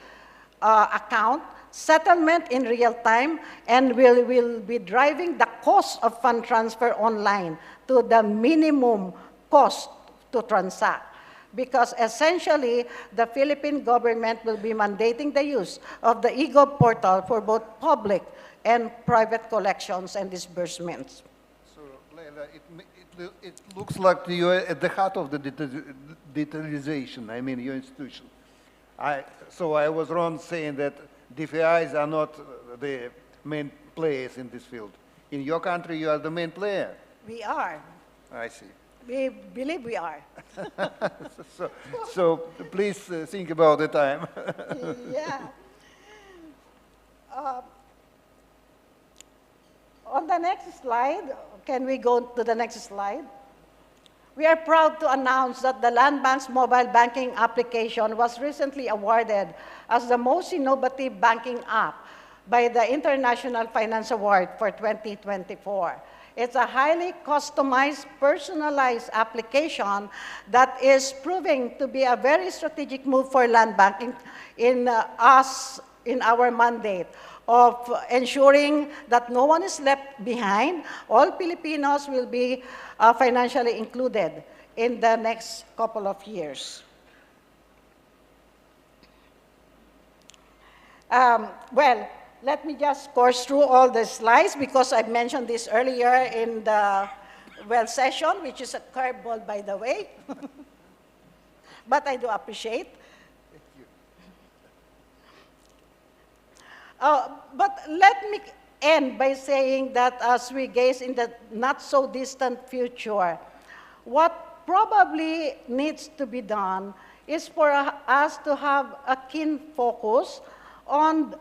account, settlement in real time, and will be driving the cost of fund transfer online to the minimum cost to transact. Because essentially, the Philippine government will be mandating the use of the eGov portal for both public and private collections and disbursements. So, Leila, it looks like you're at the heart of the digitalization, I mean, your institution. So I was wrong saying that DFIs are not the main players in this field. In your country, you are the main player. We are. I see. We believe we are. so please think about the time. Yeah. On the next slide, can we go to the next slide? We are proud to announce that the Land Bank's mobile banking application was recently awarded as the most innovative banking app by the International Finance Award for 2024. It's a highly customized, personalized application that is proving to be a very strategic move for Land Bank in our mandate of ensuring that no one is left behind. All Filipinos will be financially included in the next couple of years. Well, let me just course through all the slides because I mentioned this earlier in the session, which is a curveball, by the way. But I do appreciate. Thank you. But let me end by saying that as we gaze in the not so distant future, what probably needs to be done is for us to have a keen focus on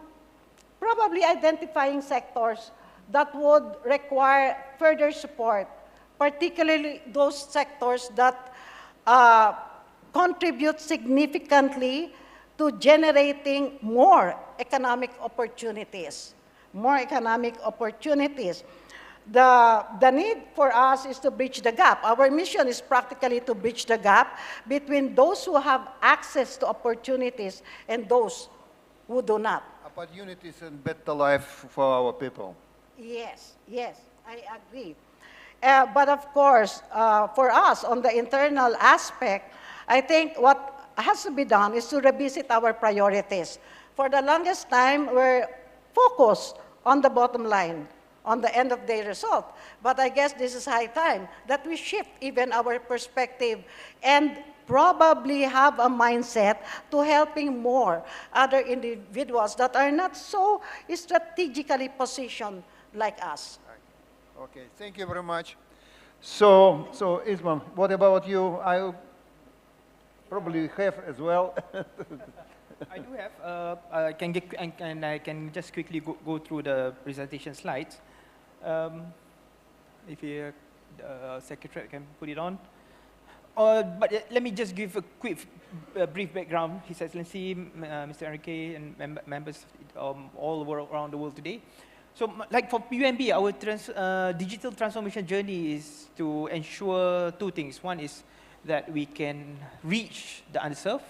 probably identifying sectors that would require further support, particularly those sectors that contribute significantly to generating more economic opportunities. More economic opportunities. The need for us is to bridge the gap. Our mission is practically to bridge the gap between those who have access to opportunities and those who do not. Opportunities and better life for our people. Yes, yes, I agree. But of course, for us on the internal aspect, I think what has to be done is to revisit our priorities. For the longest time, we're focused on the bottom line, on the end of the result. But I guess this is high time that we shift even our perspective and probably have a mindset to helping more other individuals that are not so strategically positioned like us. Okay, thank you very much. So Isman, what about you? I probably have as well. I do have. I can just quickly go through the presentation slides. If you, Secretary can put it on. But let me just give a quick, brief background. His Excellency, Mr. Enrique, and members all around the world today. So, like for PUMB, our digital transformation journey is to ensure two things. One is that we can reach the underserved,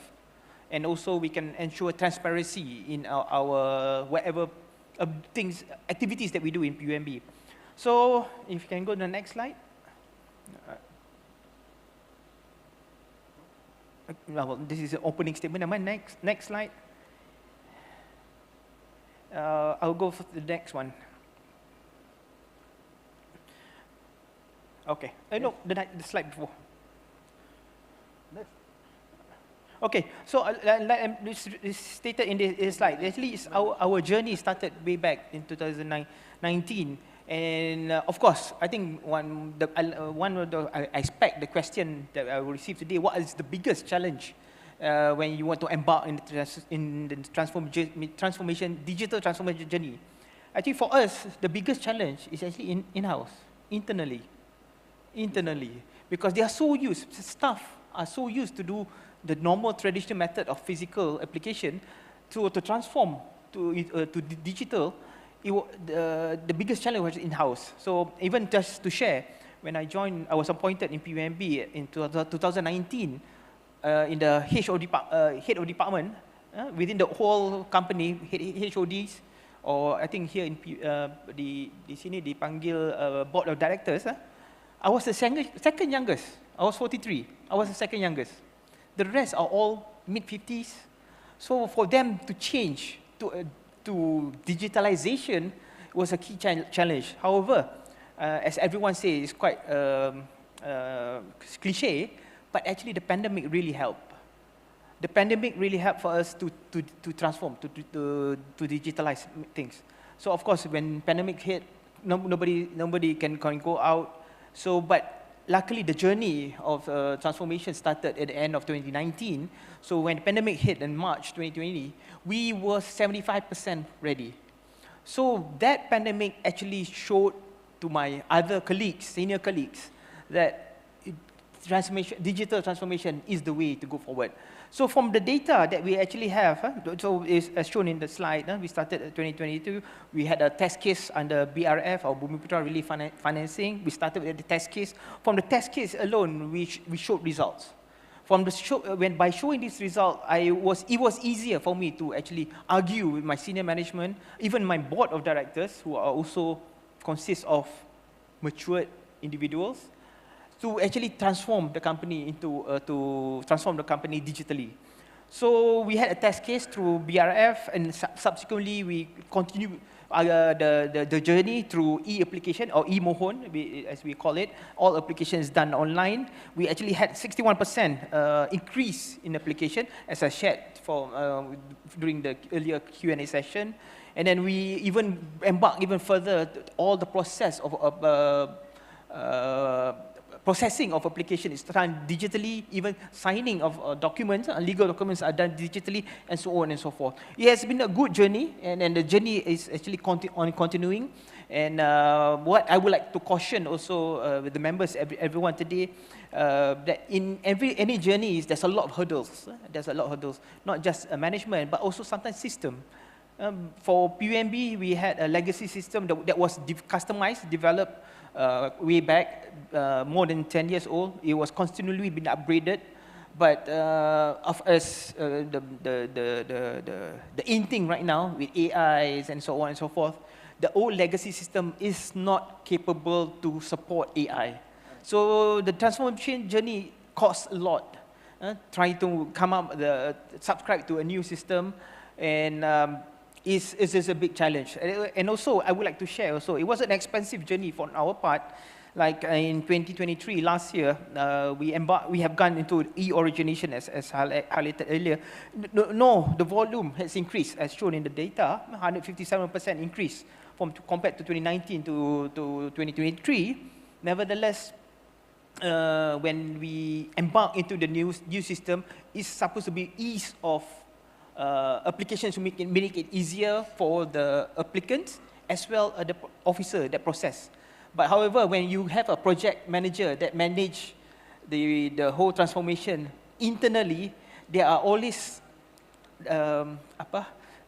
and also we can ensure transparency in our whatever activities that we do in PUMB. So, if you can go to the next slide. well, this is an opening statement. Am I next slide? I'll go for the next one. Okay. No, the slide before. Okay, so like it's stated in the slide, actually it's our journey started way back in 2019. And of course, I think one of the, I expect the question that I will receive today, what is the biggest challenge when you want to embark in the transformation, digital transformation journey? I think for us, the biggest challenge is actually in-house, internally, because they are so used, staff are so used to do the normal traditional method of physical application to transform to digital. The biggest challenge was in-house. So even just to share, when I joined, I was appointed in PUMB in 2019 in the head of department within the whole company, HODs, or I think here in di sini dipanggil board of directors. I was the second youngest. I was 43. I was the second youngest. The rest are all mid-50s. So for them to change to digitalization was a key challenge. However, as everyone says, it's quite cliche, but actually the pandemic really helped. The pandemic really helped for us to transform, to digitalize things. So of course, when pandemic hit, nobody can go out. So, but luckily, the journey of transformation started at the end of 2019. So when the pandemic hit in March 2020, we were 75% ready. So that pandemic actually showed to my other colleagues, senior colleagues, that digital transformation is the way to go forward. So from the data that we actually have, so is as shown in the slide, we started in 2022. We had a test case under BRF, or Bumiputra Relief Financing. We started with the test case. From the test case alone, we showed results. From the by showing this result, it was easier for me to actually argue with my senior management, even my board of directors, who are also consist of matured individuals, to actually transform the company to transform the company digitally. So we had a test case through BRF, and subsequently we continued the journey through e-application, or e-mohon, as we call it. All applications done online. We actually had 61% increase in application, as I shared during the earlier Q&A session. And then we even embarked even further. All the process of processing of application is done digitally, even signing of documents, legal documents are done digitally, and so on and so forth. It has been a good journey, and the journey is actually continuing. And what I would like to caution also with the members, everyone today, that in any journey, there's a lot of hurdles. There's a lot of hurdles, not just management, but also sometimes system. For PUMB, we had a legacy system that was customized, developed way back, more than 10 years old. It was continually been upgraded, but the in thing right now with AIs and so on and so forth, the old legacy system is not capable to support AI. So the transformation journey costs a lot. Trying to come up, subscribe to a new system, and is a big challenge. And also, I would like to share also, it was an expensive journey for our part. Like in 2023, last year, we have gone into e-origination, as highlighted earlier. No, the volume has increased, as shown in the data, 157% increase compared to 2019 to 2023. Nevertheless, when we embark into the new system, it's supposed to be ease of applications to make it easier for the applicants as well as the officer that process. But however, when you have a project manager that manage the whole transformation internally, there are always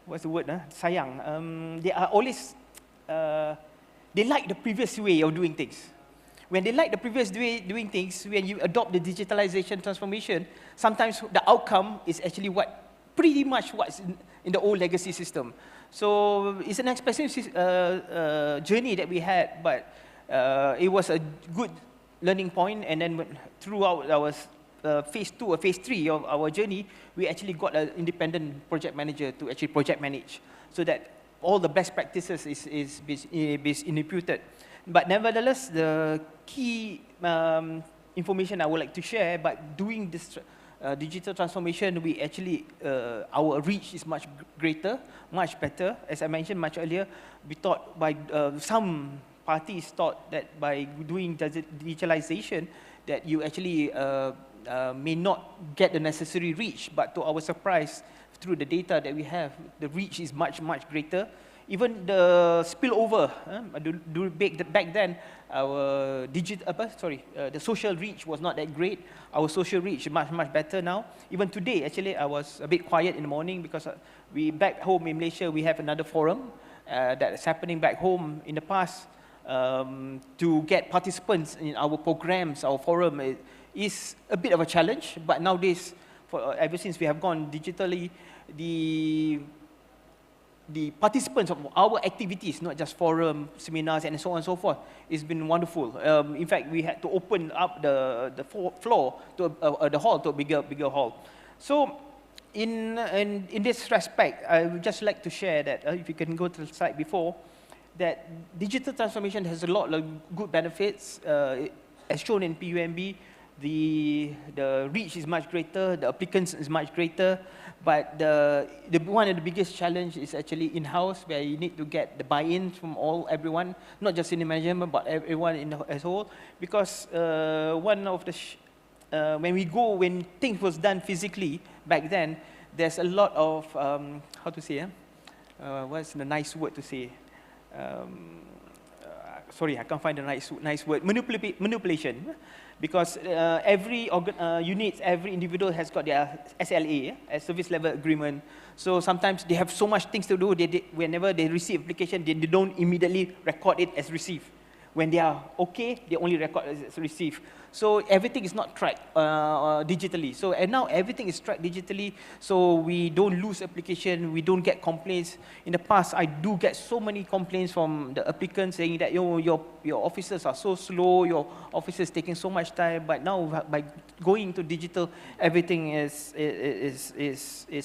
what's the word? Sayang. They are always they like the previous way of doing things. When they like the previous way of doing things, when you adopt the digitalization transformation, sometimes the outcome is actually pretty much what's in the old legacy system. So it's an expensive journey that we had, but it was a good learning point. And then throughout our phase 2 or phase 3 of our journey, we actually got an independent project manager to actually project manage, so that all the best practices is inputed. But nevertheless, the key information I would like to share, but doing this digital transformation, we actually, our reach is much greater, much better. As I mentioned much earlier, we thought by, some parties thought that by doing digitalization, that you actually may not get the necessary reach, but to our surprise, through the data that we have, the reach is much, much greater. Even the spillover, back then, our the social reach was not that great. Our social reach is much, much better now. Even today, actually, I was a bit quiet in the morning because we back home in Malaysia, we have another forum that's happening back home. In the past, to get participants in our programs, our forum is a bit of a challenge, but nowadays, ever since we have gone digitally, the participants of our activities, not just forum, seminars, and so on and so forth, it's been wonderful. In fact, we had to open up the floor to the hall to a bigger hall. So, in this respect, I would just like to share that if you can go to the slide before, that digital transformation has a lot of good benefits, as shown in PUMB. The reach is much greater, the applicants is much greater, but the one of the biggest challenge is actually in-house, where you need to get the buy-in from everyone, not just in the management, but everyone as a whole. Because one of the, when things was done physically back then, there's a lot of, how to say, what's the nice word to say? Sorry, I can't find the nice word, manipulation. Because every unit, every individual has got their SLA, a service level agreement. So sometimes they have so much things to do, whenever they receive application, they don't immediately record it as received. When they are okay, they only record as received. So everything is not tracked digitally. So and now everything is tracked digitally, so we don't lose application, we don't get complaints. In the past, I do get so many complaints from the applicants saying that your officers are so slow, your officers taking so much time. But now by going to digital, everything is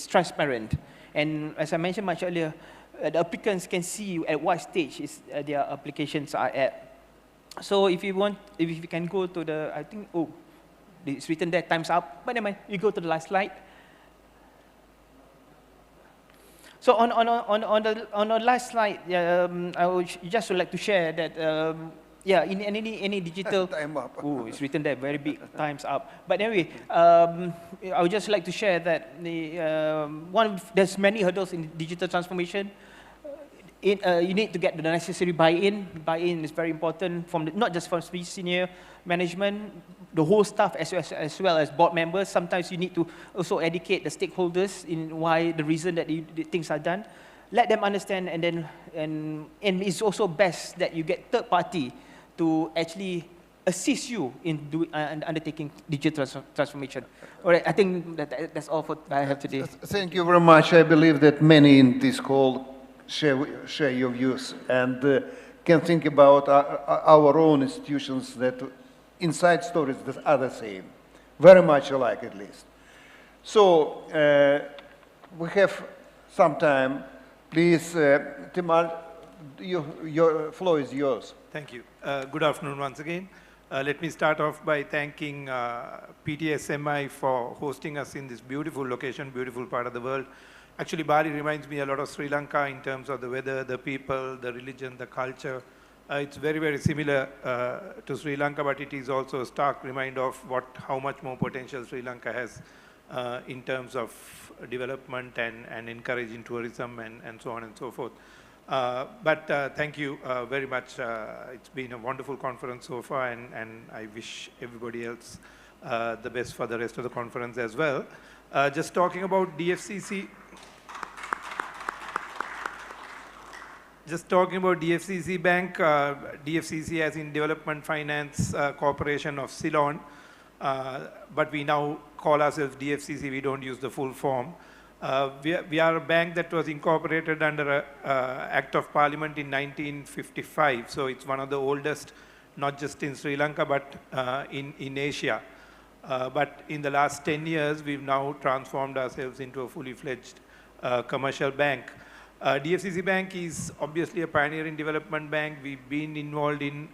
transparent. And as I mentioned much earlier, the applicants can see at what stage their applications are at. So if you can go to the, I think, it's written there, time's up, but never mind, you go to the last slide. So on the last slide, I would just like to share that, in any digital, time up. It's written there, very big, time's up. But anyway, I would just like to share that there's many hurdles in digital transformation. You need to get the necessary buy-in. Buy-in is very important, not just from senior management, the whole staff as well as board members. Sometimes you need to also educate the stakeholders in why the reason that the things are done. Let them understand, and it's also best that you get third party to actually assist you in undertaking digital transformation. All right, I think that's all for I have today. Thank you very much. I believe that many in this call share your views and can think about our own institutions that inside stories that are the same, very much alike at least. So we have some time. Please, Timar, your floor is yours. Thank you. Good afternoon once again. Let me start off by thanking PTSMI for hosting us in this beautiful location, beautiful part of the world. Actually, Bali reminds me a lot of Sri Lanka in terms of the weather, the people, the religion, the culture. It's very, very similar to Sri Lanka, but it is also a stark reminder of how much more potential Sri Lanka has in terms of development and encouraging tourism and so on and so forth. But thank you very much. It's been a wonderful conference so far, and I wish everybody else the best for the rest of the conference as well. Just talking about DFCC. Just talking about DFCC Bank, DFCC as in Development Finance Corporation of Ceylon, but we now call ourselves DFCC, we don't use the full form. We are a bank that was incorporated under an Act of Parliament in 1955, so it's one of the oldest, not just in Sri Lanka, but in Asia. But in the last 10 years, we've now transformed ourselves into a fully fledged commercial bank. DFCC Bank is obviously a pioneering development bank. We've been involved in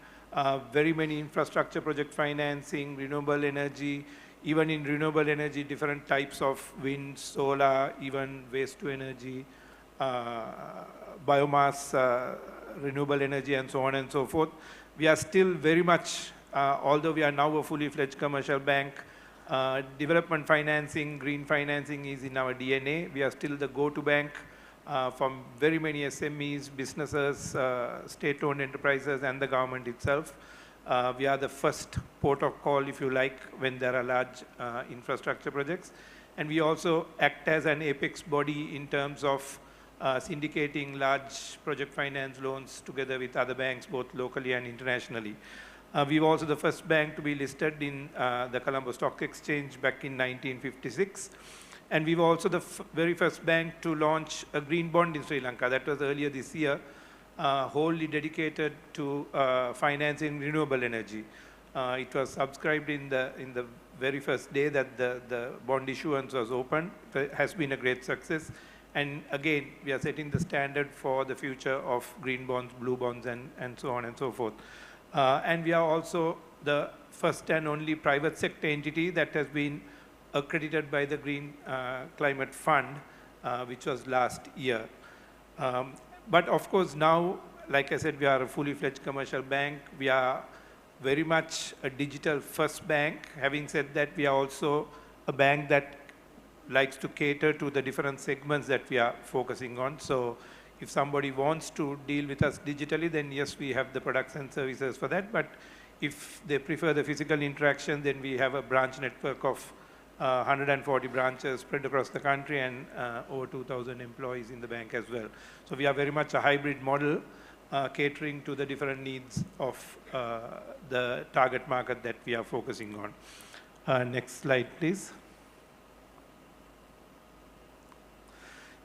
very many infrastructure project financing, renewable energy, even in renewable energy, different types of wind, solar, even waste to energy, biomass, renewable energy, and so on and so forth. We are still very much, although we are now a fully fledged commercial bank, development financing, green financing is in our DNA. We are still the go-to bank from very many SMEs, businesses, state-owned enterprises, and the government itself. We are the first port of call, if you like, when there are large infrastructure projects. And we also act as an apex body in terms of syndicating large project finance loans together with other banks, both locally and internationally. We were also the first bank to be listed in the Colombo Stock Exchange back in 1956. And we were also the very first bank to launch a green bond in Sri Lanka. That was earlier this year, wholly dedicated to financing renewable energy. It was subscribed in the very first day that the bond issuance was open. It has been a great success. And again, we are setting the standard for the future of green bonds, blue bonds, and so on and so forth. And we are also the first and only private sector entity that has been accredited by the Green Climate Fund, which was last year. But of course now, like I said, we are a fully fledged commercial bank. We are very much a digital first bank. Having said that, we are also a bank that likes to cater to the different segments that we are focusing on. So if somebody wants to deal with us digitally, then yes, we have the products and services for that. But if they prefer the physical interaction, then we have a branch network of 140 branches spread across the country and over 2,000 employees in the bank as well. So we are very much a hybrid model catering to the different needs of the target market that we are focusing on. Next slide, please.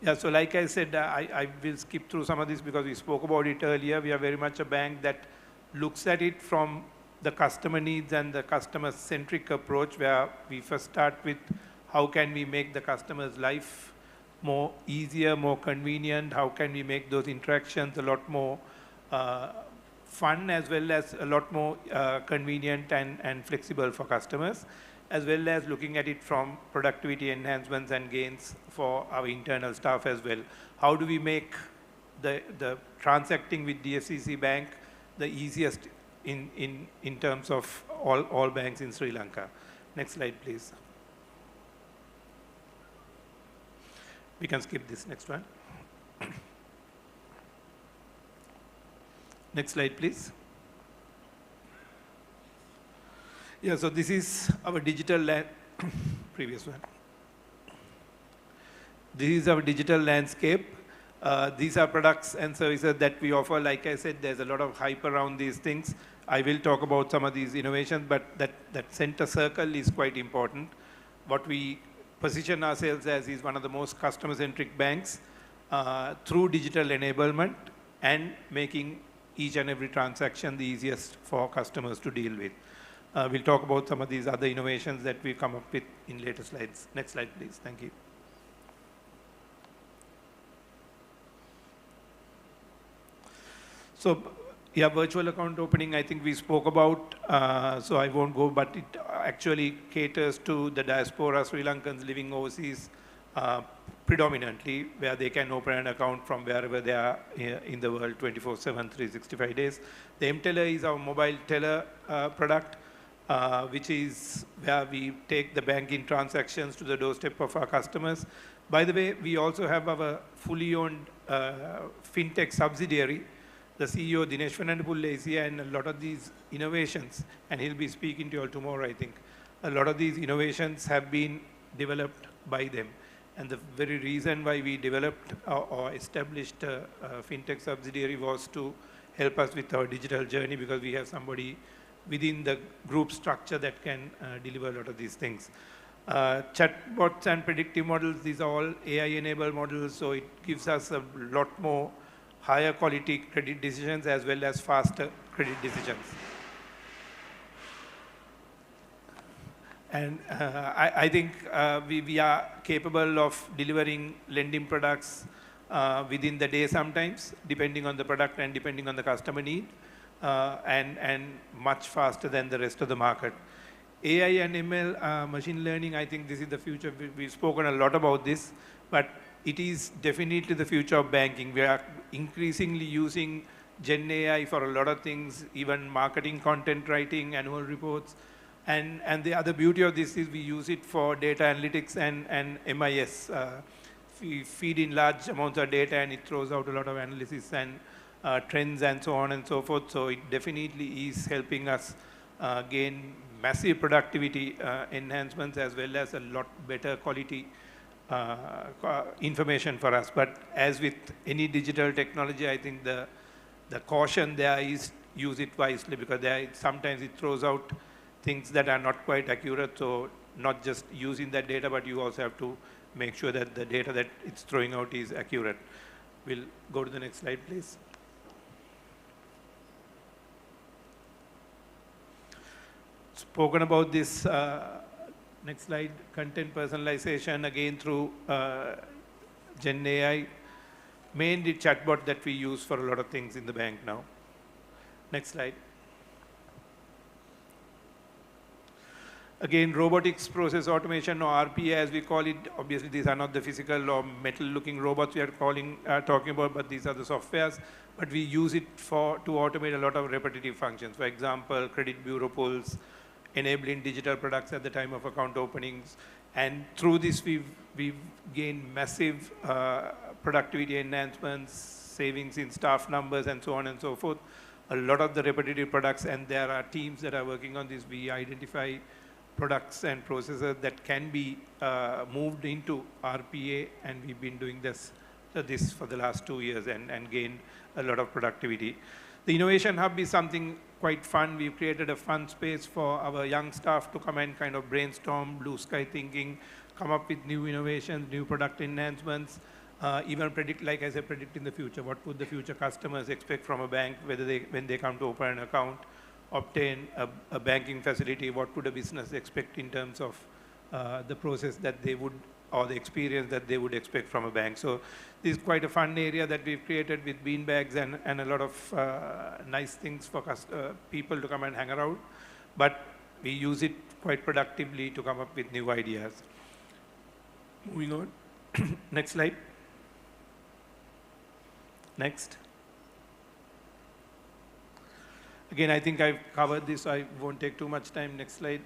Yeah, so like I said, I will skip through some of this because we spoke about it earlier. We are very much a bank that looks at it from the customer needs and the customer-centric approach, where we first start with how can we make the customer's life more easier, more convenient, how can we make those interactions a lot more fun, as well as a lot more convenient and flexible for customers, as well as looking at it from productivity enhancements and gains for our internal staff as well. How do we make the transacting with DFCC Bank the easiest in terms of all banks in Sri Lanka? Next slide, please. We can skip this next one. Next slide, please. Yeah, so this is our digital previous one. This is our digital landscape. These are products and services that we offer. Like I said, there's a lot of hype around these things. I will talk about some of these innovations, but that center circle is quite important. What we position ourselves as is one of the most customer-centric banks through digital enablement and making each and every transaction the easiest for customers to deal with. We'll talk about some of these other innovations that we come up with in later slides. Next slide, please. Thank you. So, yeah, virtual account opening, I think we spoke about, so I won't go, but it actually caters to the diaspora Sri Lankans living overseas predominantly, where they can open an account from wherever they are in the world 24/7, 365 days. The M-Teller is our mobile teller product, which is where we take the banking transactions to the doorstep of our customers. By the way, we also have our fully owned fintech subsidiary. The CEO, Dinesh Fernandopulle, is here, and a lot of these innovations, and he'll be speaking to you all tomorrow, I think. A lot of these innovations have been developed by them. And the very reason why we developed or established a fintech subsidiary was to help us with our digital journey, because we have somebody within the group structure that can deliver a lot of these things. Chatbots and predictive models, these are all AI-enabled models, so it gives us a lot more higher quality credit decisions as well as faster credit decisions. And I think we are capable of delivering lending products within the day sometimes, depending on the product and depending on the customer need, and much faster than the rest of the market. AI and ML, machine learning, I think this is the future. We've spoken a lot about this, but it is definitely the future of banking. We are increasingly using Gen AI for a lot of things, even marketing, content writing, annual reports. And the other beauty of this is we use it for data analytics and MIS. We feed in large amounts of data and it throws out a lot of analysis and trends and so on and so forth. So it definitely is helping us gain massive productivity enhancements as well as a lot better quality information for us. But as with any digital technology, I think the caution there is use it wisely, because sometimes it throws out things that are not quite accurate. So not just using that data, but you also have to make sure that the data that it's throwing out is accurate. We'll go to the next slide, please. Spoken about this, next slide, content personalization, again through Gen AI, mainly chatbot that we use for a lot of things in the bank now. Next slide. Again, robotics process automation, or RPA as we call it. Obviously, these are not the physical or metal-looking robots we are talking about, but these are the softwares. But we use it to automate a lot of repetitive functions. For example, credit bureau pulls, enabling digital products at the time of account openings. And through this, we've gained massive productivity enhancements, savings in staff numbers, and so on and so forth. A lot of the repetitive products, and there are teams that are working on this. We identify products and processes that can be moved into RPA, and we've been doing this for the last 2 years and gained a lot of productivity. The Innovation Hub is something quite fun. We've created a fun space for our young staff to come and kind of brainstorm, blue sky thinking, come up with new innovations, new product enhancements, even predict, like I said, predict in the future. What would the future customers expect from a bank, when they come to open an account, obtain a banking facility? What would a business expect in terms of the process that they would, or the experience that they would expect from a bank? So this is quite a fun area that we've created with beanbags and a lot of nice things for people to come and hang around. But we use it quite productively to come up with new ideas. Moving on. Next slide. Next. Again, I think I've covered this, so I won't take too much time. Next slide.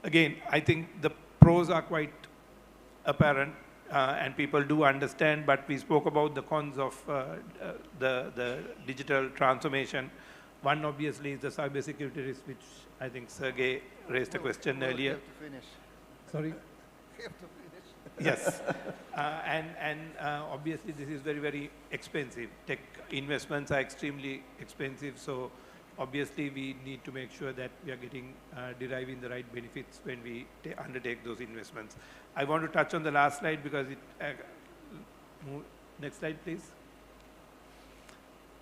Again, I think the pros are quite apparent and people do understand, but we spoke about the cons of the digital transformation. One obviously is the cybersecurity risk, which I think Sergey raised a question earlier. You have to finish. Sorry? You have to finish. Yes, and obviously this is very, very expensive. Tech investments are extremely expensive, so obviously we need to make sure that we are getting deriving the right benefits when we undertake those investments. I want to touch on the last slide because it, next slide please.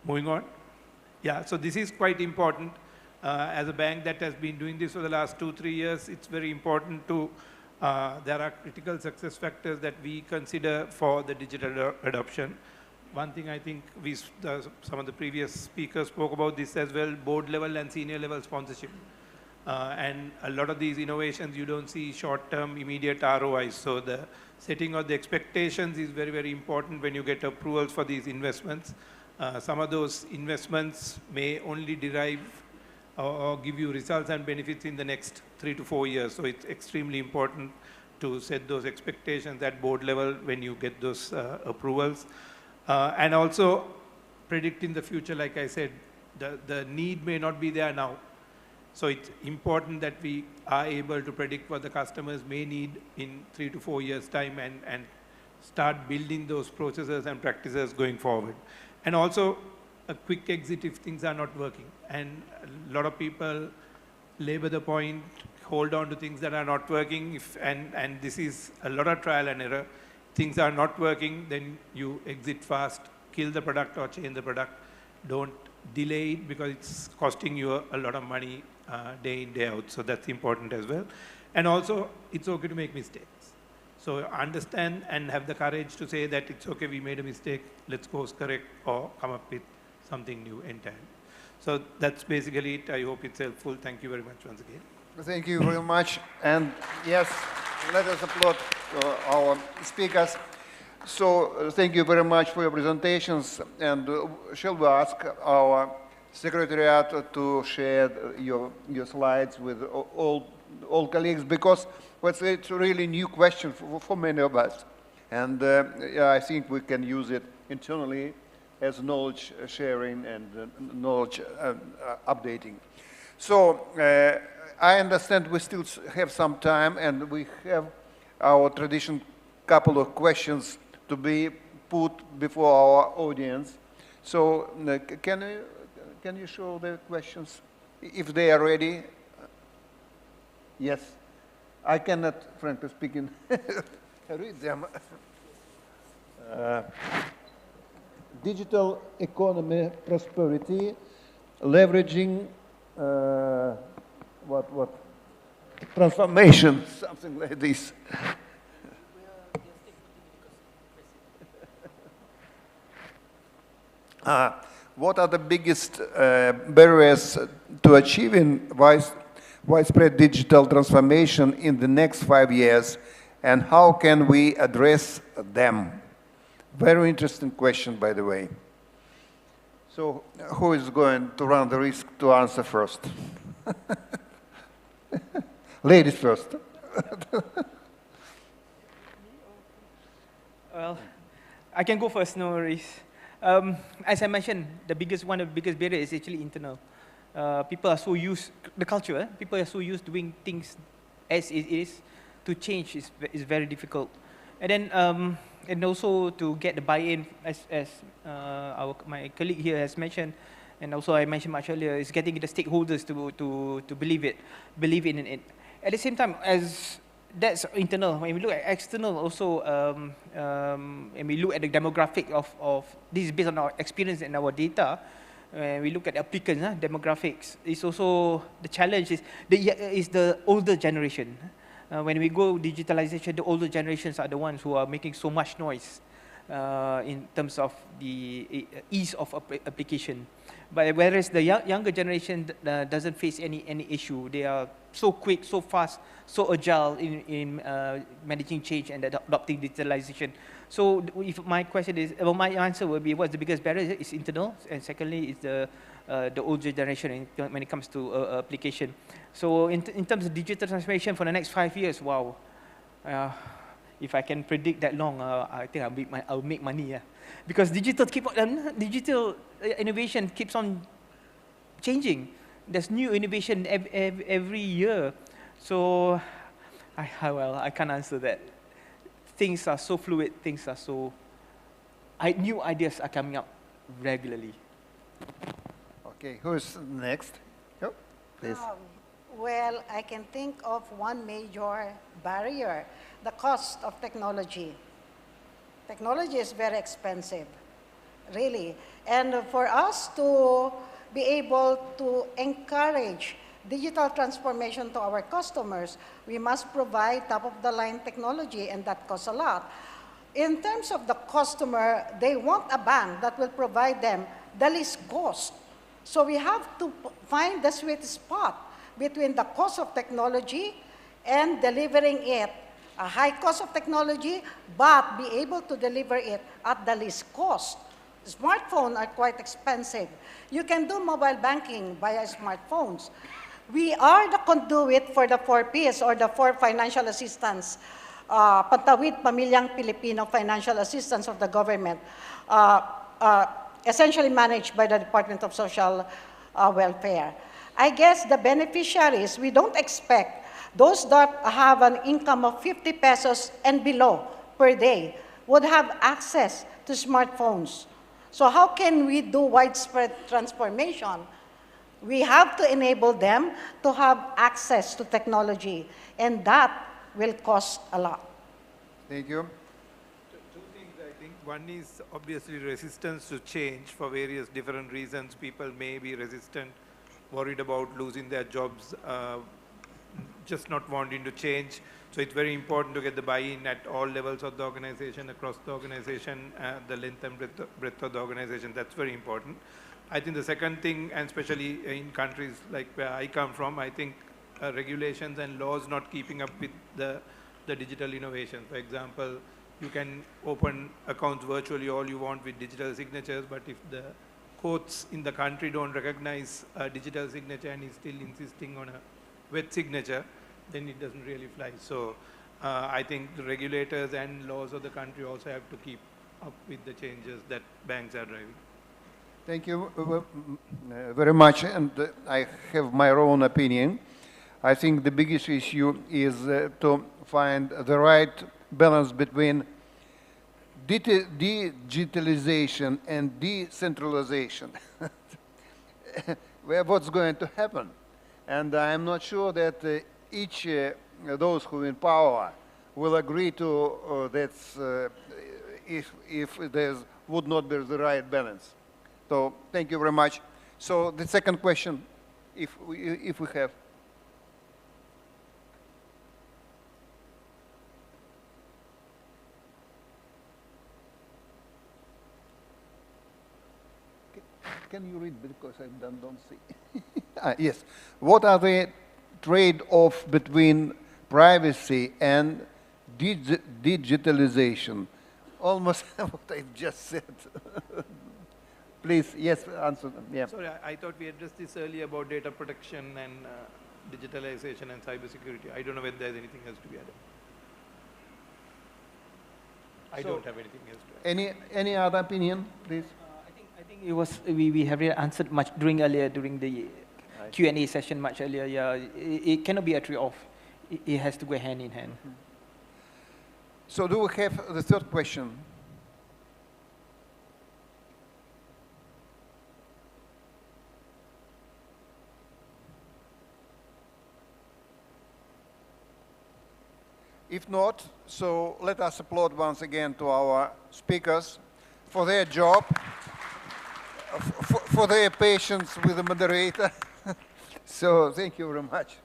Moving on. Yeah, so this is quite important. As a bank that has been doing this for the last 2-3 years, it's very important to there are critical success factors that we consider for the digital adoption. One thing I think some of the previous speakers spoke about this as well, board level and senior level sponsorship. And a lot of these innovations, you don't see short-term immediate ROIs. So the setting of the expectations is very, very important when you get approvals for these investments. Some of those investments may only derive or give you results and benefits in the next 3 to 4 years. So it's extremely important to set those expectations at board level when you get those approvals. And also predicting the future, like I said, the need may not be there now. So it's important that we are able to predict what the customers may need in 3 to 4 years' time and start building those processes and practices going forward. And also a quick exit if things are not working. And a lot of people labor the point, hold on to things that are not working, and this is a lot of trial and error. Things are not working, then you exit fast, kill the product or change the product. Don't delay it because it's costing you a lot of money day in, day out. So that's important as well. And also, it's okay to make mistakes. So understand and have the courage to say that it's okay, we made a mistake, let's course correct or come up with something new entirely. So that's basically it. I hope it's helpful. Thank you very much once again. Thank you very much. And yes, let us applaud our speakers. So thank you very much for your presentations. And shall we ask our secretariat to share your slides with all colleagues, because it's a really new question for many of us. And yeah, I think we can use it internally as knowledge sharing and knowledge updating. So I understand we still have some time, and we have our traditional couple of questions to be put before our audience. So can you show the questions, if they are ready? Yes. I cannot, frankly speaking, read them. Digital economy prosperity, leveraging what transformation, something like this. What are the biggest barriers to achieving widespread digital transformation in the next 5 years, and how can we address them? Very interesting question, by the way. So who is going to run the risk to answer first? Ladies first. Well, I can go first, no worries. As I mentioned, one of the biggest barriers is actually internal. People are so used, the culture, people are so used doing things as it is, to change is very difficult. And then, and also to get the buy-in, as my colleague here has mentioned, and also I mentioned much earlier, is getting the stakeholders to believe in it. At the same time, as that's internal, when we look at external also, and we look at the demographic of this is based on our experience and our data. When we look at applicants, demographics, it's also the challenge is the older generation. When we go digitalization, the older generations are the ones who are making so much noise in terms of the ease of application. But whereas the younger generation doesn't face any issue, they are so quick, so fast, so agile in managing change and adopting digitalization. So if my question is, well, my answer will be, what's the biggest barrier? It's internal, and secondly, it's the older generation when it comes to application. So in terms of digital transformation for the next 5 years, wow. If I can predict that long, I think I'll make money. Yeah. Because digital innovation keeps on changing. There's new innovation every year. So, I can't answer that. Things are so fluid. Things are so. New ideas are coming up regularly. Okay, who's next? Oh, please. Well, I can think of one major barrier: the cost of technology. Technology is very expensive, really. And for us to be able to encourage digital transformation to our customers, we must provide top-of-the-line technology, and that costs a lot. In terms of the customer, they want a bank that will provide them the least cost. So we have to find the sweet spot between the cost of technology and delivering it. A high cost of technology, but be able to deliver it at the least cost. Smartphones are quite expensive. You can do mobile banking via smartphones. We are the conduit for the 4 Ps, or the 4 financial assistance, Pantawid Pamilyang Pilipino financial assistance of the government, essentially managed by the Department of Social Welfare. I guess the beneficiaries, we don't expect those that have an income of 50 pesos and below per day would have access to smartphones. So how can we do widespread transformation? We have to enable them to have access to technology, and that will cost a lot. Thank you. Two things I think one is obviously resistance to change for various different reasons. People may be resistant, worried about losing their jobs, just not wanting to change. So it's very important to get the buy-in at all levels of the organization, across the organization, the length and breadth of the organization. That's very important. I think the second thing, and especially in countries like where I come from, I think regulations and laws not keeping up with the digital innovation. For example, you can open accounts virtually all you want with digital signatures, but if the courts in the country don't recognize a digital signature and is still insisting on a wet signature, then it doesn't really fly. So I think the regulators and laws of the country also have to keep up with the changes that banks are driving. Thank you very much, and I have my own opinion. I think the biggest issue is to find the right balance between digitalization and decentralization. What's going to happen? And I'm not sure that each those who in power will agree to that if there would not be the right balance. So thank you very much. So the second question, if we have. Can you read because I don't see? Yes. What are the trade-off between privacy and digitalization? Almost what I just said. Please, yes, answer them. Yeah. Sorry, I thought we addressed this earlier about data protection and digitalization and cybersecurity. I don't know whether there's anything else to be added. I don't have anything else to add. Any other opinion, please? I think it was we have answered much during the Q&A session much earlier. Yeah, it cannot be a trade-off. It has to go hand in hand. So do we have the third question? If not, so let us applaud once again to our speakers for their job, for their patience with the moderator. So thank you very much.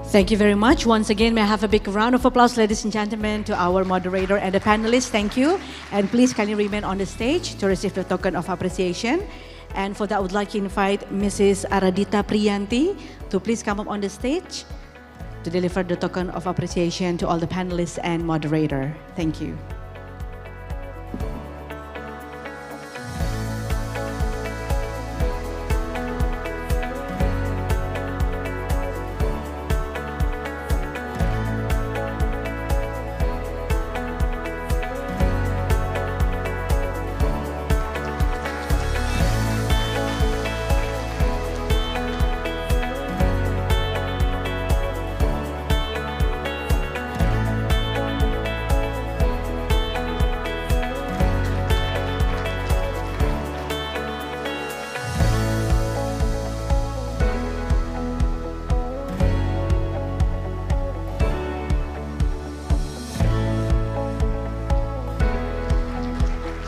Thank you very much. Once again, may I have a big round of applause, ladies and gentlemen, to our moderator and the panelists. Thank you. And please kindly remain on the stage to receive the token of appreciation. And for that, I would like to invite Mrs. Aradita Priyanti to please come up on the stage to deliver the token of appreciation to all the panelists and moderator. Thank you.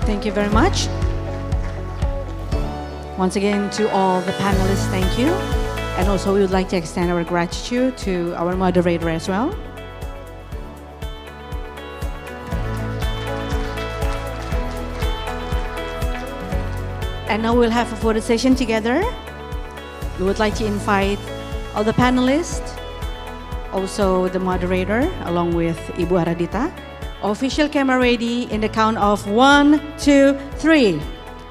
Thank you very much. Once again, to all the panelists, thank you. And also, we would like to extend our gratitude to our moderator as well. And now we'll have a photo session together. We would like to invite all the panelists, also the moderator, along with Ibu Aradita. Official camera ready in the count of 1, 2, 3.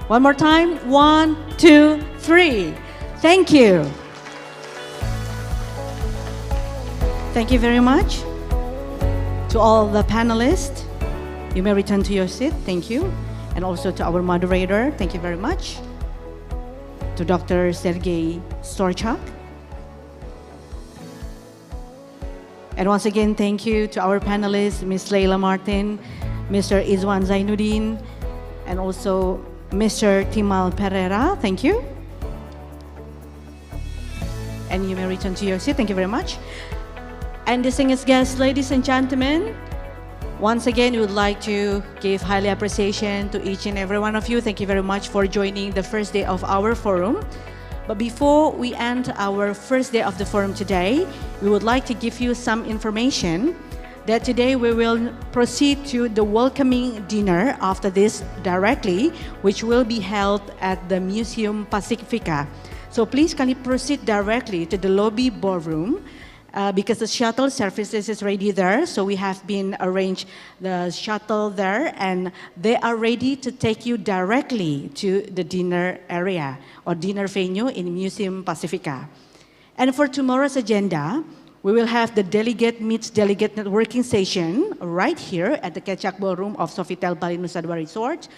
One more time. 1, 2, 3. Thank you. Thank you very much. To all the panelists, you may return to your seat. Thank you. And also to our moderator, thank you very much. To Dr. Sergei Storchak. And once again, thank you to our panelists, Ms. Leila Martin, Mr. Izwan Zainuddin, and also Mr. Timal Pereira. Thank you. and you may return to your seat. Thank you very much. And distinguished guests, ladies and gentlemen, once again, we would like to give highly appreciation to each and every one of you. Thank you very much for joining the first day of our forum. But before we end our first day of the forum today, we would like to give you some information that today we will proceed to the welcoming dinner after this directly, which will be held at the Museum Pacifica. So please can you proceed directly to the lobby ballroom because the shuttle services is ready there. So we have been arranged the shuttle there and they are ready to take you directly to the dinner area or dinner venue in Museum Pacifica. And for tomorrow's agenda, we will have the delegate meets delegate networking session right here at the Kecak Ballroom of Sofitel Bali Nusa Dua Resort.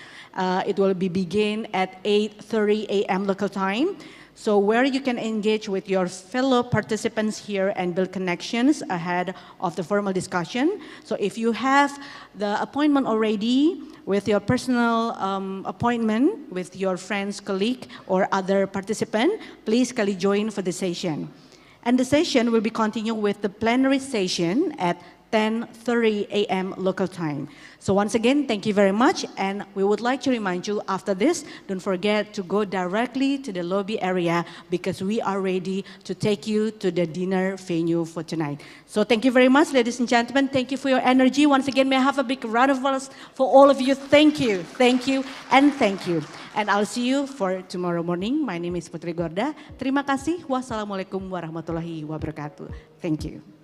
It will begin at 8:30 a.m. local time. So where you can engage with your fellow participants here and build connections ahead of the formal discussion. So if you have the appointment already with your personal appointment with your friends, colleague, or other participant, please kindly join for the session. And the session will be continued with the plenary session at 10:30 a.m. local time. So once again, thank you very much. And we would like to remind you after this, don't forget to go directly to the lobby area because we are ready to take you to the dinner venue for tonight. So thank you very much, ladies and gentlemen. Thank you for your energy. Once again, may I have a big round of applause for all of you. Thank you, and thank you. And I'll see you for tomorrow morning. My name is Putri Gorda. Terima kasih. Wassalamualaikum warahmatullahi wabarakatuh. Thank you.